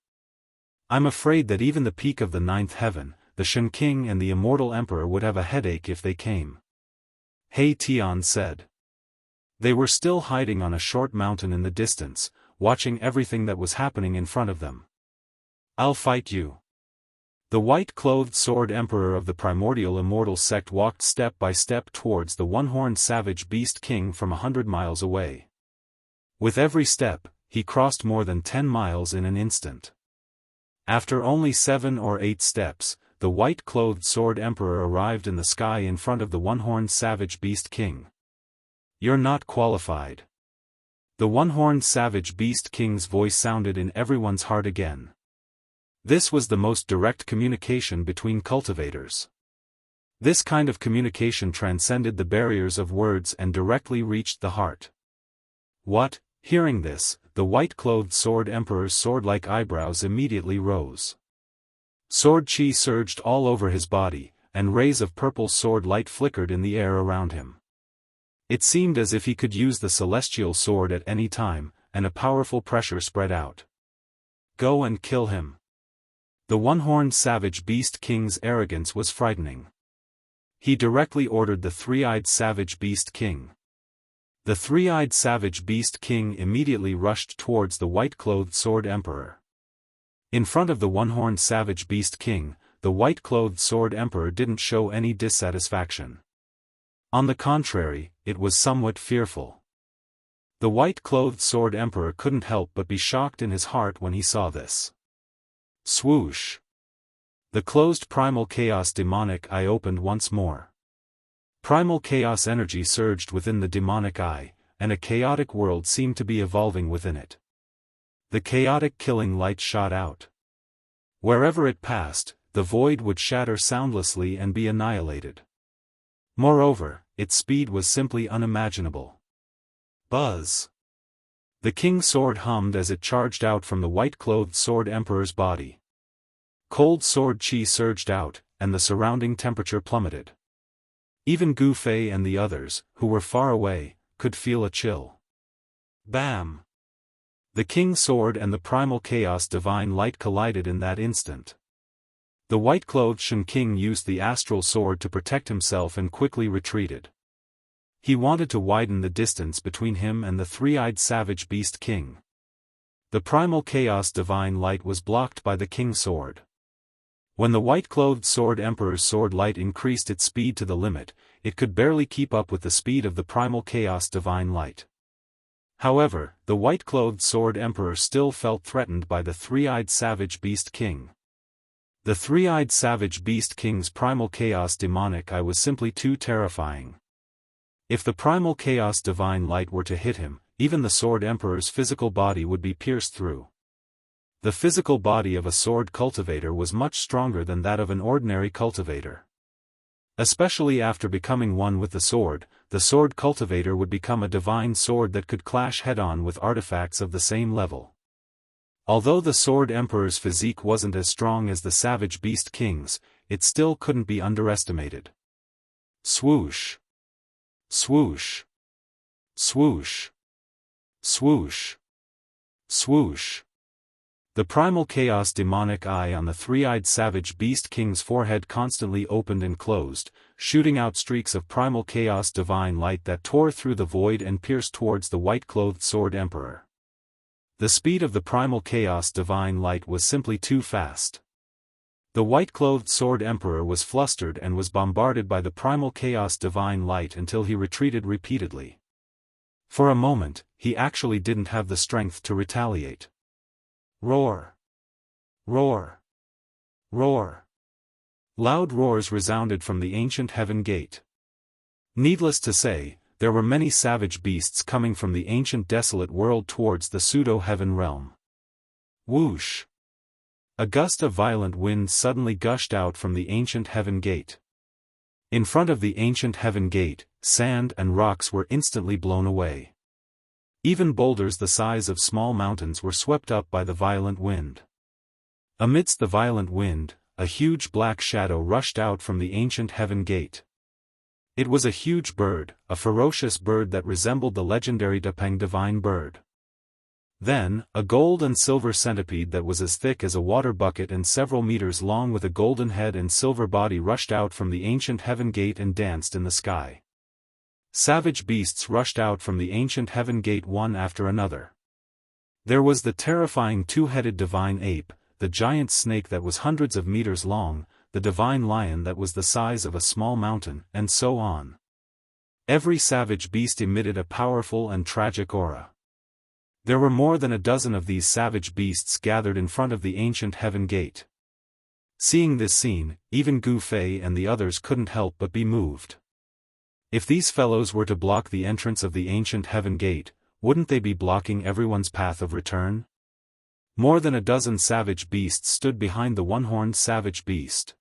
I'm afraid that even the peak of the ninth heaven, the Shen King and the Immortal Emperor would have a headache if they came. He Tian said. They were still hiding on a short mountain in the distance, watching everything that was happening in front of them. I'll fight you. The white-clothed sword emperor of the primordial immortal sect walked step by step towards the one-horned savage beast king from 100 miles away. With every step, he crossed more than 10 miles in an instant. After only 7 or 8 steps, the white-clothed sword emperor arrived in the sky in front of the one-horned savage beast king. You're not qualified. The one-horned savage beast king's voice sounded in everyone's heart again. This was the most direct communication between cultivators. This kind of communication transcended the barriers of words and directly reached the heart. What? Hearing this, the white-clothed sword emperor's sword-like eyebrows immediately rose. Sword chi surged all over his body, and rays of purple sword light flickered in the air around him. It seemed as if he could use the celestial sword at any time, and a powerful pressure spread out. Go and kill him. The one-horned savage beast king's arrogance was frightening. He directly ordered the three-eyed savage beast king. The three-eyed savage beast king immediately rushed towards the white-clothed sword emperor. In front of the one-horned savage beast king, the white-clothed sword emperor didn't show any dissatisfaction. On the contrary, it was somewhat fearful. The white-clothed sword emperor couldn't help but be shocked in his heart when he saw this. Swoosh! The closed primal chaos demonic eye opened once more. Primal chaos energy surged within the demonic eye, and a chaotic world seemed to be evolving within it. The chaotic killing light shot out. Wherever it passed, the void would shatter soundlessly and be annihilated. Moreover, its speed was simply unimaginable. Buzz! The king's sword hummed as it charged out from the white-clothed sword emperor's body. Cold sword chi surged out, and the surrounding temperature plummeted. Even Gu Fei and the others, who were far away, could feel a chill. Bam! The king's sword and the primal chaos divine light collided in that instant. The white-clothed Shen King used the astral sword to protect himself and quickly retreated. He wanted to widen the distance between him and the three-eyed savage beast king. The primal chaos divine light was blocked by the king's sword. When the white-clothed sword emperor's sword light increased its speed to the limit, it could barely keep up with the speed of the primal chaos divine light. However, the white-clothed sword emperor still felt threatened by the three-eyed savage beast king. The three-eyed savage beast king's primal chaos demonic eye was simply too terrifying. If the primal chaos divine light were to hit him, even the sword emperor's physical body would be pierced through. The physical body of a sword cultivator was much stronger than that of an ordinary cultivator. Especially after becoming one with the sword cultivator would become a divine sword that could clash head-on with artifacts of the same level. Although the sword emperor's physique wasn't as strong as the savage beast king's, it still couldn't be underestimated. Swoosh! Swoosh! Swoosh! Swoosh! Swoosh! The primal chaos demonic eye on the three-eyed savage beast king's forehead constantly opened and closed, shooting out streaks of primal chaos divine light that tore through the void and pierced towards the white-clothed sword emperor. The speed of the primal chaos divine light was simply too fast. The white-clothed sword emperor was flustered and was bombarded by the primal chaos divine light until he retreated repeatedly. For a moment, he actually didn't have the strength to retaliate. Roar! Roar! Roar! Loud roars resounded from the ancient heaven gate. Needless to say, there were many savage beasts coming from the ancient desolate world towards the pseudo-heaven realm. Whoosh! A gust of violent wind suddenly gushed out from the ancient heaven gate. In front of the ancient heaven gate, sand and rocks were instantly blown away. Even boulders the size of small mountains were swept up by the violent wind. Amidst the violent wind, a huge black shadow rushed out from the ancient heaven gate. It was a huge bird, a ferocious bird that resembled the legendary Dapeng divine bird. Then, a gold and silver centipede that was as thick as a water bucket and several meters long with a golden head and silver body rushed out from the ancient heaven gate and danced in the sky. Savage beasts rushed out from the ancient heaven gate one after another. There was the terrifying two-headed divine ape, the giant snake that was hundreds of meters long, the divine lion that was the size of a small mountain, and so on. Every savage beast emitted a powerful and tragic aura. There were more than a dozen of these savage beasts gathered in front of the ancient heaven gate. Seeing this scene, even Gu Fei and the others couldn't help but be moved. If these fellows were to block the entrance of the ancient heaven gate, wouldn't they be blocking everyone's path of return? More than a dozen savage beasts stood behind the one-horned savage beast.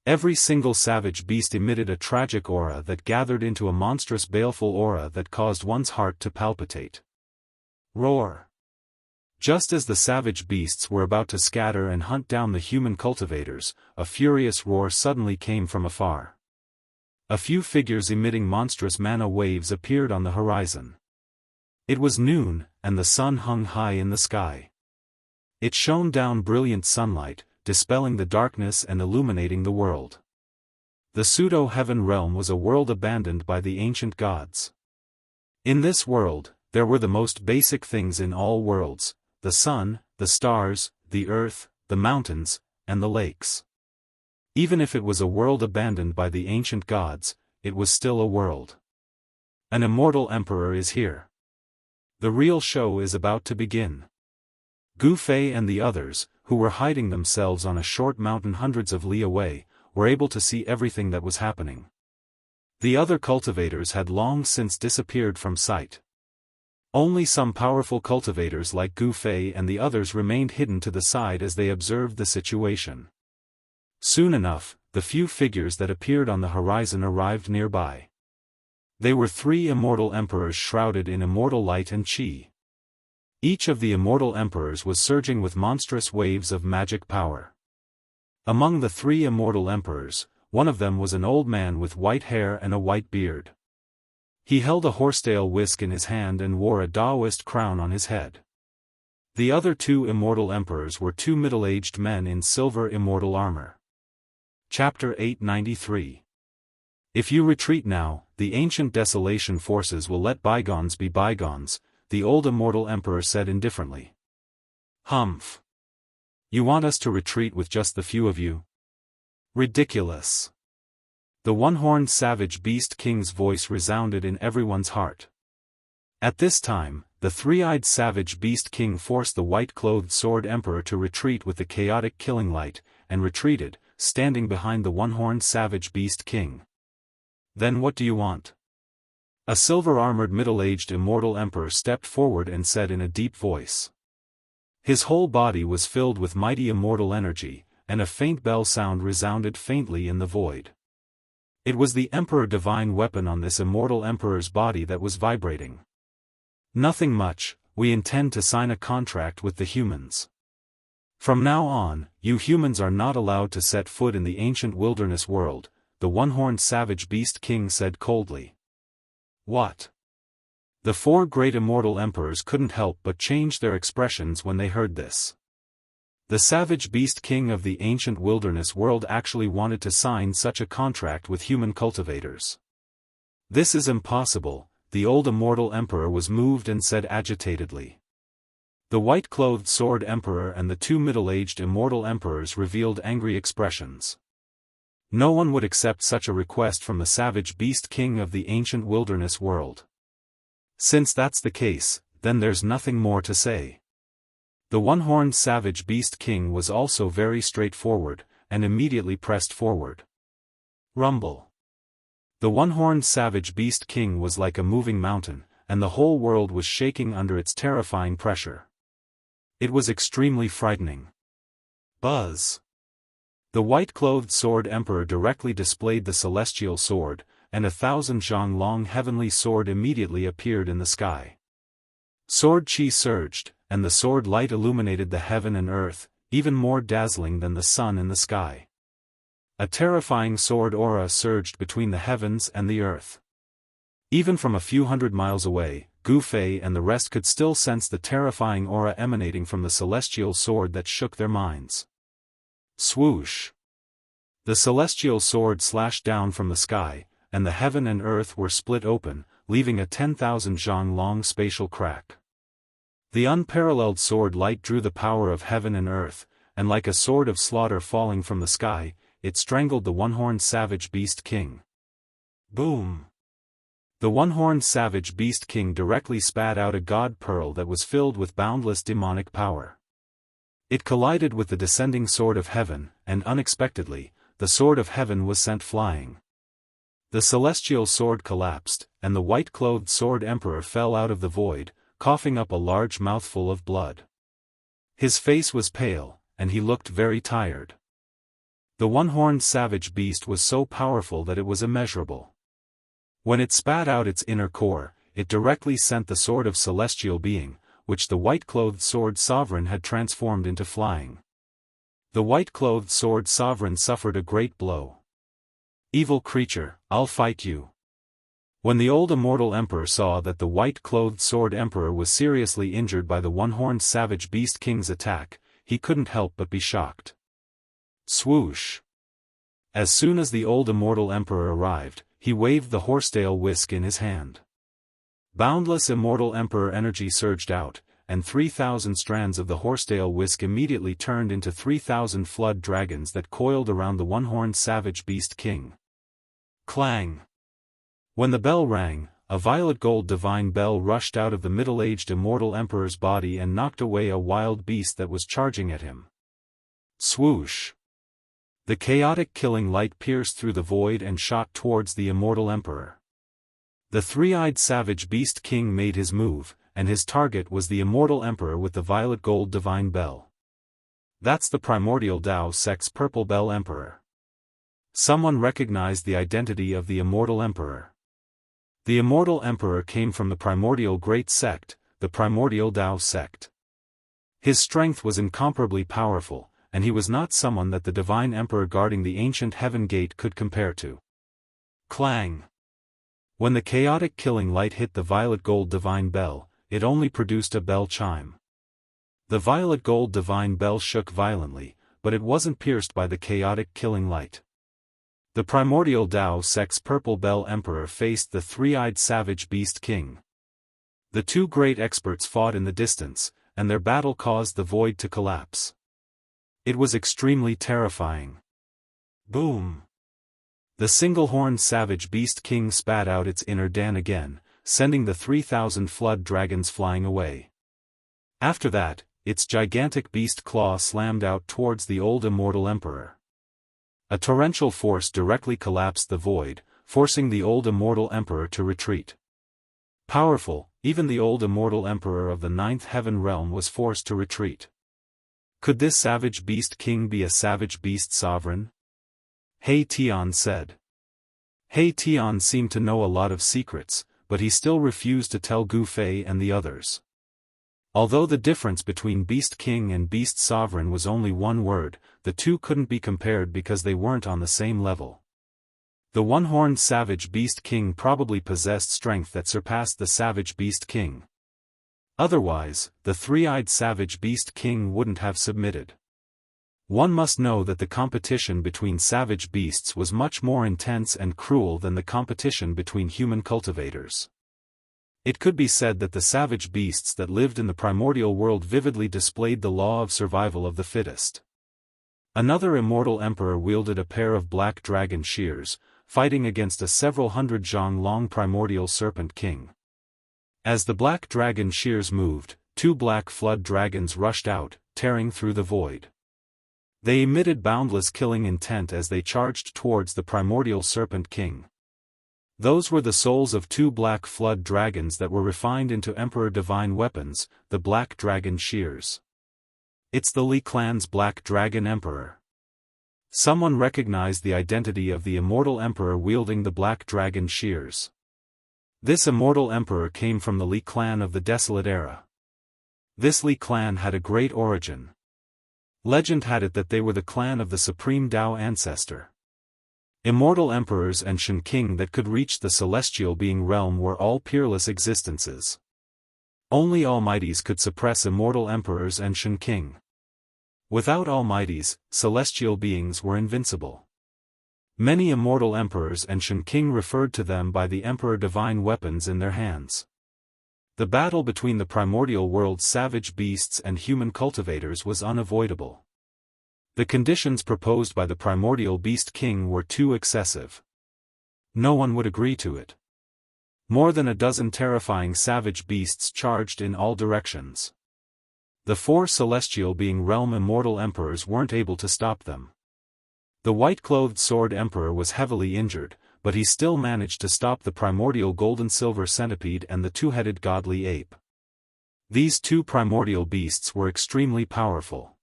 Every single savage beast emitted a tragic aura that gathered into a monstrous baleful aura that caused one's heart to palpitate. Roar! Just as the savage beasts were about to scatter and hunt down the human cultivators, a furious roar suddenly came from afar. A few figures emitting monstrous mana waves appeared on the horizon. It was noon, and the sun hung high in the sky. It shone down brilliant sunlight, dispelling the darkness and illuminating the world. The pseudo-heaven realm was a world abandoned by the ancient gods. In this world, there were the most basic things in all worlds: the sun, the stars, the earth, the mountains, and the lakes. Even if it was a world abandoned by the ancient gods, it was still a world. An immortal emperor is here. The real show is about to begin. Gu Fei and the others, who were hiding themselves on a short mountain hundreds of li away, were able to see everything that was happening. The other cultivators had long since disappeared from sight. Only some powerful cultivators like Gu Fei and the others remained hidden to the side as they observed the situation. Soon enough, the few figures that appeared on the horizon arrived nearby. They were three immortal emperors shrouded in immortal light and qi. Each of the immortal emperors was surging with monstrous waves of magic power. Among the three immortal emperors, one of them was an old man with white hair and a white beard. He held a horsetail whisk in his hand and wore a Daoist crown on his head. The other two immortal emperors were two middle-aged men in silver immortal armor. Chapter 893. If you retreat now, the ancient desolation forces will let bygones be bygones, the old immortal emperor said indifferently. Humph. You want us to retreat with just the few of you? Ridiculous. The one-horned savage beast king's voice resounded in everyone's heart. At this time, the three-eyed savage beast king forced the white-clothed sword emperor to retreat with the chaotic killing light, and retreated, standing behind the one-horned savage beast king. Then what do you want? A silver-armored middle-aged immortal emperor stepped forward and said in a deep voice. His whole body was filled with mighty immortal energy, and a faint bell sound resounded faintly in the void. It was the Emperor Divine weapon on this immortal emperor's body that was vibrating. Nothing much, we intend to sign a contract with the humans. From now on, you humans are not allowed to set foot in the ancient wilderness world, the one-horned savage beast king said coldly. What? The four great immortal emperors couldn't help but change their expressions when they heard this. The savage beast king of the ancient wilderness world actually wanted to sign such a contract with human cultivators. This is impossible, the old immortal emperor was moved and said agitatedly. The white-clothed sword emperor and the two middle-aged immortal emperors revealed angry expressions. No one would accept such a request from the savage beast king of the ancient wilderness world. Since that's the case, then there's nothing more to say. The one-horned savage beast king was also very straightforward, and immediately pressed forward. Rumble. The one-horned savage beast king was like a moving mountain, and the whole world was shaking under its terrifying pressure. It was extremely frightening. Buzz. The white-clothed sword emperor directly displayed the celestial sword, and 1,000 zhang long heavenly sword immediately appeared in the sky. Sword chi surged, and the sword light illuminated the heaven and earth, even more dazzling than the sun in the sky. A terrifying sword aura surged between the heavens and the earth. Even from a few hundred miles away, Gu Fei and the rest could still sense the terrifying aura emanating from the celestial sword that shook their minds. Swoosh! The celestial sword slashed down from the sky, and the heaven and earth were split open, leaving a 10,000 zhang long spatial crack. The unparalleled sword light drew the power of heaven and earth, and like a sword of slaughter falling from the sky, it strangled the one-horned savage beast king. Boom! The one-horned savage beast king directly spat out a god pearl that was filled with boundless demonic power. It collided with the descending sword of heaven, and unexpectedly, the sword of heaven was sent flying. The celestial sword collapsed, and the white-clothed sword emperor fell out of the void, coughing up a large mouthful of blood. His face was pale, and he looked very tired. The one-horned savage beast was so powerful that it was immeasurable. When it spat out its inner core, it directly sent the sword of celestial being, which the white-clothed sword sovereign had transformed into flying. The white-clothed sword sovereign suffered a great blow. Evil creature, I'll fight you. When the old immortal emperor saw that the white-clothed sword emperor was seriously injured by the one-horned savage beast king's attack, he couldn't help but be shocked. Swoosh! As soon as the old immortal emperor arrived, he waved the horsetail whisk in his hand. Boundless immortal emperor energy surged out, and 3,000 strands of the horsetail whisk immediately turned into 3,000 flood dragons that coiled around the one-horned savage beast king. Clang! When the bell rang, a violet gold divine bell rushed out of the middle-aged immortal emperor's body and knocked away a wild beast that was charging at him. Swoosh! The chaotic killing light pierced through the void and shot towards the immortal emperor. The three-eyed savage beast king made his move, and his target was the immortal emperor with the violet gold divine bell. That's the primordial Dao sect's purple bell emperor. Someone recognized the identity of the immortal emperor. The immortal emperor came from the primordial great sect, the primordial Dao sect. His strength was incomparably powerful, and he was not someone that the divine emperor guarding the ancient heaven gate could compare to. Clang! When the chaotic killing light hit the violet gold divine bell, it only produced a bell chime. The violet gold divine bell shook violently, but it wasn't pierced by the chaotic killing light. The primordial Dao sect's purple bell emperor faced the three-eyed savage beast king. The two great experts fought in the distance, and their battle caused the void to collapse. It was extremely terrifying. Boom! The single-horned savage beast king spat out its inner Dan again, sending the 3,000 flood dragons flying away. After that, its gigantic beast claw slammed out towards the old immortal emperor. A torrential force directly collapsed the void, forcing the old immortal emperor to retreat. Powerful, even the old immortal emperor of the ninth heaven realm was forced to retreat. Could this savage beast king be a savage beast sovereign? He Tian said. He Tian seemed to know a lot of secrets, but he still refused to tell Gu Fei and the others. Although the difference between beast king and beast sovereign was only one word, the two couldn't be compared because they weren't on the same level. The one-horned savage beast king probably possessed strength that surpassed the savage beast king. Otherwise, the three-eyed savage beast king wouldn't have submitted. One must know that the competition between savage beasts was much more intense and cruel than the competition between human cultivators. It could be said that the savage beasts that lived in the primordial world vividly displayed the law of survival of the fittest. Another immortal emperor wielded a pair of black dragon shears, fighting against a several hundred zhang long primordial serpent king. As the black dragon shears moved, two black flood dragons rushed out, tearing through the void. They emitted boundless killing intent as they charged towards the primordial serpent king. Those were the souls of two black flood dragons that were refined into emperor divine weapons, the black dragon shears. It's the Li clan's black dragon emperor. Someone recognized the identity of the immortal emperor wielding the black dragon shears. This immortal emperor came from the Li clan of the Desolate Era. This Li clan had a great origin. Legend had it that they were the clan of the supreme Dao ancestor. Immortal emperors and Shen King that could reach the celestial being realm were all peerless existences. Only almighties could suppress immortal emperors and Shen King. Without almighties, celestial beings were invincible. Many immortal emperors and Shen King referred to them by the emperor divine weapons in their hands. The battle between the primordial world's savage beasts and human cultivators was unavoidable. The conditions proposed by the primordial beast king were too excessive. No one would agree to it. More than a dozen terrifying savage beasts charged in all directions. The 4 celestial being realm immortal emperors weren't able to stop them. The white-clothed sword emperor was heavily injured, but he still managed to stop the primordial gold-and-silver centipede and the 2-headed godly ape. These 2 primordial beasts were extremely powerful.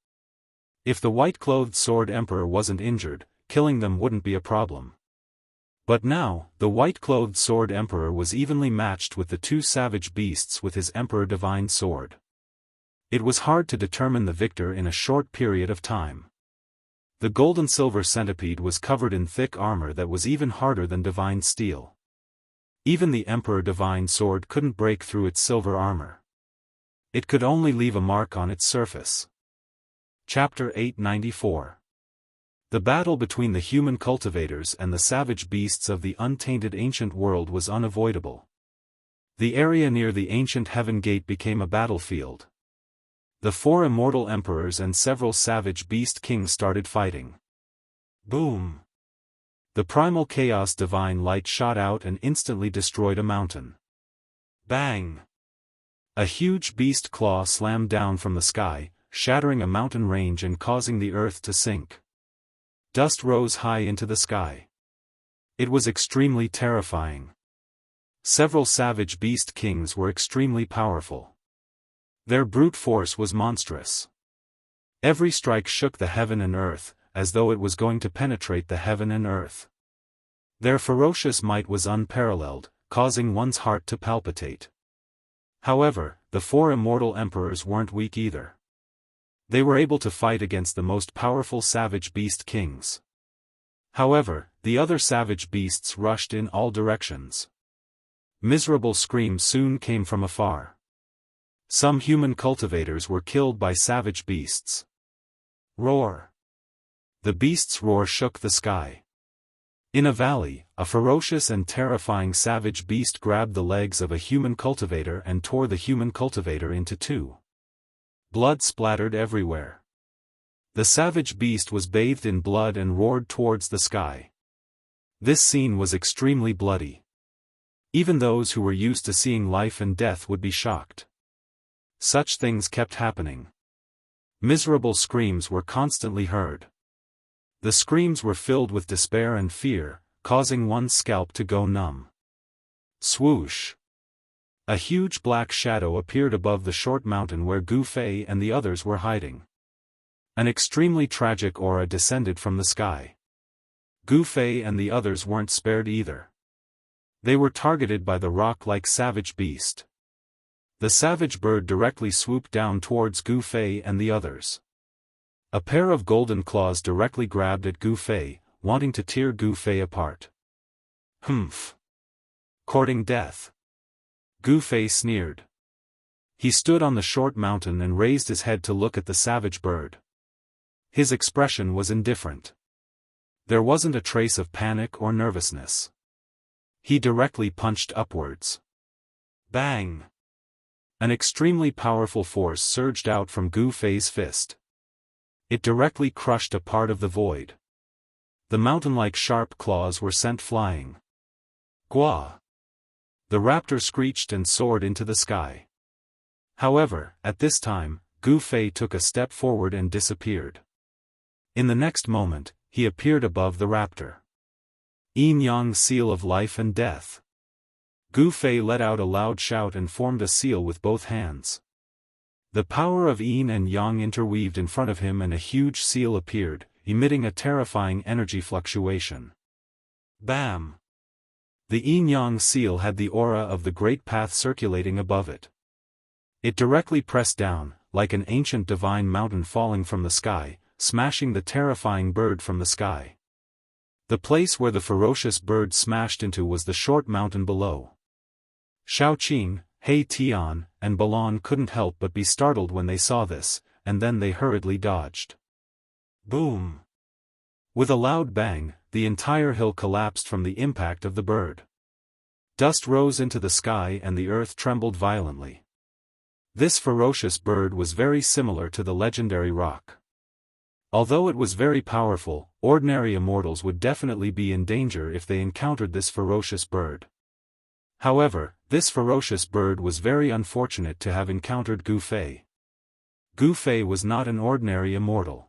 If the white-clothed sword emperor wasn't injured, killing them wouldn't be a problem. But now, the white-clothed sword emperor was evenly matched with the 2 savage beasts with his emperor divine sword. It was hard to determine the victor in a short period of time. The gold-and-silver centipede was covered in thick armor that was even harder than divine steel. Even the emperor divine sword couldn't break through its silver armor. It could only leave a mark on its surface. Chapter 894. The battle between the human cultivators and the savage beasts of the untainted ancient world was unavoidable. The area near the ancient heaven gate became a battlefield. The 4 immortal emperors and several savage beast kings started fighting. Boom! The primal chaos divine light shot out and instantly destroyed a mountain. Bang! A huge beast claw slammed down from the sky, shattering a mountain range and causing the earth to sink. Dust rose high into the sky. It was extremely terrifying. Several savage beast kings were extremely powerful. Their brute force was monstrous. Every strike shook the heaven and earth, as though it was going to penetrate the heaven and earth. Their ferocious might was unparalleled, causing one's heart to palpitate. However, the 4 immortal emperors weren't weak either. They were able to fight against the most powerful savage beast kings. However, the other savage beasts rushed in all directions. Miserable screams soon came from afar. Some human cultivators were killed by savage beasts. Roar! The beast's roar shook the sky. In a valley, a ferocious and terrifying savage beast grabbed the legs of a human cultivator and tore the human cultivator into 2. Blood splattered everywhere. The savage beast was bathed in blood and roared towards the sky. This scene was extremely bloody. Even those who were used to seeing life and death would be shocked. Such things kept happening. Miserable screams were constantly heard. The screams were filled with despair and fear, causing one's scalp to go numb. Swoosh! A huge black shadow appeared above the short mountain where Gu Fei and the others were hiding. An extremely tragic aura descended from the sky. Gu Fei and the others weren't spared either. They were targeted by the rock-like savage beast. The savage bird directly swooped down towards Gu Fei and the others. A pair of golden claws directly grabbed at Gu Fei, wanting to tear Gu Fei apart. Humph! Courting death. Gu Fei sneered. He stood on the short mountain and raised his head to look at the savage bird. His expression was indifferent. There wasn't a trace of panic or nervousness. He directly punched upwards. Bang! An extremely powerful force surged out from Gu Fei's fist. It directly crushed a part of the void. The mountain-like sharp claws were sent flying. Gua! The raptor screeched and soared into the sky. However, at this time, Gu Fei took a step forward and disappeared. In the next moment, he appeared above the raptor. Yin-yang seal of life and death. Gu Fei let out a loud shout and formed a seal with both hands. The power of yin and yang interweaved in front of him and a huge seal appeared, emitting a terrifying energy fluctuation. Bam! The yin-yang seal had the aura of the Great Path circulating above it. It directly pressed down, like an ancient divine mountain falling from the sky, smashing the terrifying bird from the sky. The place where the ferocious bird smashed into was the short mountain below. Xiaoqing, He Tian, and Balan couldn't help but be startled when they saw this, and then they hurriedly dodged. Boom! With a loud bang, the entire hill collapsed from the impact of the bird. Dust rose into the sky and the earth trembled violently. This ferocious bird was very similar to the legendary roc. Although it was very powerful, ordinary immortals would definitely be in danger if they encountered this ferocious bird. However, this ferocious bird was very unfortunate to have encountered Gu Fei. Gu Fei was not an ordinary immortal.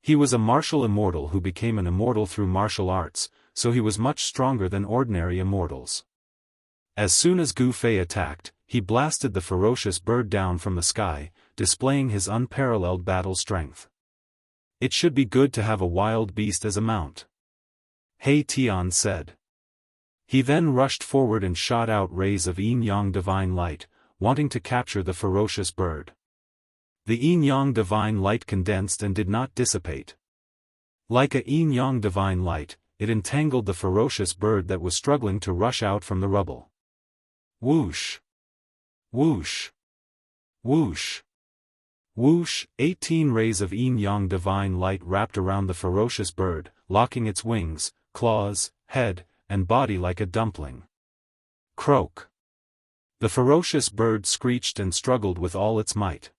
He was a martial immortal who became an immortal through martial arts, so he was much stronger than ordinary immortals. As soon as Gu Fei attacked, he blasted the ferocious bird down from the sky, displaying his unparalleled battle strength. It should be good to have a wild beast as a mount, He Tian said. He then rushed forward and shot out rays of yin-yang divine light, wanting to capture the ferocious bird. The yin-yang divine light condensed and did not dissipate. Like a yin-yang divine light, it entangled the ferocious bird that was struggling to rush out from the rubble. Whoosh! Whoosh! Whoosh! Whoosh! 18 rays of yin-yang divine light wrapped around the ferocious bird, locking its wings, claws, head, and body like a dumpling. Croak! The ferocious bird screeched and struggled with all its might.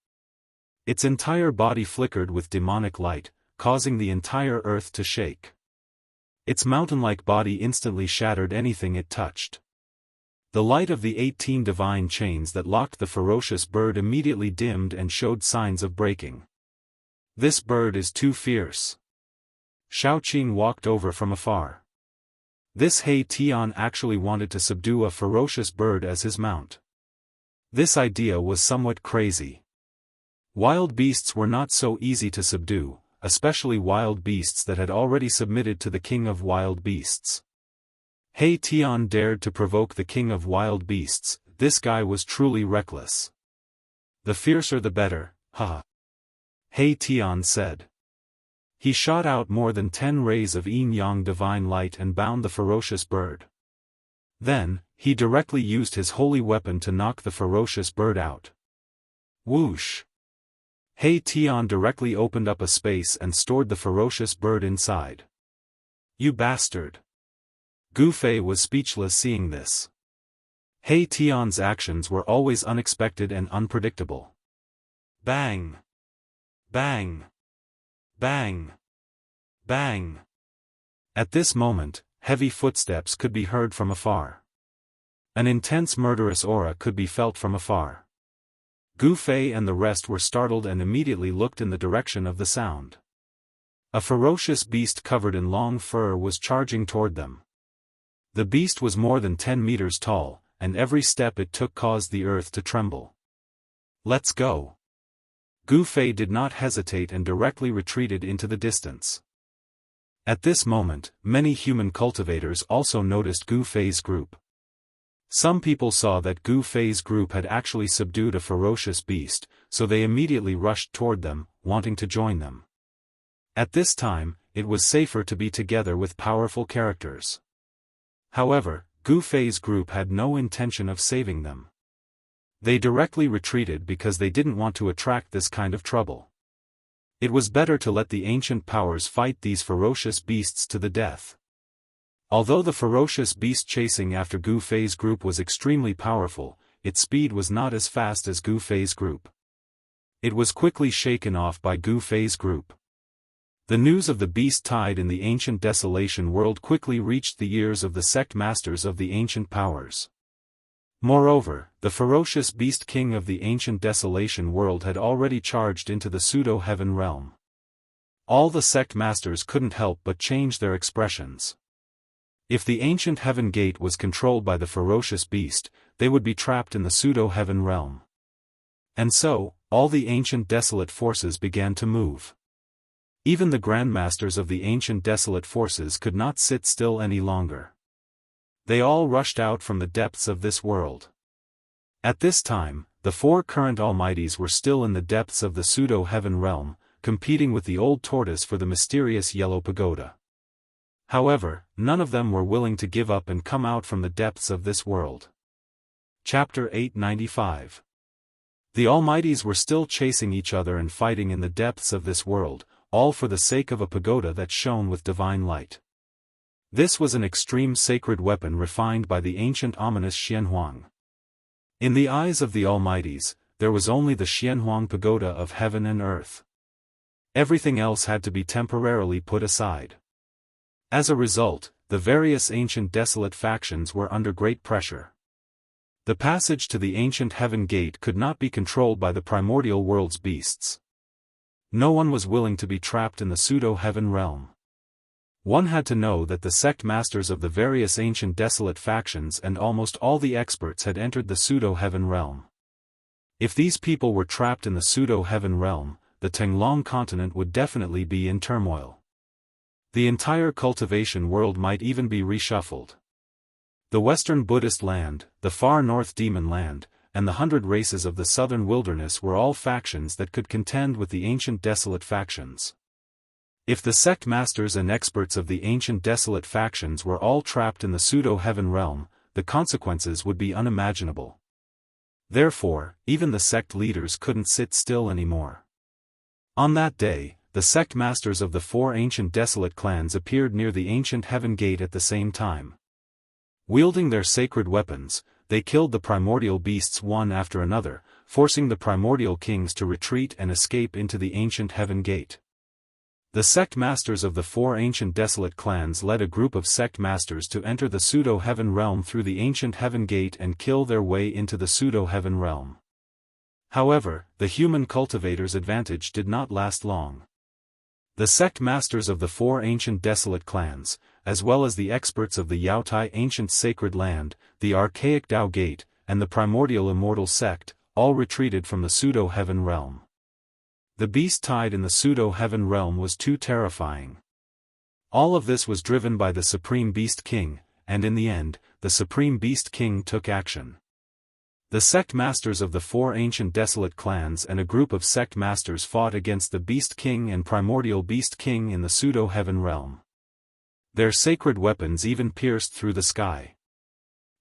Its entire body flickered with demonic light, causing the entire earth to shake. Its mountain-like body instantly shattered anything it touched. The light of the 18 divine chains that locked the ferocious bird immediately dimmed and showed signs of breaking. This bird is too fierce. Xiaoqing walked over from afar. This He Tian actually wanted to subdue a ferocious bird as his mount. This idea was somewhat crazy. Wild beasts were not so easy to subdue, especially wild beasts that had already submitted to the king of wild beasts. He Tian dared to provoke the king of wild beasts. This guy was truly reckless. The fiercer the better, haha. He Tian said. He shot out more than 10 rays of yin-yang divine light and bound the ferocious bird. Then, he directly used his holy weapon to knock the ferocious bird out. Whoosh! He Tian directly opened up a space and stored the ferocious bird inside. You bastard! Gu Fei was speechless seeing this. He Tian's actions were always unexpected and unpredictable. Bang! Bang! Bang! Bang! At this moment, heavy footsteps could be heard from afar. An intense murderous aura could be felt from afar. Gu Fei and the rest were startled and immediately looked in the direction of the sound. A ferocious beast covered in long fur was charging toward them. The beast was more than 10 meters tall, and every step it took caused the earth to tremble. Let's go! Gu Fei did not hesitate and directly retreated into the distance. At this moment, many human cultivators also noticed Gu Fei's group. Some people saw that Gu Fei's group had actually subdued a ferocious beast, so they immediately rushed toward them, wanting to join them. At this time, it was safer to be together with powerful characters. However, Gu Fei's group had no intention of saving them. They directly retreated because they didn't want to attract this kind of trouble. It was better to let the ancient powers fight these ferocious beasts to the death. Although the ferocious beast chasing after Gu Fei's group was extremely powerful, its speed was not as fast as Gu Fei's group. It was quickly shaken off by Gu Fei's group. The news of the beast tied in the ancient desolation world quickly reached the ears of the sect masters of the ancient powers. Moreover, the ferocious beast king of the ancient desolation world had already charged into the pseudo-heaven realm. All the sect masters couldn't help but change their expressions. If the ancient heaven gate was controlled by the ferocious beast, they would be trapped in the pseudo-heaven realm. And so, all the ancient desolate forces began to move. Even the grandmasters of the ancient desolate forces could not sit still any longer. They all rushed out from the depths of this world. At this time, the four current almighties were still in the depths of the pseudo-heaven realm, competing with the old tortoise for the mysterious yellow pagoda. However, none of them were willing to give up and come out from the depths of this world. Chapter 895. The almighties were still chasing each other and fighting in the depths of this world, all for the sake of a pagoda that shone with divine light. This was an extreme sacred weapon refined by the ancient ominous Xianhuang. In the eyes of the almighties, there was only the Xianhuang pagoda of heaven and earth. Everything else had to be temporarily put aside. As a result, the various ancient desolate factions were under great pressure. The passage to the ancient heaven gate could not be controlled by the primordial world's beasts. No one was willing to be trapped in the pseudo-heaven realm. One had to know that the sect masters of the various ancient desolate factions and almost all the experts had entered the pseudo-heaven realm. If these people were trapped in the pseudo-heaven realm, the Tenglong continent would definitely be in turmoil. The entire cultivation world might even be reshuffled. The western Buddhist land, the far north demon land, and the 100 races of the southern wilderness were all factions that could contend with the ancient desolate factions. If the sect masters and experts of the ancient desolate factions were all trapped in the pseudo-heaven realm, the consequences would be unimaginable. Therefore, even the sect leaders couldn't sit still anymore. On that day, the sect masters of the four ancient desolate clans appeared near the ancient heaven gate at the same time. Wielding their sacred weapons, they killed the primordial beasts one after another, forcing the primordial kings to retreat and escape into the ancient heaven gate. The sect masters of the four ancient desolate clans led a group of sect masters to enter the pseudo-heaven realm through the ancient heaven gate and kill their way into the pseudo-heaven realm. However, the human cultivators' advantage did not last long. The sect masters of the four ancient desolate clans, as well as the experts of the Yaotai ancient sacred land, the archaic Dao Gate, and the primordial immortal sect, all retreated from the pseudo-heaven realm. The beast tied in the pseudo-heaven realm was too terrifying. All of this was driven by the Supreme Beast King, and in the end, the Supreme Beast King took action. The sect masters of the four ancient desolate clans and a group of sect masters fought against the Beast King and Primordial Beast King in the pseudo-heaven realm. Their sacred weapons even pierced through the sky.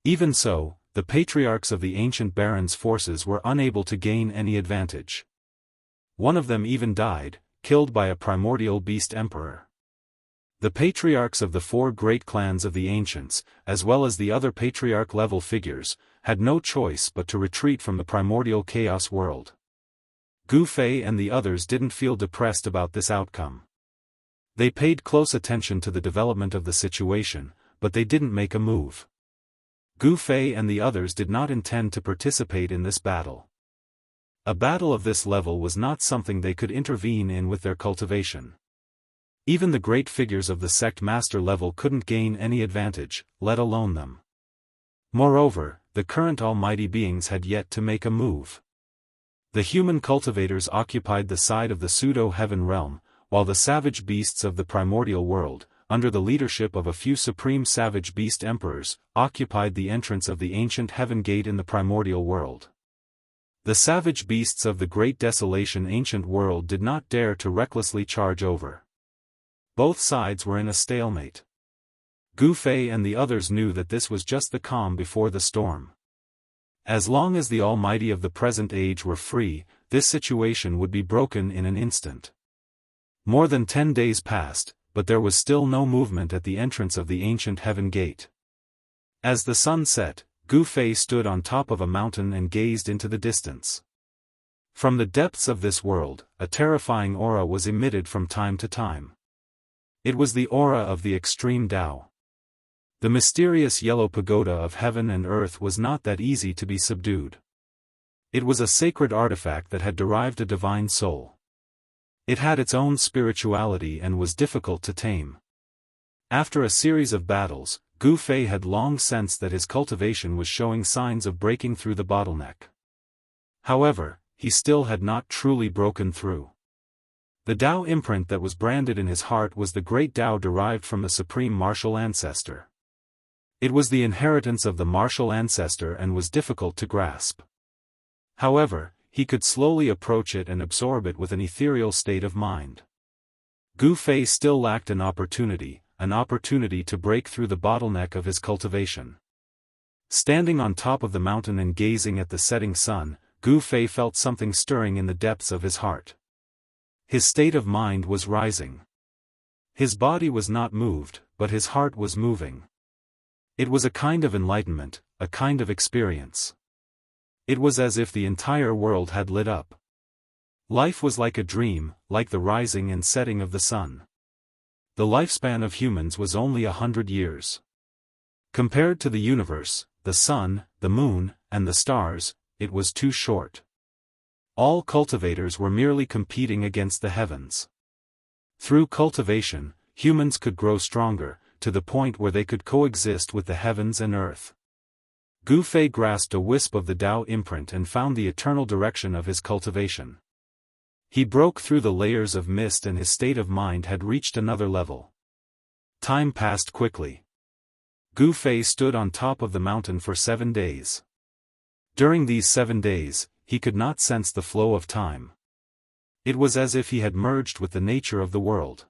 Even so, the patriarchs of the ancient barons' forces were unable to gain any advantage. One of them even died, killed by a primordial beast emperor. The patriarchs of the four great clans of the ancients, as well as the other patriarch-level figures, had no choice but to retreat from the primordial chaos world. Gu Fei and the others didn't feel depressed about this outcome. They paid close attention to the development of the situation, but they didn't make a move. Gu Fei and the others did not intend to participate in this battle. A battle of this level was not something they could intervene in with their cultivation. Even the great figures of the sect master level couldn't gain any advantage, let alone them. Moreover, the current almighty beings had yet to make a move. The human cultivators occupied the side of the pseudo-heaven realm, while the savage beasts of the primordial world, under the leadership of a few supreme savage beast emperors, occupied the entrance of the ancient heaven gate in the primordial world. The savage beasts of the great desolation ancient world did not dare to recklessly charge over. Both sides were in a stalemate. Gu Fei and the others knew that this was just the calm before the storm. As long as the almighty of the present age were free, this situation would be broken in an instant. More than 10 days passed, but there was still no movement at the entrance of the ancient heaven gate. As the sun set, Gu Fei stood on top of a mountain and gazed into the distance. From the depths of this world, a terrifying aura was emitted from time to time. It was the aura of the extreme Tao. The mysterious yellow pagoda of heaven and earth was not that easy to be subdued. It was a sacred artifact that had derived a divine soul. It had its own spirituality and was difficult to tame. After a series of battles, Gu Fei had long sensed that his cultivation was showing signs of breaking through the bottleneck. However, he still had not truly broken through. The Tao imprint that was branded in his heart was the great Tao derived from the supreme martial ancestor. It was the inheritance of the martial ancestor and was difficult to grasp. However, he could slowly approach it and absorb it with an ethereal state of mind. Gu Fei still lacked an opportunity to break through the bottleneck of his cultivation. Standing on top of the mountain and gazing at the setting sun, Gu Fei felt something stirring in the depths of his heart. His state of mind was rising. His body was not moved, but his heart was moving. It was a kind of enlightenment, a kind of experience. It was as if the entire world had lit up. Life was like a dream, like the rising and setting of the sun. The lifespan of humans was only 100 years. Compared to the universe, the sun, the moon, and the stars, it was too short. All cultivators were merely competing against the heavens. Through cultivation, humans could grow stronger, to the point where they could coexist with the heavens and earth. Gu Fei grasped a wisp of the Tao imprint and found the eternal direction of his cultivation. He broke through the layers of mist and his state of mind had reached another level. Time passed quickly. Gu Fei stood on top of the mountain for 7 days. During these 7 days, he could not sense the flow of time. It was as if he had merged with the nature of the world.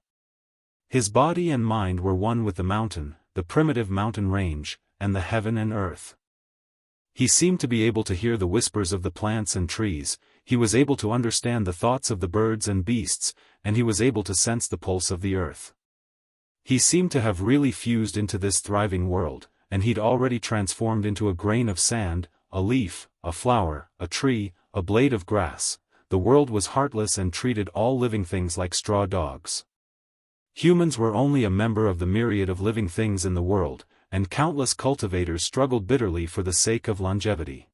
His body and mind were one with the mountain, the primitive mountain range, and the heaven and earth. He seemed to be able to hear the whispers of the plants and trees, he was able to understand the thoughts of the birds and beasts, and he was able to sense the pulse of the earth. He seemed to have really fused into this thriving world, and he'd already transformed into a grain of sand, a leaf, a flower, a tree, a blade of grass. The world was heartless and treated all living things like straw dogs. Humans were only a member of the myriad of living things in the world, and countless cultivators struggled bitterly for the sake of longevity.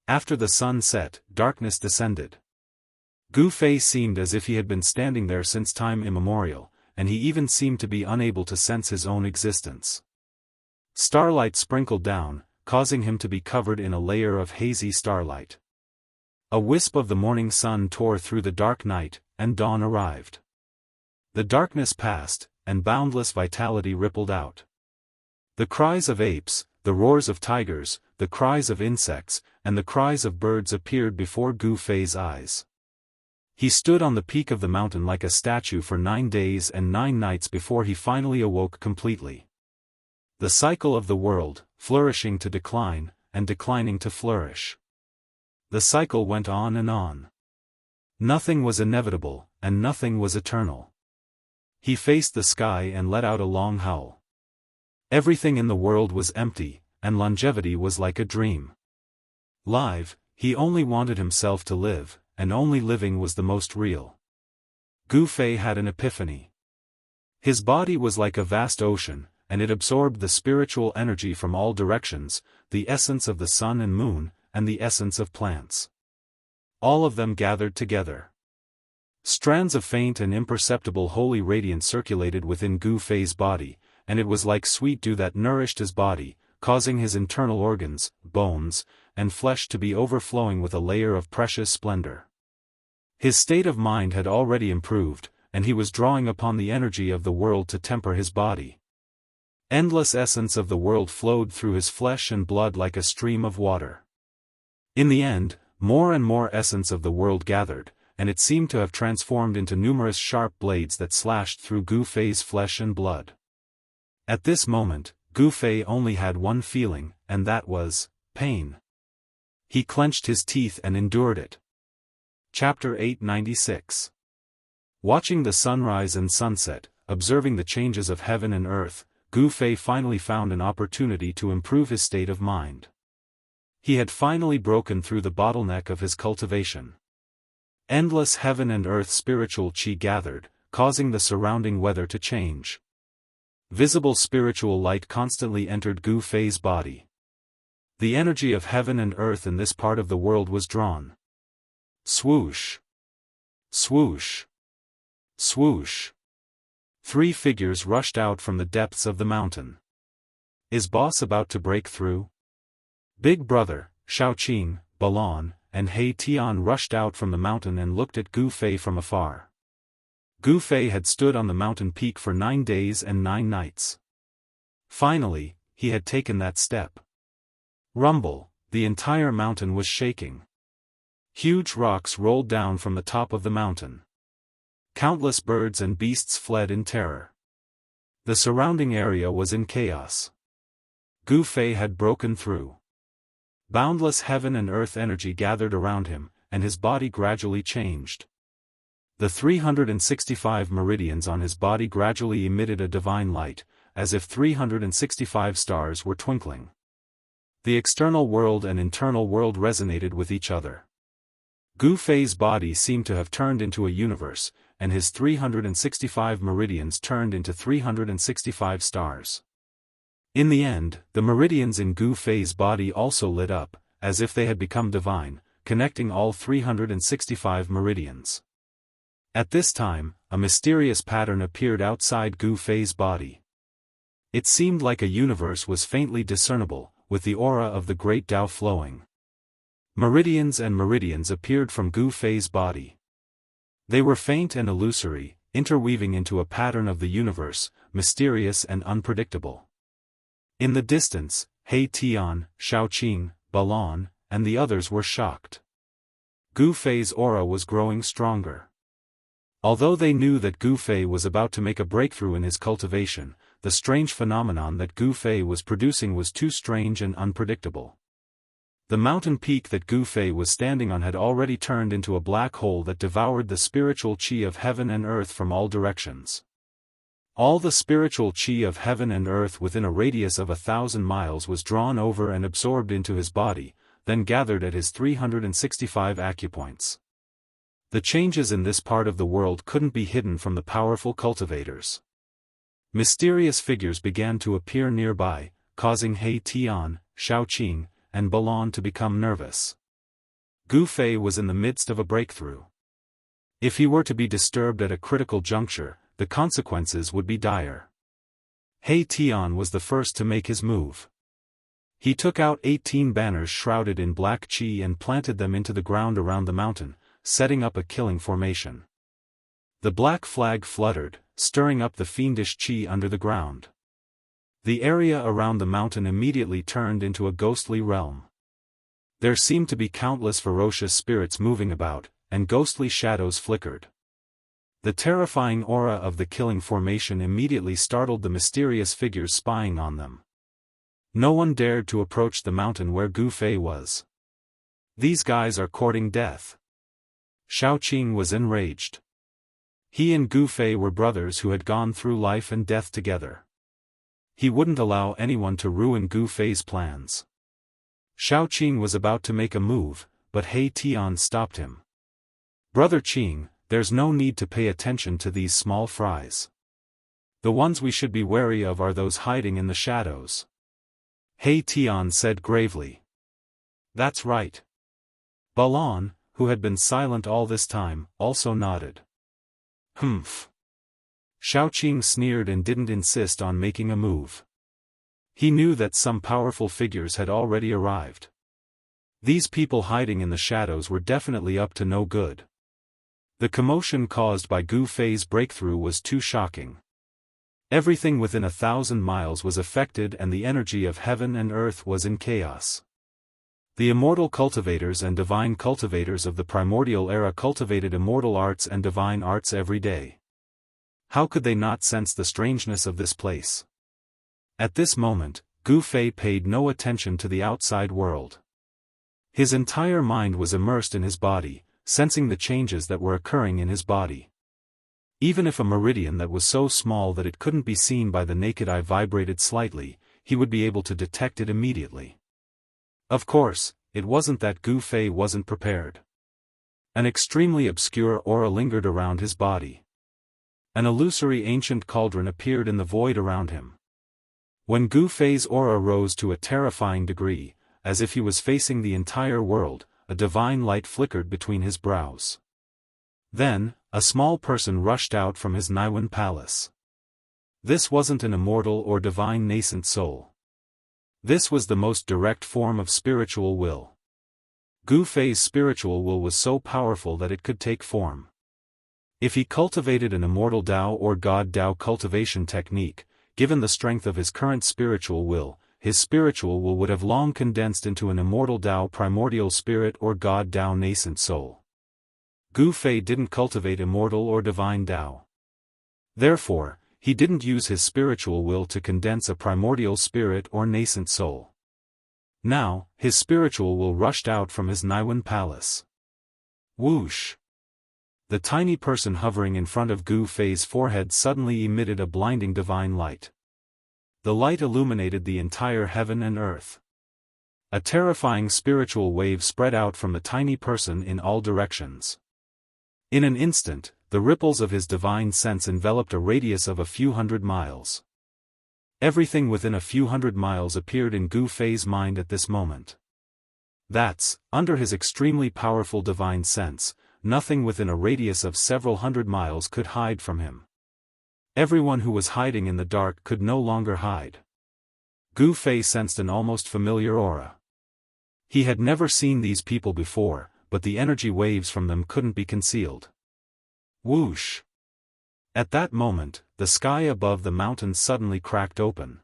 After the sun set, darkness descended. Gu Fei seemed as if he had been standing there since time immemorial, and he even seemed to be unable to sense his own existence. Starlight sprinkled down, causing him to be covered in a layer of hazy starlight. A wisp of the morning sun tore through the dark night, and dawn arrived. The darkness passed, and boundless vitality rippled out. The cries of apes, the roars of tigers, the cries of insects, and the cries of birds appeared before Gu Fei's eyes. He stood on the peak of the mountain like a statue for 9 days and 9 nights before he finally awoke completely. The cycle of the world, flourishing to decline, and declining to flourish. The cycle went on and on. Nothing was inevitable, and nothing was eternal. He faced the sky and let out a long howl. Everything in the world was empty, and longevity was like a dream. He only wanted himself to live, and only living was the most real. Gu Fei had an epiphany. His body was like a vast ocean, and it absorbed the spiritual energy from all directions, the essence of the sun and moon, and the essence of plants. All of them gathered together. Strands of faint and imperceptible holy radiance circulated within Gu Fei's body, and it was like sweet dew that nourished his body, causing his internal organs, bones, and flesh to be overflowing with a layer of precious splendor. His state of mind had already improved, and he was drawing upon the energy of the world to temper his body. Endless essence of the world flowed through his flesh and blood like a stream of water. In the end, more and more essence of the world gathered, and it seemed to have transformed into numerous sharp blades that slashed through Gu Fei's flesh and blood. At this moment, Gu Fei only had one feeling, and that was pain. He clenched his teeth and endured it. Chapter 896. Watching the sunrise and sunset, observing the changes of heaven and earth, Gu Fei finally found an opportunity to improve his state of mind. He had finally broken through the bottleneck of his cultivation. Endless heaven and earth spiritual qi gathered, causing the surrounding weather to change. Visible spiritual light constantly entered Gu Fei's body. The energy of heaven and earth in this part of the world was drawn. Swoosh! Swoosh! Swoosh! 3 figures rushed out from the depths of the mountain. Is boss about to break through? Big Brother, Shaoqing, Balon, and He Tian rushed out from the mountain and looked at Gu Fei from afar. Gu Fei had stood on the mountain peak for 9 days and 9 nights. Finally, he had taken that step. Rumble, the entire mountain was shaking. Huge rocks rolled down from the top of the mountain. Countless birds and beasts fled in terror. The surrounding area was in chaos. Gu Fei had broken through. Boundless heaven and earth energy gathered around him, and his body gradually changed. The 365 meridians on his body gradually emitted a divine light, as if 365 stars were twinkling. The external world and internal world resonated with each other. Gu Fei's body seemed to have turned into a universe, and his 365 meridians turned into 365 stars. In the end, the meridians in Gu Fei's body also lit up, as if they had become divine, connecting all 365 meridians. At this time, a mysterious pattern appeared outside Gu Fei's body. It seemed like a universe was faintly discernible, with the aura of the great Tao flowing. Meridians and meridians appeared from Gu Fei's body. They were faint and illusory, interweaving into a pattern of the universe, mysterious and unpredictable. In the distance, He Tian, Shaoqing, Balon, and the others were shocked. Gu Fei's aura was growing stronger. Although they knew that Gu Fei was about to make a breakthrough in his cultivation, the strange phenomenon that Gu Fei was producing was too strange and unpredictable. The mountain peak that Gu Fei was standing on had already turned into a black hole that devoured the spiritual qi of heaven and earth from all directions. All the spiritual qi of heaven and earth within a radius of 1,000 miles was drawn over and absorbed into his body, then gathered at his 365 acupoints. The changes in this part of the world couldn't be hidden from the powerful cultivators. Mysterious figures began to appear nearby, causing He Tian, Shaoqing, and Balon to become nervous. Gu Fei was in the midst of a breakthrough. If he were to be disturbed at a critical juncture, the consequences would be dire. He Tian was the first to make his move. He took out 18 banners shrouded in black qi and planted them into the ground around the mountain, setting up a killing formation. The black flag fluttered, stirring up the fiendish qi under the ground. The area around the mountain immediately turned into a ghostly realm. There seemed to be countless ferocious spirits moving about, and ghostly shadows flickered. The terrifying aura of the killing formation immediately startled the mysterious figures spying on them. No one dared to approach the mountain where Gu Fei was. These guys are courting death. Shaoqing was enraged. He and Gu Fei were brothers who had gone through life and death together. He wouldn't allow anyone to ruin Gu Fei's plans. Shaoqing was about to make a move, but He Tian stopped him. "Brother Qing, there's no need to pay attention to these small fries. The ones we should be wary of are those hiding in the shadows." He Tian said gravely. "That's right." Balon, who had been silent all this time, also nodded. "Humph." Shaoqing sneered and didn't insist on making a move. He knew that some powerful figures had already arrived. These people hiding in the shadows were definitely up to no good. The commotion caused by Gu Fei's breakthrough was too shocking. Everything within 1,000 miles was affected and the energy of heaven and earth was in chaos. The immortal cultivators and divine cultivators of the primordial era cultivated immortal arts and divine arts every day. How could they not sense the strangeness of this place? At this moment, Gu Fei paid no attention to the outside world. His entire mind was immersed in his body, sensing the changes that were occurring in his body. Even if a meridian that was so small that it couldn't be seen by the naked eye vibrated slightly, he would be able to detect it immediately. Of course, it wasn't that Gu Fei wasn't prepared. An extremely obscure aura lingered around his body. An illusory ancient cauldron appeared in the void around him. When Gu Fei's aura rose to a terrifying degree, as if he was facing the entire world, a divine light flickered between his brows. Then, a small person rushed out from his Niwen palace. This wasn't an immortal or divine nascent soul. This was the most direct form of spiritual will. Gu Fei's spiritual will was so powerful that it could take form. If he cultivated an immortal Tao or God Tao cultivation technique, given the strength of his current spiritual will, his spiritual will would have long condensed into an immortal Dao primordial spirit or God Dao nascent soul. Gu Fei didn't cultivate immortal or divine Dao. Therefore, he didn't use his spiritual will to condense a primordial spirit or nascent soul. Now, his spiritual will rushed out from his Naiwan palace. Whoosh! The tiny person hovering in front of Gu Fei's forehead suddenly emitted a blinding divine light. The light illuminated the entire heaven and earth. A terrifying spiritual wave spread out from the tiny person in all directions. In an instant, the ripples of his divine sense enveloped a radius of a few hundred miles. Everything within a few hundred miles appeared in Gu Fei's mind at this moment. That's, under his extremely powerful divine sense, nothing within a radius of several hundred miles could hide from him. Everyone who was hiding in the dark could no longer hide. Gu Fei sensed an almost familiar aura. He had never seen these people before, but the energy waves from them couldn't be concealed. Whoosh! At that moment, the sky above the mountains suddenly cracked open.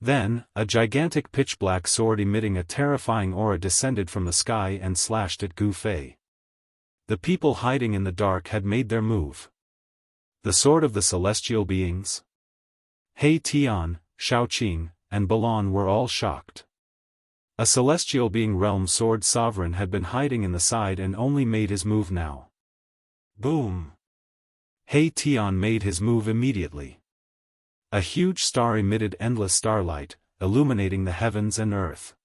Then, a gigantic pitch-black sword emitting a terrifying aura descended from the sky and slashed at Gu Fei. The people hiding in the dark had made their move. The sword of the celestial beings? He Tian, Shaoqing, and Balan were all shocked. A celestial being realm sword sovereign had been hiding in the side and only made his move now. Boom! He Tian made his move immediately. A huge star emitted endless starlight, illuminating the heavens and earth.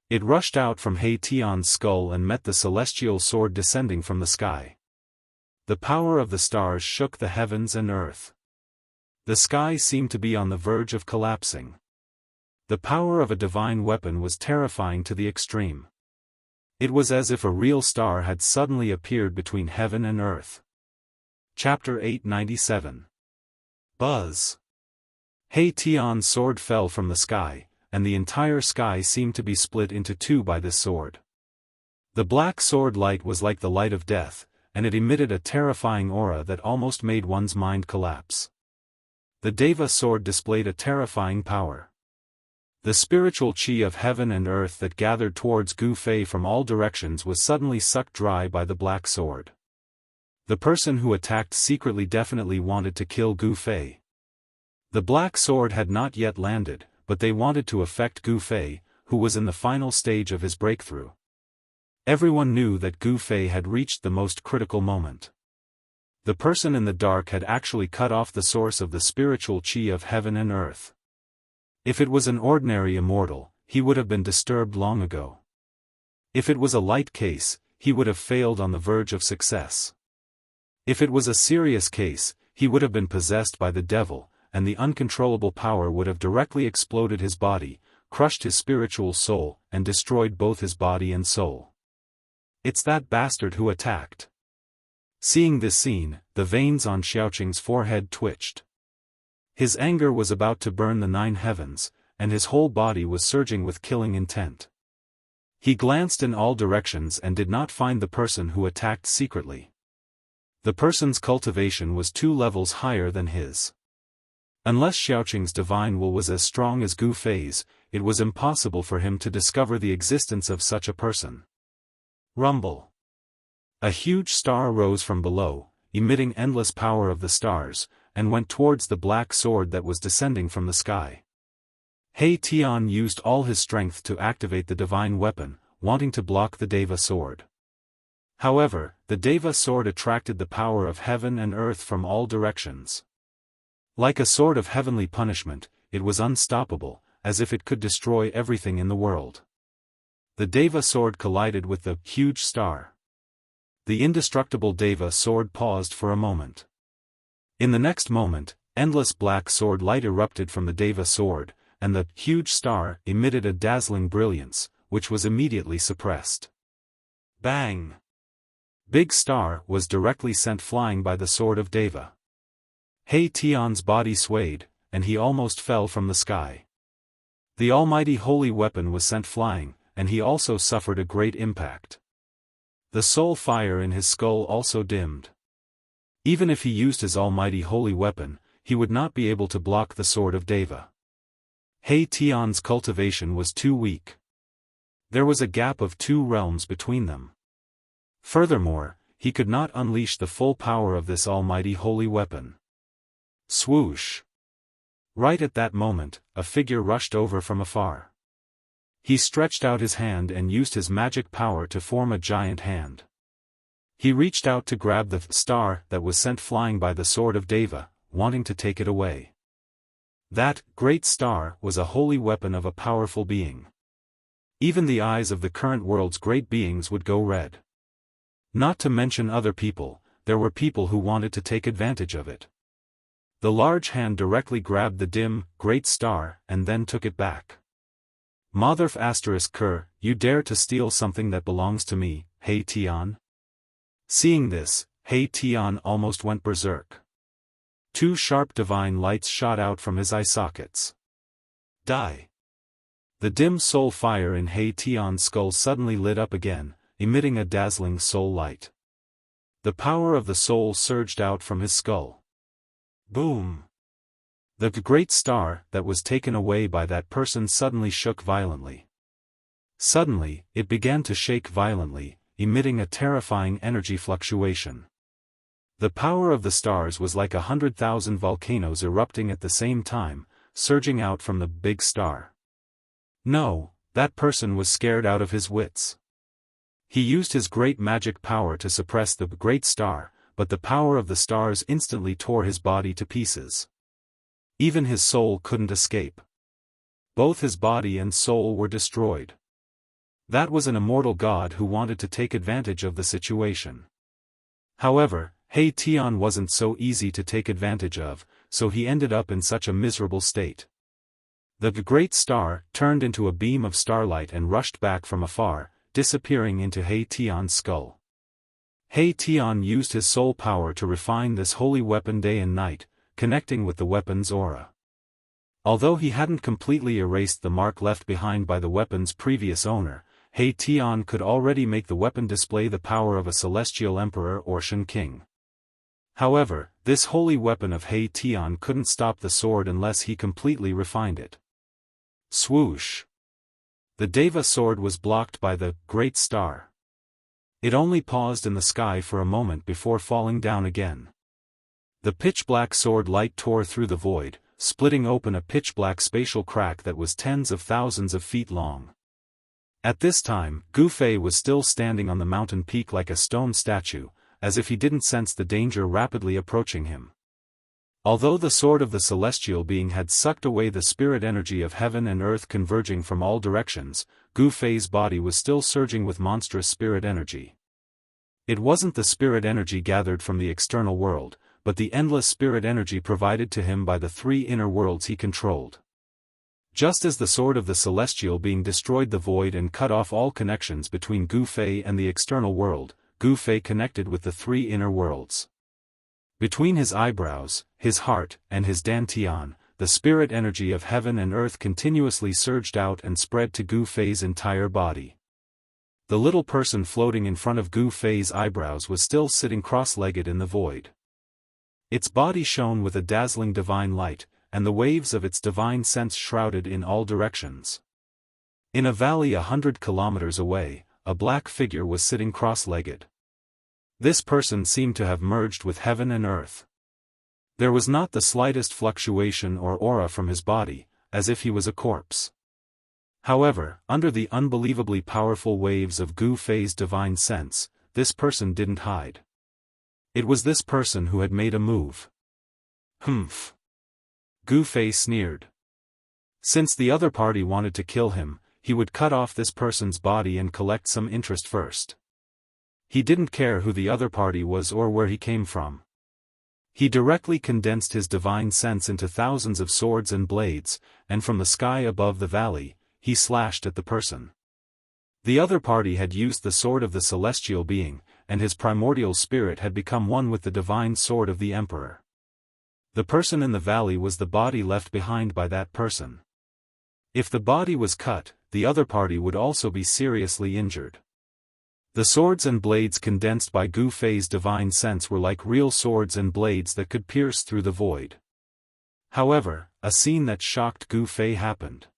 It rushed out from He Tian's skull and met the celestial sword descending from the sky. The power of the stars shook the heavens and earth. The sky seemed to be on the verge of collapsing. The power of a divine weapon was terrifying to the extreme. It was as if a real star had suddenly appeared between heaven and earth. Chapter 897. Buzz. He Tian's sword fell from the sky, and the entire sky seemed to be split into two by this sword. The black sword light was like the light of death, and it emitted a terrifying aura that almost made one's mind collapse. The Deva sword displayed a terrifying power. The spiritual chi of heaven and earth that gathered towards Gu Fei from all directions was suddenly sucked dry by the black sword. The person who attacked secretly definitely wanted to kill Gu Fei. The black sword had not yet landed, but they wanted to affect Gu Fei, who was in the final stage of his breakthrough. Everyone knew that Gu Fei had reached the most critical moment. The person in the dark had actually cut off the source of the spiritual chi of heaven and earth. If it was an ordinary immortal, he would have been disturbed long ago. If it was a light case, he would have failed on the verge of success. If it was a serious case, he would have been possessed by the devil, and the uncontrollable power would have directly exploded his body, crushed his spiritual soul, and destroyed both his body and soul. It's that bastard who attacked. Seeing this scene, the veins on Xiaoqing's forehead twitched. His anger was about to burn the 9 heavens, and his whole body was surging with killing intent. He glanced in all directions and did not find the person who attacked secretly. The person's cultivation was 2 levels higher than his. Unless Xiaoqing's divine will was as strong as Gu Fei's, it was impossible for him to discover the existence of such a person. Rumble. A huge star rose from below, emitting endless power of the stars, and went towards the black sword that was descending from the sky. He Tian used all his strength to activate the divine weapon, wanting to block the Deva sword. However, the Deva sword attracted the power of heaven and earth from all directions. Like a sword of heavenly punishment, it was unstoppable, as if it could destroy everything in the world. The Deva sword collided with the huge star. The indestructible Deva sword paused for a moment. In the next moment, endless black sword light erupted from the Deva sword, and the huge star emitted a dazzling brilliance, which was immediately suppressed. Bang! Big Star was directly sent flying by the sword of Deva. He Tian's body swayed, and he almost fell from the sky. The almighty holy weapon was sent flying, and he also suffered a great impact. The soul fire in his skull also dimmed. Even if he used his almighty holy weapon, he would not be able to block the sword of Deva. He Tian's cultivation was too weak. There was a gap of 2 realms between them. Furthermore, he could not unleash the full power of this almighty holy weapon. Swoosh! Right at that moment, a figure rushed over from afar. He stretched out his hand and used his magic power to form a giant hand. He reached out to grab the star that was sent flying by the sword of Deva, wanting to take it away. That great star was a holy weapon of a powerful being. Even the eyes of the current world's great beings would go red. Not to mention other people, there were people who wanted to take advantage of it. The large hand directly grabbed the dim, great star and then took it back. Motherf *Ker, you dare to steal something that belongs to me, He Tian? Seeing this, He Tian almost went berserk. 2 sharp divine lights shot out from his eye sockets. Die! The dim soul fire in He Tian's skull suddenly lit up again, emitting a dazzling soul light. The power of the soul surged out from his skull. Boom! The great star that was taken away by that person suddenly shook violently. Suddenly, it began to shake violently, emitting a terrifying energy fluctuation. The power of the stars was like 100,000 volcanoes erupting at the same time, surging out from the big star. No, that person was scared out of his wits. He used his great magic power to suppress the great star, but the power of the stars instantly tore his body to pieces. Even his soul couldn't escape. Both his body and soul were destroyed. That was an immortal god who wanted to take advantage of the situation. However, He Tian wasn't so easy to take advantage of, so he ended up in such a miserable state. The great star turned into a beam of starlight and rushed back from afar, disappearing into He Tian's skull. He Tian used his soul power to refine this holy weapon day and night, connecting with the weapon's aura. Although he hadn't completely erased the mark left behind by the weapon's previous owner, He Tian could already make the weapon display the power of a celestial emperor or Shen king. However, this holy weapon of He Tian couldn't stop the sword unless he completely refined it. Swoosh! The Deva sword was blocked by the great star. It only paused in the sky for a moment before falling down again. The pitch-black sword light tore through the void, splitting open a pitch-black spatial crack that was tens of thousands of feet long. At this time, Gu Fei was still standing on the mountain peak like a stone statue, as if he didn't sense the danger rapidly approaching him. Although the sword of the celestial being had sucked away the spirit energy of heaven and earth converging from all directions, Gu Fei's body was still surging with monstrous spirit energy. It wasn't the spirit energy gathered from the external world, but the endless spirit energy provided to him by the 3 inner worlds he controlled. Just as the sword of the celestial being destroyed the void and cut off all connections between Gu Fei and the external world, Gu Fei connected with the 3 inner worlds. Between his eyebrows, his heart, and his dantian, the spirit energy of heaven and earth continuously surged out and spread to Gu Fei's entire body. The little person floating in front of Gu Fei's eyebrows was still sitting cross-legged in the void. Its body shone with a dazzling divine light, and the waves of its divine sense shrouded in all directions. In a valley 100 kilometers away, a black figure was sitting cross-legged. This person seemed to have merged with heaven and earth. There was not the slightest fluctuation or aura from his body, as if he was a corpse. However, under the unbelievably powerful waves of Gu Fei's divine sense, this person didn't hide. It was this person who had made a move. Humph! Gu Fei sneered. Since the other party wanted to kill him, he would cut off this person's body and collect some interest first. He didn't care who the other party was or where he came from. He directly condensed his divine sense into thousands of swords and blades, and from the sky above the valley, he slashed at the person. The other party had used the sword of the celestial being, and his primordial spirit had become one with the divine sword of the emperor. The person in the valley was the body left behind by that person. If the body was cut, the other party would also be seriously injured. The swords and blades condensed by Gu Fei's divine sense were like real swords and blades that could pierce through the void. However, a scene that shocked Gu Fei happened.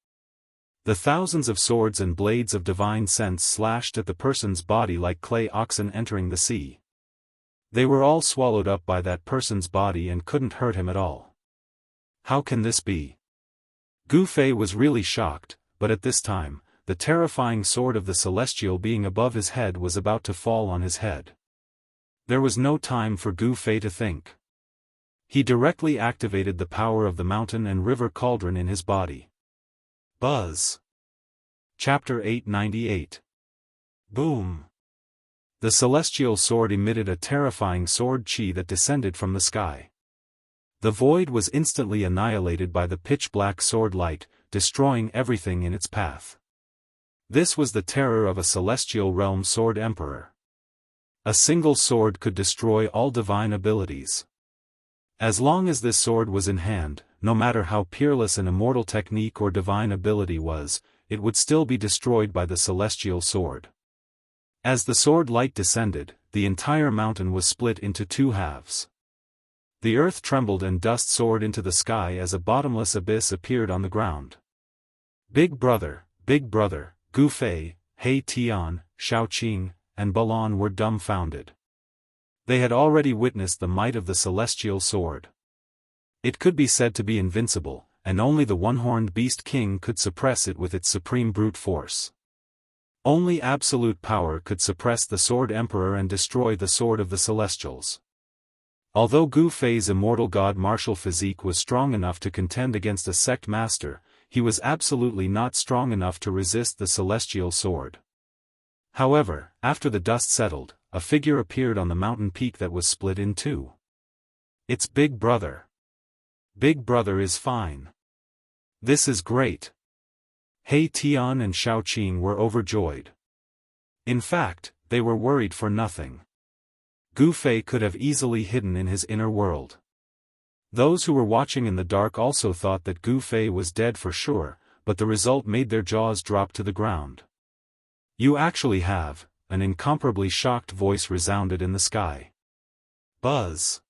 The thousands of swords and blades of divine sense slashed at the person's body like clay oxen entering the sea. They were all swallowed up by that person's body and couldn't hurt him at all. How can this be? Gu Fei was really shocked, but at this time, the terrifying sword of the celestial being above his head was about to fall on his head. There was no time for Gu Fei to think. He directly activated the power of the mountain and river cauldron in his body. Buzz. Chapter 898. Boom. The celestial sword emitted a terrifying sword chi that descended from the sky. The void was instantly annihilated by the pitch-black sword light, destroying everything in its path. This was the terror of a celestial realm sword emperor. A single sword could destroy all divine abilities. As long as this sword was in hand, no matter how peerless an immortal technique or divine ability was, it would still be destroyed by the celestial sword. As the sword light descended, the entire mountain was split into two halves. The earth trembled and dust soared into the sky as a bottomless abyss appeared on the ground. Big Brother, Gu Fei, He Tian, Shaoqing, and Balan were dumbfounded. They had already witnessed the might of the celestial sword. It could be said to be invincible, and only the one-horned beast king could suppress it with its supreme brute force. Only absolute power could suppress the sword emperor and destroy the sword of the celestials. Although Gu Fei's immortal god martial physique was strong enough to contend against a sect master, he was absolutely not strong enough to resist the celestial sword. However, after the dust settled, a figure appeared on the mountain peak that was split in two. It's Big Brother. Big Brother is fine. This is great. He Tian and Shaoqing were overjoyed. In fact, they were worried for nothing. Gu Fei could have easily hidden in his inner world. Those who were watching in the dark also thought that Gu Fei was dead for sure, but the result made their jaws drop to the ground. You actually have, an incomparably shocked voice resounded in the sky. Buzz.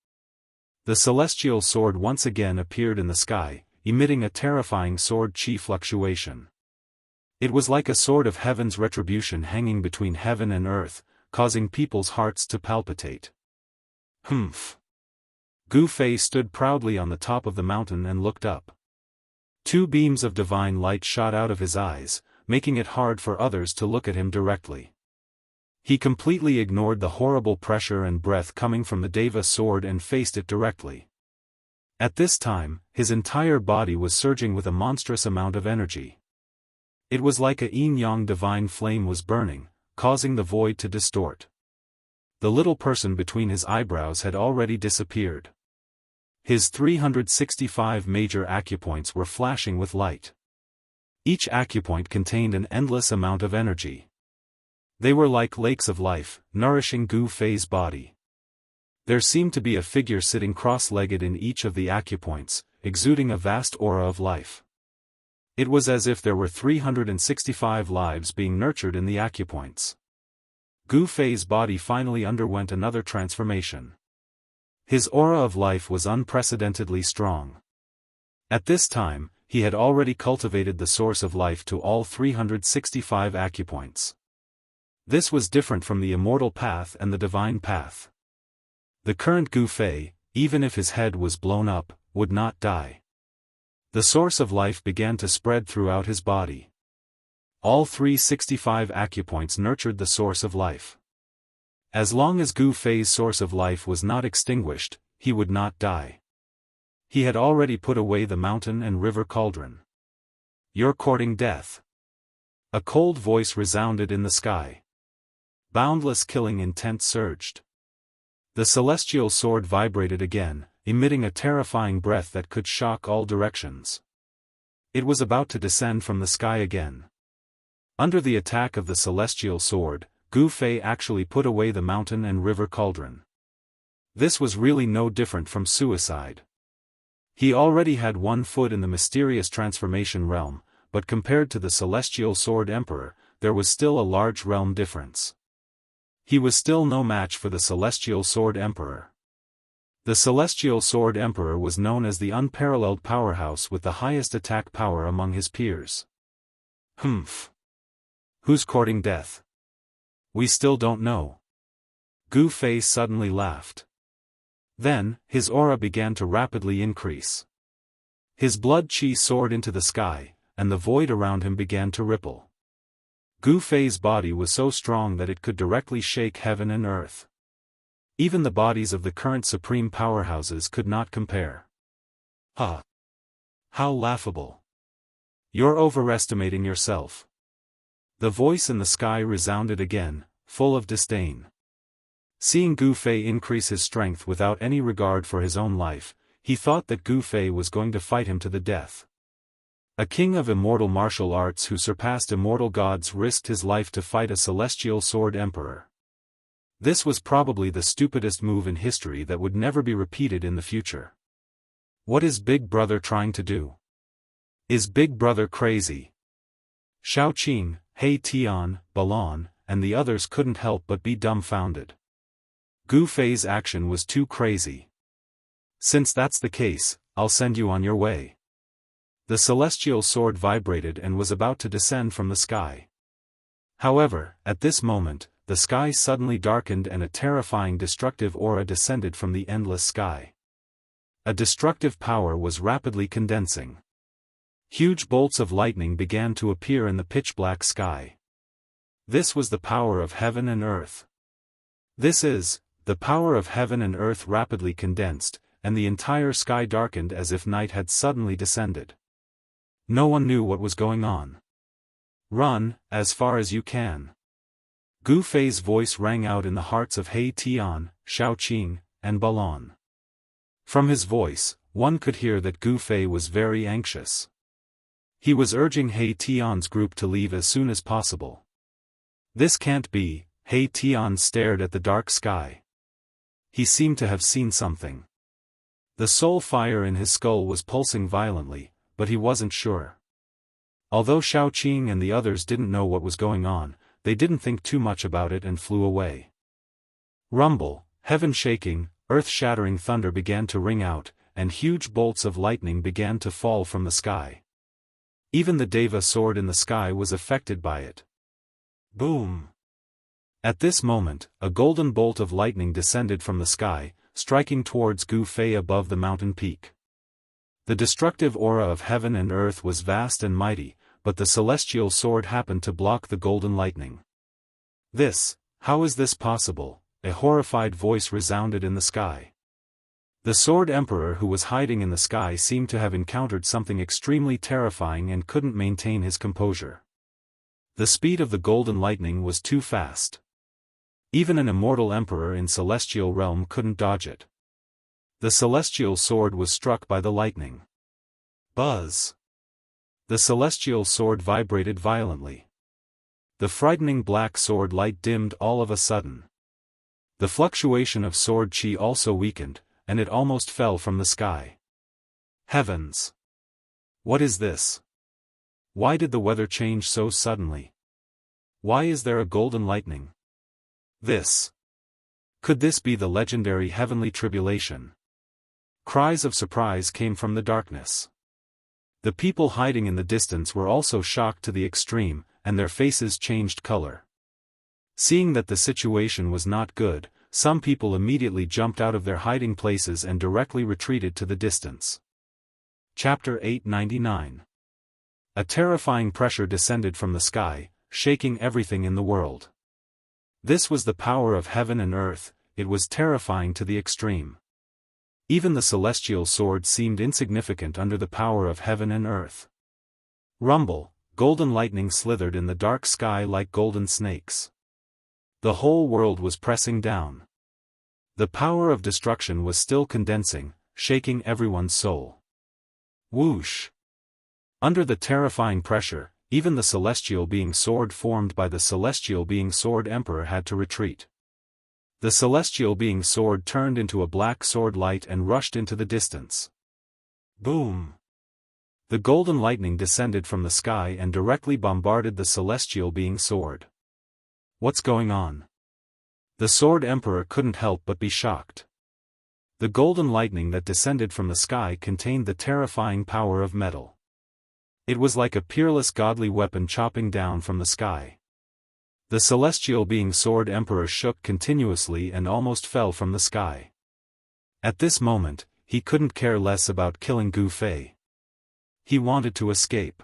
The celestial sword once again appeared in the sky, emitting a terrifying sword chi fluctuation. It was like a sword of heaven's retribution hanging between heaven and earth, causing people's hearts to palpitate. Humph. Gu Fei stood proudly on the top of the mountain and looked up. Two beams of divine light shot out of his eyes, making it hard for others to look at him directly. He completely ignored the horrible pressure and breath coming from the Deva sword and faced it directly. At this time, his entire body was surging with a monstrous amount of energy. It was like a yin-yang divine flame was burning, causing the void to distort. The little person between his eyebrows had already disappeared. His 365 major acupoints were flashing with light. Each acupoint contained an endless amount of energy. They were like lakes of life, nourishing Gu Fei's body. There seemed to be a figure sitting cross-legged in each of the acupoints, exuding a vast aura of life. It was as if there were 365 lives being nurtured in the acupoints. Gu Fei's body finally underwent another transformation. His aura of life was unprecedentedly strong. At this time, he had already cultivated the source of life to all 365 acupoints. This was different from the immortal path and the divine path. The current Gu Fei, even if his head was blown up, would not die. The source of life began to spread throughout his body. All 365 acupoints nurtured the source of life. As long as Gu Fei's source of life was not extinguished, he would not die. He had already put away the mountain and river cauldron. You're courting death. A cold voice resounded in the sky. Boundless killing intent surged. The celestial sword vibrated again, emitting a terrifying breath that could shock all directions. It was about to descend from the sky again. Under the attack of the celestial sword, Gu Fei actually put away the mountain and river cauldron. This was really no different from suicide. He already had one foot in the mysterious transformation realm, but compared to the celestial sword emperor, there was still a large realm difference. He was still no match for the celestial sword emperor. The Celestial Sword Emperor was known as the unparalleled powerhouse with the highest attack power among his peers. Humph. Who's courting death? We still don't know. Gu Fei suddenly laughed. Then, his aura began to rapidly increase. His blood chi soared into the sky, and the void around him began to ripple. Gu Fei's body was so strong that it could directly shake heaven and earth. Even the bodies of the current supreme powerhouses could not compare. Huh. How laughable. You're overestimating yourself. The voice in the sky resounded again, full of disdain. Seeing Gu Fei increase his strength without any regard for his own life, he thought that Gu Fei was going to fight him to the death. A king of immortal martial arts who surpassed immortal gods risked his life to fight a celestial sword emperor. This was probably the stupidest move in history that would never be repeated in the future. What is Big Brother trying to do? Is Big Brother crazy? Xiaoqing, He Tian, Balon, and the others couldn't help but be dumbfounded. Gu Fei's action was too crazy. Since that's the case, I'll send you on your way. The celestial sword vibrated and was about to descend from the sky. However, at this moment, the sky suddenly darkened and a terrifying destructive aura descended from the endless sky. A destructive power was rapidly condensing. Huge bolts of lightning began to appear in the pitch-black sky. This was the power of heaven and earth. The power of heaven and earth rapidly condensed, and the entire sky darkened as if night had suddenly descended. No one knew what was going on. Run, as far as you can. Gu Fei's voice rang out in the hearts of He Tian, Xiaoqing, and Balon. From his voice, one could hear that Gu Fei was very anxious. He was urging He Tian's group to leave as soon as possible. This can't be. He Tian stared at the dark sky. He seemed to have seen something. The soul fire in his skull was pulsing violently, but he wasn't sure. Although Xiaoqing and the others didn't know what was going on, they didn't think too much about it and flew away. Rumble, heaven shaking, earth-shattering thunder began to ring out, and huge bolts of lightning began to fall from the sky. Even the Deva sword in the sky was affected by it. Boom! At this moment, a golden bolt of lightning descended from the sky, striking towards Gu Fei above the mountain peak. The destructive aura of heaven and earth was vast and mighty, but the celestial sword happened to block the golden lightning. How is this possible? A horrified voice resounded in the sky. The Sword Emperor who was hiding in the sky seemed to have encountered something extremely terrifying and couldn't maintain his composure. The speed of the golden lightning was too fast. Even an immortal emperor in celestial realm couldn't dodge it. The celestial sword was struck by the lightning. Buzz! The celestial sword vibrated violently. The frightening black sword light dimmed all of a sudden. The fluctuation of sword chi also weakened, and it almost fell from the sky. Heavens! What is this? Why did the weather change so suddenly? Why is there a golden lightning? Could this be the legendary heavenly tribulation? Cries of surprise came from the darkness. The people hiding in the distance were also shocked to the extreme, and their faces changed color. Seeing that the situation was not good, some people immediately jumped out of their hiding places and directly retreated to the distance. Chapter 899. A terrifying pressure descended from the sky, shaking everything in the world. This was the power of heaven and earth. It was terrifying to the extreme. Even the celestial sword seemed insignificant under the power of heaven and earth. Rumble, golden lightning slithered in the dark sky like golden snakes. The whole world was pressing down. The power of destruction was still condensing, shaking everyone's soul. Whoosh! Under the terrifying pressure, even the celestial being sword formed by the celestial being sword emperor had to retreat. The celestial being sword turned into a black sword light and rushed into the distance. Boom! The golden lightning descended from the sky and directly bombarded the celestial being sword. What's going on? The sword emperor couldn't help but be shocked. The golden lightning that descended from the sky contained the terrifying power of metal. It was like a peerless godly weapon chopping down from the sky. The celestial being Sword Emperor shook continuously and almost fell from the sky. At this moment, he couldn't care less about killing Gu Fei. He wanted to escape.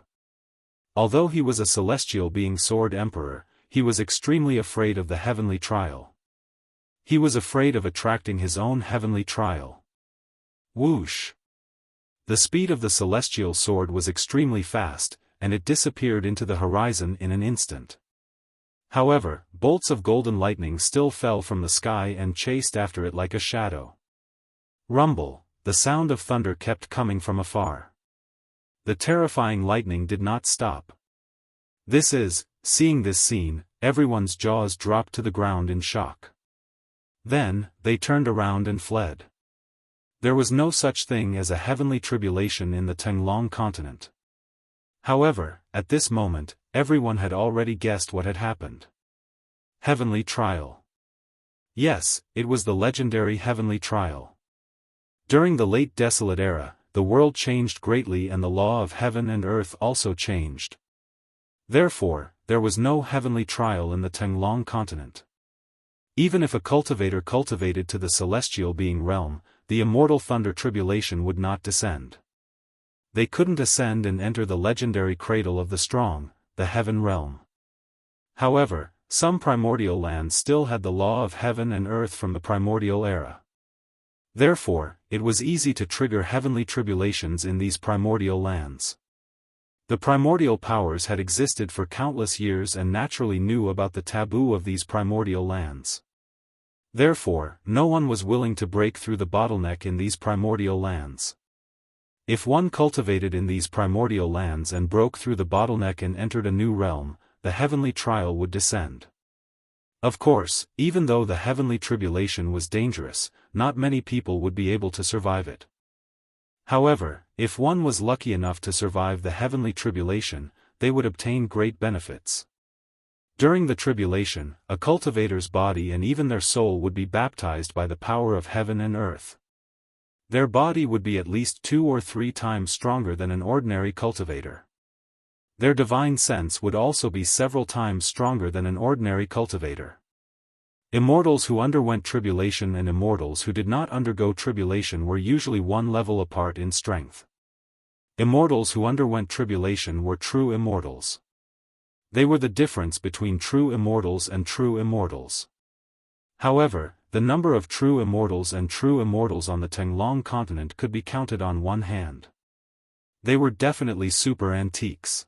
Although he was a celestial being Sword Emperor, he was extremely afraid of the heavenly trial. He was afraid of attracting his own heavenly trial. Whoosh! The speed of the celestial sword was extremely fast, and it disappeared into the horizon in an instant. However, bolts of golden lightning still fell from the sky and chased after it like a shadow. Rumble, the sound of thunder kept coming from afar. The terrifying lightning did not stop. Seeing this scene, everyone's jaws dropped to the ground in shock. Then, they turned around and fled. There was no such thing as a heavenly tribulation in the Tenglong continent. However, at this moment, everyone had already guessed what had happened. Heavenly trial. Yes, it was the legendary heavenly trial. During the late desolate era, the world changed greatly and the law of heaven and earth also changed. Therefore, there was no heavenly trial in the Tenglong continent. Even if a cultivator cultivated to the celestial being realm, the immortal thunder tribulation would not descend. They couldn't ascend and enter the legendary cradle of the strong, the heaven realm. However, some primordial lands still had the law of heaven and earth from the primordial era. Therefore, it was easy to trigger heavenly tribulations in these primordial lands. The primordial powers had existed for countless years and naturally knew about the taboo of these primordial lands. Therefore, no one was willing to break through the bottleneck in these primordial lands. If one cultivated in these primordial lands and broke through the bottleneck and entered a new realm, the heavenly trial would descend. Of course, even though the heavenly tribulation was dangerous, not many people would be able to survive it. However, if one was lucky enough to survive the heavenly tribulation, they would obtain great benefits. During the tribulation, a cultivator's body and even their soul would be baptized by the power of heaven and earth. Their body would be at least 2 or 3 times stronger than an ordinary cultivator. Their divine sense would also be several times stronger than an ordinary cultivator. Immortals who underwent tribulation and immortals who did not undergo tribulation were usually one level apart in strength. Immortals who underwent tribulation were true immortals. They were the difference between true immortals and true immortals. However, the number of true immortals and true immortals on the Tenglong continent could be counted on one hand. They were definitely super antiques.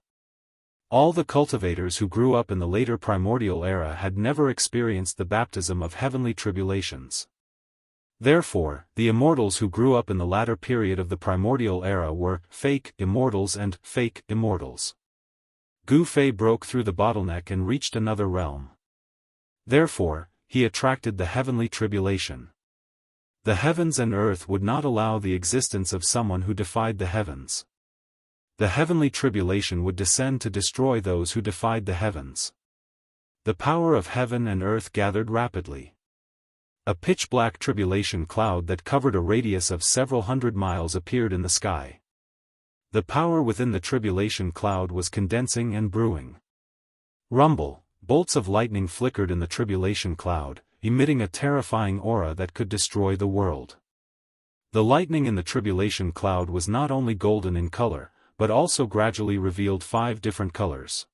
All the cultivators who grew up in the later primordial era had never experienced the baptism of heavenly tribulations. Therefore, the immortals who grew up in the latter period of the primordial era were fake immortals and fake immortals. Gu Fei broke through the bottleneck and reached another realm. Therefore, he attracted the heavenly tribulation. The heavens and earth would not allow the existence of someone who defied the heavens. The heavenly tribulation would descend to destroy those who defied the heavens. The power of heaven and earth gathered rapidly. A pitch-black tribulation cloud that covered a radius of several hundred miles appeared in the sky. The power within the tribulation cloud was condensing and brewing. Rumble, bolts of lightning flickered in the tribulation cloud, emitting a terrifying aura that could destroy the world. The lightning in the tribulation cloud was not only golden in color, but also gradually revealed 5 different colors.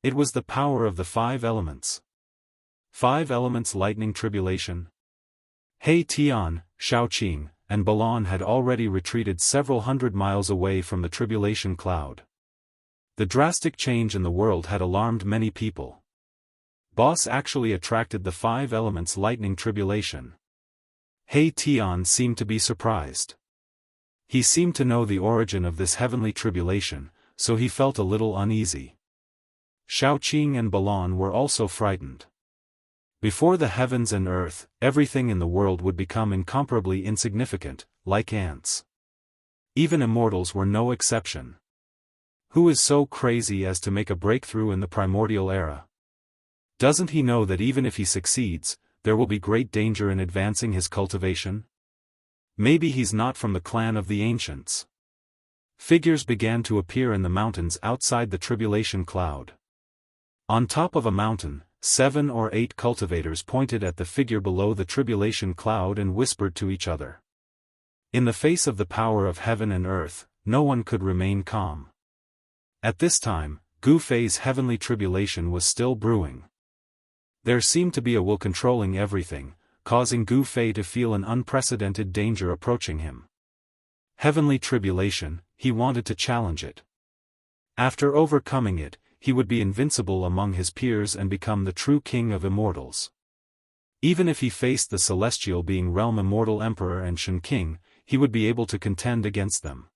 It was the power of the 5 elements. 5 elements lightning tribulation. He Tian, Shaoqing, and Balan had already retreated several hundred miles away from the tribulation cloud. The drastic change in the world had alarmed many people. Boss actually attracted the 5 elements lightning tribulation. He Tian seemed to be surprised. He seemed to know the origin of this heavenly tribulation, so he felt a little uneasy. Shaoqing and Balan were also frightened. Before the heavens and earth, everything in the world would become incomparably insignificant, like ants. Even immortals were no exception. Who is so crazy as to make a breakthrough in the primordial era? Doesn't he know that even if he succeeds, there will be great danger in advancing his cultivation? Maybe he's not from the clan of the ancients. Figures began to appear in the mountains outside the tribulation cloud. On top of a mountain, 7 or 8 cultivators pointed at the figure below the tribulation cloud and whispered to each other. In the face of the power of heaven and earth, no one could remain calm. At this time, Gu Fei's heavenly tribulation was still brewing. There seemed to be a will controlling everything, causing Gu Fei to feel an unprecedented danger approaching him. Heavenly tribulation, he wanted to challenge it. After overcoming it, he would be invincible among his peers and become the true king of immortals. Even if he faced the celestial being realm immortal emperor and Shen king, he would be able to contend against them.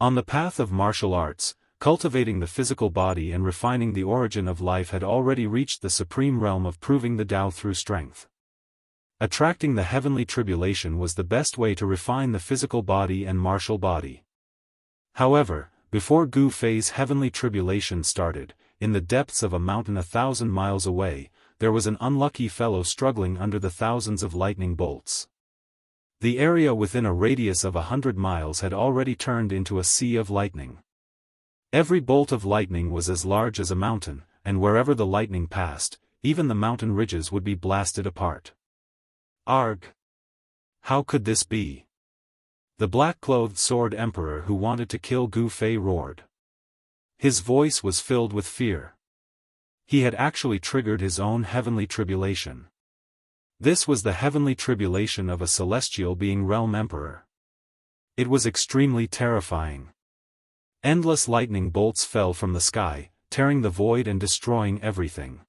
On the path of martial arts, cultivating the physical body and refining the origin of life had already reached the supreme realm of proving the Tao through strength. Attracting the heavenly tribulation was the best way to refine the physical body and martial body. However, before Gu Fei's heavenly tribulation started, in the depths of a mountain 1,000 miles away, there was an unlucky fellow struggling under the thousands of lightning bolts. The area within a radius of 100 miles had already turned into a sea of lightning. Every bolt of lightning was as large as a mountain, and wherever the lightning passed, even the mountain ridges would be blasted apart. Arg! How could this be? The black-clothed sword emperor who wanted to kill Gu Fei roared. His voice was filled with fear. He had actually triggered his own heavenly tribulation. This was the heavenly tribulation of a celestial being realm emperor. It was extremely terrifying. Endless lightning bolts fell from the sky, tearing the void and destroying everything.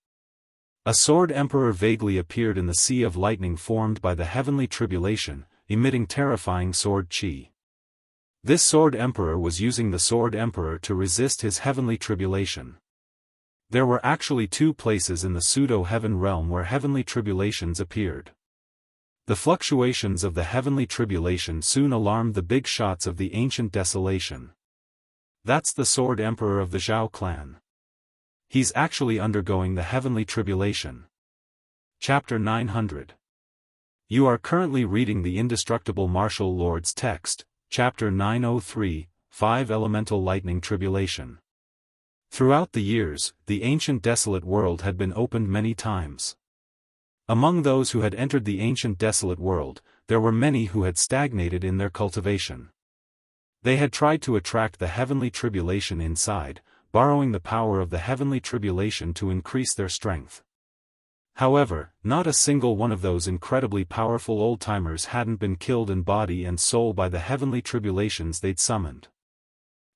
A sword emperor vaguely appeared in the sea of lightning formed by the heavenly tribulation, emitting terrifying sword chi. This sword emperor was using the sword emperor to resist his heavenly tribulation. There were actually 2 places in the pseudo-heaven realm where heavenly tribulations appeared. The fluctuations of the heavenly tribulation soon alarmed the big shots of the ancient desolation. That's the sword emperor of the Zhao clan. He's actually undergoing the heavenly tribulation. Chapter 900. You are currently reading the Indestructible Martial Lord's text, Chapter 903, 5 Elemental Lightning Tribulation. Throughout the years, the ancient desolate world had been opened many times. Among those who had entered the ancient desolate world, there were many who had stagnated in their cultivation. They had tried to attract the heavenly tribulation inside, borrowing the power of the heavenly tribulation to increase their strength. However, not a single one of those incredibly powerful old-timers hadn't been killed in body and soul by the heavenly tribulations they'd summoned.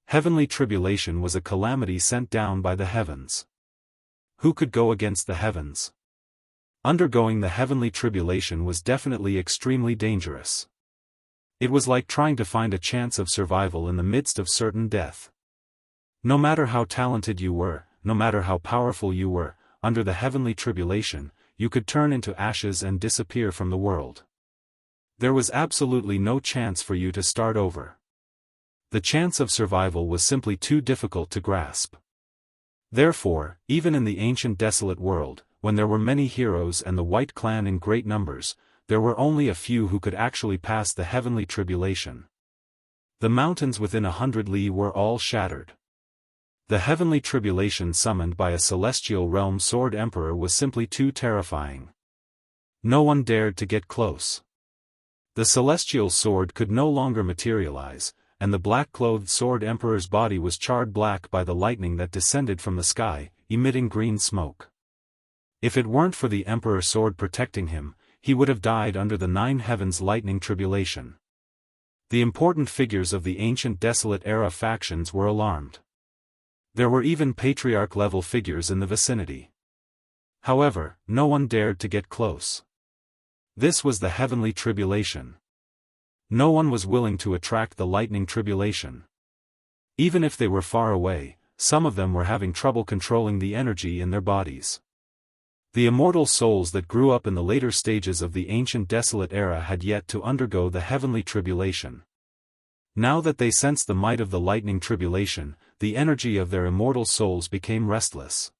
Heavenly tribulation was a calamity sent down by the heavens. Who could go against the heavens? Undergoing the heavenly tribulation was definitely extremely dangerous. It was like trying to find a chance of survival in the midst of certain death. No matter how talented you were, no matter how powerful you were, under the heavenly tribulation, you could turn into ashes and disappear from the world. There was absolutely no chance for you to start over. The chance of survival was simply too difficult to grasp. Therefore, even in the ancient desolate world, when there were many heroes and the White Clan in great numbers, there were only a few who could actually pass the heavenly tribulation. The mountains within 100 li were all shattered. The heavenly tribulation summoned by a celestial realm sword emperor was simply too terrifying. No one dared to get close. The celestial sword could no longer materialize, and the black-clothed sword emperor's body was charred black by the lightning that descended from the sky, emitting green smoke. If it weren't for the emperor sword protecting him, he would have died under the 9 heavens lightning tribulation. The important figures of the ancient desolate era factions were alarmed. There were even patriarch-level figures in the vicinity. However, no one dared to get close. This was the heavenly tribulation. No one was willing to attract the lightning tribulation. Even if they were far away, some of them were having trouble controlling the energy in their bodies. The immortal souls that grew up in the later stages of the ancient desolate era had yet to undergo the heavenly tribulation. Now that they sensed the might of the lightning tribulation, the energy of their immortal souls became restless.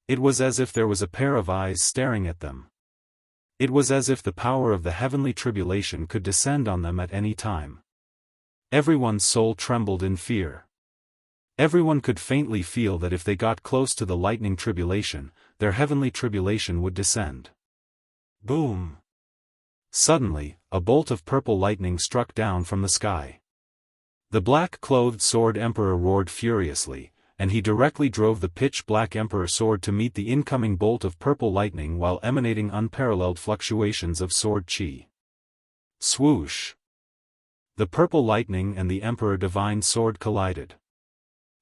It was as if there was a pair of eyes staring at them. It was as if the power of the heavenly tribulation could descend on them at any time. Everyone's soul trembled in fear. Everyone could faintly feel that if they got close to the lightning tribulation, their heavenly tribulation would descend. Boom! Suddenly, a bolt of purple lightning struck down from the sky. The black-clothed sword emperor roared furiously, and he directly drove the pitch-black emperor sword to meet the incoming bolt of purple lightning while emanating unparalleled fluctuations of sword chi. Swoosh! The purple lightning and the emperor divine sword collided.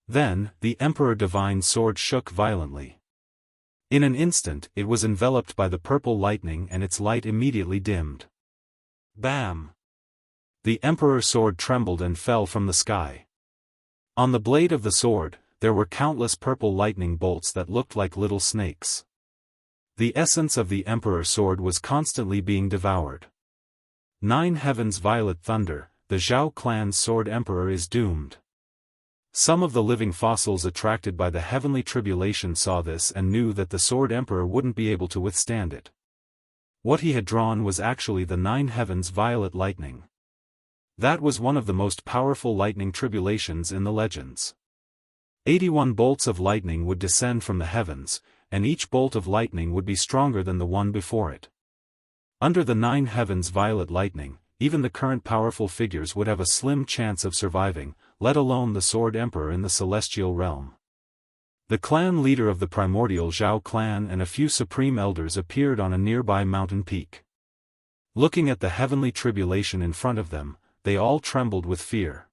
Then, the emperor divine sword shook violently. In an instant it was enveloped by the purple lightning and its light immediately dimmed. Bam! The emperor's sword trembled and fell from the sky. On the blade of the sword, there were countless purple lightning bolts that looked like little snakes. The essence of the emperor's sword was constantly being devoured. 9 heavens violet thunder, the Zhao clan's sword emperor is doomed. Some of the living fossils attracted by the heavenly tribulation saw this and knew that the sword emperor wouldn't be able to withstand it. What he had drawn was actually the 9 heavens violet lightning. That was one of the most powerful lightning tribulations in the legends. 81 bolts of lightning would descend from the heavens, and each bolt of lightning would be stronger than the one before it. Under the 9 heavens violet lightning, even the current powerful figures would have a slim chance of surviving, let alone the sword emperor in the celestial realm. The clan leader of the primordial Zhao clan and a few supreme elders appeared on a nearby mountain peak. Looking at the heavenly tribulation in front of them, they all trembled with fear.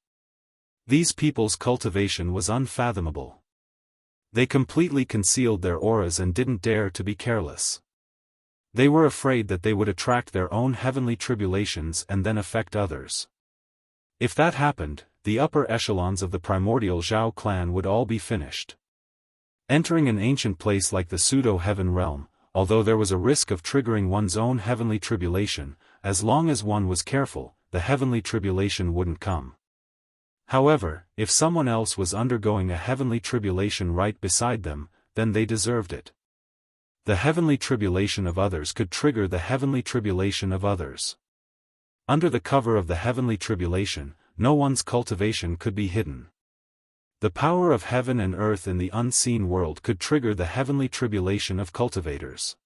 These people's cultivation was unfathomable. They completely concealed their auras and didn't dare to be careless. They were afraid that they would attract their own heavenly tribulations and then affect others. If that happened, the upper echelons of the primordial Zhao clan would all be finished. Entering an ancient place like the pseudo-heaven realm, although there was a risk of triggering one's own heavenly tribulation, as long as one was careful, the heavenly tribulation wouldn't come. However, if someone else was undergoing a heavenly tribulation right beside them, then they deserved it. The heavenly tribulation of others could trigger the heavenly tribulation of others. Under the cover of the heavenly tribulation, no one's cultivation could be hidden. The power of heaven and earth in the unseen world could trigger the heavenly tribulation of cultivators.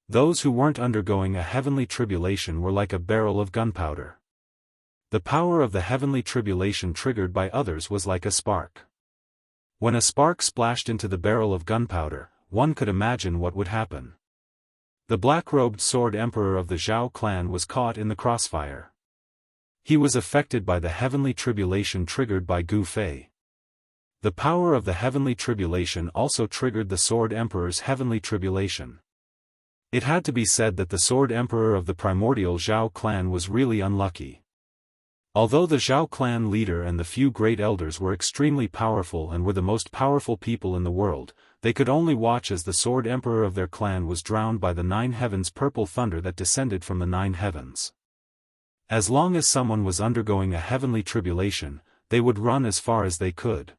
Those who weren't undergoing a heavenly tribulation were like a barrel of gunpowder. The power of the heavenly tribulation triggered by others was like a spark. When a spark splashed into the barrel of gunpowder, one could imagine what would happen. The black-robed sword emperor of the Zhao clan was caught in the crossfire. He was affected by the heavenly tribulation triggered by Gu Fei. The power of the heavenly tribulation also triggered the sword emperor's heavenly tribulation. It had to be said that the sword emperor of the primordial Zhao clan was really unlucky. Although the Zhao clan leader and the few great elders were extremely powerful and were the most powerful people in the world, they could only watch as the sword emperor of their clan was drowned by the 9 heavens purple thunder that descended from the 9 heavens. As long as someone was undergoing a heavenly tribulation, they would run as far as they could.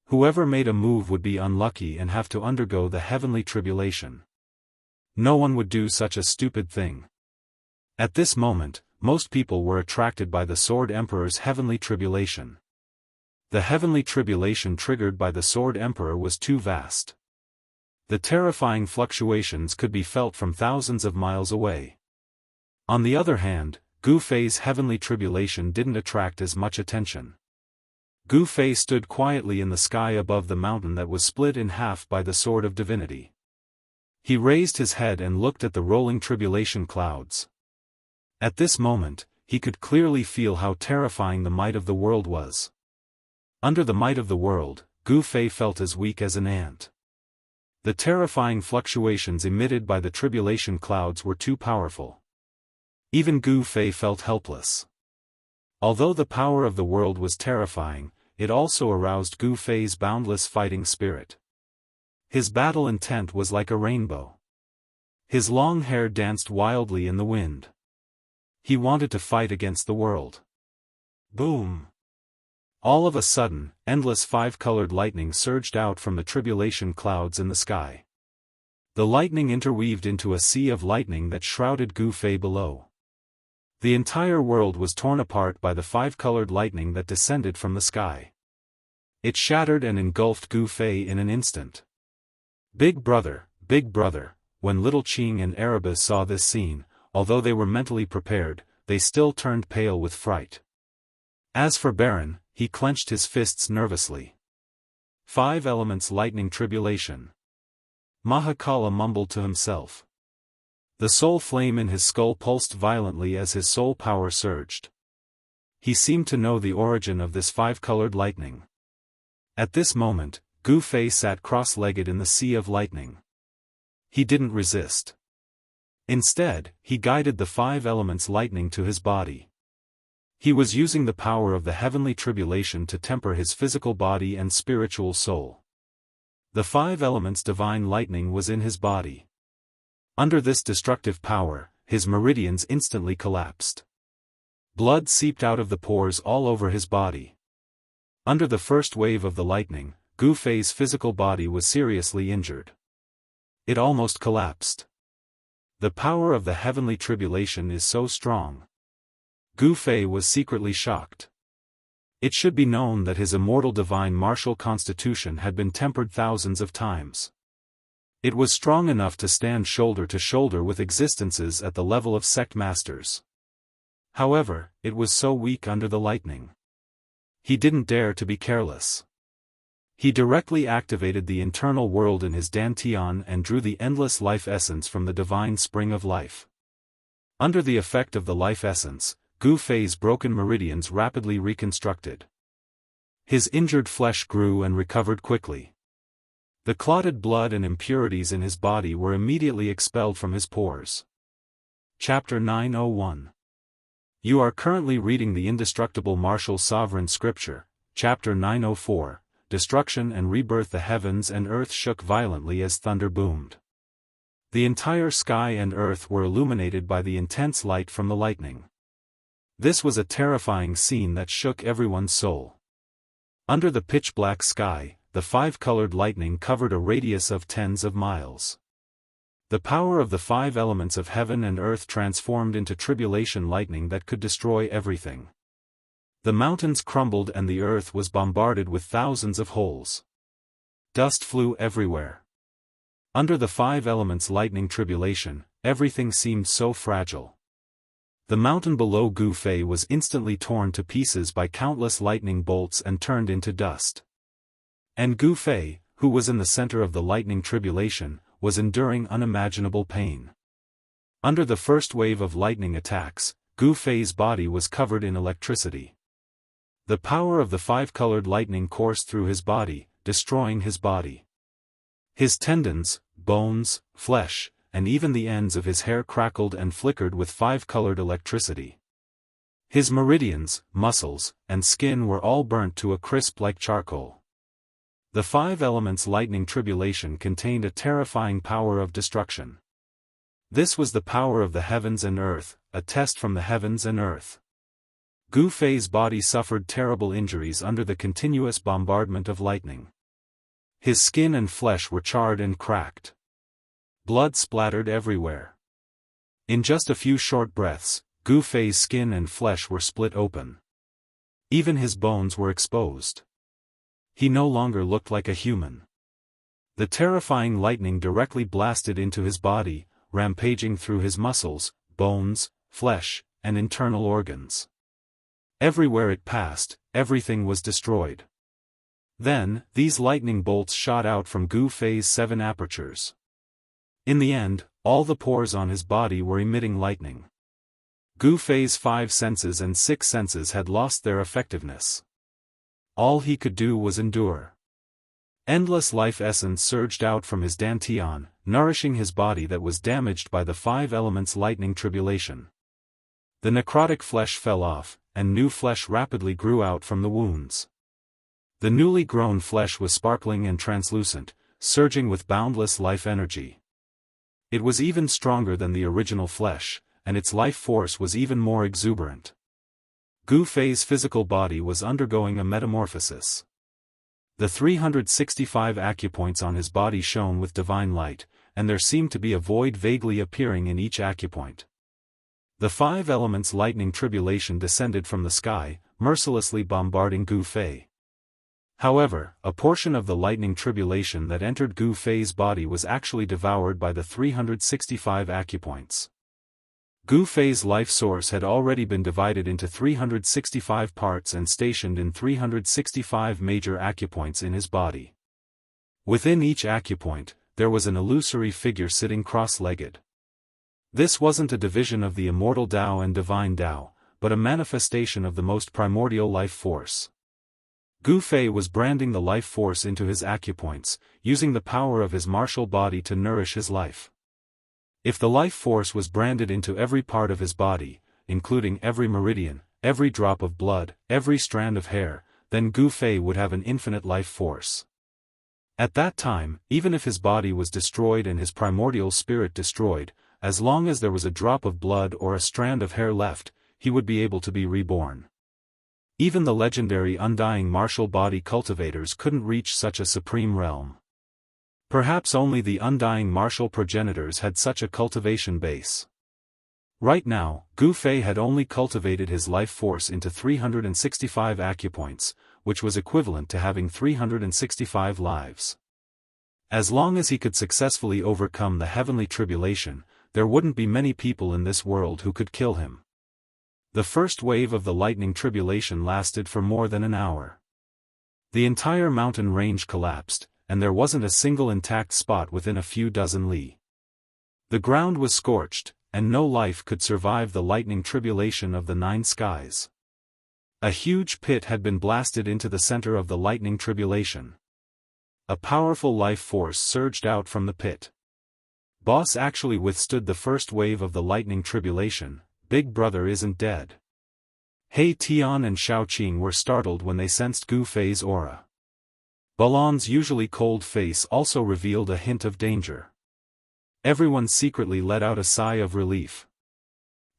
Whoever made a move would be unlucky and have to undergo the heavenly tribulation. No one would do such a stupid thing. At this moment, most people were attracted by the sword emperor's heavenly tribulation. The heavenly tribulation triggered by the sword emperor was too vast. The terrifying fluctuations could be felt from thousands of miles away. On the other hand, Gu Fei's heavenly tribulation didn't attract as much attention. Gu Fei stood quietly in the sky above the mountain that was split in half by the sword of divinity. He raised his head and looked at the rolling tribulation clouds. At this moment, he could clearly feel how terrifying the might of the world was. Under the might of the world, Gu Fei felt as weak as an ant. The terrifying fluctuations emitted by the tribulation clouds were too powerful. Even Gu Fei felt helpless. Although the power of the world was terrifying, it also aroused Gu Fei's boundless fighting spirit. His battle intent was like a rainbow. His long hair danced wildly in the wind. He wanted to fight against the world. Boom! All of a sudden, endless 5-colored lightning surged out from the tribulation clouds in the sky. The lightning interweaved into a sea of lightning that shrouded Gu Fei below. The entire world was torn apart by the five-colored lightning that descended from the sky. It shattered and engulfed Gu Fei in an instant. Big brother, when little Qing and Erebus saw this scene, although they were mentally prepared, they still turned pale with fright. As for Baron, he clenched his fists nervously. 5 elements lightning tribulation. Mahakala mumbled to himself. The soul flame in his skull pulsed violently as his soul power surged. He seemed to know the origin of this five-colored lightning. At this moment, Gu Fei sat cross-legged in the sea of lightning. He didn't resist. Instead, he guided the 5 elements lightning to his body. He was using the power of the heavenly tribulation to temper his physical body and spiritual soul. The 5 elements divine lightning was in his body. Under this destructive power, his meridians instantly collapsed. Blood seeped out of the pores all over his body. Under the first wave of the lightning, Gu Fei's physical body was seriously injured. It almost collapsed. The power of the heavenly tribulation is so strong. Gu Fei was secretly shocked. It should be known that his immortal divine martial constitution had been tempered thousands of times. It was strong enough to stand shoulder to shoulder with existences at the level of sect masters. However, it was so weak under the lightning. He didn't dare to be careless. He directly activated the internal world in his dantian and drew the endless life essence from the divine spring of life. Under the effect of the life essence, Gu Fei's broken meridians rapidly reconstructed. His injured flesh grew and recovered quickly. The clotted blood and impurities in his body were immediately expelled from his pores. Chapter 901. You are currently reading the indestructible martial sovereign scripture, Chapter 904, Destruction and Rebirth. The heavens and earth shook violently as thunder boomed. The entire sky and earth were illuminated by the intense light from the lightning. This was a terrifying scene that shook everyone's soul. Under the pitch-black sky, the 5-colored lightning covered a radius of tens of miles. The power of the 5 elements of heaven and earth transformed into tribulation lightning that could destroy everything. The mountains crumbled and the earth was bombarded with thousands of holes. Dust flew everywhere. Under the 5 elements lightning tribulation, everything seemed so fragile. The mountain below Gu Fei was instantly torn to pieces by countless lightning bolts and turned into dust. And Gu Fei, who was in the center of the lightning tribulation, was enduring unimaginable pain. Under the first wave of lightning attacks, Gu Fei's body was covered in electricity. The power of the 5-colored lightning coursed through his body, destroying his body. His tendons, bones, flesh, and even the ends of his hair crackled and flickered with 5-colored electricity. His meridians, muscles, and skin were all burnt to a crisp like charcoal. The 5 elements lightning tribulation contained a terrifying power of destruction. This was the power of the heavens and earth, a test from the heavens and earth. Gu Fei's body suffered terrible injuries under the continuous bombardment of lightning. His skin and flesh were charred and cracked. Blood splattered everywhere. In just a few short breaths, Gu Fei's skin and flesh were split open. Even his bones were exposed. He no longer looked like a human. The terrifying lightning directly blasted into his body, rampaging through his muscles, bones, flesh, and internal organs. Everywhere it passed, everything was destroyed. Then, these lightning bolts shot out from Gu Fei's 7 apertures. In the end, all the pores on his body were emitting lightning. Gu Fei's 5 senses and 6 senses had lost their effectiveness. All he could do was endure. Endless life essence surged out from his dantian, nourishing his body that was damaged by the 5 elements lightning tribulation. The necrotic flesh fell off, and new flesh rapidly grew out from the wounds. The newly grown flesh was sparkling and translucent, surging with boundless life energy. It was even stronger than the original flesh, and its life force was even more exuberant. Gu Fei's physical body was undergoing a metamorphosis. The 365 acupoints on his body shone with divine light, and there seemed to be a void vaguely appearing in each acupoint. The 5 elements lightning tribulation descended from the sky, mercilessly bombarding Gu Fei. However, a portion of the lightning tribulation that entered Gu Fei's body was actually devoured by the 365 acupoints. Gu Fei's life source had already been divided into 365 parts and stationed in 365 major acupoints in his body. Within each acupoint, there was an illusory figure sitting cross-legged. This wasn't a division of the immortal Tao and divine Tao, but a manifestation of the most primordial life force. Gu Fei was branding the life force into his acupoints, using the power of his martial body to nourish his life. If the life force was branded into every part of his body, including every meridian, every drop of blood, every strand of hair, then Gu Fei would have an infinite life force. At that time, even if his body was destroyed and his primordial spirit destroyed, as long as there was a drop of blood or a strand of hair left, he would be able to be reborn. Even the legendary undying martial body cultivators couldn't reach such a supreme realm. Perhaps only the undying martial progenitors had such a cultivation base. Right now, Gu Fei had only cultivated his life force into 365 acupoints, which was equivalent to having 365 lives. As long as he could successfully overcome the heavenly tribulation, there wouldn't be many people in this world who could kill him. The first wave of the lightning tribulation lasted for more than an hour. The entire mountain range collapsed, and there wasn't a single intact spot within a few dozen li. The ground was scorched, and no life could survive the lightning tribulation of the 9 skies. A huge pit had been blasted into the center of the lightning tribulation. A powerful life force surged out from the pit. Boss actually withstood the first wave of the lightning tribulation. Big brother isn't dead. He Tian and Shaoqing were startled when they sensed Gu Fei's aura. Balan's usually cold face also revealed a hint of danger. Everyone secretly let out a sigh of relief.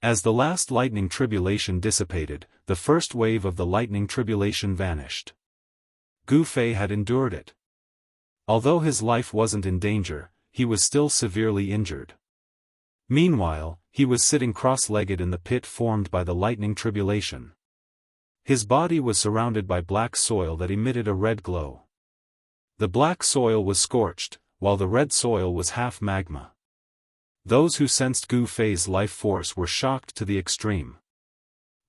As the last lightning tribulation dissipated, the first wave of the lightning tribulation vanished. Gu Fei had endured it. Although his life wasn't in danger, he was still severely injured. Meanwhile, he was sitting cross-legged in the pit formed by the lightning tribulation. His body was surrounded by black soil that emitted a red glow. The black soil was scorched, while the red soil was half magma. Those who sensed Gu Fei's life force were shocked to the extreme.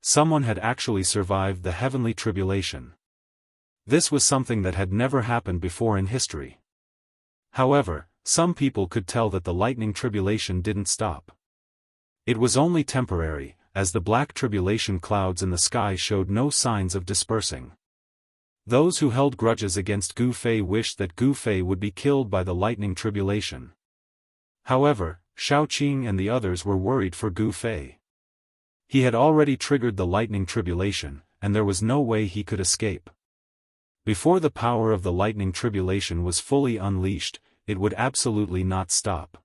Someone had actually survived the heavenly tribulation. This was something that had never happened before in history. However, some people could tell that the lightning tribulation didn't stop. It was only temporary, as the black tribulation clouds in the sky showed no signs of dispersing. Those who held grudges against Gu Fei wished that Gu Fei would be killed by the lightning tribulation. However, Shaoqing and the others were worried for Gu Fei. He had already triggered the lightning tribulation, and there was no way he could escape. Before the power of the lightning tribulation was fully unleashed, it would absolutely not stop.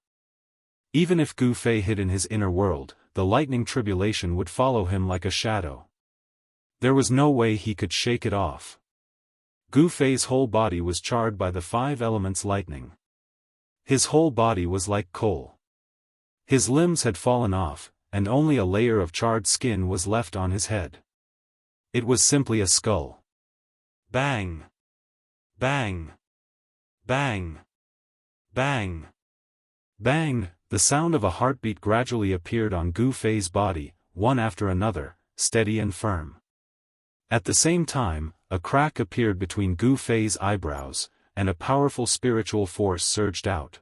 Even if Gu Fei hid in his inner world, the lightning tribulation would follow him like a shadow. There was no way he could shake it off. Gu Fei's whole body was charred by the 5 elements lightning. His whole body was like coal. His limbs had fallen off, and only a layer of charred skin was left on his head. It was simply a skull. Bang! Bang! Bang! Bang! Bang! The sound of a heartbeat gradually appeared on Gu Fei's body, one after another, steady and firm. At the same time, a crack appeared between Gu Fei's eyebrows, and a powerful spiritual force surged out.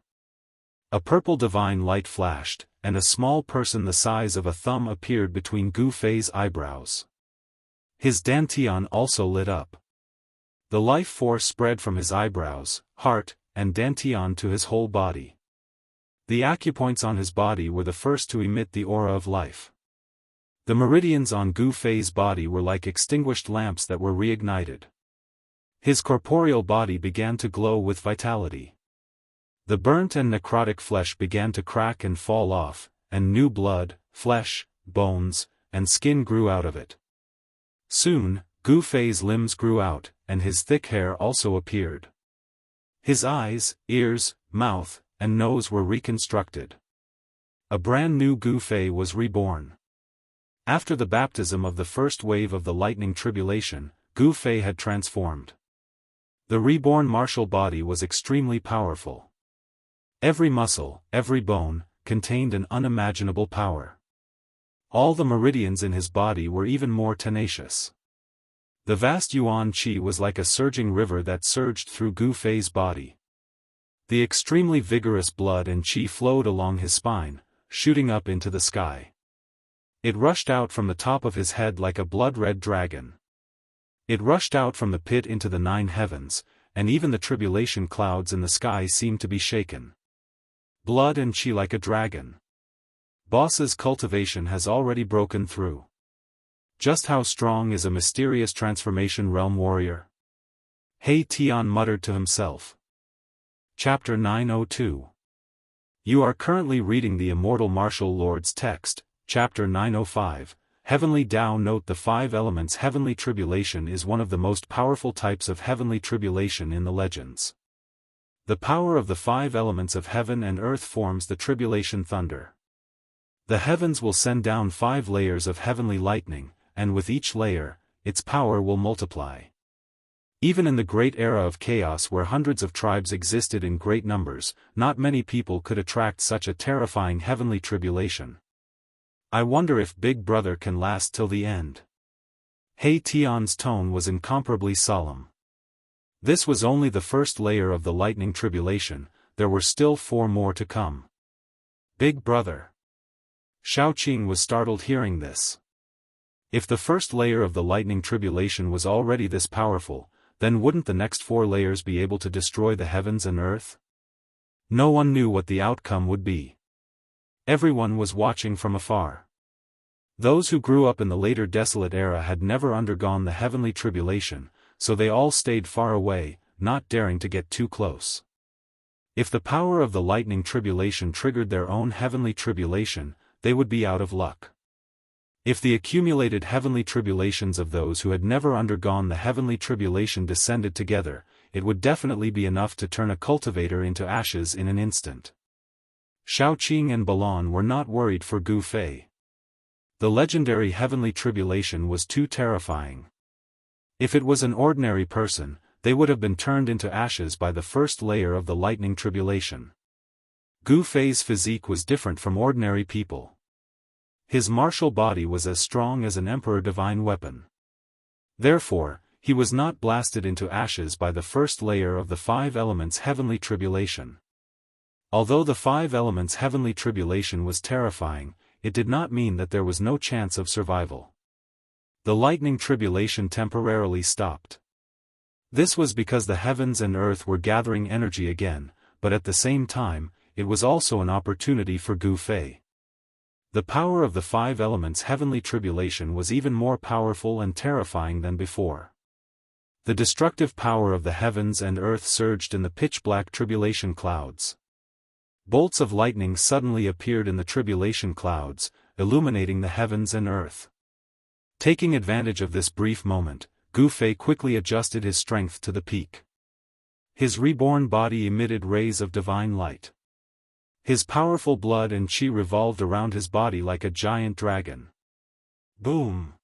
A purple divine light flashed, and a small person the size of a thumb appeared between Gu Fei's eyebrows. His dantian also lit up. The life force spread from his eyebrows, heart, and dantian to his whole body. The acupoints on his body were the first to emit the aura of life. The meridians on Gu Fei's body were like extinguished lamps that were reignited. His corporeal body began to glow with vitality. The burnt and necrotic flesh began to crack and fall off, and new blood, flesh, bones, and skin grew out of it. Soon, Gu Fei's limbs grew out, and his thick hair also appeared. His eyes, ears, mouth, and nose were reconstructed. A brand new Gu Fei was reborn. After the baptism of the first wave of the lightning tribulation, Gu Fei had transformed. The reborn martial body was extremely powerful. Every muscle, every bone, contained an unimaginable power. All the meridians in his body were even more tenacious. The vast Yuan Qi was like a surging river that surged through Gu Fei's body. The extremely vigorous blood and Qi flowed along his spine, shooting up into the sky. It rushed out from the top of his head like a blood-red dragon. It rushed out from the pit into the 9 heavens, and even the tribulation clouds in the sky seemed to be shaken. Blood and Qi like a dragon. Boss's cultivation has already broken through. Just how strong is a mysterious transformation realm warrior? He Tian muttered to himself. Chapter 902. You are currently reading the Immortal Martial Lord's text, Chapter 905, Heavenly Tao. Note the 5 elements. Heavenly tribulation is one of the most powerful types of heavenly tribulation in the legends. The power of the 5 elements of heaven and earth forms the tribulation thunder. The heavens will send down 5 layers of heavenly lightning, and with each layer, its power will multiply. Even in the great era of chaos where hundreds of tribes existed in great numbers, not many people could attract such a terrifying heavenly tribulation. I wonder if Big Brother can last till the end. He Tian's tone was incomparably solemn. This was only the first layer of the lightning tribulation, there were still 4 more to come. Big Brother. Shaoqing was startled hearing this. If the first layer of the lightning tribulation was already this powerful, then wouldn't the next 4 layers be able to destroy the heavens and earth? No one knew what the outcome would be. Everyone was watching from afar. Those who grew up in the later desolate era had never undergone the heavenly tribulation, so they all stayed far away, not daring to get too close. If the power of the lightning tribulation triggered their own heavenly tribulation, they would be out of luck. If the accumulated heavenly tribulations of those who had never undergone the heavenly tribulation descended together, it would definitely be enough to turn a cultivator into ashes in an instant. Shaoqing and Balan were not worried for Gu Fei. The legendary heavenly tribulation was too terrifying. If it was an ordinary person, they would have been turned into ashes by the first layer of the lightning tribulation. Gu Fei's physique was different from ordinary people. His martial body was as strong as an emperor divine weapon. Therefore, he was not blasted into ashes by the first layer of the 5 elements heavenly tribulation. Although the 5 elements heavenly tribulation was terrifying, it did not mean that there was no chance of survival. The lightning tribulation temporarily stopped. This was because the heavens and earth were gathering energy again, but at the same time, it was also an opportunity for Gu Fei. The power of the 5 elements heavenly tribulation was even more powerful and terrifying than before. The destructive power of the heavens and earth surged in the pitch-black tribulation clouds. Bolts of lightning suddenly appeared in the tribulation clouds, illuminating the heavens and earth. Taking advantage of this brief moment, Gu Fei quickly adjusted his strength to the peak. His reborn body emitted rays of divine light. His powerful blood and Qi revolved around his body like a giant dragon. Boom!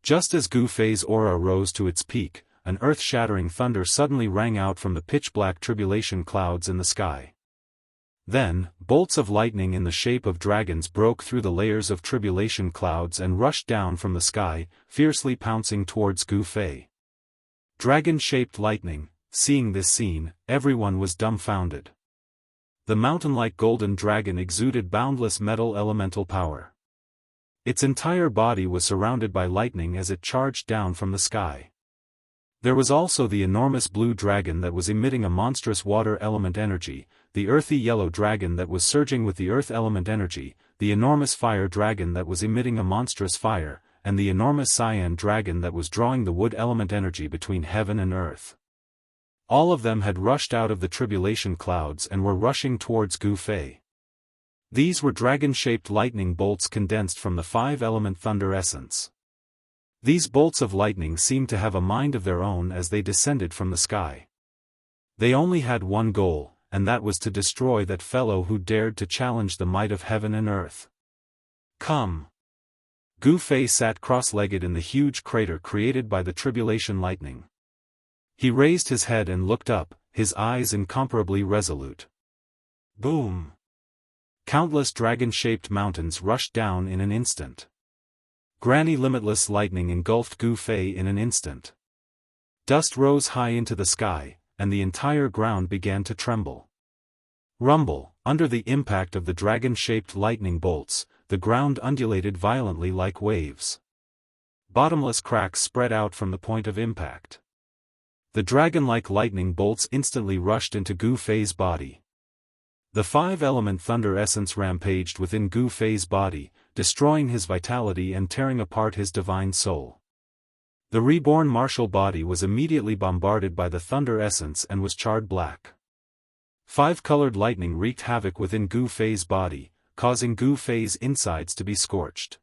Just as Gu Fei's aura rose to its peak, an earth-shattering thunder suddenly rang out from the pitch-black tribulation clouds in the sky. Then, bolts of lightning in the shape of dragons broke through the layers of tribulation clouds and rushed down from the sky, fiercely pouncing towards Gu Fei. Dragon-shaped lightning. Seeing this scene, everyone was dumbfounded. The mountain-like golden dragon exuded boundless metal elemental power. Its entire body was surrounded by lightning as it charged down from the sky. There was also the enormous blue dragon that was emitting a monstrous water element energy, the earthy yellow dragon that was surging with the earth element energy, the enormous fire dragon that was emitting a monstrous fire, and the enormous cyan dragon that was drawing the wood element energy between heaven and earth. All of them had rushed out of the tribulation clouds and were rushing towards Gu Fei. These were dragon-shaped lightning bolts condensed from the 5-element thunder essence. These bolts of lightning seemed to have a mind of their own as they descended from the sky. They only had one goal, and that was to destroy that fellow who dared to challenge the might of heaven and earth. Come. Gu Fei sat cross-legged in the huge crater created by the tribulation lightning. He raised his head and looked up, his eyes incomparably resolute. Boom! Countless dragon-shaped mountains rushed down in an instant. Granny limitless lightning engulfed Gu Fei in an instant. Dust rose high into the sky, and the entire ground began to tremble. Rumble, under the impact of the dragon-shaped lightning bolts, the ground undulated violently like waves. Bottomless cracks spread out from the point of impact. The dragon-like lightning bolts instantly rushed into Gu Fei's body. The five-element thunder essence rampaged within Gu Fei's body, destroying his vitality and tearing apart his divine soul. The reborn martial body was immediately bombarded by the thunder essence and was charred black. Five-colored lightning wreaked havoc within Gu Fei's body, causing Gu Fei's insides to be scorched.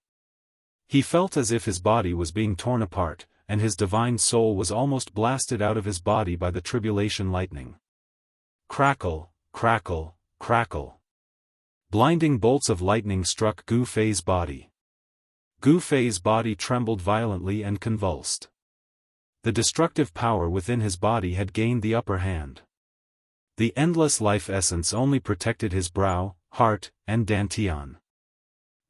He felt as if his body was being torn apart, and his divine soul was almost blasted out of his body by the tribulation lightning. Crackle, crackle, crackle. Blinding bolts of lightning struck Gu Fei's body. Gu Fei's body trembled violently and convulsed. The destructive power within his body had gained the upper hand. The endless life essence only protected his brow, heart, and dantian.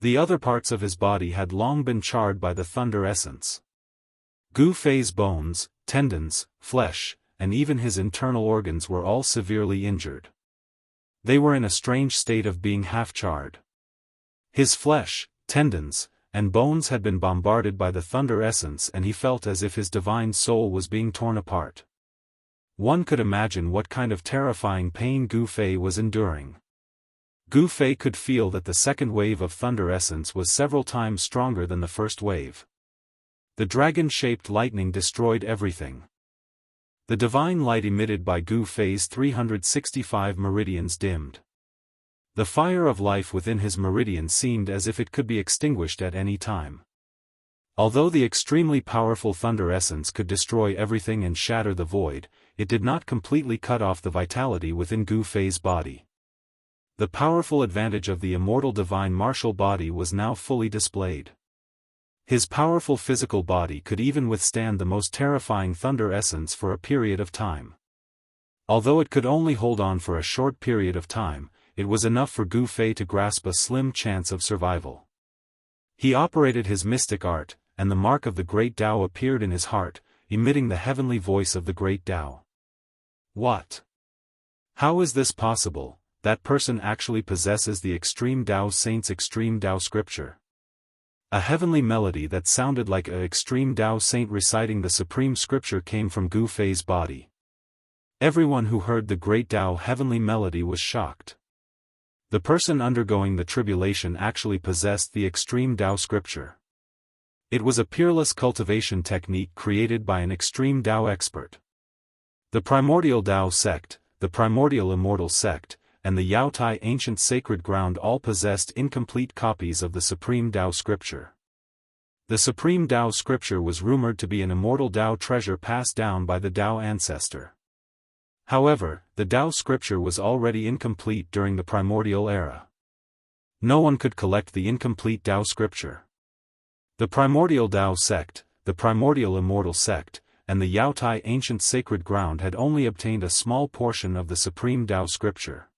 The other parts of his body had long been charred by the thunder essence. Gu Fei's bones, tendons, flesh, and even his internal organs were all severely injured. They were in a strange state of being half-charred. His flesh, tendons, and bones had been bombarded by the thunder essence, and he felt as if his divine soul was being torn apart. One could imagine what kind of terrifying pain Gu Fei was enduring. Gu Fei could feel that the second wave of thunder essence was several times stronger than the first wave. The dragon-shaped lightning destroyed everything. The divine light emitted by Gu Fei's 365 meridians dimmed. The fire of life within his meridian seemed as if it could be extinguished at any time. Although the extremely powerful thunder essence could destroy everything and shatter the void, it did not completely cut off the vitality within Gu Fei's body. The powerful advantage of the immortal divine martial body was now fully displayed. His powerful physical body could even withstand the most terrifying thunder essence for a period of time. Although it could only hold on for a short period of time, it was enough for Gu Fei to grasp a slim chance of survival. He operated his mystic art, and the mark of the great Tao appeared in his heart, emitting the heavenly voice of the great Tao. What? How is this possible? That person actually possesses the extreme Tao Saint's extreme Tao scripture. A heavenly melody that sounded like an extreme Tao Saint reciting the supreme scripture came from Gu Fei's body. Everyone who heard the great Tao heavenly melody was shocked. The person undergoing the tribulation actually possessed the extreme Tao scripture. It was a peerless cultivation technique created by an extreme Tao expert. The primordial Tao sect, the primordial immortal sect, and the Yao Tai ancient sacred ground all possessed incomplete copies of the supreme Tao scripture. The supreme Tao scripture was rumored to be an immortal Tao treasure passed down by the Tao ancestor. However, the Tao scripture was already incomplete during the primordial era. No one could collect the incomplete Tao scripture. The primordial Tao sect, the primordial immortal sect, and the Yao Tai ancient sacred ground had only obtained a small portion of the supreme Tao scripture.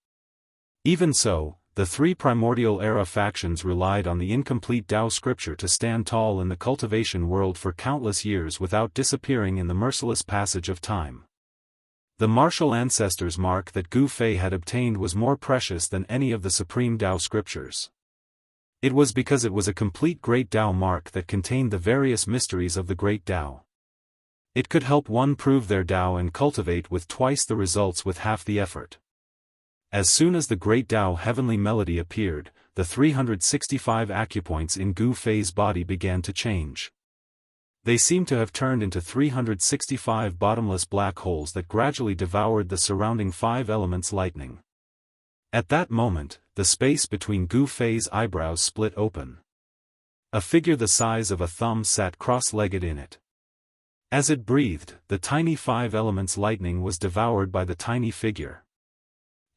Even so, the three primordial era factions relied on the incomplete Tao scripture to stand tall in the cultivation world for countless years without disappearing in the merciless passage of time. The martial ancestor's mark that Gu Fei had obtained was more precious than any of the supreme Tao scriptures. It was because it was a complete great Tao mark that contained the various mysteries of the great Tao. It could help one prove their Tao and cultivate with twice the results with half the effort. As soon as the great Tao heavenly melody appeared, the 365 acupoints in Gu Fei's body began to change. They seemed to have turned into 365 bottomless black holes that gradually devoured the surrounding five elements lightning. At that moment, the space between Gu Fei's eyebrows split open. A figure the size of a thumb sat cross-legged in it. As it breathed, the tiny five elements lightning was devoured by the tiny figure.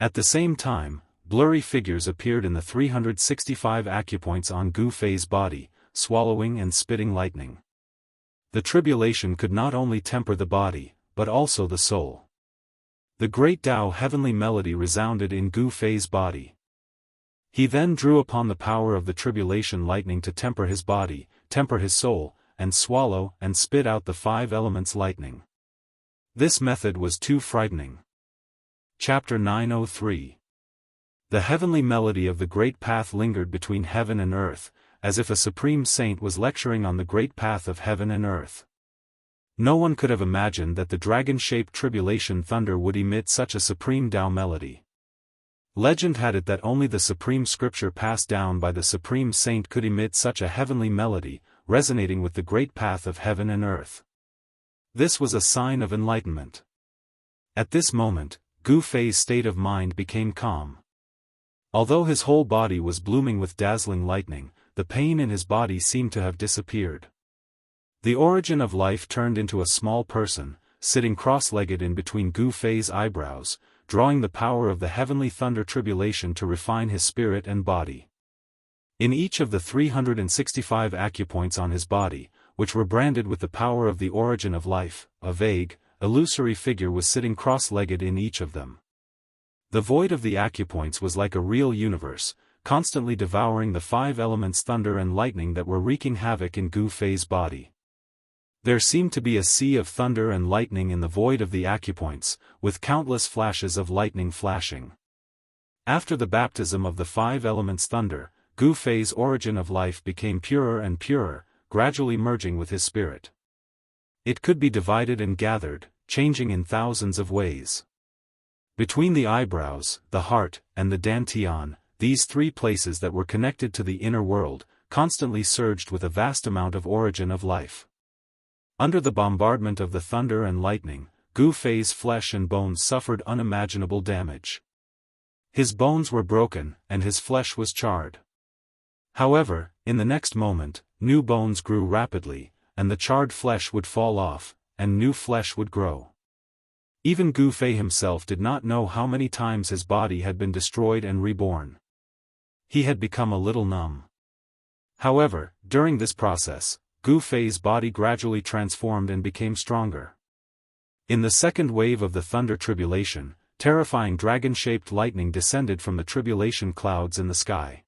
At the same time, blurry figures appeared in the 365 acupoints on Gu Fei's body, swallowing and spitting lightning. The tribulation could not only temper the body, but also the soul. The great Tao heavenly melody resounded in Gu Fei's body. He then drew upon the power of the tribulation lightning to temper his body, temper his soul, and swallow and spit out the 5 elements lightning. This method was too frightening. Chapter 903. The heavenly melody of the great path lingered between heaven and earth, as if a supreme saint was lecturing on the great path of heaven and earth. No one could have imagined that the dragon-shaped tribulation thunder would emit such a supreme Tao melody. Legend had it that only the supreme scripture passed down by the supreme saint could emit such a heavenly melody, resonating with the great path of heaven and earth. This was a sign of enlightenment. At this moment, Gu Fei's state of mind became calm. Although his whole body was blooming with dazzling lightning, the pain in his body seemed to have disappeared. The origin of life turned into a small person, sitting cross-legged in between Gu Fei's eyebrows, drawing the power of the heavenly thunder tribulation to refine his spirit and body. In each of the 365 acupoints on his body, which were branded with the power of the origin of life, a vague, illusory figure was sitting cross-legged in each of them. The void of the acupoints was like a real universe, constantly devouring the 5 elements thunder and lightning that were wreaking havoc in Gu Fei's body. There seemed to be a sea of thunder and lightning in the void of the acupoints, with countless flashes of lightning flashing. After the baptism of the 5 elements thunder, Gu Fei's origin of life became purer and purer, gradually merging with his spirit. It could be divided and gathered, changing in thousands of ways. Between the eyebrows, the heart, and the dantian, these 3 places that were connected to the inner world, constantly surged with a vast amount of origin of life. Under the bombardment of the thunder and lightning, Gu Fei's flesh and bones suffered unimaginable damage. His bones were broken, and his flesh was charred. However, in the next moment, new bones grew rapidly, and the charred flesh would fall off, and new flesh would grow. Even Gu Fei himself did not know how many times his body had been destroyed and reborn. He had become a little numb. However, during this process, Gu Fei's body gradually transformed and became stronger. In the second wave of the thunder tribulation, terrifying dragon-shaped lightning descended from the tribulation clouds in the sky.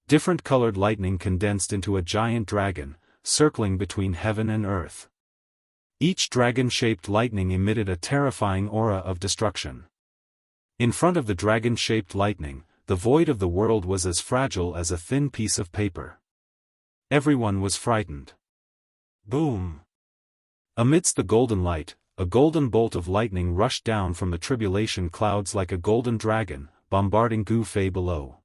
Different colored lightning condensed into a giant dragon, circling between heaven and earth. Each dragon-shaped lightning emitted a terrifying aura of destruction. In front of the dragon-shaped lightning, the void of the world was as fragile as a thin piece of paper. Everyone was frightened. Boom! Amidst the golden light, a golden bolt of lightning rushed down from the tribulation clouds like a golden dragon, bombarding Gu Fei below.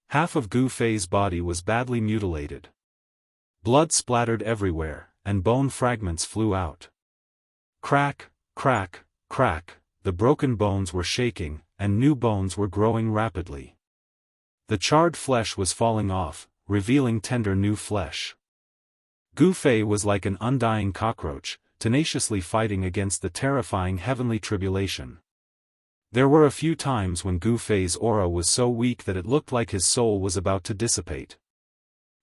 Half of Gu Fei's body was badly mutilated. Blood splattered everywhere, and bone fragments flew out. Crack, crack, crack, the broken bones were shaking, and new bones were growing rapidly. The charred flesh was falling off, revealing tender new flesh. Gu Fei was like an undying cockroach, tenaciously fighting against the terrifying heavenly tribulation. There were a few times when Gu Fei's aura was so weak that it looked like his soul was about to dissipate.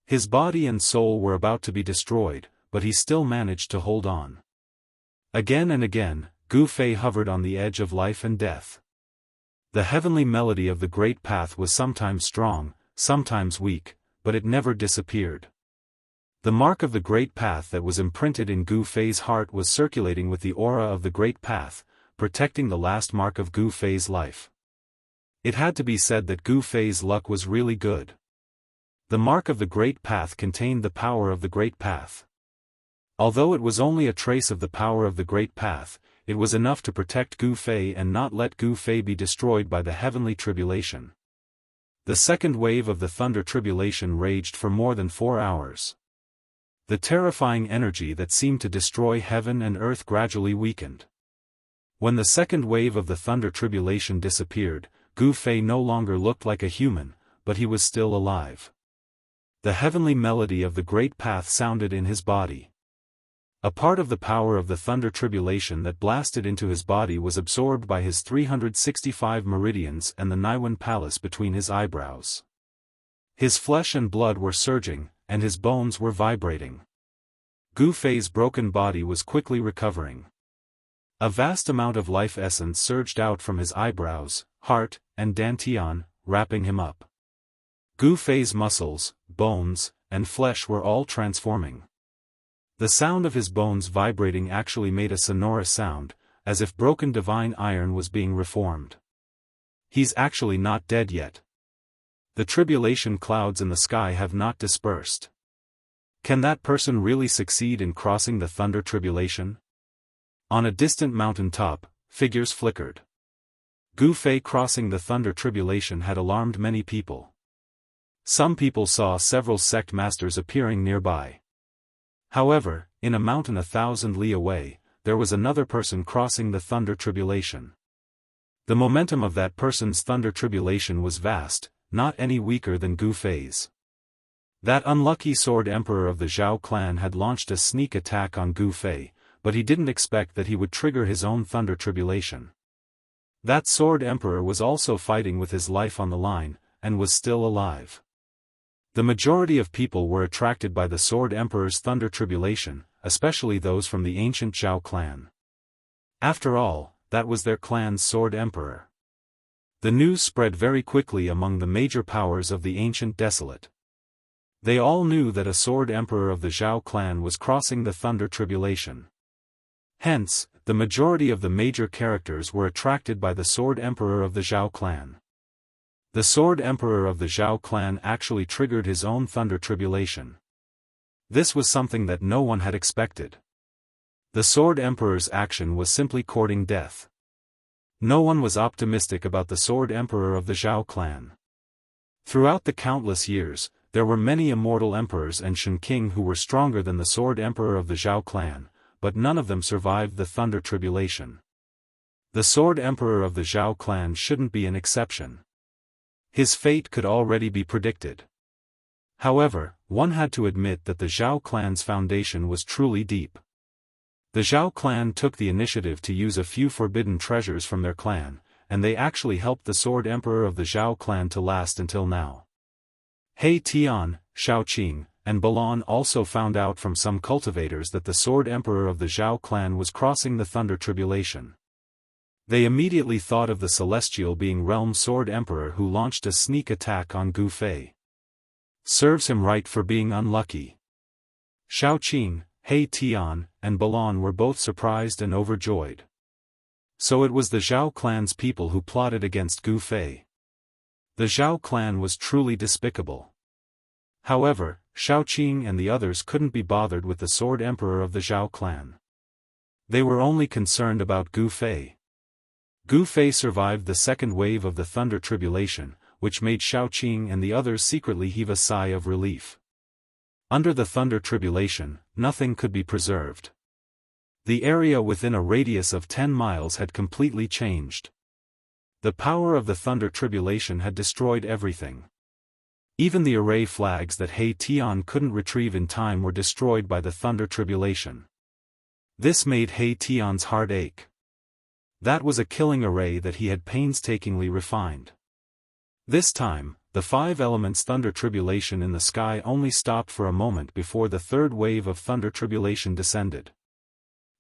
His body and soul were about to be destroyed, but he still managed to hold on. Again and again, Gu Fei hovered on the edge of life and death. The heavenly melody of the great path was sometimes strong, sometimes weak, but it never disappeared. The mark of the great path that was imprinted in Gu Fei's heart was circulating with the aura of the great path, protecting the last mark of Gu Fei's life. It had to be said that Gu Fei's luck was really good. The mark of the great path contained the power of the great path. Although it was only a trace of the power of the great path, it was enough to protect Gu Fei and not let Gu Fei be destroyed by the heavenly tribulation. The second wave of the thunder tribulation raged for more than 4 hours. The terrifying energy that seemed to destroy heaven and earth gradually weakened. When the second wave of the thunder tribulation disappeared, Gu Fei no longer looked like a human, but he was still alive. The heavenly melody of the great path sounded in his body. A part of the power of the thunder tribulation that blasted into his body was absorbed by his 365 meridians and the Naiwan palace between his eyebrows. His flesh and blood were surging, and his bones were vibrating. Gu Fei's broken body was quickly recovering. A vast amount of life essence surged out from his eyebrows, heart, and dantian, wrapping him up. Gu Fei's muscles, bones, and flesh were all transforming. The sound of his bones vibrating actually made a sonorous sound, as if broken divine iron was being reformed. He's actually not dead yet. The tribulation clouds in the sky have not dispersed. Can that person really succeed in crossing the thunder tribulation? On a distant mountain top, figures flickered. Gu Fei crossing the thunder tribulation had alarmed many people. Some people saw several sect masters appearing nearby. However, in a mountain 1,000 li away, there was another person crossing the thunder tribulation. The momentum of that person's thunder tribulation was vast, not any weaker than Gu Fei's. That unlucky sword emperor of the Zhao clan had launched a sneak attack on Gu Fei, but he didn't expect that he would trigger his own thunder tribulation. That sword emperor was also fighting with his life on the line, and was still alive. The majority of people were attracted by the Sword Emperor's thunder tribulation, especially those from the ancient Zhao clan. After all, that was their clan's Sword Emperor. The news spread very quickly among the major powers of the ancient desolate. They all knew that a Sword Emperor of the Zhao clan was crossing the thunder tribulation. Hence, the majority of the major characters were attracted by the Sword Emperor of the Zhao clan. The Sword Emperor of the Zhao clan actually triggered his own thunder tribulation. This was something that no one had expected. The Sword Emperor's action was simply courting death. No one was optimistic about the Sword Emperor of the Zhao clan. Throughout the countless years, there were many immortal emperors and Shen King who were stronger than the Sword Emperor of the Zhao clan, but none of them survived the thunder tribulation. The Sword Emperor of the Zhao clan shouldn't be an exception. His fate could already be predicted. However, one had to admit that the Zhao clan's foundation was truly deep. The Zhao clan took the initiative to use a few forbidden treasures from their clan, and they actually helped the Sword Emperor of the Zhao clan to last until now. He Tian, Shaoqing, and Balan also found out from some cultivators that the Sword Emperor of the Zhao clan was crossing the thunder tribulation. They immediately thought of the celestial being Realm Sword Emperor who launched a sneak attack on Gu Fei. Serves him right for being unlucky. Shaoqing, He Tian, and Balan were both surprised and overjoyed. So it was the Zhao clan's people who plotted against Gu Fei. The Zhao clan was truly despicable. However, Shaoqing and the others couldn't be bothered with the Sword Emperor of the Zhao clan. They were only concerned about Gu Fei. Gu Fei survived the second wave of the thunder tribulation, which made Shaoqing and the others secretly heave a sigh of relief. Under the thunder tribulation, nothing could be preserved. The area within a radius of 10 miles had completely changed. The power of the thunder tribulation had destroyed everything. Even the array flags that He Tian couldn't retrieve in time were destroyed by the thunder tribulation. This made He Tian's heart ache. That was a killing array that he had painstakingly refined. This time, the 5 elements thunder tribulation in the sky only stopped for a moment before the third wave of thunder tribulation descended.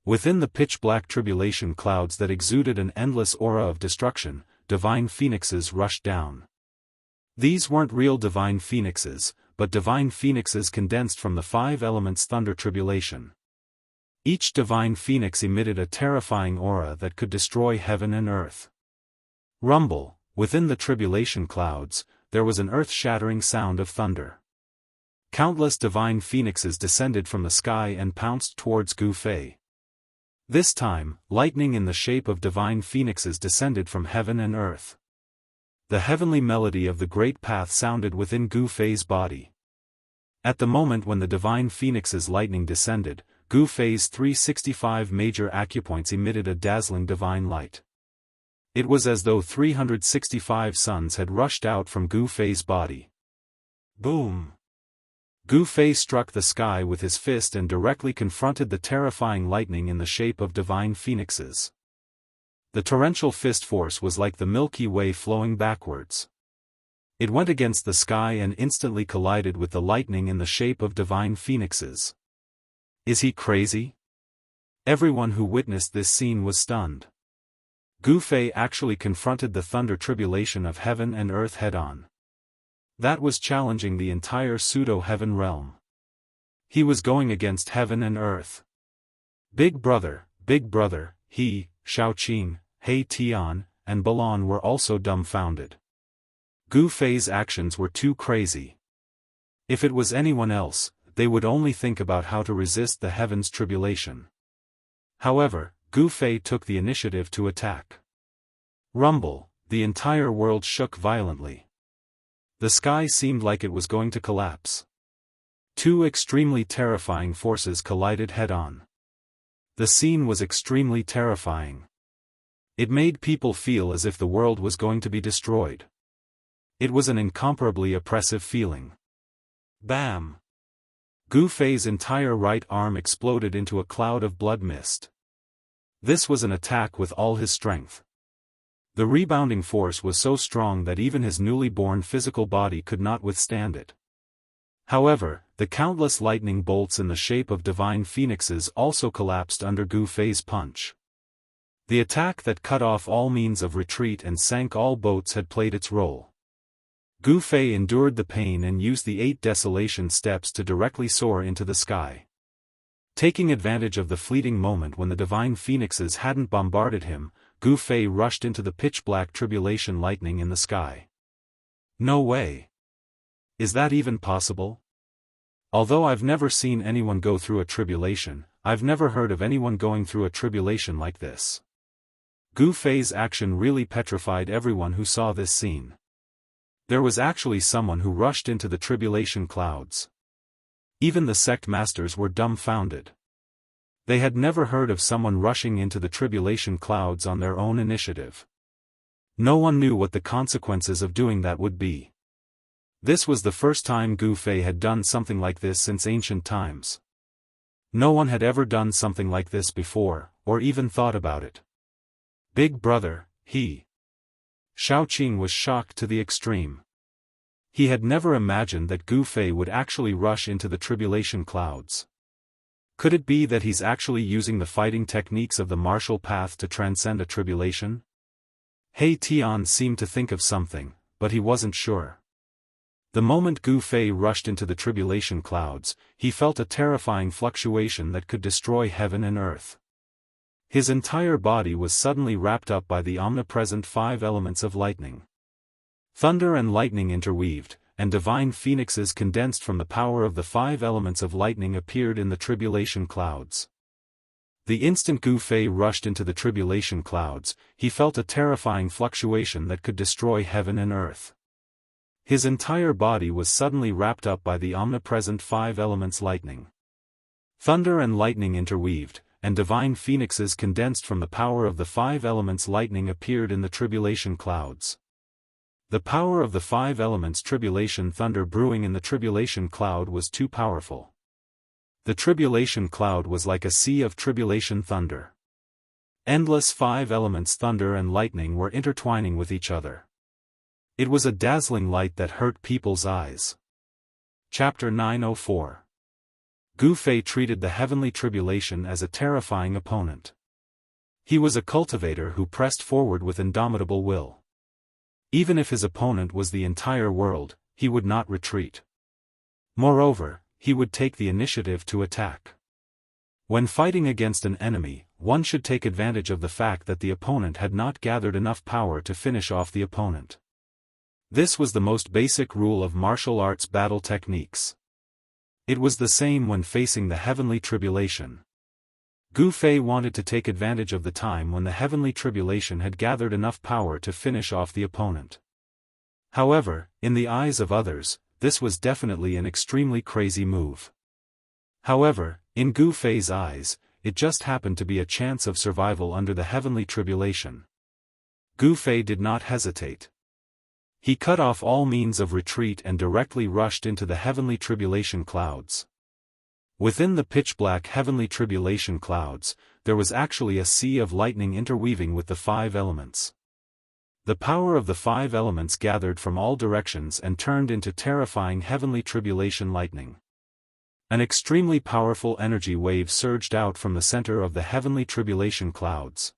Within the pitch-black tribulation clouds that exuded an endless aura of destruction, divine phoenixes rushed down. These weren't real divine phoenixes, but divine phoenixes condensed from the 5 elements thunder tribulation. Each divine phoenix emitted a terrifying aura that could destroy heaven and earth. Rumble, within the tribulation clouds, there was an earth-shattering sound of thunder. Countless divine phoenixes descended from the sky and pounced towards Gu Fei. This time, lightning in the shape of divine phoenixes descended from heaven and earth. The heavenly melody of the great path sounded within Gu Fei's body. At the moment when the divine phoenix's lightning descended, Gu Fei's 365 major acupoints emitted a dazzling divine light. It was as though 365 suns had rushed out from Gu Fei's body. Boom! Gu Fei struck the sky with his fist and directly confronted the terrifying lightning in the shape of divine phoenixes. The torrential fist force was like the Milky Way flowing backwards. It went against the sky and instantly collided with the lightning in the shape of divine phoenixes. Is he crazy? Everyone who witnessed this scene was stunned. Gu Fei actually confronted the thunder tribulation of heaven and earth head-on. That was challenging the entire pseudo-heaven realm. He was going against heaven and earth. Big Brother, he, Shaoqing, He Tian, and Balan were also dumbfounded. Gu Fei's actions were too crazy. If it was anyone else, they would only think about how to resist the heavens tribulation. However, Gu Fei took the initiative to attack. Rumble, the entire world shook violently. The sky seemed like it was going to collapse. Two extremely terrifying forces collided head-on. The scene was extremely terrifying. It made people feel as if the world was going to be destroyed. It was an incomparably oppressive feeling. Bam! Gu Fei's entire right arm exploded into a cloud of blood mist. This was an attack with all his strength. The rebounding force was so strong that even his newly born physical body could not withstand it. However, the countless lightning bolts in the shape of divine phoenixes also collapsed under Gu Fei's punch. The attack that cut off all means of retreat and sank all boats had played its role. Gu Fei endured the pain and used the 8 desolation steps to directly soar into the sky. Taking advantage of the fleeting moment when the divine phoenixes hadn't bombarded him, Gu Fei rushed into the pitch-black tribulation lightning in the sky. No way. Is that even possible? Although I've never seen anyone go through a tribulation, I've never heard of anyone going through a tribulation like this. Gu Fei's action really petrified everyone who saw this scene. There was actually someone who rushed into the tribulation clouds. Even the sect masters were dumbfounded. They had never heard of someone rushing into the tribulation clouds on their own initiative. No one knew what the consequences of doing that would be. This was the first time Gu Fei had done something like this since ancient times. No one had ever done something like this before, or even thought about it. Big Brother, he. Shaoqing was shocked to the extreme. He had never imagined that Gu Fei would actually rush into the tribulation clouds. Could it be that he's actually using the fighting techniques of the martial path to transcend a tribulation? He Tian seemed to think of something, but he wasn't sure. The moment Gu Fei rushed into the tribulation clouds, he felt a terrifying fluctuation that could destroy heaven and earth. His entire body was suddenly wrapped up by the omnipresent 5 elements of lightning. Thunder and lightning interweaved, and divine phoenixes condensed from the power of the 5 elements of lightning appeared in the tribulation clouds. The instant Gu Fei rushed into the tribulation clouds, he felt a terrifying fluctuation that could destroy heaven and earth. His entire body was suddenly wrapped up by the omnipresent 5 elements lightning. Thunder and lightning interweaved, and divine phoenixes condensed from the power of the 5 elements lightning appeared in the tribulation clouds. The power of the 5 elements tribulation thunder brewing in the tribulation cloud was too powerful. The tribulation cloud was like a sea of tribulation thunder. Endless 5 elements thunder and lightning were intertwining with each other. It was a dazzling light that hurt people's eyes. Chapter 904. Gu Fei treated the heavenly tribulation as a terrifying opponent. He was a cultivator who pressed forward with indomitable will. Even if his opponent was the entire world, he would not retreat. Moreover, he would take the initiative to attack. When fighting against an enemy, one should take advantage of the fact that the opponent had not gathered enough power to finish off the opponent. This was the most basic rule of martial arts battle techniques. It was the same when facing the heavenly tribulation. Gu Fei wanted to take advantage of the time when the heavenly tribulation had gathered enough power to finish off the opponent. However, in the eyes of others, this was definitely an extremely crazy move. However, in Gu Fei's eyes, it just happened to be a chance of survival under the heavenly tribulation. Gu Fei did not hesitate. He cut off all means of retreat and directly rushed into the heavenly tribulation clouds. Within the pitch-black heavenly tribulation clouds, there was actually a sea of lightning interweaving with the five elements. The power of the five elements gathered from all directions and turned into terrifying heavenly tribulation lightning. An extremely powerful energy wave surged out from the center of the heavenly tribulation clouds.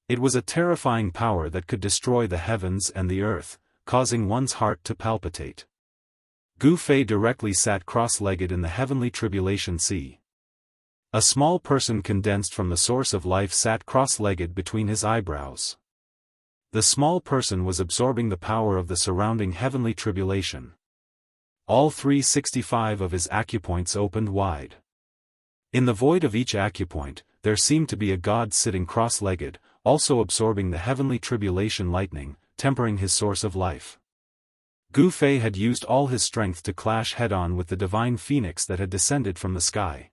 It was a terrifying power that could destroy the heavens and the earth, causing one's heart to palpitate. Gu Fei directly sat cross-legged in the heavenly tribulation sea. A small person condensed from the source of life sat cross-legged between his eyebrows. The small person was absorbing the power of the surrounding heavenly tribulation. All 365 of his acupoints opened wide. In the void of each acupoint, there seemed to be a god sitting cross-legged, also absorbing the heavenly tribulation lightning, tempering his source of life. Gu Fei had used all his strength to clash head-on with the divine phoenix that had descended from the sky.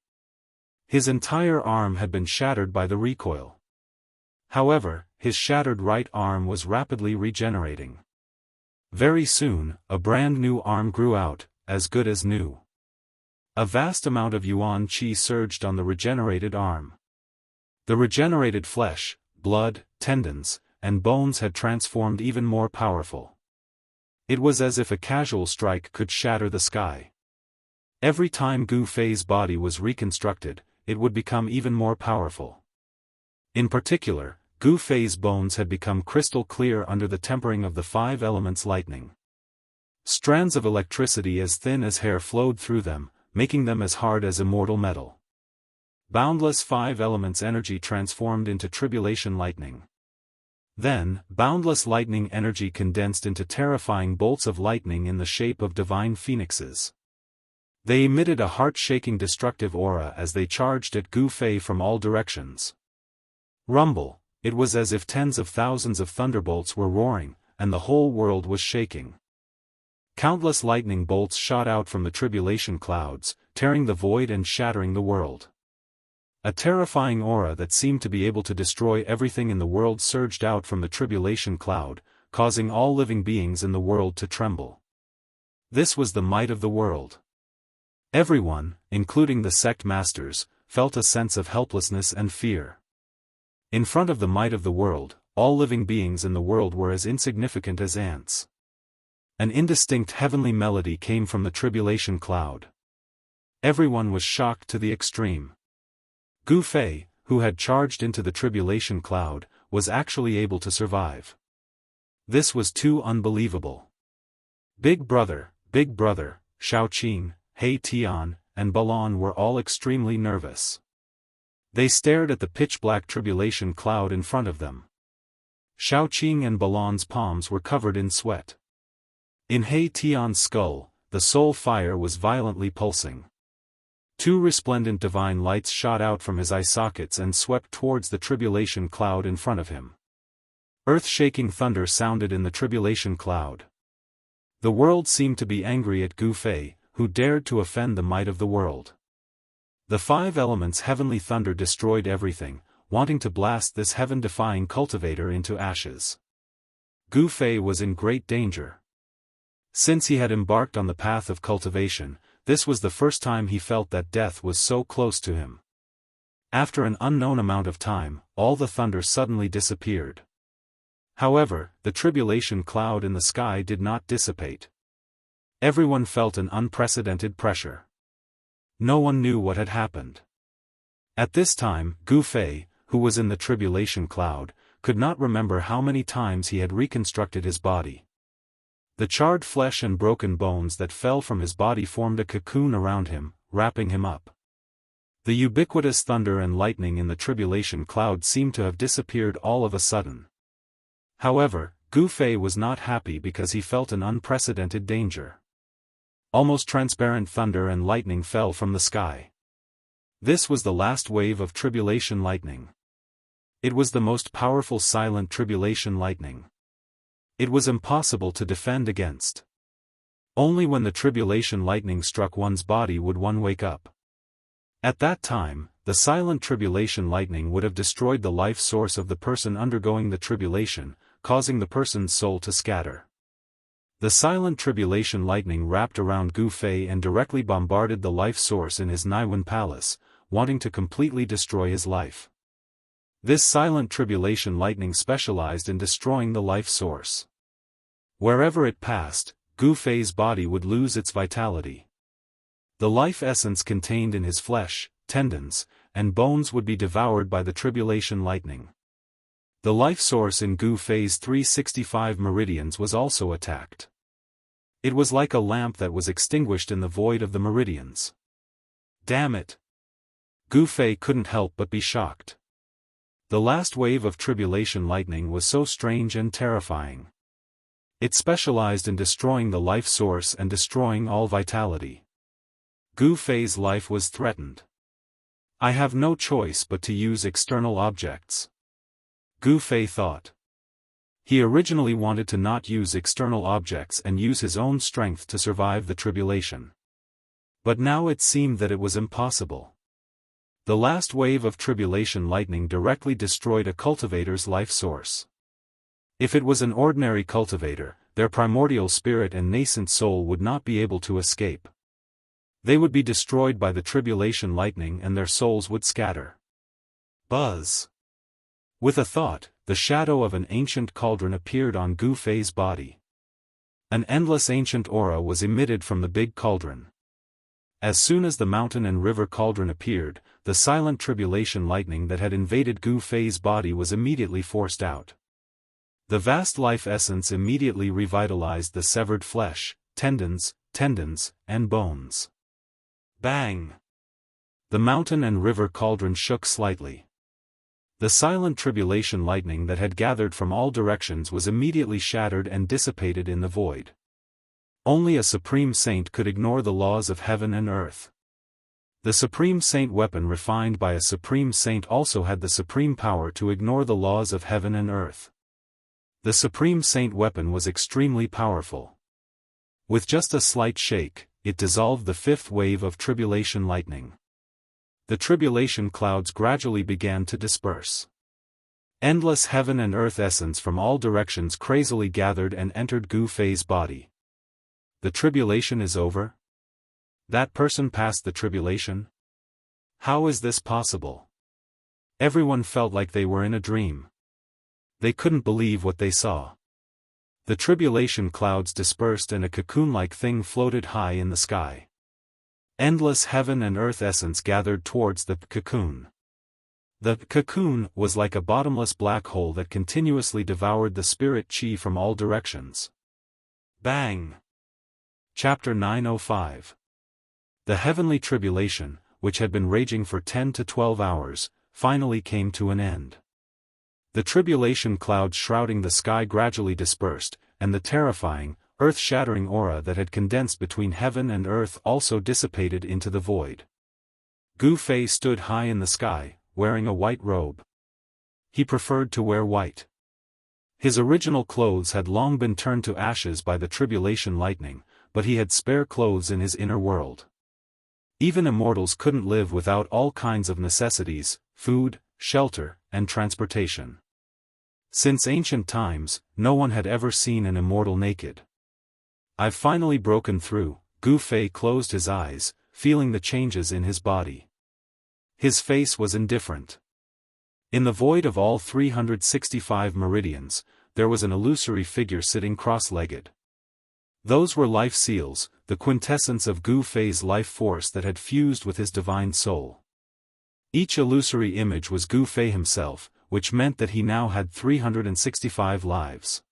His entire arm had been shattered by the recoil. However, his shattered right arm was rapidly regenerating. Very soon, a brand new arm grew out, as good as new. A vast amount of yuan qi surged on the regenerated arm. The regenerated flesh, blood, tendons, and bones had transformed even more powerful. It was as if a casual strike could shatter the sky. Every time Gu Fei's body was reconstructed, it would become even more powerful. In particular, Gu Fei's bones had become crystal clear under the tempering of the five elements lightning. Strands of electricity as thin as hair flowed through them, making them as hard as immortal metal. Boundless five elements energy transformed into tribulation lightning. Then, boundless lightning energy condensed into terrifying bolts of lightning in the shape of divine phoenixes. They emitted a heart-shaking destructive aura as they charged at Gu Fei from all directions. Rumble. It was as if tens of thousands of thunderbolts were roaring, and the whole world was shaking. Countless lightning bolts shot out from the tribulation clouds, tearing the void and shattering the world. A terrifying aura that seemed to be able to destroy everything in the world surged out from the tribulation cloud, causing all living beings in the world to tremble. This was the might of the world. Everyone, including the sect masters, felt a sense of helplessness and fear. In front of the might of the world, all living beings in the world were as insignificant as ants. An indistinct heavenly melody came from the tribulation cloud. Everyone was shocked to the extreme. Gu Fei, who had charged into the tribulation cloud, was actually able to survive. This was too unbelievable. Big Brother, Xiaoqing, He Tian, and Balan were all extremely nervous. They stared at the pitch-black tribulation cloud in front of them. Xiaoqing and Balan's palms were covered in sweat. In He Tian's skull, the soul fire was violently pulsing. Two resplendent divine lights shot out from his eye sockets and swept towards the tribulation cloud in front of him. Earth-shaking thunder sounded in the tribulation cloud. The world seemed to be angry at Gu Fei, who dared to offend the might of the world. The five elements' heavenly thunder destroyed everything, wanting to blast this heaven-defying cultivator into ashes. Gu Fei was in great danger. Since he had embarked on the path of cultivation, this was the first time he felt that death was so close to him. After an unknown amount of time, all the thunder suddenly disappeared. However, the tribulation cloud in the sky did not dissipate. Everyone felt an unprecedented pressure. No one knew what had happened. At this time, Gu Fei, who was in the tribulation cloud, could not remember how many times he had reconstructed his body. The charred flesh and broken bones that fell from his body formed a cocoon around him, wrapping him up. The ubiquitous thunder and lightning in the tribulation cloud seemed to have disappeared all of a sudden. However, Gu Fei was not happy because he felt an unprecedented danger. Almost transparent thunder and lightning fell from the sky. This was the last wave of tribulation lightning. It was the most powerful silent tribulation lightning. It was impossible to defend against. Only when the tribulation lightning struck one's body would one wake up. At that time, the silent tribulation lightning would have destroyed the life source of the person undergoing the tribulation, causing the person's soul to scatter. The silent tribulation lightning wrapped around Gu Fei and directly bombarded the life source in his Naiwen palace, wanting to completely destroy his life. This silent tribulation lightning specialized in destroying the life source. Wherever it passed, Gu Fei's body would lose its vitality. The life essence contained in his flesh, tendons, and bones would be devoured by the tribulation lightning. The life source in Gu Fei's 365 meridians was also attacked. It was like a lamp that was extinguished in the void of the meridians. Damn it! Gu Fei couldn't help but be shocked. The last wave of tribulation lightning was so strange and terrifying. It specialized in destroying the life source and destroying all vitality. Gu Fei's life was threatened. I have no choice but to use external objects, Gu Fei thought. He originally wanted to not use external objects and use his own strength to survive the tribulation. But now it seemed that it was impossible. The last wave of tribulation lightning directly destroyed a cultivator's life source. If it was an ordinary cultivator, their primordial spirit and nascent soul would not be able to escape. They would be destroyed by the tribulation lightning and their souls would scatter. Buzz! With a thought, the shadow of an ancient cauldron appeared on Gu Fei's body. An endless ancient aura was emitted from the big cauldron. As soon as the mountain and river cauldron appeared, the silent tribulation lightning that had invaded Gu Fei's body was immediately forced out. The vast life essence immediately revitalized the severed flesh, tendons, and bones. Bang! The mountain and river cauldron shook slightly. The silent tribulation lightning that had gathered from all directions was immediately shattered and dissipated in the void. Only a supreme saint could ignore the laws of heaven and earth. The supreme saint weapon refined by a supreme saint also had the supreme power to ignore the laws of heaven and earth. The supreme saint weapon was extremely powerful. With just a slight shake, it dissolved the fifth wave of tribulation lightning. The tribulation clouds gradually began to disperse. Endless heaven and earth essence from all directions crazily gathered and entered Gu Fei's body. The tribulation is over? That person passed the tribulation? How is this possible? Everyone felt like they were in a dream. They couldn't believe what they saw. The tribulation clouds dispersed and a cocoon-like thing floated high in the sky. Endless heaven and earth essence gathered towards the cocoon. The cocoon was like a bottomless black hole that continuously devoured the spirit chi from all directions. Bang! Chapter 905. The heavenly tribulation, which had been raging for 10 to 12 hours, finally came to an end. The tribulation clouds shrouding the sky gradually dispersed, and the terrifying, earth-shattering aura that had condensed between heaven and earth also dissipated into the void. Gu Fei stood high in the sky, wearing a white robe. He preferred to wear white. His original clothes had long been turned to ashes by the tribulation lightning, but he had spare clothes in his inner world. Even immortals couldn't live without all kinds of necessities, food, shelter, and transportation. Since ancient times, no one had ever seen an immortal naked. I've finally broken through. Gu Fei closed his eyes, feeling the changes in his body. His face was indifferent. In the void of all 365 meridians, there was an illusory figure sitting cross-legged. Those were life seals, the quintessence of Gu Fei's life force that had fused with his divine soul. Each illusory image was Gu Fei himself, which meant that he now had 365 lives.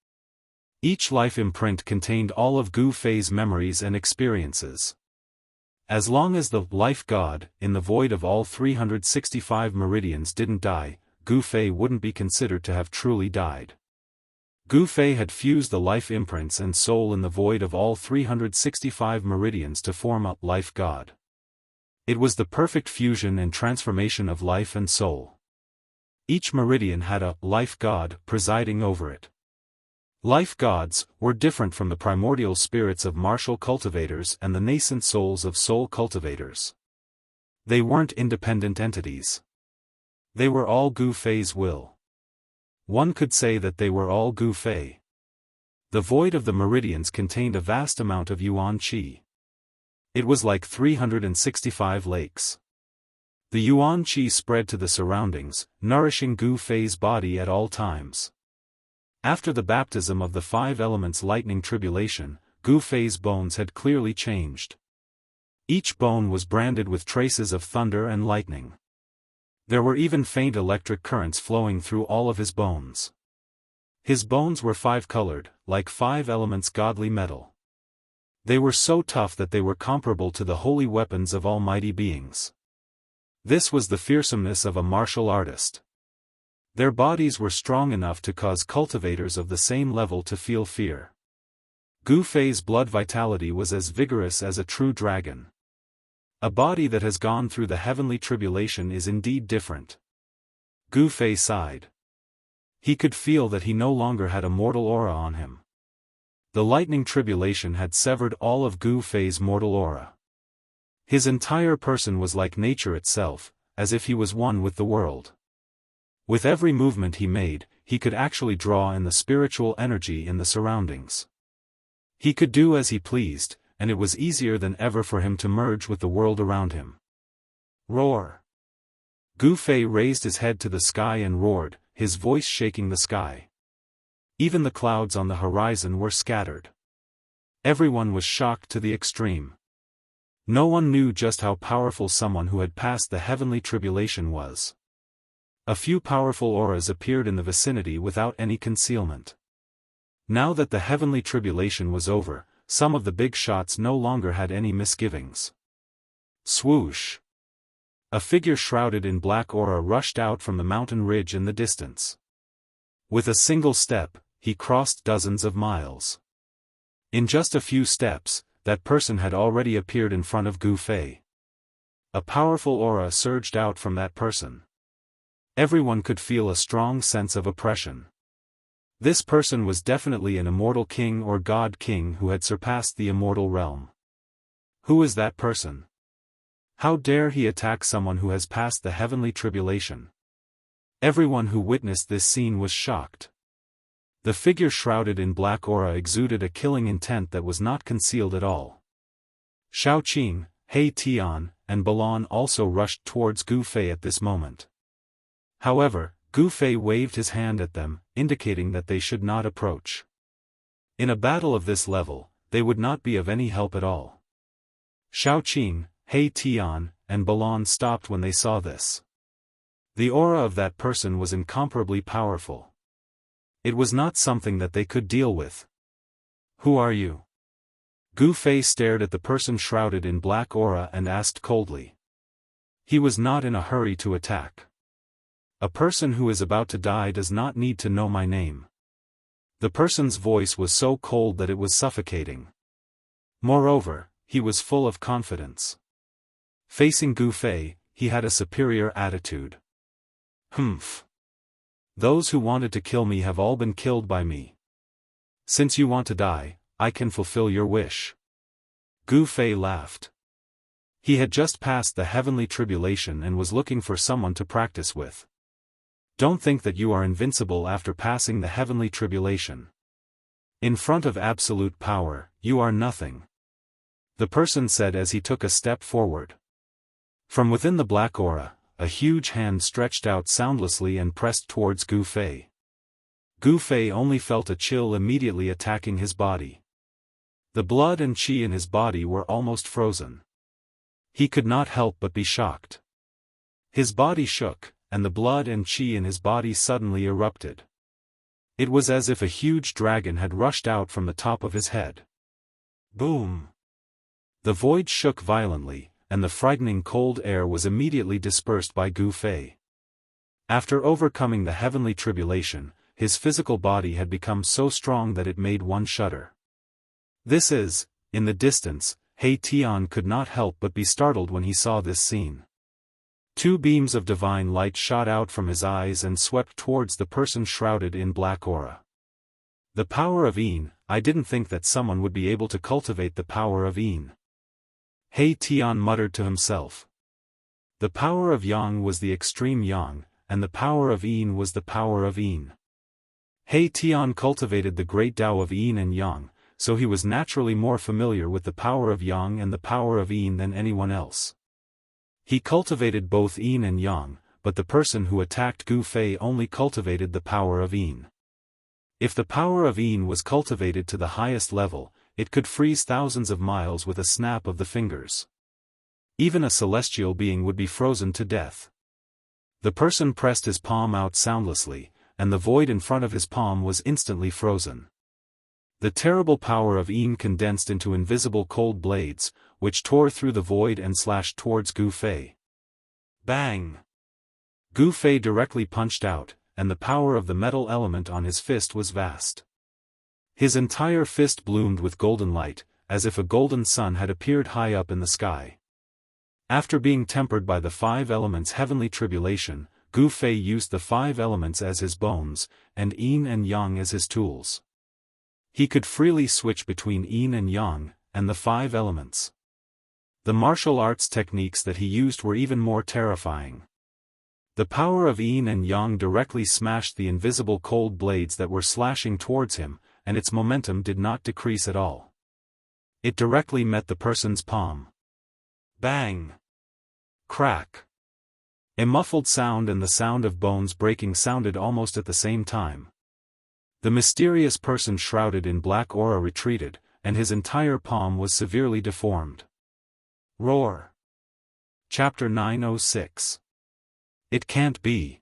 Each life imprint contained all of Gu Fei's memories and experiences. As long as the life god, in the void of all 365 meridians didn't die, Gu Fei wouldn't be considered to have truly died. Gu Fei had fused the life imprints and soul in the void of all 365 meridians to form a life god. It was the perfect fusion and transformation of life and soul. Each meridian had a life god presiding over it. Life gods were different from the primordial spirits of martial cultivators and the nascent souls of soul cultivators. They weren't independent entities. They were all Gu Fei's will. One could say that they were all Gu Fei. The void of the meridians contained a vast amount of yuan qi. It was like 365 lakes. The yuan qi spread to the surroundings, nourishing Gu Fei's body at all times. After the baptism of the 5 elements lightning tribulation, Gu Fei's bones had clearly changed. Each bone was branded with traces of thunder and lightning. There were even faint electric currents flowing through all of his bones. His bones were 5-colored, like 5 elements godly metal. They were so tough that they were comparable to the holy weapons of almighty beings. This was the fearsomeness of a martial artist. Their bodies were strong enough to cause cultivators of the same level to feel fear. Gu Fei's blood vitality was as vigorous as a true dragon. A body that has gone through the heavenly tribulation is indeed different. Gu Fei sighed. He could feel that he no longer had a mortal aura on him. The lightning tribulation had severed all of Gu Fei's mortal aura. His entire person was like nature itself, as if he was one with the world. With every movement he made, he could actually draw in the spiritual energy in the surroundings. He could do as he pleased, and it was easier than ever for him to merge with the world around him. Roar! Gu Fei raised his head to the sky and roared, his voice shaking the sky. Even the clouds on the horizon were scattered. Everyone was shocked to the extreme. No one knew just how powerful someone who had passed the heavenly tribulation was. A few powerful auras appeared in the vicinity without any concealment. Now that the heavenly tribulation was over, some of the big shots no longer had any misgivings. Swoosh! A figure shrouded in black aura rushed out from the mountain ridge in the distance. With a single step, he crossed dozens of miles. In just a few steps, that person had already appeared in front of Gu Fei. A powerful aura surged out from that person. Everyone could feel a strong sense of oppression. This person was definitely an immortal king or god king who had surpassed the immortal realm. Who is that person? How dare he attack someone who has passed the heavenly tribulation? Everyone who witnessed this scene was shocked. The figure shrouded in black aura exuded a killing intent that was not concealed at all. Shaoqing, He Tian, and Balan also rushed towards Gu Fei at this moment. However, Gu Fei waved his hand at them, indicating that they should not approach. In a battle of this level, they would not be of any help at all. Shaoqing, He Tian, and Balan stopped when they saw this. The aura of that person was incomparably powerful. It was not something that they could deal with. Who are you? Gu Fei stared at the person shrouded in black aura and asked coldly. He was not in a hurry to attack. A person who is about to die does not need to know my name. The person's voice was so cold that it was suffocating. Moreover, he was full of confidence. Facing Gu Fei, he had a superior attitude. Humph. Those who wanted to kill me have all been killed by me. Since you want to die, I can fulfill your wish. Gu Fei laughed. He had just passed the heavenly tribulation and was looking for someone to practice with. Don't think that you are invincible after passing the heavenly tribulation. In front of absolute power, you are nothing. The person said as he took a step forward. From within the black aura, a huge hand stretched out soundlessly and pressed towards Gu Fei. Gu Fei only felt a chill immediately attacking his body. The blood and qi in his body were almost frozen. He could not help but be shocked. His body shook, and the blood and qi in his body suddenly erupted. It was as if a huge dragon had rushed out from the top of his head. Boom! The void shook violently, and the frightening cold air was immediately dispersed by Gu Fei. After overcoming the heavenly tribulation, his physical body had become so strong that it made one shudder. This is, in the distance, He Tian could not help but be startled when he saw this scene. Two beams of divine light shot out from his eyes and swept towards the person shrouded in black aura. The power of Yin, I didn't think that someone would be able to cultivate the power of Yin. He Tian muttered to himself. The power of Yang was the extreme Yang, and the power of Yin was the power of Yin. He Tian cultivated the great Tao of Yin and Yang, so he was naturally more familiar with the power of Yang and the power of Yin than anyone else. He cultivated both Yin and Yang, but the person who attacked Gu Fei only cultivated the power of Yin. If the power of Yin was cultivated to the highest level, it could freeze thousands of miles with a snap of the fingers. Even a celestial being would be frozen to death. The person pressed his palm out soundlessly, and the void in front of his palm was instantly frozen. The terrible power of Yin condensed into invisible cold blades, which tore through the void and slashed towards Gu Fei. Bang! Gu Fei directly punched out, and the power of the metal element on his fist was vast. His entire fist bloomed with golden light, as if a golden sun had appeared high up in the sky. After being tempered by the 5 elements' heavenly tribulation, Gu Fei used the 5 elements as his bones, and Yin and Yang as his tools. He could freely switch between Yin and Yang, and the 5 elements. The martial arts techniques that he used were even more terrifying. The power of Yin and Yang directly smashed the invisible cold blades that were slashing towards him, and its momentum did not decrease at all. It directly met the person's palm. Bang! Crack! A muffled sound and the sound of bones breaking sounded almost at the same time. The mysterious person shrouded in black aura retreated, and his entire palm was severely deformed. Roar! Chapter 906. It can't be.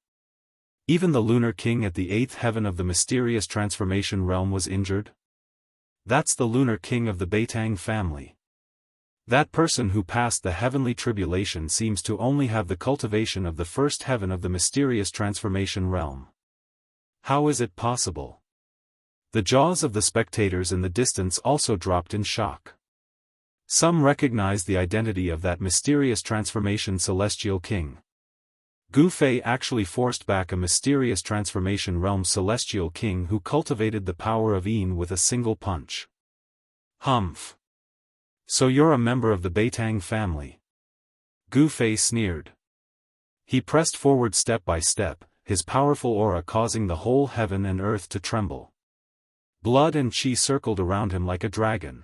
Even the Lunar King at the 8th heaven of the mysterious transformation realm was injured? That's the Lunar King of the Beitang family. That person who passed the heavenly tribulation seems to only have the cultivation of the 1st heaven of the mysterious transformation realm. How is it possible? The jaws of the spectators in the distance also dropped in shock. Some recognized the identity of that mysterious transformation celestial king. Gu Fei actually forced back a mysterious transformation realm celestial king who cultivated the power of Yin with a single punch. Humph! So you're a member of the Beitang family. Gu Fei sneered. He pressed forward step by step, his powerful aura causing the whole heaven and earth to tremble. Blood and chi circled around him like a dragon.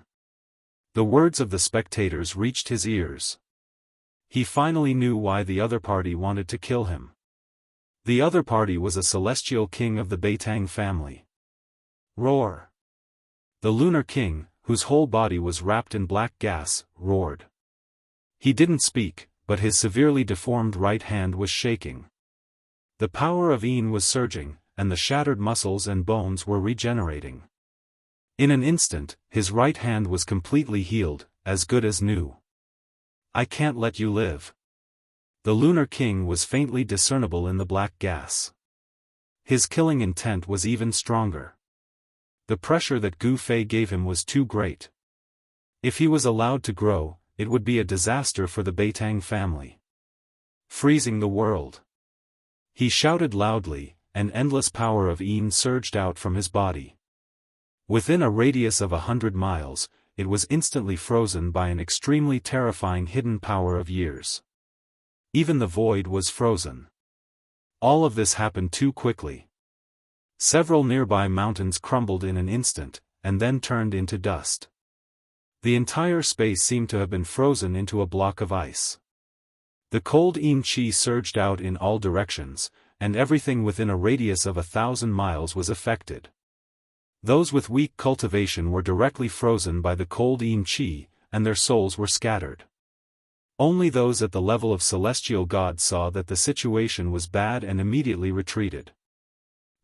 The words of the spectators reached his ears. He finally knew why the other party wanted to kill him. The other party was a celestial king of the Beitang family. Roar! The Lunar King, whose whole body was wrapped in black gas, roared. He didn't speak, but his severely deformed right hand was shaking. The power of Yin was surging, and the shattered muscles and bones were regenerating. In an instant, his right hand was completely healed, as good as new. I can't let you live. The Lunar King was faintly discernible in the black gas. His killing intent was even stronger. The pressure that Gu Fei gave him was too great. If he was allowed to grow, it would be a disaster for the Beitang family. Freezing the world. He shouted loudly, and endless power of Yin surged out from his body. Within a radius of 100 miles, it was instantly frozen by an extremely terrifying hidden power of years. Even the void was frozen. All of this happened too quickly. Several nearby mountains crumbled in an instant, and then turned into dust. The entire space seemed to have been frozen into a block of ice. The cold Yin Qi surged out in all directions, and everything within a radius of 1,000 miles was affected. Those with weak cultivation were directly frozen by the cold Yin Qi, and their souls were scattered. Only those at the level of celestial gods saw that the situation was bad and immediately retreated.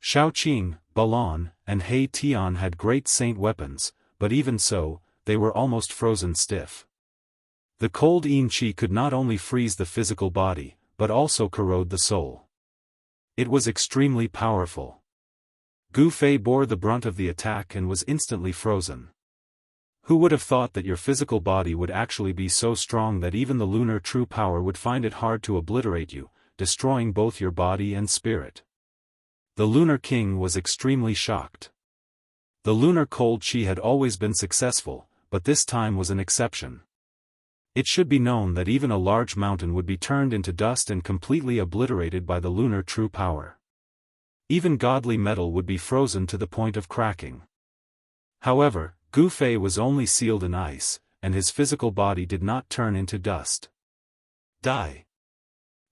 Shaoqing, Balon, and He Tian had great saint weapons, but even so, they were almost frozen stiff. The cold Yin Qi could not only freeze the physical body, but also corrode the soul. It was extremely powerful. Gu Fei bore the brunt of the attack and was instantly frozen. Who would have thought that your physical body would actually be so strong that even the lunar true power would find it hard to obliterate you, destroying both your body and spirit? The Lunar King was extremely shocked. The lunar cold Qi had always been successful, but this time was an exception. It should be known that even a large mountain would be turned into dust and completely obliterated by the lunar true power. Even godly metal would be frozen to the point of cracking. However, Gu Fei was only sealed in ice, and his physical body did not turn into dust. Die.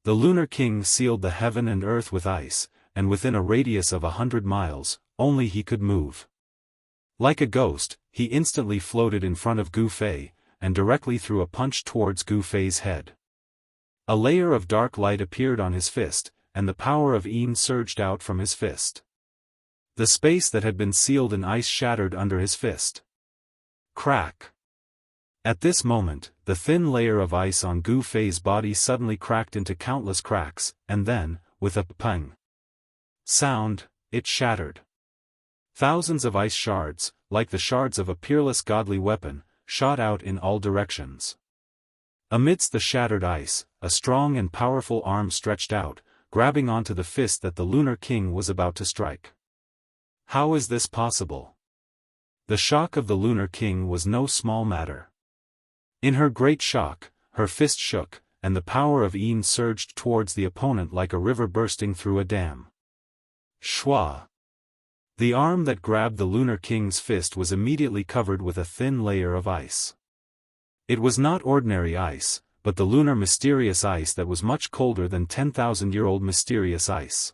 The Lunar King sealed the heaven and earth with ice, and within a radius of 100 miles, only he could move. Like a ghost, he instantly floated in front of Gu Fei, and directly threw a punch towards Gu Fei's head. A layer of dark light appeared on his fist, and the power of Yin surged out from his fist. The space that had been sealed in ice shattered under his fist. Crack. At this moment, the thin layer of ice on Gu Fei's body suddenly cracked into countless cracks, and then, with a pang sound, it shattered. Thousands of ice shards, like the shards of a peerless godly weapon, shot out in all directions. Amidst the shattered ice, a strong and powerful arm stretched out, grabbing onto the fist that the Lunar King was about to strike. How is this possible? The shock of the Lunar King was no small matter. In her great shock, her fist shook, and the power of Yin surged towards the opponent like a river bursting through a dam. Shwa! The arm that grabbed the Lunar King's fist was immediately covered with a thin layer of ice. It was not ordinary ice, but the lunar mysterious ice that was much colder than 10,000-year-old mysterious ice.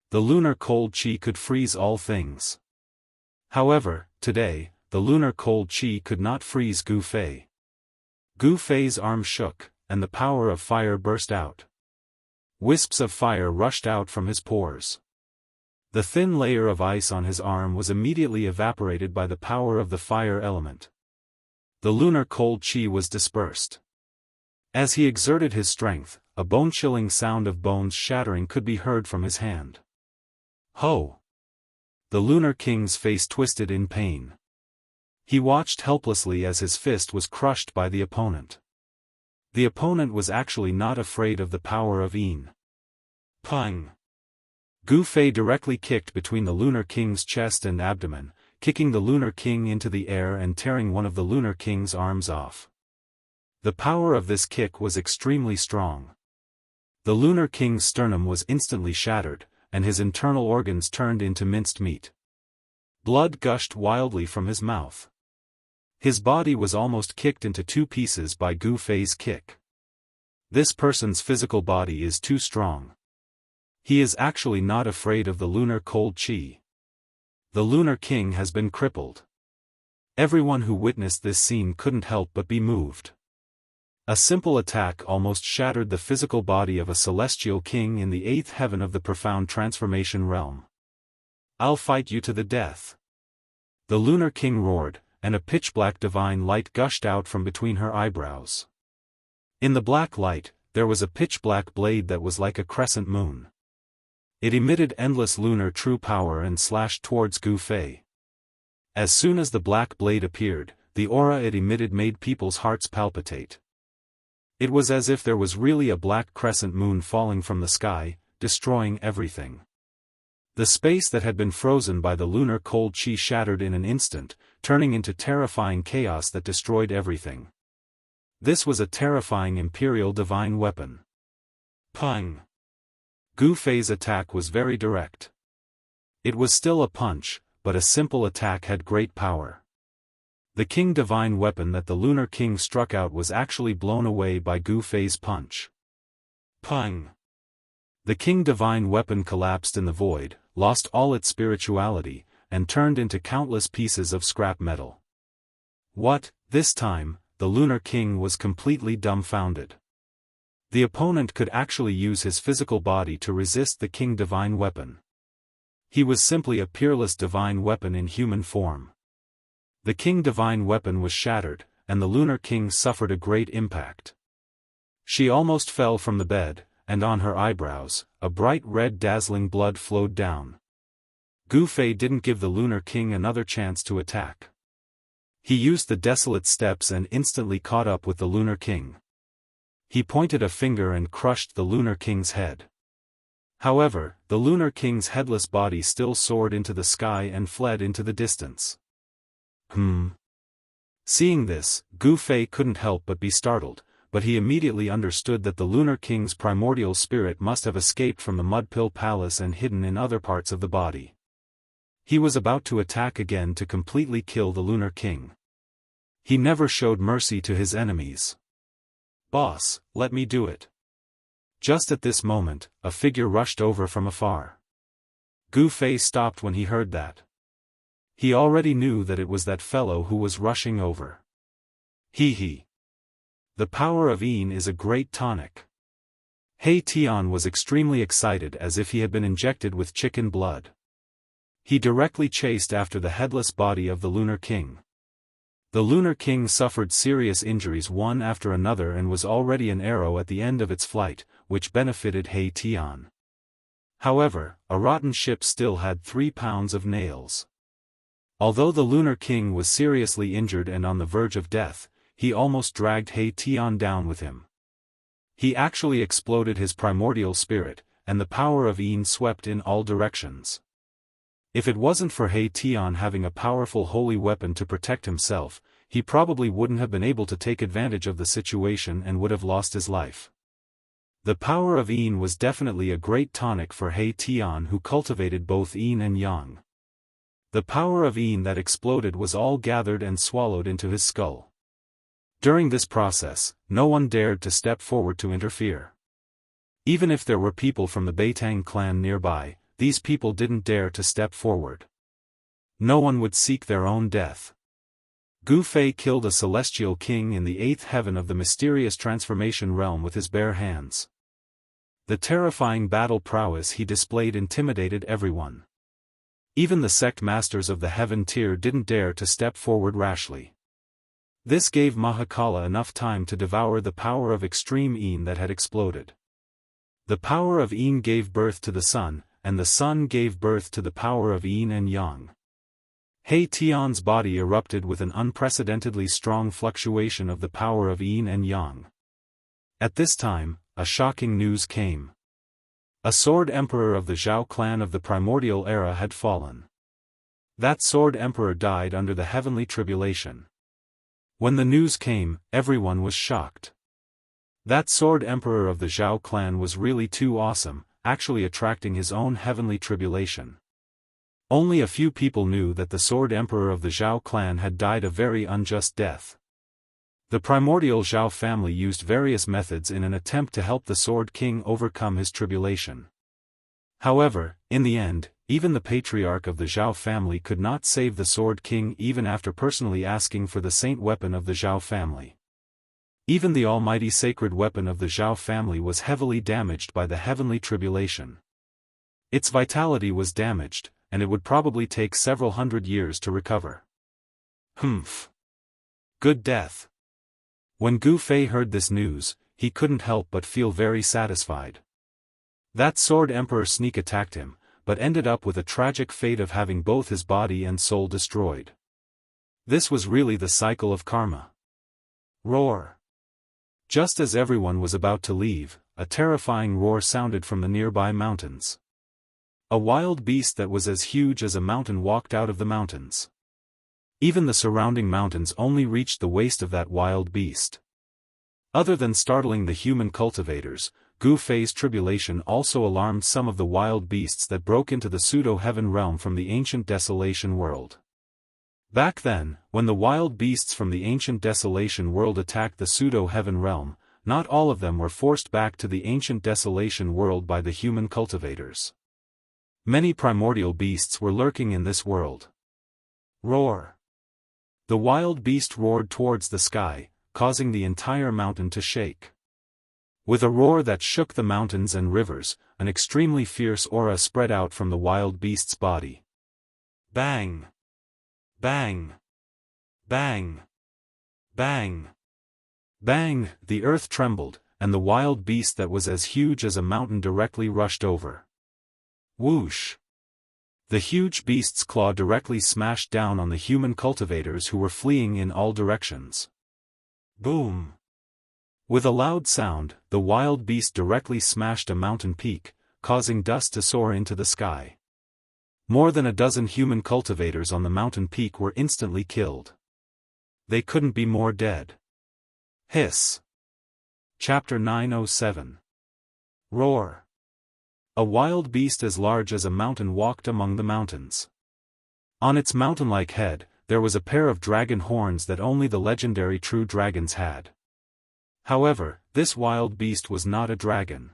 The lunar cold chi could freeze all things. However, today, the lunar cold chi could not freeze Gu Fei. Gu Fei's arm shook, and the power of fire burst out. Wisps of fire rushed out from his pores. The thin layer of ice on his arm was immediately evaporated by the power of the fire element. The lunar cold chi was dispersed. As he exerted his strength, a bone-chilling sound of bones shattering could be heard from his hand. Ho! The Lunar King's face twisted in pain. He watched helplessly as his fist was crushed by the opponent. The opponent was actually not afraid of the power of Yin. Pang! Gu Fei directly kicked between the Lunar King's chest and abdomen, kicking the Lunar King into the air and tearing one of the Lunar King's arms off. The power of this kick was extremely strong. The Lunar King's sternum was instantly shattered, and his internal organs turned into minced meat. Blood gushed wildly from his mouth. His body was almost kicked into two pieces by Gu Fei's kick. This person's physical body is too strong. He is actually not afraid of the lunar cold chi. The Lunar King has been crippled. Everyone who witnessed this scene couldn't help but be moved. A simple attack almost shattered the physical body of a celestial king in the eighth heaven of the profound transformation realm. I'll fight you to the death. The Lunar King roared, and a pitch-black divine light gushed out from between her eyebrows. In the black light, there was a pitch-black blade that was like a crescent moon. It emitted endless lunar true power and slashed towards Gu Fei. As soon as the black blade appeared, the aura it emitted made people's hearts palpitate. It was as if there was really a black crescent moon falling from the sky, destroying everything. The space that had been frozen by the lunar cold chi shattered in an instant, turning into terrifying chaos that destroyed everything. This was a terrifying imperial divine weapon. Pang! Gu Fei's attack was very direct. It was still a punch, but a simple attack had great power. The King Divine weapon that the Lunar King struck out was actually blown away by Gu Fei's punch. Pang! The King Divine weapon collapsed in the void, lost all its spirituality, and turned into countless pieces of scrap metal. What, this time, the Lunar King was completely dumbfounded. The opponent could actually use his physical body to resist the King Divine weapon. He was simply a peerless divine weapon in human form. The King Divine weapon was shattered, and the Lunar King suffered a great impact. She almost fell from the bed, and on her eyebrows, a bright red dazzling blood flowed down. Gu Fei didn't give the Lunar King another chance to attack. He used the desolate steps and instantly caught up with the Lunar King. He pointed a finger and crushed the Lunar King's head. However, the Lunar King's headless body still soared into the sky and fled into the distance. Seeing this, Gu Fei couldn't help but be startled, but he immediately understood that the Lunar King's primordial spirit must have escaped from the Mudpill Palace and hidden in other parts of the body. He was about to attack again to completely kill the Lunar King. He never showed mercy to his enemies. "Boss, let me do it." Just at this moment, a figure rushed over from afar. Gu Fei stopped when he heard that. He already knew that it was that fellow who was rushing over. He. The power of Yin is a great tonic. He Tian was extremely excited as if he had been injected with chicken blood. He directly chased after the headless body of the Lunar King. The Lunar King suffered serious injuries one after another and was already an arrow at the end of its flight, which benefited He Tian. However, a rotten ship still had 3 pounds of nails. Although the Lunar King was seriously injured and on the verge of death, he almost dragged He Tian down with him. He actually exploded his primordial spirit, and the power of Yin swept in all directions. If it wasn't for He Tian having a powerful holy weapon to protect himself, he probably wouldn't have been able to take advantage of the situation and would have lost his life. The power of Yin was definitely a great tonic for He Tian, who cultivated both Yin and Yang. The power of Yin that exploded was all gathered and swallowed into his skull. During this process, no one dared to step forward to interfere. Even if there were people from the Beitang clan nearby, these people didn't dare to step forward. No one would seek their own death. Gu Fei killed a celestial king in the 8th heaven of the mysterious transformation realm with his bare hands. The terrifying battle prowess he displayed intimidated everyone. Even the sect masters of the heaven tier didn't dare to step forward rashly. This gave Mahakala enough time to devour the power of extreme Yin that had exploded. The power of Yin gave birth to the sun, and the sun gave birth to the power of Yin and Yang. He Tian's body erupted with an unprecedentedly strong fluctuation of the power of Yin and Yang. At this time, a shocking news came. A sword emperor of the Zhao clan of the primordial era had fallen. That sword emperor died under the heavenly tribulation. When the news came, everyone was shocked. That sword emperor of the Zhao clan was really too awesome, actually attracting his own heavenly tribulation. Only a few people knew that the sword emperor of the Zhao clan had died a very unjust death. The primordial Zhao family used various methods in an attempt to help the Sword King overcome his tribulation. However, in the end, even the patriarch of the Zhao family could not save the Sword King even after personally asking for the saint weapon of the Zhao family. Even the almighty sacred weapon of the Zhao family was heavily damaged by the heavenly tribulation. Its vitality was damaged, and it would probably take several hundred years to recover. Humph. Good death. When Gu Fei heard this news, he couldn't help but feel very satisfied. That sword emperor sneak attacked him, but ended up with a tragic fate of having both his body and soul destroyed. This was really the cycle of karma. Roar. Just as everyone was about to leave, a terrifying roar sounded from the nearby mountains. A wild beast that was as huge as a mountain walked out of the mountains. Even the surrounding mountains only reached the waist of that wild beast. Other than startling the human cultivators, Gu Fei's tribulation also alarmed some of the wild beasts that broke into the pseudo-heaven realm from the ancient desolation world. Back then, when the wild beasts from the ancient desolation world attacked the pseudo-heaven realm, not all of them were forced back to the ancient desolation world by the human cultivators. Many primordial beasts were lurking in this world. Roar. The wild beast roared towards the sky, causing the entire mountain to shake. With a roar that shook the mountains and rivers, an extremely fierce aura spread out from the wild beast's body. Bang! Bang! Bang! Bang! Bang! The earth trembled, and the wild beast that was as huge as a mountain directly rushed over. Whoosh! The huge beast's claw directly smashed down on the human cultivators who were fleeing in all directions. Boom! With a loud sound, the wild beast directly smashed a mountain peak, causing dust to soar into the sky. More than a dozen human cultivators on the mountain peak were instantly killed. They couldn't be more dead. Hiss! Chapter 907. Roar. A wild beast as large as a mountain walked among the mountains. On its mountain-like head, there was a pair of dragon horns that only the legendary true dragons had. However, this wild beast was not a dragon.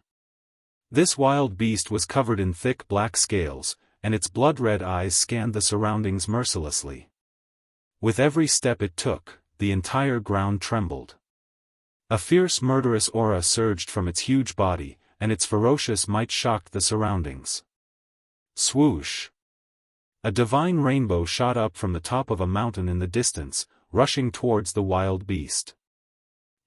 This wild beast was covered in thick black scales, and its blood-red eyes scanned the surroundings mercilessly. With every step it took, the entire ground trembled. A fierce murderous aura surged from its huge body, and its ferocious might shocked the surroundings. Swoosh! A divine rainbow shot up from the top of a mountain in the distance, rushing towards the wild beast.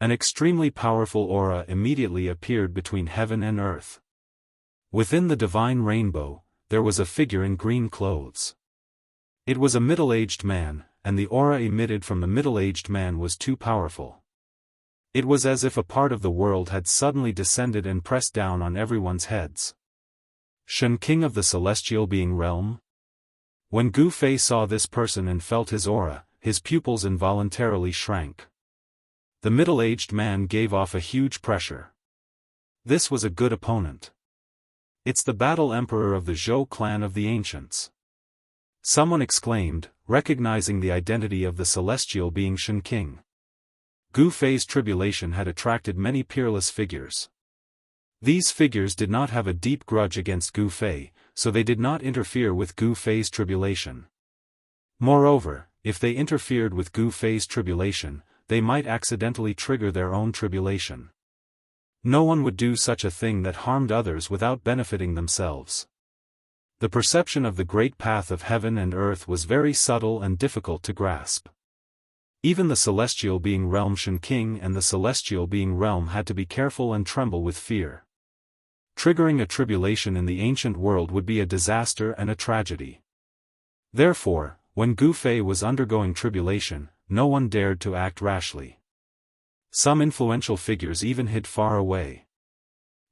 An extremely powerful aura immediately appeared between heaven and earth. Within the divine rainbow, there was a figure in green clothes. It was a middle-aged man, and the aura emitted from the middle-aged man was too powerful. It was as if a part of the world had suddenly descended and pressed down on everyone's heads. Shen King of the Celestial Being Realm? When Gu Fei saw this person and felt his aura, his pupils involuntarily shrank. The middle-aged man gave off a huge pressure. This was a good opponent. It's the Battle Emperor of the Zhou clan of the Ancients. Someone exclaimed, recognizing the identity of the celestial being Shen King. Gu Fei's tribulation had attracted many peerless figures. These figures did not have a deep grudge against Gu Fei, so they did not interfere with Gu Fei's tribulation. Moreover, if they interfered with Gu Fei's tribulation, they might accidentally trigger their own tribulation. No one would do such a thing that harmed others without benefiting themselves. The perception of the great path of heaven and earth was very subtle and difficult to grasp. Even the celestial being realm Shen King and the celestial being realm had to be careful and tremble with fear. Triggering a tribulation in the ancient world would be a disaster and a tragedy. Therefore, when Gu Fei was undergoing tribulation, no one dared to act rashly. Some influential figures even hid far away.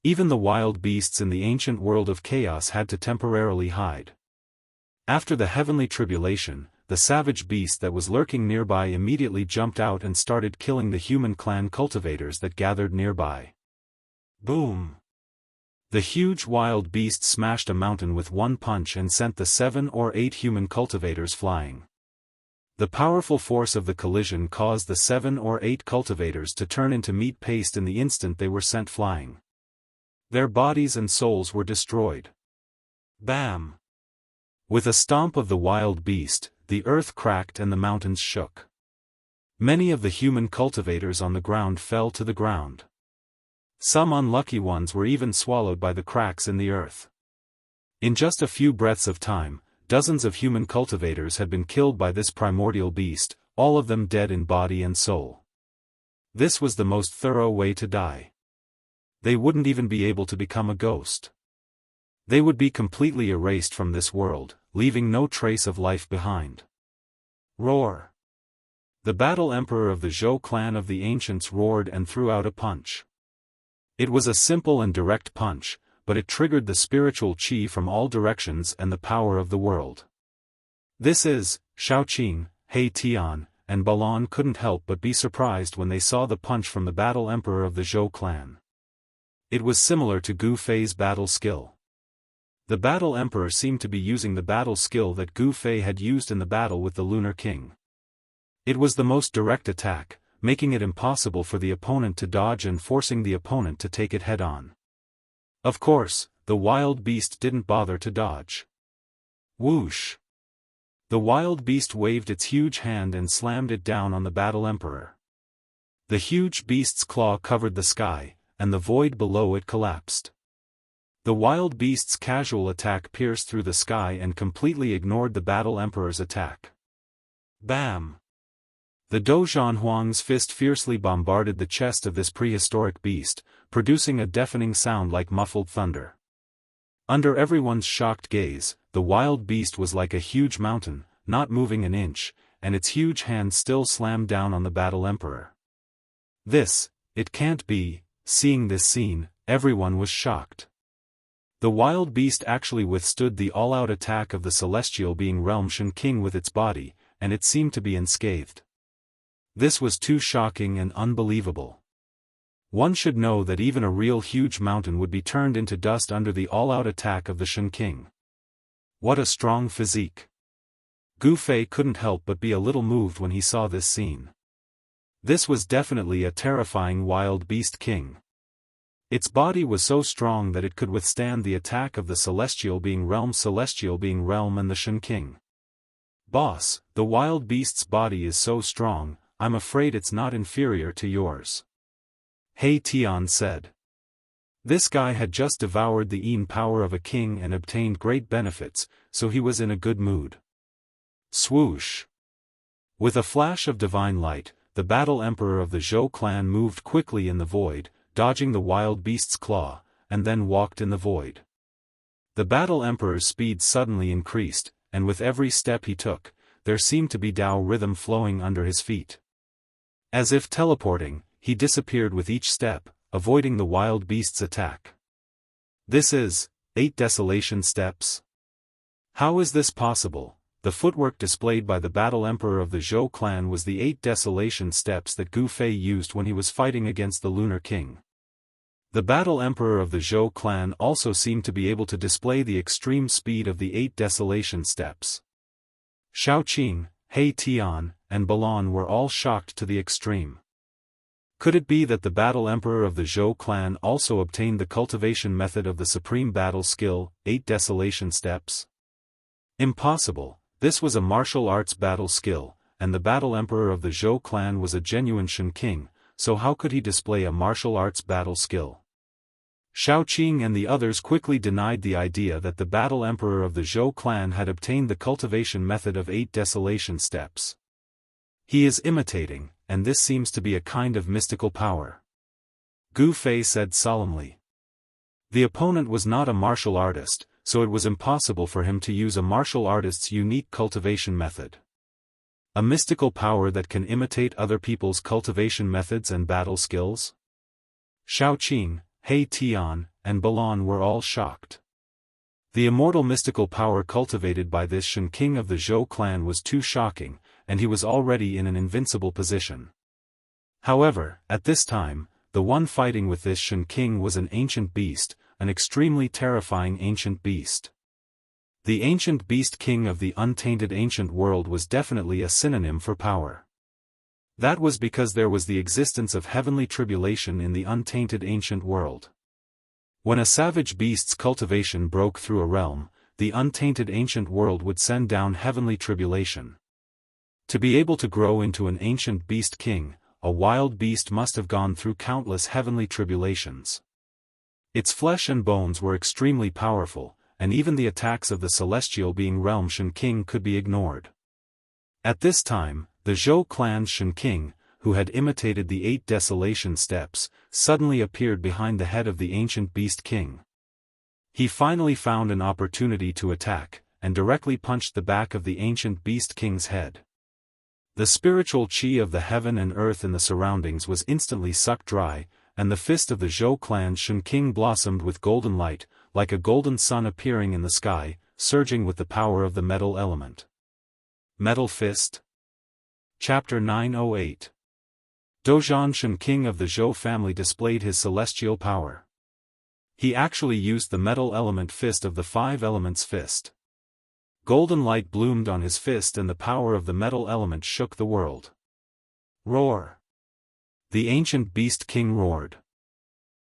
Even the wild beasts in the ancient world of chaos had to temporarily hide. After the heavenly tribulation, the savage beast that was lurking nearby immediately jumped out and started killing the human clan cultivators that gathered nearby. Boom! The huge wild beast smashed a mountain with one punch and sent the 7 or 8 human cultivators flying. The powerful force of the collision caused the 7 or 8 cultivators to turn into meat paste in the instant they were sent flying. Their bodies and souls were destroyed. Bam! With a stomp of the wild beast, the earth cracked and the mountains shook. Many of the human cultivators on the ground fell to the ground. Some unlucky ones were even swallowed by the cracks in the earth. In just a few breaths of time, dozens of human cultivators had been killed by this primordial beast, all of them dead in body and soul. This was the most thorough way to die. They wouldn't even be able to become a ghost. They would be completely erased from this world, leaving no trace of life behind. Roar! The Battle Emperor of the Zhou clan of the Ancients roared and threw out a punch. It was a simple and direct punch, but it triggered the spiritual qi from all directions and the power of the world. This is, Shaoqing, He Tian, and Balan couldn't help but be surprised when they saw the punch from the Battle Emperor of the Zhou clan. It was similar to Gu Fei's battle skill. The Battle Emperor seemed to be using the battle skill that Gu Fei had used in the battle with the Lunar King. It was the most direct attack, making it impossible for the opponent to dodge and forcing the opponent to take it head-on. Of course, the wild beast didn't bother to dodge. Whoosh! The wild beast waved its huge hand and slammed it down on the Battle Emperor. The huge beast's claw covered the sky, and the void below it collapsed. The wild beast's casual attack pierced through the sky and completely ignored the Battle Emperor's attack. Bam! The Dozhan Huang's fist fiercely bombarded the chest of this prehistoric beast, producing a deafening sound like muffled thunder. Under everyone's shocked gaze, the wild beast was like a huge mountain, not moving an inch, and its huge hand still slammed down on the Battle Emperor. It can't be. Seeing this scene, everyone was shocked. The wild beast actually withstood the all-out attack of the celestial being realm Shen King with its body, and it seemed to be unscathed. This was too shocking and unbelievable. One should know that even a real huge mountain would be turned into dust under the all-out attack of the Shen King. What a strong physique! Gu Fei couldn't help but be a little moved when he saw this scene. This was definitely a terrifying wild beast king. Its body was so strong that it could withstand the attack of the celestial being realm and the Shen King. Boss, the wild beast's body is so strong, I'm afraid it's not inferior to yours. He Tian said. This guy had just devoured the Yin power of a king and obtained great benefits, so he was in a good mood. Swoosh! With a flash of divine light, the battle emperor of the Zhou clan moved quickly in the void, dodging the wild beast's claw, and then walked in the void. The battle emperor's speed suddenly increased, and with every step he took, there seemed to be Tao rhythm flowing under his feet. As if teleporting, he disappeared with each step, avoiding the wild beast's attack. This is 8 desolation steps? How is this possible? The footwork displayed by the battle emperor of the Zhou clan was the 8 desolation steps that Gu Fei used when he was fighting against the Lunar King. The battle emperor of the Zhou clan also seemed to be able to display the extreme speed of the 8 desolation steps. Shaoqing, He Tian, and Balan were all shocked to the extreme. Could it be that the battle emperor of the Zhou clan also obtained the cultivation method of the supreme battle skill, 8 desolation steps? Impossible, this was a martial arts battle skill, and the battle emperor of the Zhou clan was a genuine Shen King, so how could he display a martial arts battle skill? Shaoqing and the others quickly denied the idea that the battle emperor of the Zhou clan had obtained the cultivation method of 8 desolation steps. He is imitating, and this seems to be a kind of mystical power. Gu Fei said solemnly. The opponent was not a martial artist, so it was impossible for him to use a martial artist's unique cultivation method. A mystical power that can imitate other people's cultivation methods and battle skills? Shaoqing, He Tian, and Balan were all shocked. The immortal mystical power cultivated by this Shen King of the Zhou clan was too shocking, and he was already in an invincible position. However, at this time, the one fighting with this Shen King was an ancient beast, an extremely terrifying ancient beast. The ancient beast king of the untainted ancient world was definitely a synonym for power. That was because there was the existence of heavenly tribulation in the untainted ancient world. When a savage beast's cultivation broke through a realm, the untainted ancient world would send down heavenly tribulation. To be able to grow into an ancient beast king, a wild beast must have gone through countless heavenly tribulations. Its flesh and bones were extremely powerful, and even the attacks of the celestial being realm Shen King could be ignored. At this time, the Zhou clan's Shen King, who had imitated the 8 desolation steps, suddenly appeared behind the head of the ancient beast king. He finally found an opportunity to attack, and directly punched the back of the ancient beast king's head. The spiritual qi of the heaven and earth in the surroundings was instantly sucked dry, and the fist of the Zhou clan's Shen King blossomed with golden light, like a golden sun appearing in the sky, surging with the power of the metal element. Metal Fist? Chapter 908. Dozhan Shen King of the Zhou family displayed his celestial power. He actually used the metal element fist of the 5 elements fist. Golden light bloomed on his fist and the power of the metal element shook the world. Roar! The ancient beast king roared.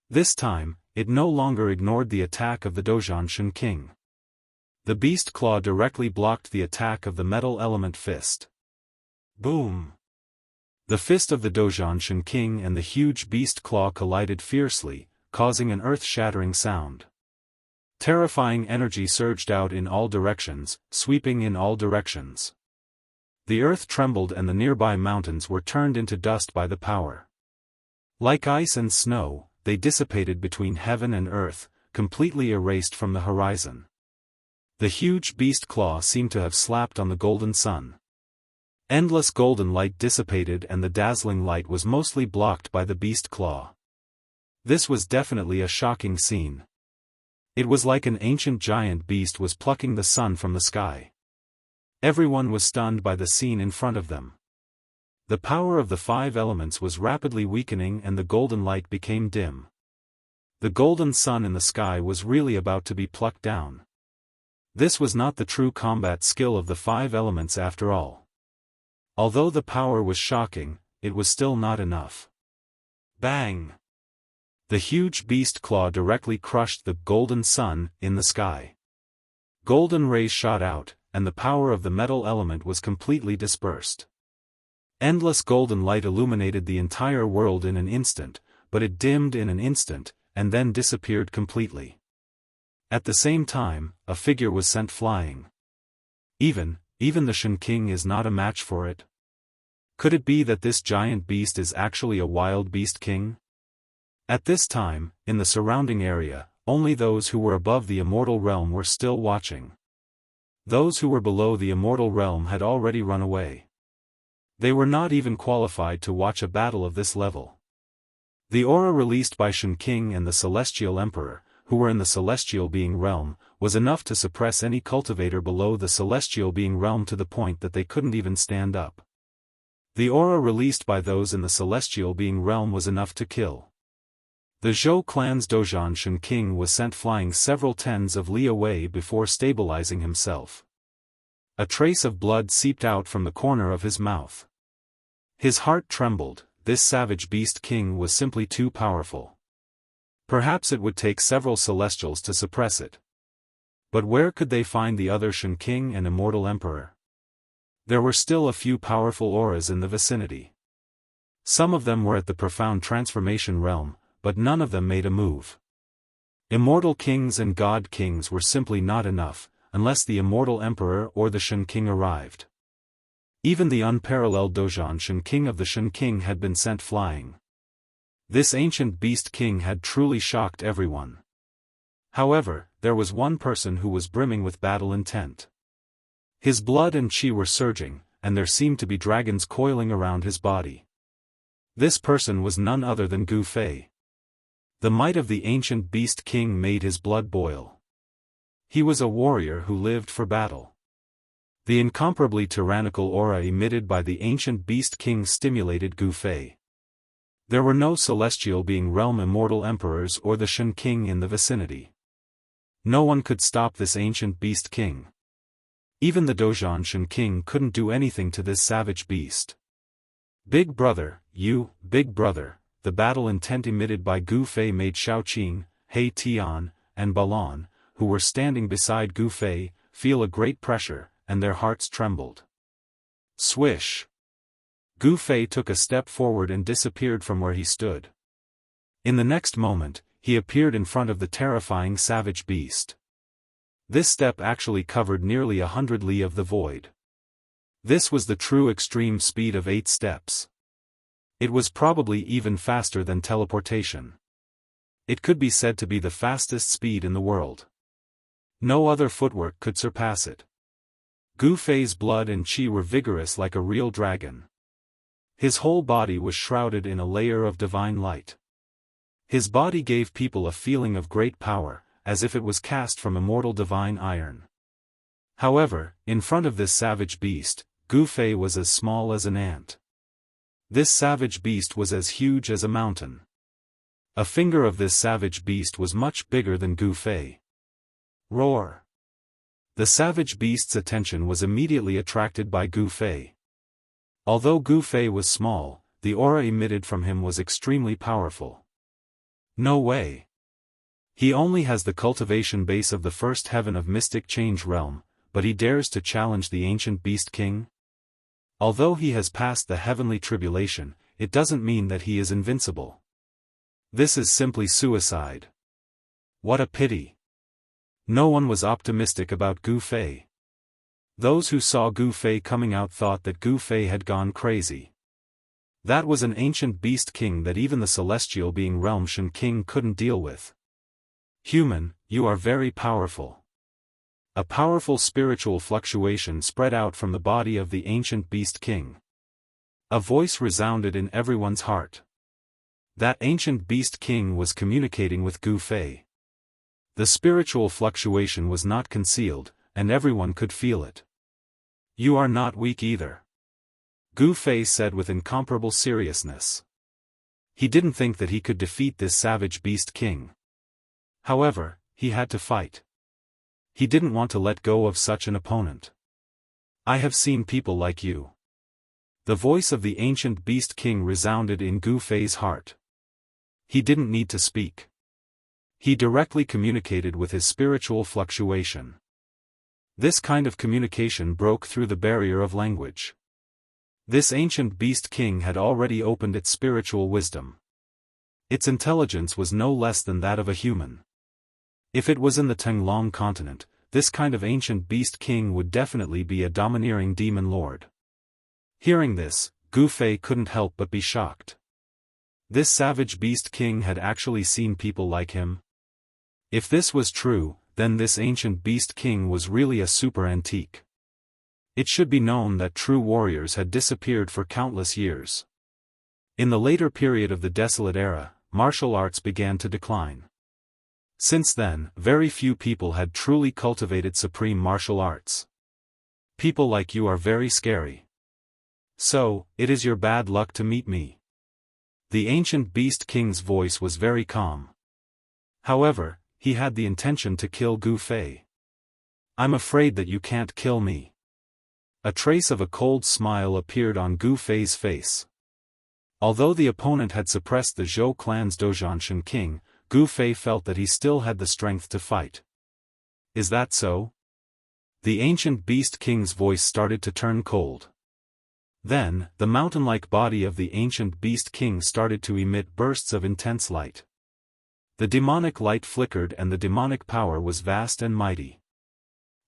This time, it no longer ignored the attack of the Dozhan Shen King. The beast claw directly blocked the attack of the metal element fist. Boom! The fist of the Dozhan Shen King and the huge beast claw collided fiercely, causing an earth-shattering sound. Terrifying energy surged out in all directions, sweeping in all directions. The earth trembled and the nearby mountains were turned into dust by the power. Like ice and snow, they dissipated between heaven and earth, completely erased from the horizon. The huge beast claw seemed to have slapped on the golden sun. Endless golden light dissipated and the dazzling light was mostly blocked by the beast claw. This was definitely a shocking scene. It was like an ancient giant beast was plucking the sun from the sky. Everyone was stunned by the scene in front of them. The power of the 5 elements was rapidly weakening and the golden light became dim. The golden sun in the sky was really about to be plucked down. This was not the true combat skill of the 5 elements after all. Although the power was shocking, it was still not enough. Bang! The huge beast claw directly crushed the golden sun in the sky. Golden rays shot out, and the power of the metal element was completely dispersed. Endless golden light illuminated the entire world in an instant, but it dimmed in an instant, and then disappeared completely. At the same time, a figure was sent flying. Even the Shen King is not a match for it. Could it be that this giant beast is actually a wild beast king? At this time, in the surrounding area, only those who were above the immortal realm were still watching. Those who were below the immortal realm had already run away. They were not even qualified to watch a battle of this level. The aura released by Shen King and the Celestial Emperor, who were in the Celestial Being realm, was enough to suppress any cultivator below the Celestial Being realm to the point that they couldn't even stand up. The aura released by those in the Celestial Being realm was enough to kill. The Zhou clan's Dozhan Shen King was sent flying several tens of li away before stabilizing himself. A trace of blood seeped out from the corner of his mouth. His heart trembled. This savage beast king was simply too powerful. Perhaps it would take several celestials to suppress it. But where could they find the other Shen King and Immortal Emperor? There were still a few powerful auras in the vicinity. Some of them were at the profound transformation realm, but none of them made a move. Immortal kings and god kings were simply not enough, unless the Immortal Emperor or the Shen King arrived. Even the unparalleled Dozhan Shen King of the Shen King had been sent flying. This ancient beast king had truly shocked everyone. However, there was one person who was brimming with battle intent. His blood and chi were surging, and there seemed to be dragons coiling around his body. This person was none other than Gu Fei. The might of the ancient beast king made his blood boil. He was a warrior who lived for battle. The incomparably tyrannical aura emitted by the ancient beast king stimulated Gu Fei. There were no celestial being realm immortal emperors or the Shen King in the vicinity. No one could stop this ancient beast king. Even the Dozhan Shen King couldn't do anything to this savage beast. Big brother, big brother, the battle intent emitted by Gu Fei made Xiaoqing, He Tian, and Balon, who were standing beside Gu Fei, feel a great pressure, and their hearts trembled. Swish! Gu Fei took a step forward and disappeared from where he stood. In the next moment, he appeared in front of the terrifying savage beast. This step actually covered nearly 100 li of the void. This was the true extreme speed of 8 steps. It was probably even faster than teleportation. It could be said to be the fastest speed in the world. No other footwork could surpass it. Gu Fei's blood and chi were vigorous like a real dragon. His whole body was shrouded in a layer of divine light. His body gave people a feeling of great power, as if it was cast from immortal divine iron. However, in front of this savage beast, Gu Fei was as small as an ant. This savage beast was as huge as a mountain. A finger of this savage beast was much bigger than Gu Fei. Roar! The savage beast's attention was immediately attracted by Gu Fei. Although Gu Fei was small, the aura emitted from him was extremely powerful. No way. He only has the cultivation base of the first heaven of mystic change realm, but he dares to challenge the ancient beast king? Although he has passed the heavenly tribulation, it doesn't mean that he is invincible. This is simply suicide. What a pity. No one was optimistic about Gu Fei. Those who saw Gu Fei coming out thought that Gu Fei had gone crazy. That was an ancient beast king that even the celestial being realm Shen King couldn't deal with. Human, you are very powerful. A powerful spiritual fluctuation spread out from the body of the ancient beast king. A voice resounded in everyone's heart. That ancient beast king was communicating with Gu Fei. The spiritual fluctuation was not concealed, and everyone could feel it. You are not weak either. Gu Fei said with incomparable seriousness. He didn't think that he could defeat this savage beast king. However, he had to fight. He didn't want to let go of such an opponent. I have seen people like you. The voice of the ancient beast king resounded in Gu Fei's heart. He didn't need to speak. He directly communicated with his spiritual fluctuation. This kind of communication broke through the barrier of language. This ancient beast king had already opened its spiritual wisdom. Its intelligence was no less than that of a human. If it was in the Tenglong continent, this kind of ancient beast king would definitely be a domineering demon lord. Hearing this, Gu Fei couldn't help but be shocked. This savage beast king had actually seen people like him? If this was true, then this ancient beast king was really a super antique. It should be known that true warriors had disappeared for countless years. In the later period of the Desolate Era, martial arts began to decline. Since then, very few people had truly cultivated supreme martial arts. People like you are very scary. So, it is your bad luck to meet me. The ancient beast king's voice was very calm. However, he had the intention to kill Gu Fei. I'm afraid that you can't kill me. A trace of a cold smile appeared on Gu Fei's face. Although the opponent had suppressed the Zhou clan's Dozhanshan king, Gu Fei felt that he still had the strength to fight. Is that so? The ancient beast king's voice started to turn cold. Then, the mountain-like body of the ancient beast king started to emit bursts of intense light. The demonic light flickered and the demonic power was vast and mighty.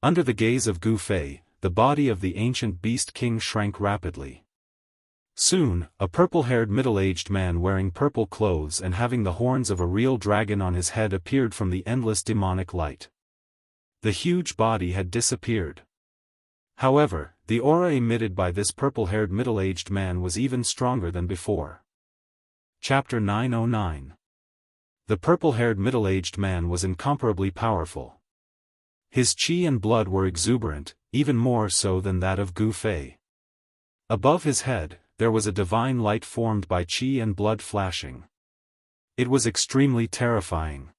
Under the gaze of Gu Fei, the body of the ancient beast king shrank rapidly. Soon, a purple-haired middle-aged man wearing purple clothes and having the horns of a real dragon on his head appeared from the endless demonic light. The huge body had disappeared. However, the aura emitted by this purple-haired middle-aged man was even stronger than before. Chapter 909. The purple-haired middle-aged man was incomparably powerful. His qi and blood were exuberant, even more so than that of Gu Fei. Above his head, there was a divine light formed by qi and blood flashing. It was extremely terrifying.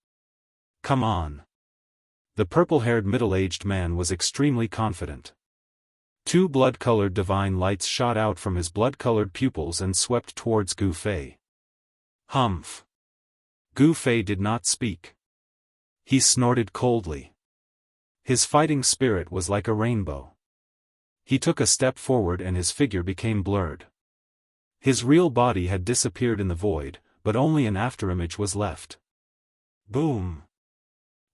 Come on. The purple-haired middle-aged man was extremely confident. Two blood-colored divine lights shot out from his blood-colored pupils and swept towards Gu Fei. Humph. Gu Fei did not speak. He snorted coldly. His fighting spirit was like a rainbow. He took a step forward and his figure became blurred. His real body had disappeared in the void, but only an afterimage was left. Boom!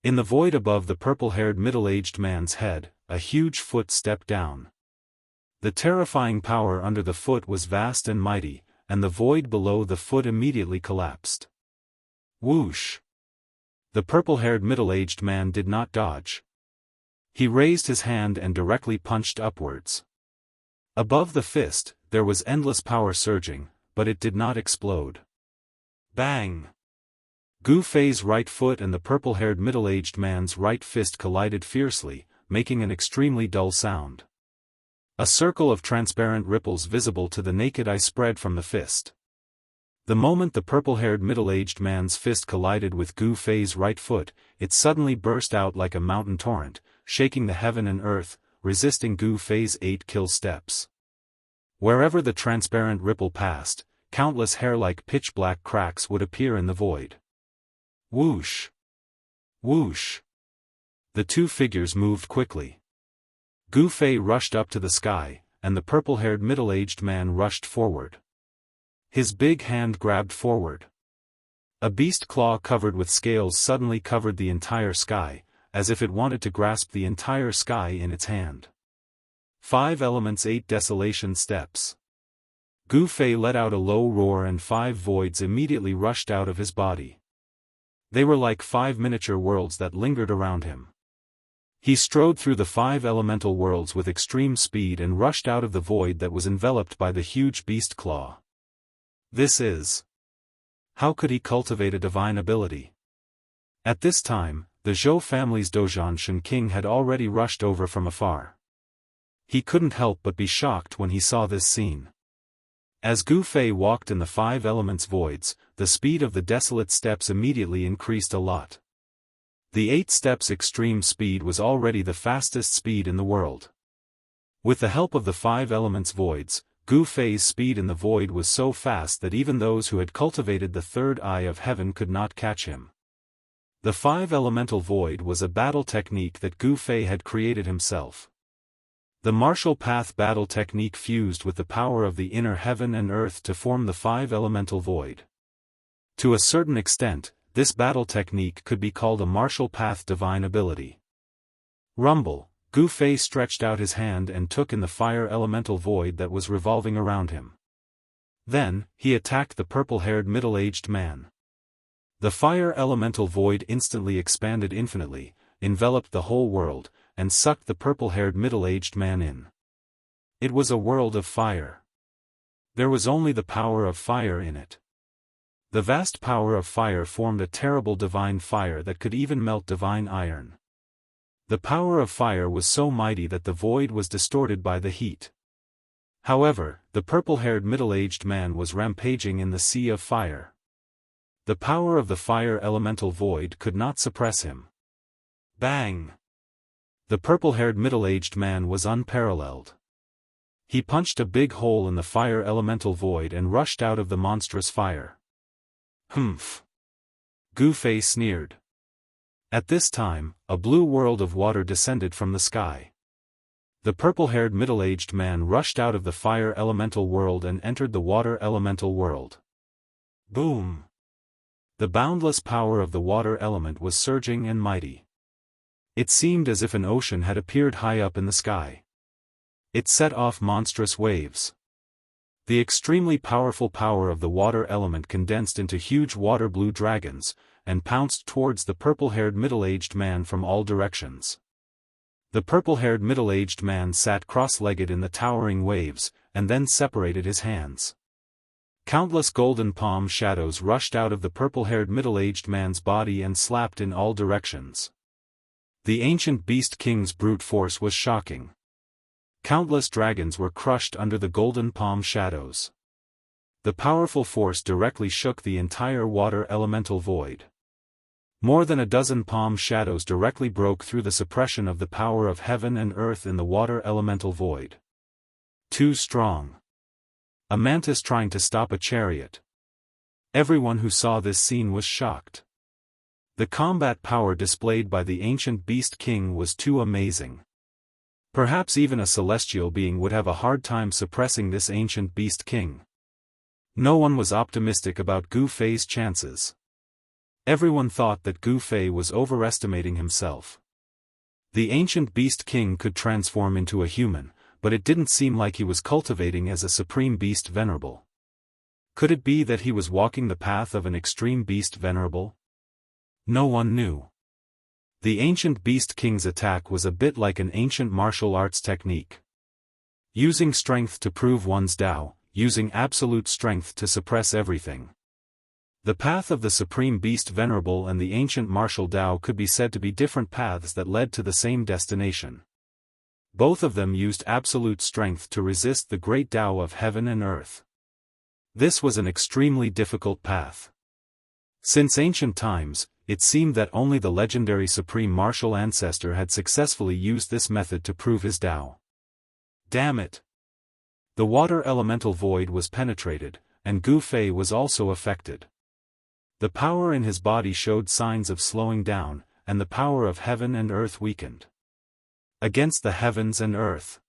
In the void above the purple-haired middle-aged man's head, a huge foot stepped down. The terrifying power under the foot was vast and mighty, and the void below the foot immediately collapsed. Whoosh! The purple-haired middle-aged man did not dodge. He raised his hand and directly punched upwards. Above the fist, there was endless power surging, but it did not explode. Bang! Gu Fei's right foot and the purple-haired middle-aged man's right fist collided fiercely, making an extremely dull sound. A circle of transparent ripples visible to the naked eye spread from the fist. The moment the purple-haired middle-aged man's fist collided with Gu Fei's right foot, it suddenly burst out like a mountain torrent, shaking the heaven and earth, resisting Gu Fei's 8 kill steps. Wherever the transparent ripple passed, countless hair-like pitch-black cracks would appear in the void. Whoosh! Whoosh! The two figures moved quickly. Gu Fei rushed up to the sky, and the purple-haired middle-aged man rushed forward. His big hand grabbed forward. A beast claw covered with scales suddenly covered the entire sky, as if it wanted to grasp the entire sky in its hand. 5 elements 8 desolation steps. Gu Fei let out a low roar and 5 voids immediately rushed out of his body. They were like 5 miniature worlds that lingered around him. He strode through the 5 elemental worlds with extreme speed and rushed out of the void that was enveloped by the huge beast claw. This is... How could he cultivate a divine ability? At this time, the Zhou family's Dozhanshan king had already rushed over from afar. He couldn't help but be shocked when he saw this scene. As Gu Fei walked in the five elements voids, the speed of the desolate steps immediately increased a lot. The 8 steps extreme speed was already the fastest speed in the world. With the help of the 5 elements voids, Gu Fei's speed in the void was so fast that even those who had cultivated the third eye of heaven could not catch him. The 5 elemental void was a battle technique that Gu Fei had created himself. The martial path battle technique fused with the power of the inner heaven and earth to form the 5 elemental void. To a certain extent, this battle technique could be called a martial path divine ability. Rumble, Gu Fei stretched out his hand and took in the fire elemental void that was revolving around him. Then, he attacked the purple-haired middle-aged man. The fire elemental void instantly expanded infinitely, enveloped the whole world, and sucked the purple-haired middle-aged man in. It was a world of fire. There was only the power of fire in it. The vast power of fire formed a terrible divine fire that could even melt divine iron. The power of fire was so mighty that the void was distorted by the heat. However, the purple-haired middle-aged man was rampaging in the sea of fire. The power of the fire elemental void could not suppress him. Bang! The purple-haired middle-aged man was unparalleled. He punched a big hole in the fire elemental void and rushed out of the monstrous fire. Humph! Gu Fei sneered. At this time, a blue world of water descended from the sky. The purple-haired middle-aged man rushed out of the fire elemental world and entered the water elemental world. Boom! The boundless power of the water element was surging and mighty. It seemed as if an ocean had appeared high up in the sky. It set off monstrous waves. The extremely powerful power of the water element condensed into huge water-blue dragons, and pounced towards the purple-haired middle-aged man from all directions. The purple-haired middle-aged man sat cross-legged in the towering waves, and then separated his hands. Countless golden palm shadows rushed out of the purple-haired middle-aged man's body and slapped in all directions. The ancient beast king's brute force was shocking. Countless dragons were crushed under the golden palm shadows. The powerful force directly shook the entire water elemental void. More than a dozen palm shadows directly broke through the suppression of the power of heaven and earth in the water elemental void. Too strong. A mantis trying to stop a chariot. Everyone who saw this scene was shocked. The combat power displayed by the ancient beast king was too amazing. Perhaps even a celestial being would have a hard time suppressing this ancient beast king. No one was optimistic about Gu Fei's chances. Everyone thought that Gu Fei was overestimating himself. The ancient beast king could transform into a human, but it didn't seem like he was cultivating as a supreme beast venerable. Could it be that he was walking the path of an extreme beast venerable? No one knew. The ancient beast king's attack was a bit like an ancient martial arts technique. Using strength to prove one's Tao, using absolute strength to suppress everything. The path of the Supreme Beast Venerable and the ancient martial Tao could be said to be different paths that led to the same destination. Both of them used absolute strength to resist the great Tao of heaven and earth. This was an extremely difficult path. Since ancient times, it seemed that only the legendary Supreme Martial Ancestor had successfully used this method to prove his Tao. Damn it! The water elemental void was penetrated, and Gu Fei was also affected. The power in his body showed signs of slowing down, and the power of heaven and earth weakened. Against the heavens and earth.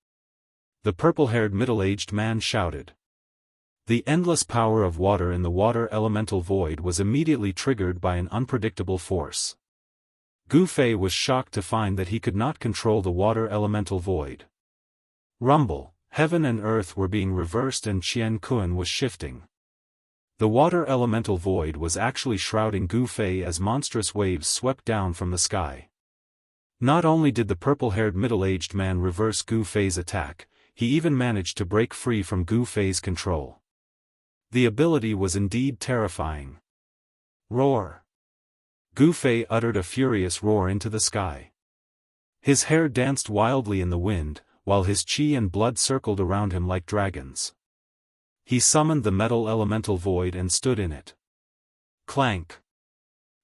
The purple-haired middle-aged man shouted. The endless power of water in the water elemental void was immediately triggered by an unpredictable force. Gu Fei was shocked to find that he could not control the water elemental void. Rumble, heaven and earth were being reversed and Qian Kun was shifting. The water elemental void was actually shrouding Gu Fei as monstrous waves swept down from the sky. Not only did the purple-haired middle-aged man reverse Gu Fei's attack, he even managed to break free from Gu Fei's control. The ability was indeed terrifying. Roar! Gu Fei uttered a furious roar into the sky. His hair danced wildly in the wind, while his qi and blood circled around him like dragons. He summoned the metal elemental void and stood in it. Clank.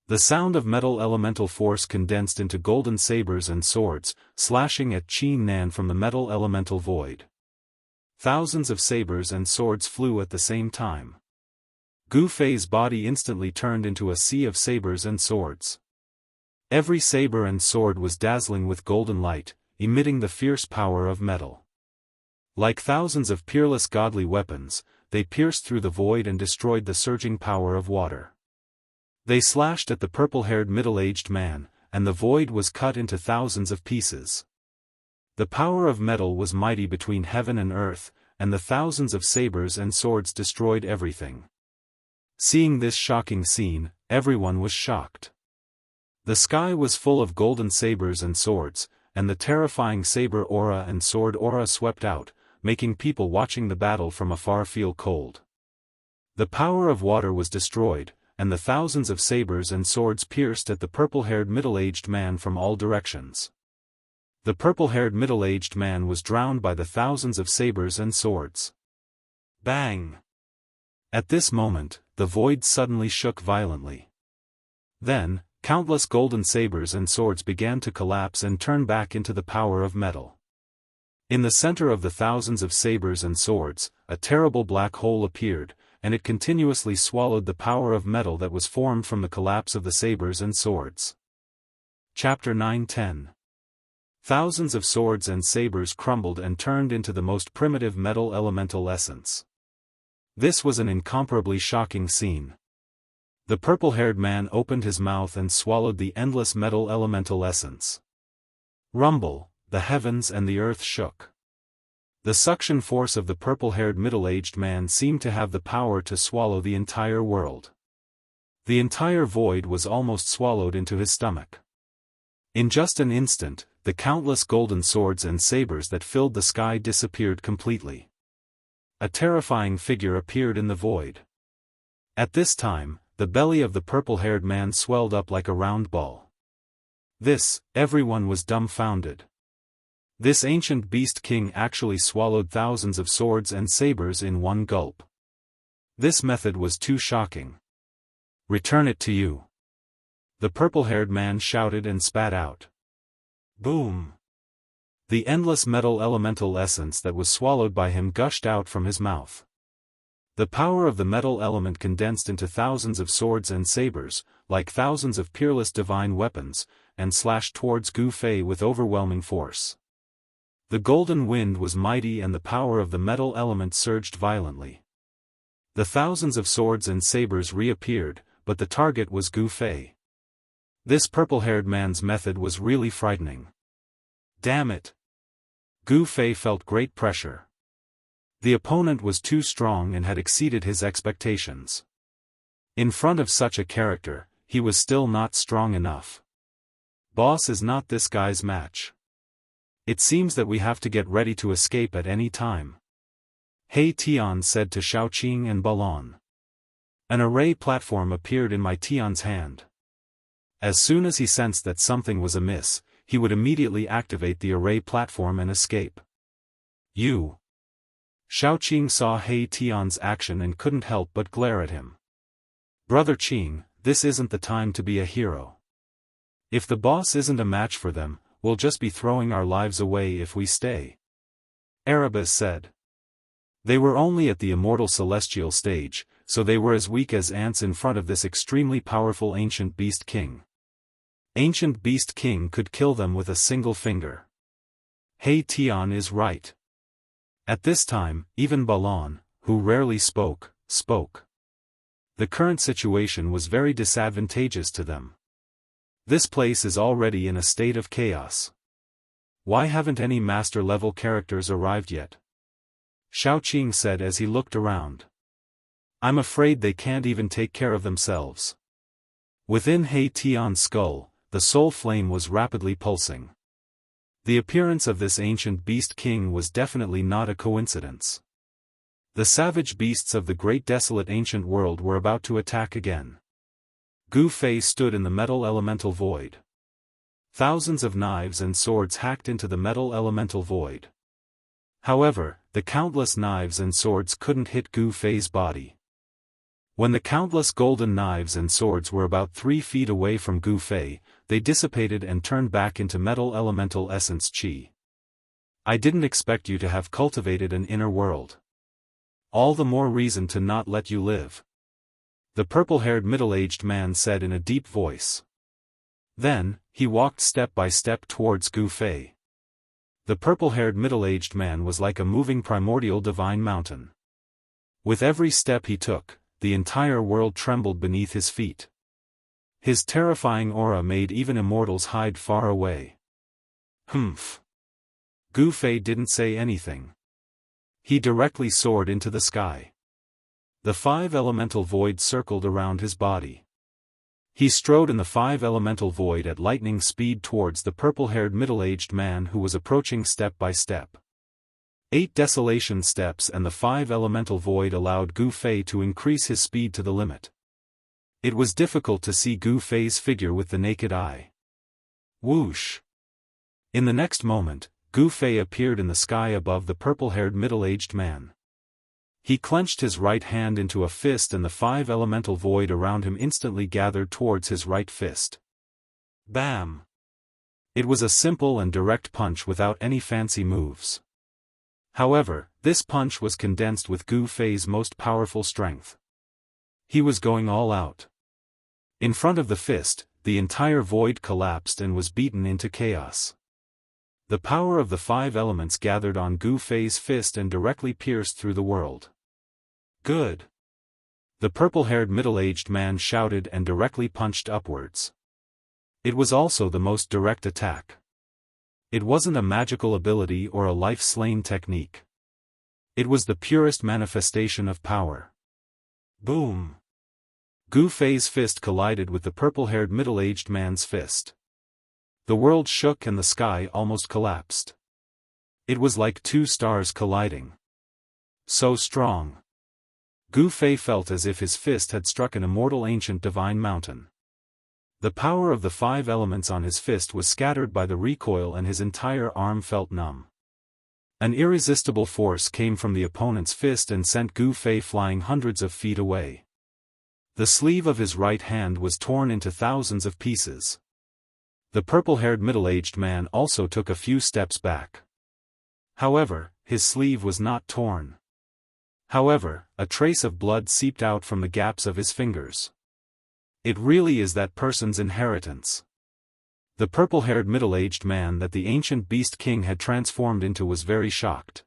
The sound of metal elemental force condensed into golden sabers and swords, slashing at Qin Nan from the metal elemental void. Thousands of sabers and swords flew at the same time. Gu Fei's body instantly turned into a sea of sabers and swords. Every saber and sword was dazzling with golden light, emitting the fierce power of metal. Like thousands of peerless godly weapons, they pierced through the void and destroyed the surging power of water. They slashed at the purple-haired middle-aged man, and the void was cut into thousands of pieces. The power of metal was mighty between heaven and earth, and the thousands of sabers and swords destroyed everything. Seeing this shocking scene, everyone was shocked. The sky was full of golden sabers and swords, and the terrifying saber aura and sword aura swept out, making people watching the battle from afar feel cold. The power of water was destroyed, and the thousands of sabers and swords pierced at the purple-haired middle-aged man from all directions. The purple-haired middle-aged man was drowned by the thousands of sabers and swords. Bang! At this moment, the void suddenly shook violently. Then, countless golden sabers and swords began to collapse and turn back into the power of metal. In the center of the thousands of sabers and swords, a terrible black hole appeared, and it continuously swallowed the power of metal that was formed from the collapse of the sabers and swords. Chapter 9-10. Thousands of swords and sabers crumbled and turned into the most primitive metal elemental essence. This was an incomparably shocking scene. The purple-haired man opened his mouth and swallowed the endless metal elemental essence. Rumble, the heavens and the earth shook. The suction force of the purple-haired middle-aged man seemed to have the power to swallow the entire world. The entire void was almost swallowed into his stomach. In just an instant, the countless golden swords and sabers that filled the sky disappeared completely. A terrifying figure appeared in the void. At this time, the belly of the purple-haired man swelled up like a round ball. Everyone was dumbfounded. This ancient beast king actually swallowed thousands of swords and sabers in one gulp. This method was too shocking. Return it to you. The purple-haired man shouted and spat out. Boom! The endless metal elemental essence that was swallowed by him gushed out from his mouth. The power of the metal element condensed into thousands of swords and sabers, like thousands of peerless divine weapons, and slashed towards Gu Fei with overwhelming force. The golden wind was mighty and the power of the metal element surged violently. The thousands of swords and sabers reappeared, but the target was Gu Fei. This purple-haired man's method was really frightening. Damn it! Gu Fei felt great pressure. The opponent was too strong and had exceeded his expectations. In front of such a character, he was still not strong enough. Boss is not this guy's match. It seems that we have to get ready to escape at any time. He Tian said to Shaoqing and Balon. An array platform appeared in my Tian's hand. As soon as he sensed that something was amiss, he would immediately activate the array platform and escape. You. Shaoqing saw He Tian's action and couldn't help but glare at him. Brother Qing, this isn't the time to be a hero. If the boss isn't a match for them, we'll just be throwing our lives away if we stay. Erebus said. They were only at the immortal celestial stage, so they were as weak as ants in front of this extremely powerful ancient beast king. Ancient beast king could kill them with a single finger. He Tian is right. At this time, even Balon, who rarely spoke. The current situation was very disadvantageous to them. This place is already in a state of chaos. Why haven't any master-level characters arrived yet? Shaoqing said as he looked around. I'm afraid they can't even take care of themselves. Within He Tian's skull, the soul flame was rapidly pulsing. The appearance of this ancient beast king was definitely not a coincidence. The savage beasts of the great desolate ancient world were about to attack again. Gu Fei stood in the metal elemental void. Thousands of knives and swords hacked into the metal elemental void. However, the countless knives and swords couldn't hit Gu Fei's body. When the countless golden knives and swords were about 3 feet away from Gu Fei, they dissipated and turned back into metal elemental essence qi. I didn't expect you to have cultivated an inner world. All the more reason to not let you live. The purple-haired middle-aged man said in a deep voice. Then, he walked step by step towards Gu Fei. The purple-haired middle-aged man was like a moving primordial divine mountain. With every step he took, the entire world trembled beneath his feet. His terrifying aura made even immortals hide far away. Humph. Gu Fei didn't say anything. He directly soared into the sky. The 5 elemental void circled around his body. He strode in the 5 elemental void at lightning speed towards the purple-haired middle-aged man who was approaching step by step. 8 desolation steps and the 5 elemental void allowed Gu Fei to increase his speed to the limit. It was difficult to see Gu Fei's figure with the naked eye. Whoosh! In the next moment, Gu Fei appeared in the sky above the purple-haired middle-aged man. He clenched his right hand into a fist and the 5 elemental void around him instantly gathered towards his right fist. Bam! It was a simple and direct punch without any fancy moves. However, this punch was condensed with Gu Fei's most powerful strength. He was going all out. In front of the fist, the entire void collapsed and was beaten into chaos. The power of the 5 elements gathered on Gu Fei's fist and directly pierced through the world. Good! The purple-haired middle-aged man shouted and directly punched upwards. It was also the most direct attack. It wasn't a magical ability or a life-slaying technique. It was the purest manifestation of power. Boom! Gu Fei's fist collided with the purple-haired middle-aged man's fist. The world shook and the sky almost collapsed. It was like 2 stars colliding. So strong. Gu Fei felt as if his fist had struck an immortal ancient divine mountain. The power of the 5 elements on his fist was scattered by the recoil and his entire arm felt numb. An irresistible force came from the opponent's fist and sent Gu Fei flying hundreds of feet away. The sleeve of his right hand was torn into thousands of pieces. The purple-haired middle-aged man also took a few steps back. However, his sleeve was not torn. However, a trace of blood seeped out from the gaps of his fingers. It really is that person's inheritance. The purple-haired middle-aged man that the ancient beast king had transformed into was very shocked.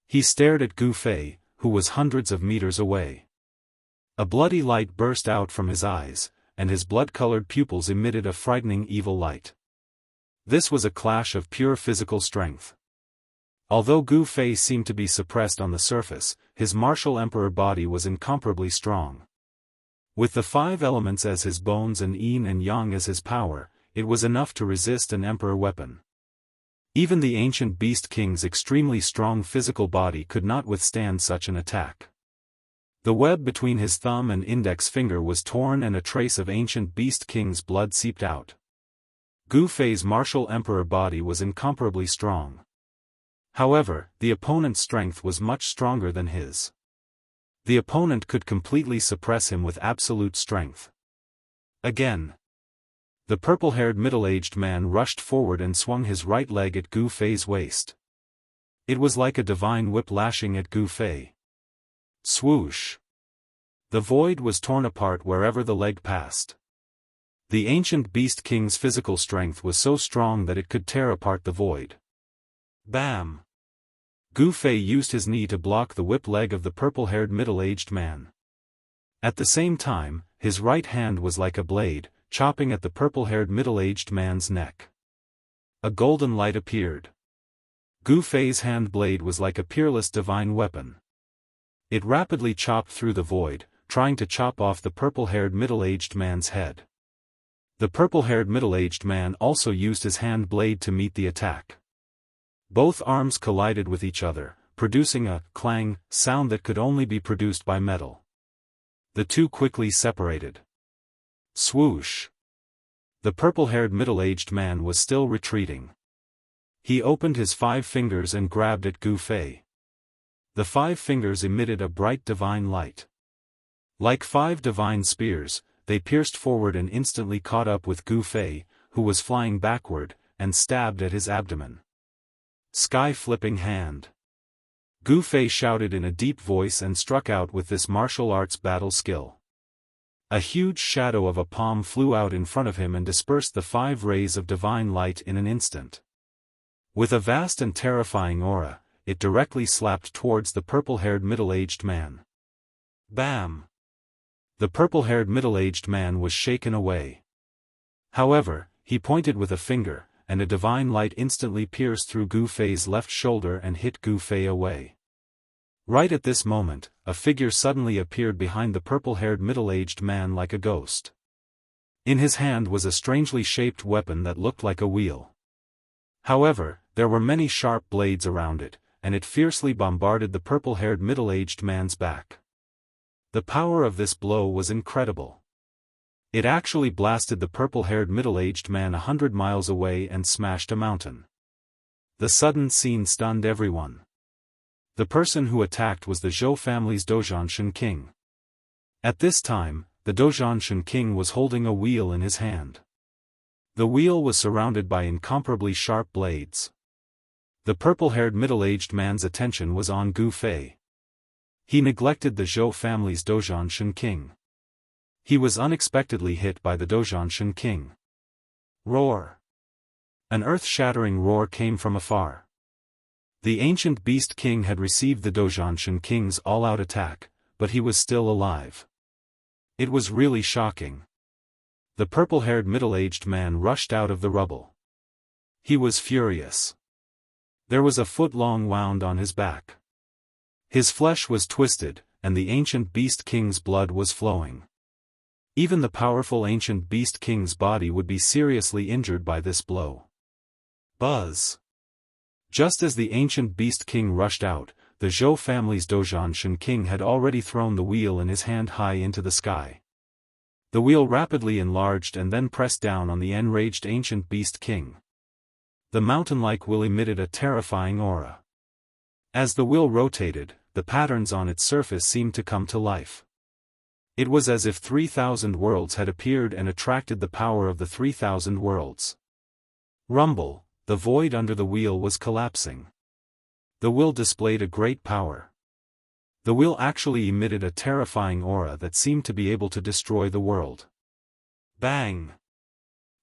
He stared at Gu Fei, who was hundreds of meters away. A bloody light burst out from his eyes, and his blood-colored pupils emitted a frightening evil light. This was a clash of pure physical strength. Although Gu Fei seemed to be suppressed on the surface, his martial emperor body was incomparably strong. With the 5 elements as his bones and yin and yang as his power, it was enough to resist an emperor weapon. Even the ancient beast king's extremely strong physical body could not withstand such an attack. The web between his thumb and index finger was torn and a trace of ancient beast king's blood seeped out. Gu Fei's martial emperor body was incomparably strong. However, the opponent's strength was much stronger than his. The opponent could completely suppress him with absolute strength. Again. The purple-haired middle-aged man rushed forward and swung his right leg at Gu Fei's waist. It was like a divine whip lashing at Gu Fei. Swoosh! The void was torn apart wherever the leg passed. The ancient beast king's physical strength was so strong that it could tear apart the void. Bam! Gu Fei used his knee to block the whip leg of the purple-haired middle-aged man. At the same time, his right hand was like a blade, chopping at the purple-haired middle-aged man's neck. A golden light appeared. Gu Fei's hand blade was like a peerless divine weapon. It rapidly chopped through the void, trying to chop off the purple-haired middle-aged man's head. The purple-haired middle-aged man also used his hand blade to meet the attack. Both arms collided with each other, producing a clang sound that could only be produced by metal. The two quickly separated. Swoosh! The purple-haired middle-aged man was still retreating. He opened his 5 fingers and grabbed at Gu Fei. The 5 fingers emitted a bright divine light. Like 5 divine spears, they pierced forward and instantly caught up with Gu Fei, who was flying backward, and stabbed at his abdomen. Sky-flipping hand. Gu Fei shouted in a deep voice and struck out with this martial arts battle skill. A huge shadow of a palm flew out in front of him and dispersed the 5 rays of divine light in an instant. With a vast and terrifying aura, it directly slapped towards the purple-haired middle-aged man. Bam! The purple-haired middle-aged man was shaken away. However, he pointed with a finger, and a divine light instantly pierced through Gu Fei's left shoulder and hit Gu Fei away. Right at this moment, a figure suddenly appeared behind the purple-haired middle-aged man like a ghost. In his hand was a strangely shaped weapon that looked like a wheel. However, there were many sharp blades around it, and it fiercely bombarded the purple-haired middle-aged man's back. The power of this blow was incredible. It actually blasted the purple-haired middle-aged man 100 miles away and smashed a mountain. The sudden scene stunned everyone. The person who attacked was the Zhou family's Daoist king. At this time, the Daoist king was holding a wheel in his hand. The wheel was surrounded by incomparably sharp blades. The purple-haired middle-aged man's attention was on Gu Fei. He neglected the Zhou family's Daoist king. He was unexpectedly hit by the Daoist king. Roar! An earth-shattering roar came from afar. The ancient beast king had received the Daoist king's all-out attack, but he was still alive. It was really shocking. The purple-haired middle-aged man rushed out of the rubble. He was furious. There was a foot-long wound on his back. His flesh was twisted, and the ancient beast king's blood was flowing. Even the powerful ancient beast king's body would be seriously injured by this blow. Buzz! Just as the ancient beast king rushed out, the Zhou family's Daoist king had already thrown the wheel in his hand high into the sky. The wheel rapidly enlarged and then pressed down on the enraged ancient beast king. The mountain-like wheel emitted a terrifying aura. As the wheel rotated, the patterns on its surface seemed to come to life. It was as if 3,000 worlds had appeared and attracted the power of the 3,000 worlds. Rumble, the void under the wheel was collapsing. The wheel displayed a great power. The wheel actually emitted a terrifying aura that seemed to be able to destroy the world. Bang!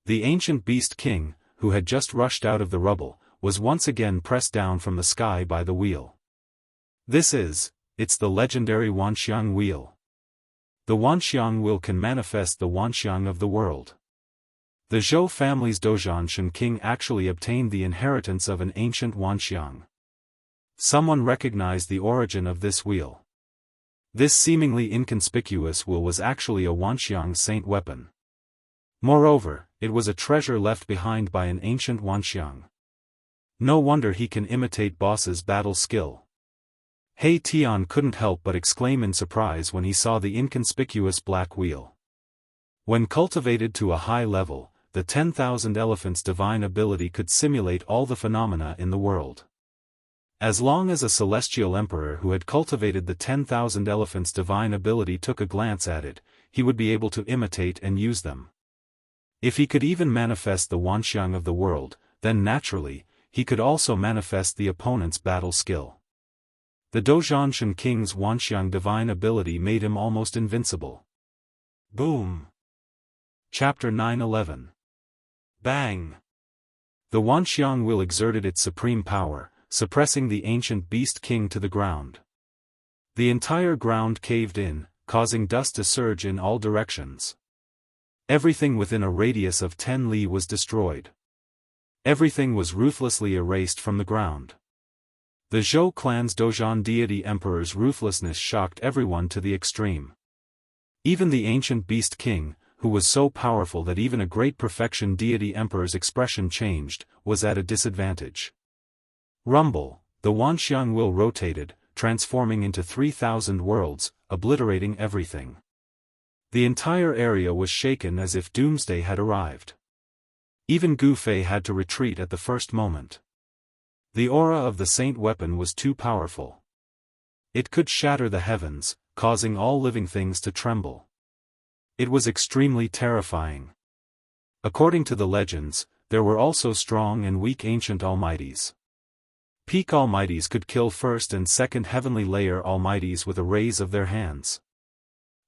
The ancient beast king, who had just rushed out of the rubble, was once again pressed down from the sky by the wheel. It's the legendary Wanxiang wheel. The Wanxiang wheel can manifest the Wanxiang of the world. The Zhou family's Daoist king actually obtained the inheritance of an ancient Wanxiang. Someone recognized the origin of this wheel. This seemingly inconspicuous wheel was actually a Wanxiang saint weapon. Moreover, it was a treasure left behind by an ancient Wanxiang. No wonder he can imitate boss's battle skill. He Tian couldn't help but exclaim in surprise when he saw the inconspicuous black wheel. When cultivated to a high level, the 10,000 elephants' divine ability could simulate all the phenomena in the world. As long as a celestial emperor who had cultivated the 10,000 elephants' divine ability took a glance at it, he would be able to imitate and use them. If he could even manifest the Wanxiang of the world, then naturally, he could also manifest the opponent's battle skill. The Daoist king's Wanxiang divine ability made him almost invincible. Boom! Chapter 9:11. Bang! The Wanxiang wheel exerted its supreme power, suppressing the ancient beast king to the ground. The entire ground caved in, causing dust to surge in all directions. Everything within a radius of 10 li was destroyed. Everything was ruthlessly erased from the ground. The Zhou clan's Dozhan deity emperor's ruthlessness shocked everyone to the extreme. Even the ancient beast king, who was so powerful that even a great perfection deity emperor's expression changed, was at a disadvantage. Rumble, the Wanxiang wheel rotated, transforming into 3,000 worlds, obliterating everything. The entire area was shaken as if doomsday had arrived. Even Gu Fei had to retreat at the first moment. The aura of the saint weapon was too powerful. It could shatter the heavens, causing all living things to tremble. It was extremely terrifying. According to the legends, there were also strong and weak ancient almighties. Peak almighties could kill first and second heavenly layer almighties with a raise of their hands.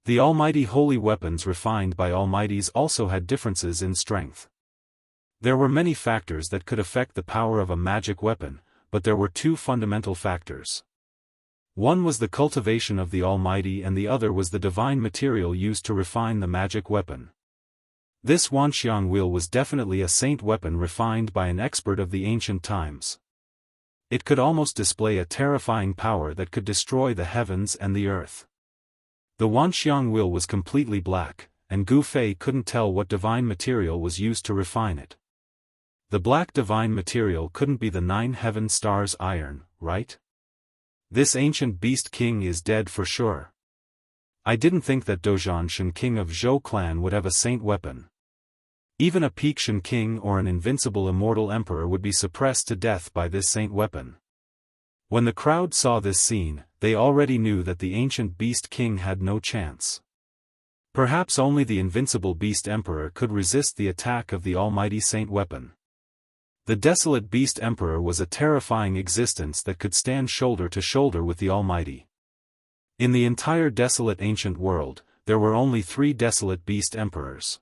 The almighty holy weapons refined by almighties also had differences in strength. There were many factors that could affect the power of a magic weapon, but there were two fundamental factors. One was the cultivation of the almighty and the other was the divine material used to refine the magic weapon. This Wuxianxia was definitely a saint weapon refined by an expert of the ancient times. It could almost display a terrifying power that could destroy the heavens and the earth. The Wuxianxia was completely black, and Gu Fei couldn't tell what divine material was used to refine it. The black divine material couldn't be the 9 heaven stars iron, right? This ancient beast king is dead for sure. I didn't think that Dozhan Shen king of Zhou clan would have a saint weapon. Even a peak Shen king or an invincible immortal emperor would be suppressed to death by this saint weapon. When the crowd saw this scene, they already knew that the ancient beast king had no chance. Perhaps only the invincible beast emperor could resist the attack of the almighty saint weapon. The desolate beast emperor was a terrifying existence that could stand shoulder to shoulder with the almighty. In the entire desolate ancient world, there were only 3 desolate beast emperors.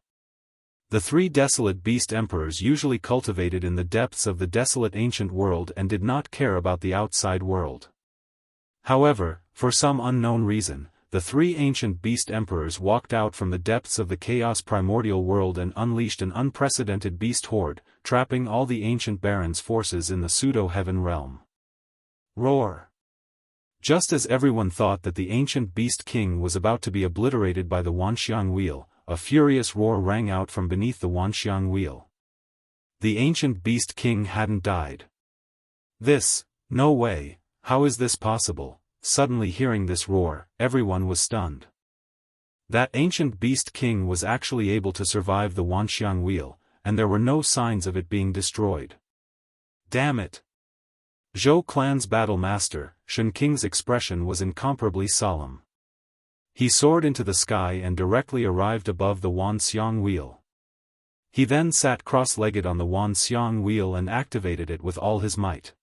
The 3 desolate beast emperors usually cultivated in the depths of the desolate ancient world and did not care about the outside world. However, for some unknown reason, the 3 ancient beast emperors walked out from the depths of the chaos primordial world and unleashed an unprecedented beast horde, trapping all the ancient barons' forces in the pseudo-heaven realm. Roar! Just as everyone thought that the ancient beast king was about to be obliterated by the Wuxianxia, a furious roar rang out from beneath the Wuxianxia. The ancient beast king hadn't died. No way, how is this possible? Suddenly hearing this roar, everyone was stunned. That ancient beast king was actually able to survive the Wuxianxia, and there were no signs of it being destroyed. Damn it! Zhou clan's battle master, Shen King's expression was incomparably solemn. He soared into the sky and directly arrived above the Wuxianxia. He then sat cross-legged on the Wuxianxia and activated it with all his might.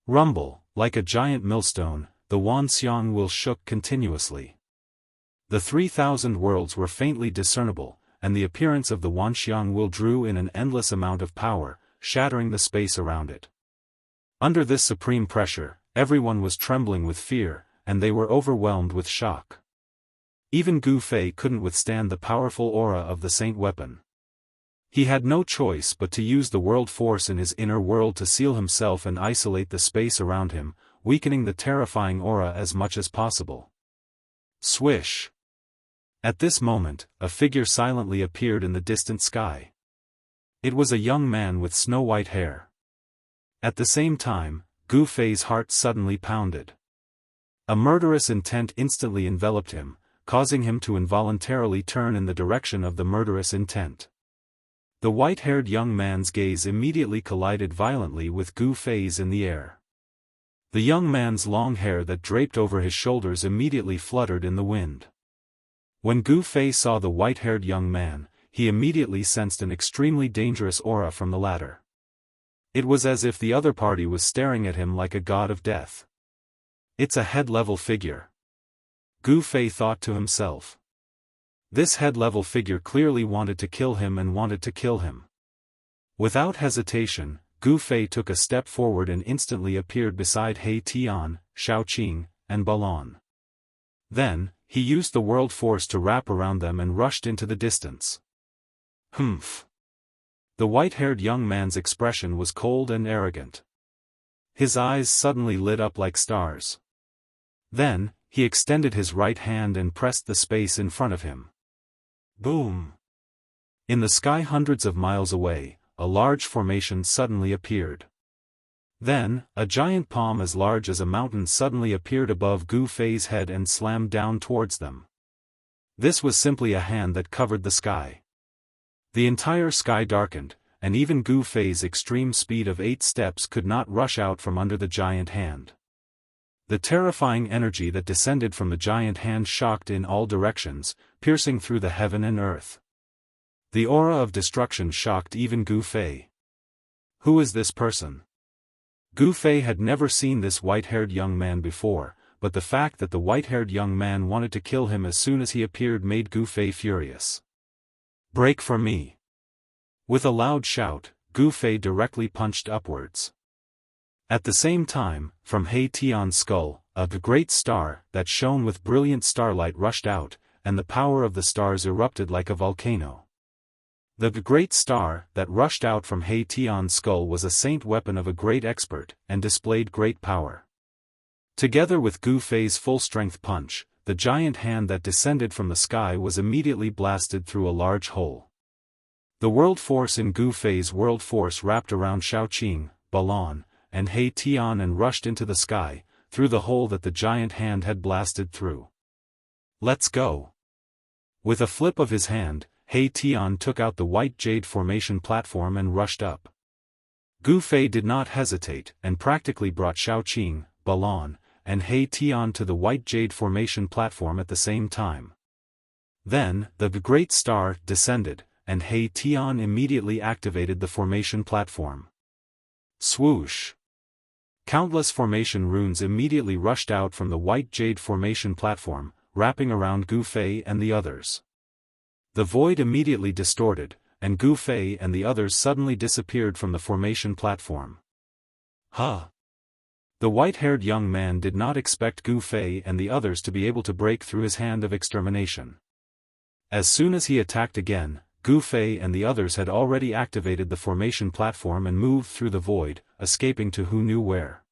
Rumble, like a giant millstone, the Wuxianxia shook continuously. The 3,000 worlds were faintly discernible, and the appearance of the Wuxianxia drew in an endless amount of power, shattering the space around it. Under this supreme pressure, everyone was trembling with fear, and they were overwhelmed with shock. Even Gu Fei couldn't withstand the powerful aura of the saint weapon. He had no choice but to use the world force in his inner world to seal himself and isolate the space around him, weakening the terrifying aura as much as possible. Swish! At this moment, a figure silently appeared in the distant sky. It was a young man with snow-white hair. At the same time, Gu Fei's heart suddenly pounded. A murderous intent instantly enveloped him, causing him to involuntarily turn in the direction of the murderous intent. The white-haired young man's gaze immediately collided violently with Gu Fei's in the air. The young man's long hair that draped over his shoulders immediately fluttered in the wind. When Gu Fei saw the white-haired young man, he immediately sensed an extremely dangerous aura from the latter. It was as if the other party was staring at him like a god of death. It's a head-level figure. Gu Fei thought to himself. This head-level figure clearly wanted to kill him and wanted to kill him. Without hesitation, Gu Fei took a step forward and instantly appeared beside He Tian, Shaoqing, and Balon. Then, he used the world force to wrap around them and rushed into the distance. Humph! The white-haired young man's expression was cold and arrogant. His eyes suddenly lit up like stars. Then, he extended his right hand and pressed the space in front of him. Boom! In the sky hundreds of miles away, a large formation suddenly appeared. Then, a giant palm as large as a mountain suddenly appeared above Gu Fei's head and slammed down towards them. This was simply a hand that covered the sky. The entire sky darkened, and even Gu Fei's extreme speed of 8 steps could not rush out from under the giant hand. The terrifying energy that descended from the giant hand shocked in all directions, piercing through the heaven and earth. The aura of destruction shocked even Gu Fei. Who is this person? Gu Fei had never seen this white-haired young man before, but the fact that the white-haired young man wanted to kill him as soon as he appeared made Gu Fei furious. Break for me! With a loud shout, Gu Fei directly punched upwards. At the same time, from He Tian's skull, a great star that shone with brilliant starlight rushed out, and the power of the stars erupted like a volcano. The great star that rushed out from He Tian's skull was a saint weapon of a great expert, and displayed great power. Together with Gu Fei's full-strength punch, the giant hand that descended from the sky was immediately blasted through a large hole. The world force in Gu Fei's world force wrapped around Shaoqing, Balan, and He Tian and rushed into the sky, through the hole that the giant hand had blasted through. Let's go! With a flip of his hand, He Tian took out the white jade formation platform and rushed up. Gu Fei did not hesitate, and practically brought Shaoqing, Balan, and He Tian to the white jade formation platform at the same time. Then, the great star descended, and He Tian immediately activated the formation platform. Swoosh! Countless formation runes immediately rushed out from the white jade formation platform, wrapping around Gu Fei and the others. The void immediately distorted, and Gu Fei and the others suddenly disappeared from the formation platform. Huh! The white-haired young man did not expect Gu Fei and the others to be able to break through his hand of extermination. As soon as he attacked again, Gu Fei and the others had already activated the formation platform and moved through the void, escaping to who knew where.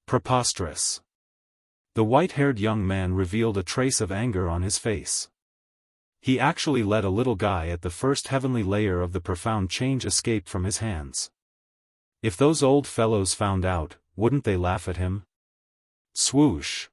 Preposterous! The white-haired young man revealed a trace of anger on his face. He actually let a little guy at the first heavenly layer of the profound change escape from his hands. If those old fellows found out, wouldn't they laugh at him? Swoosh!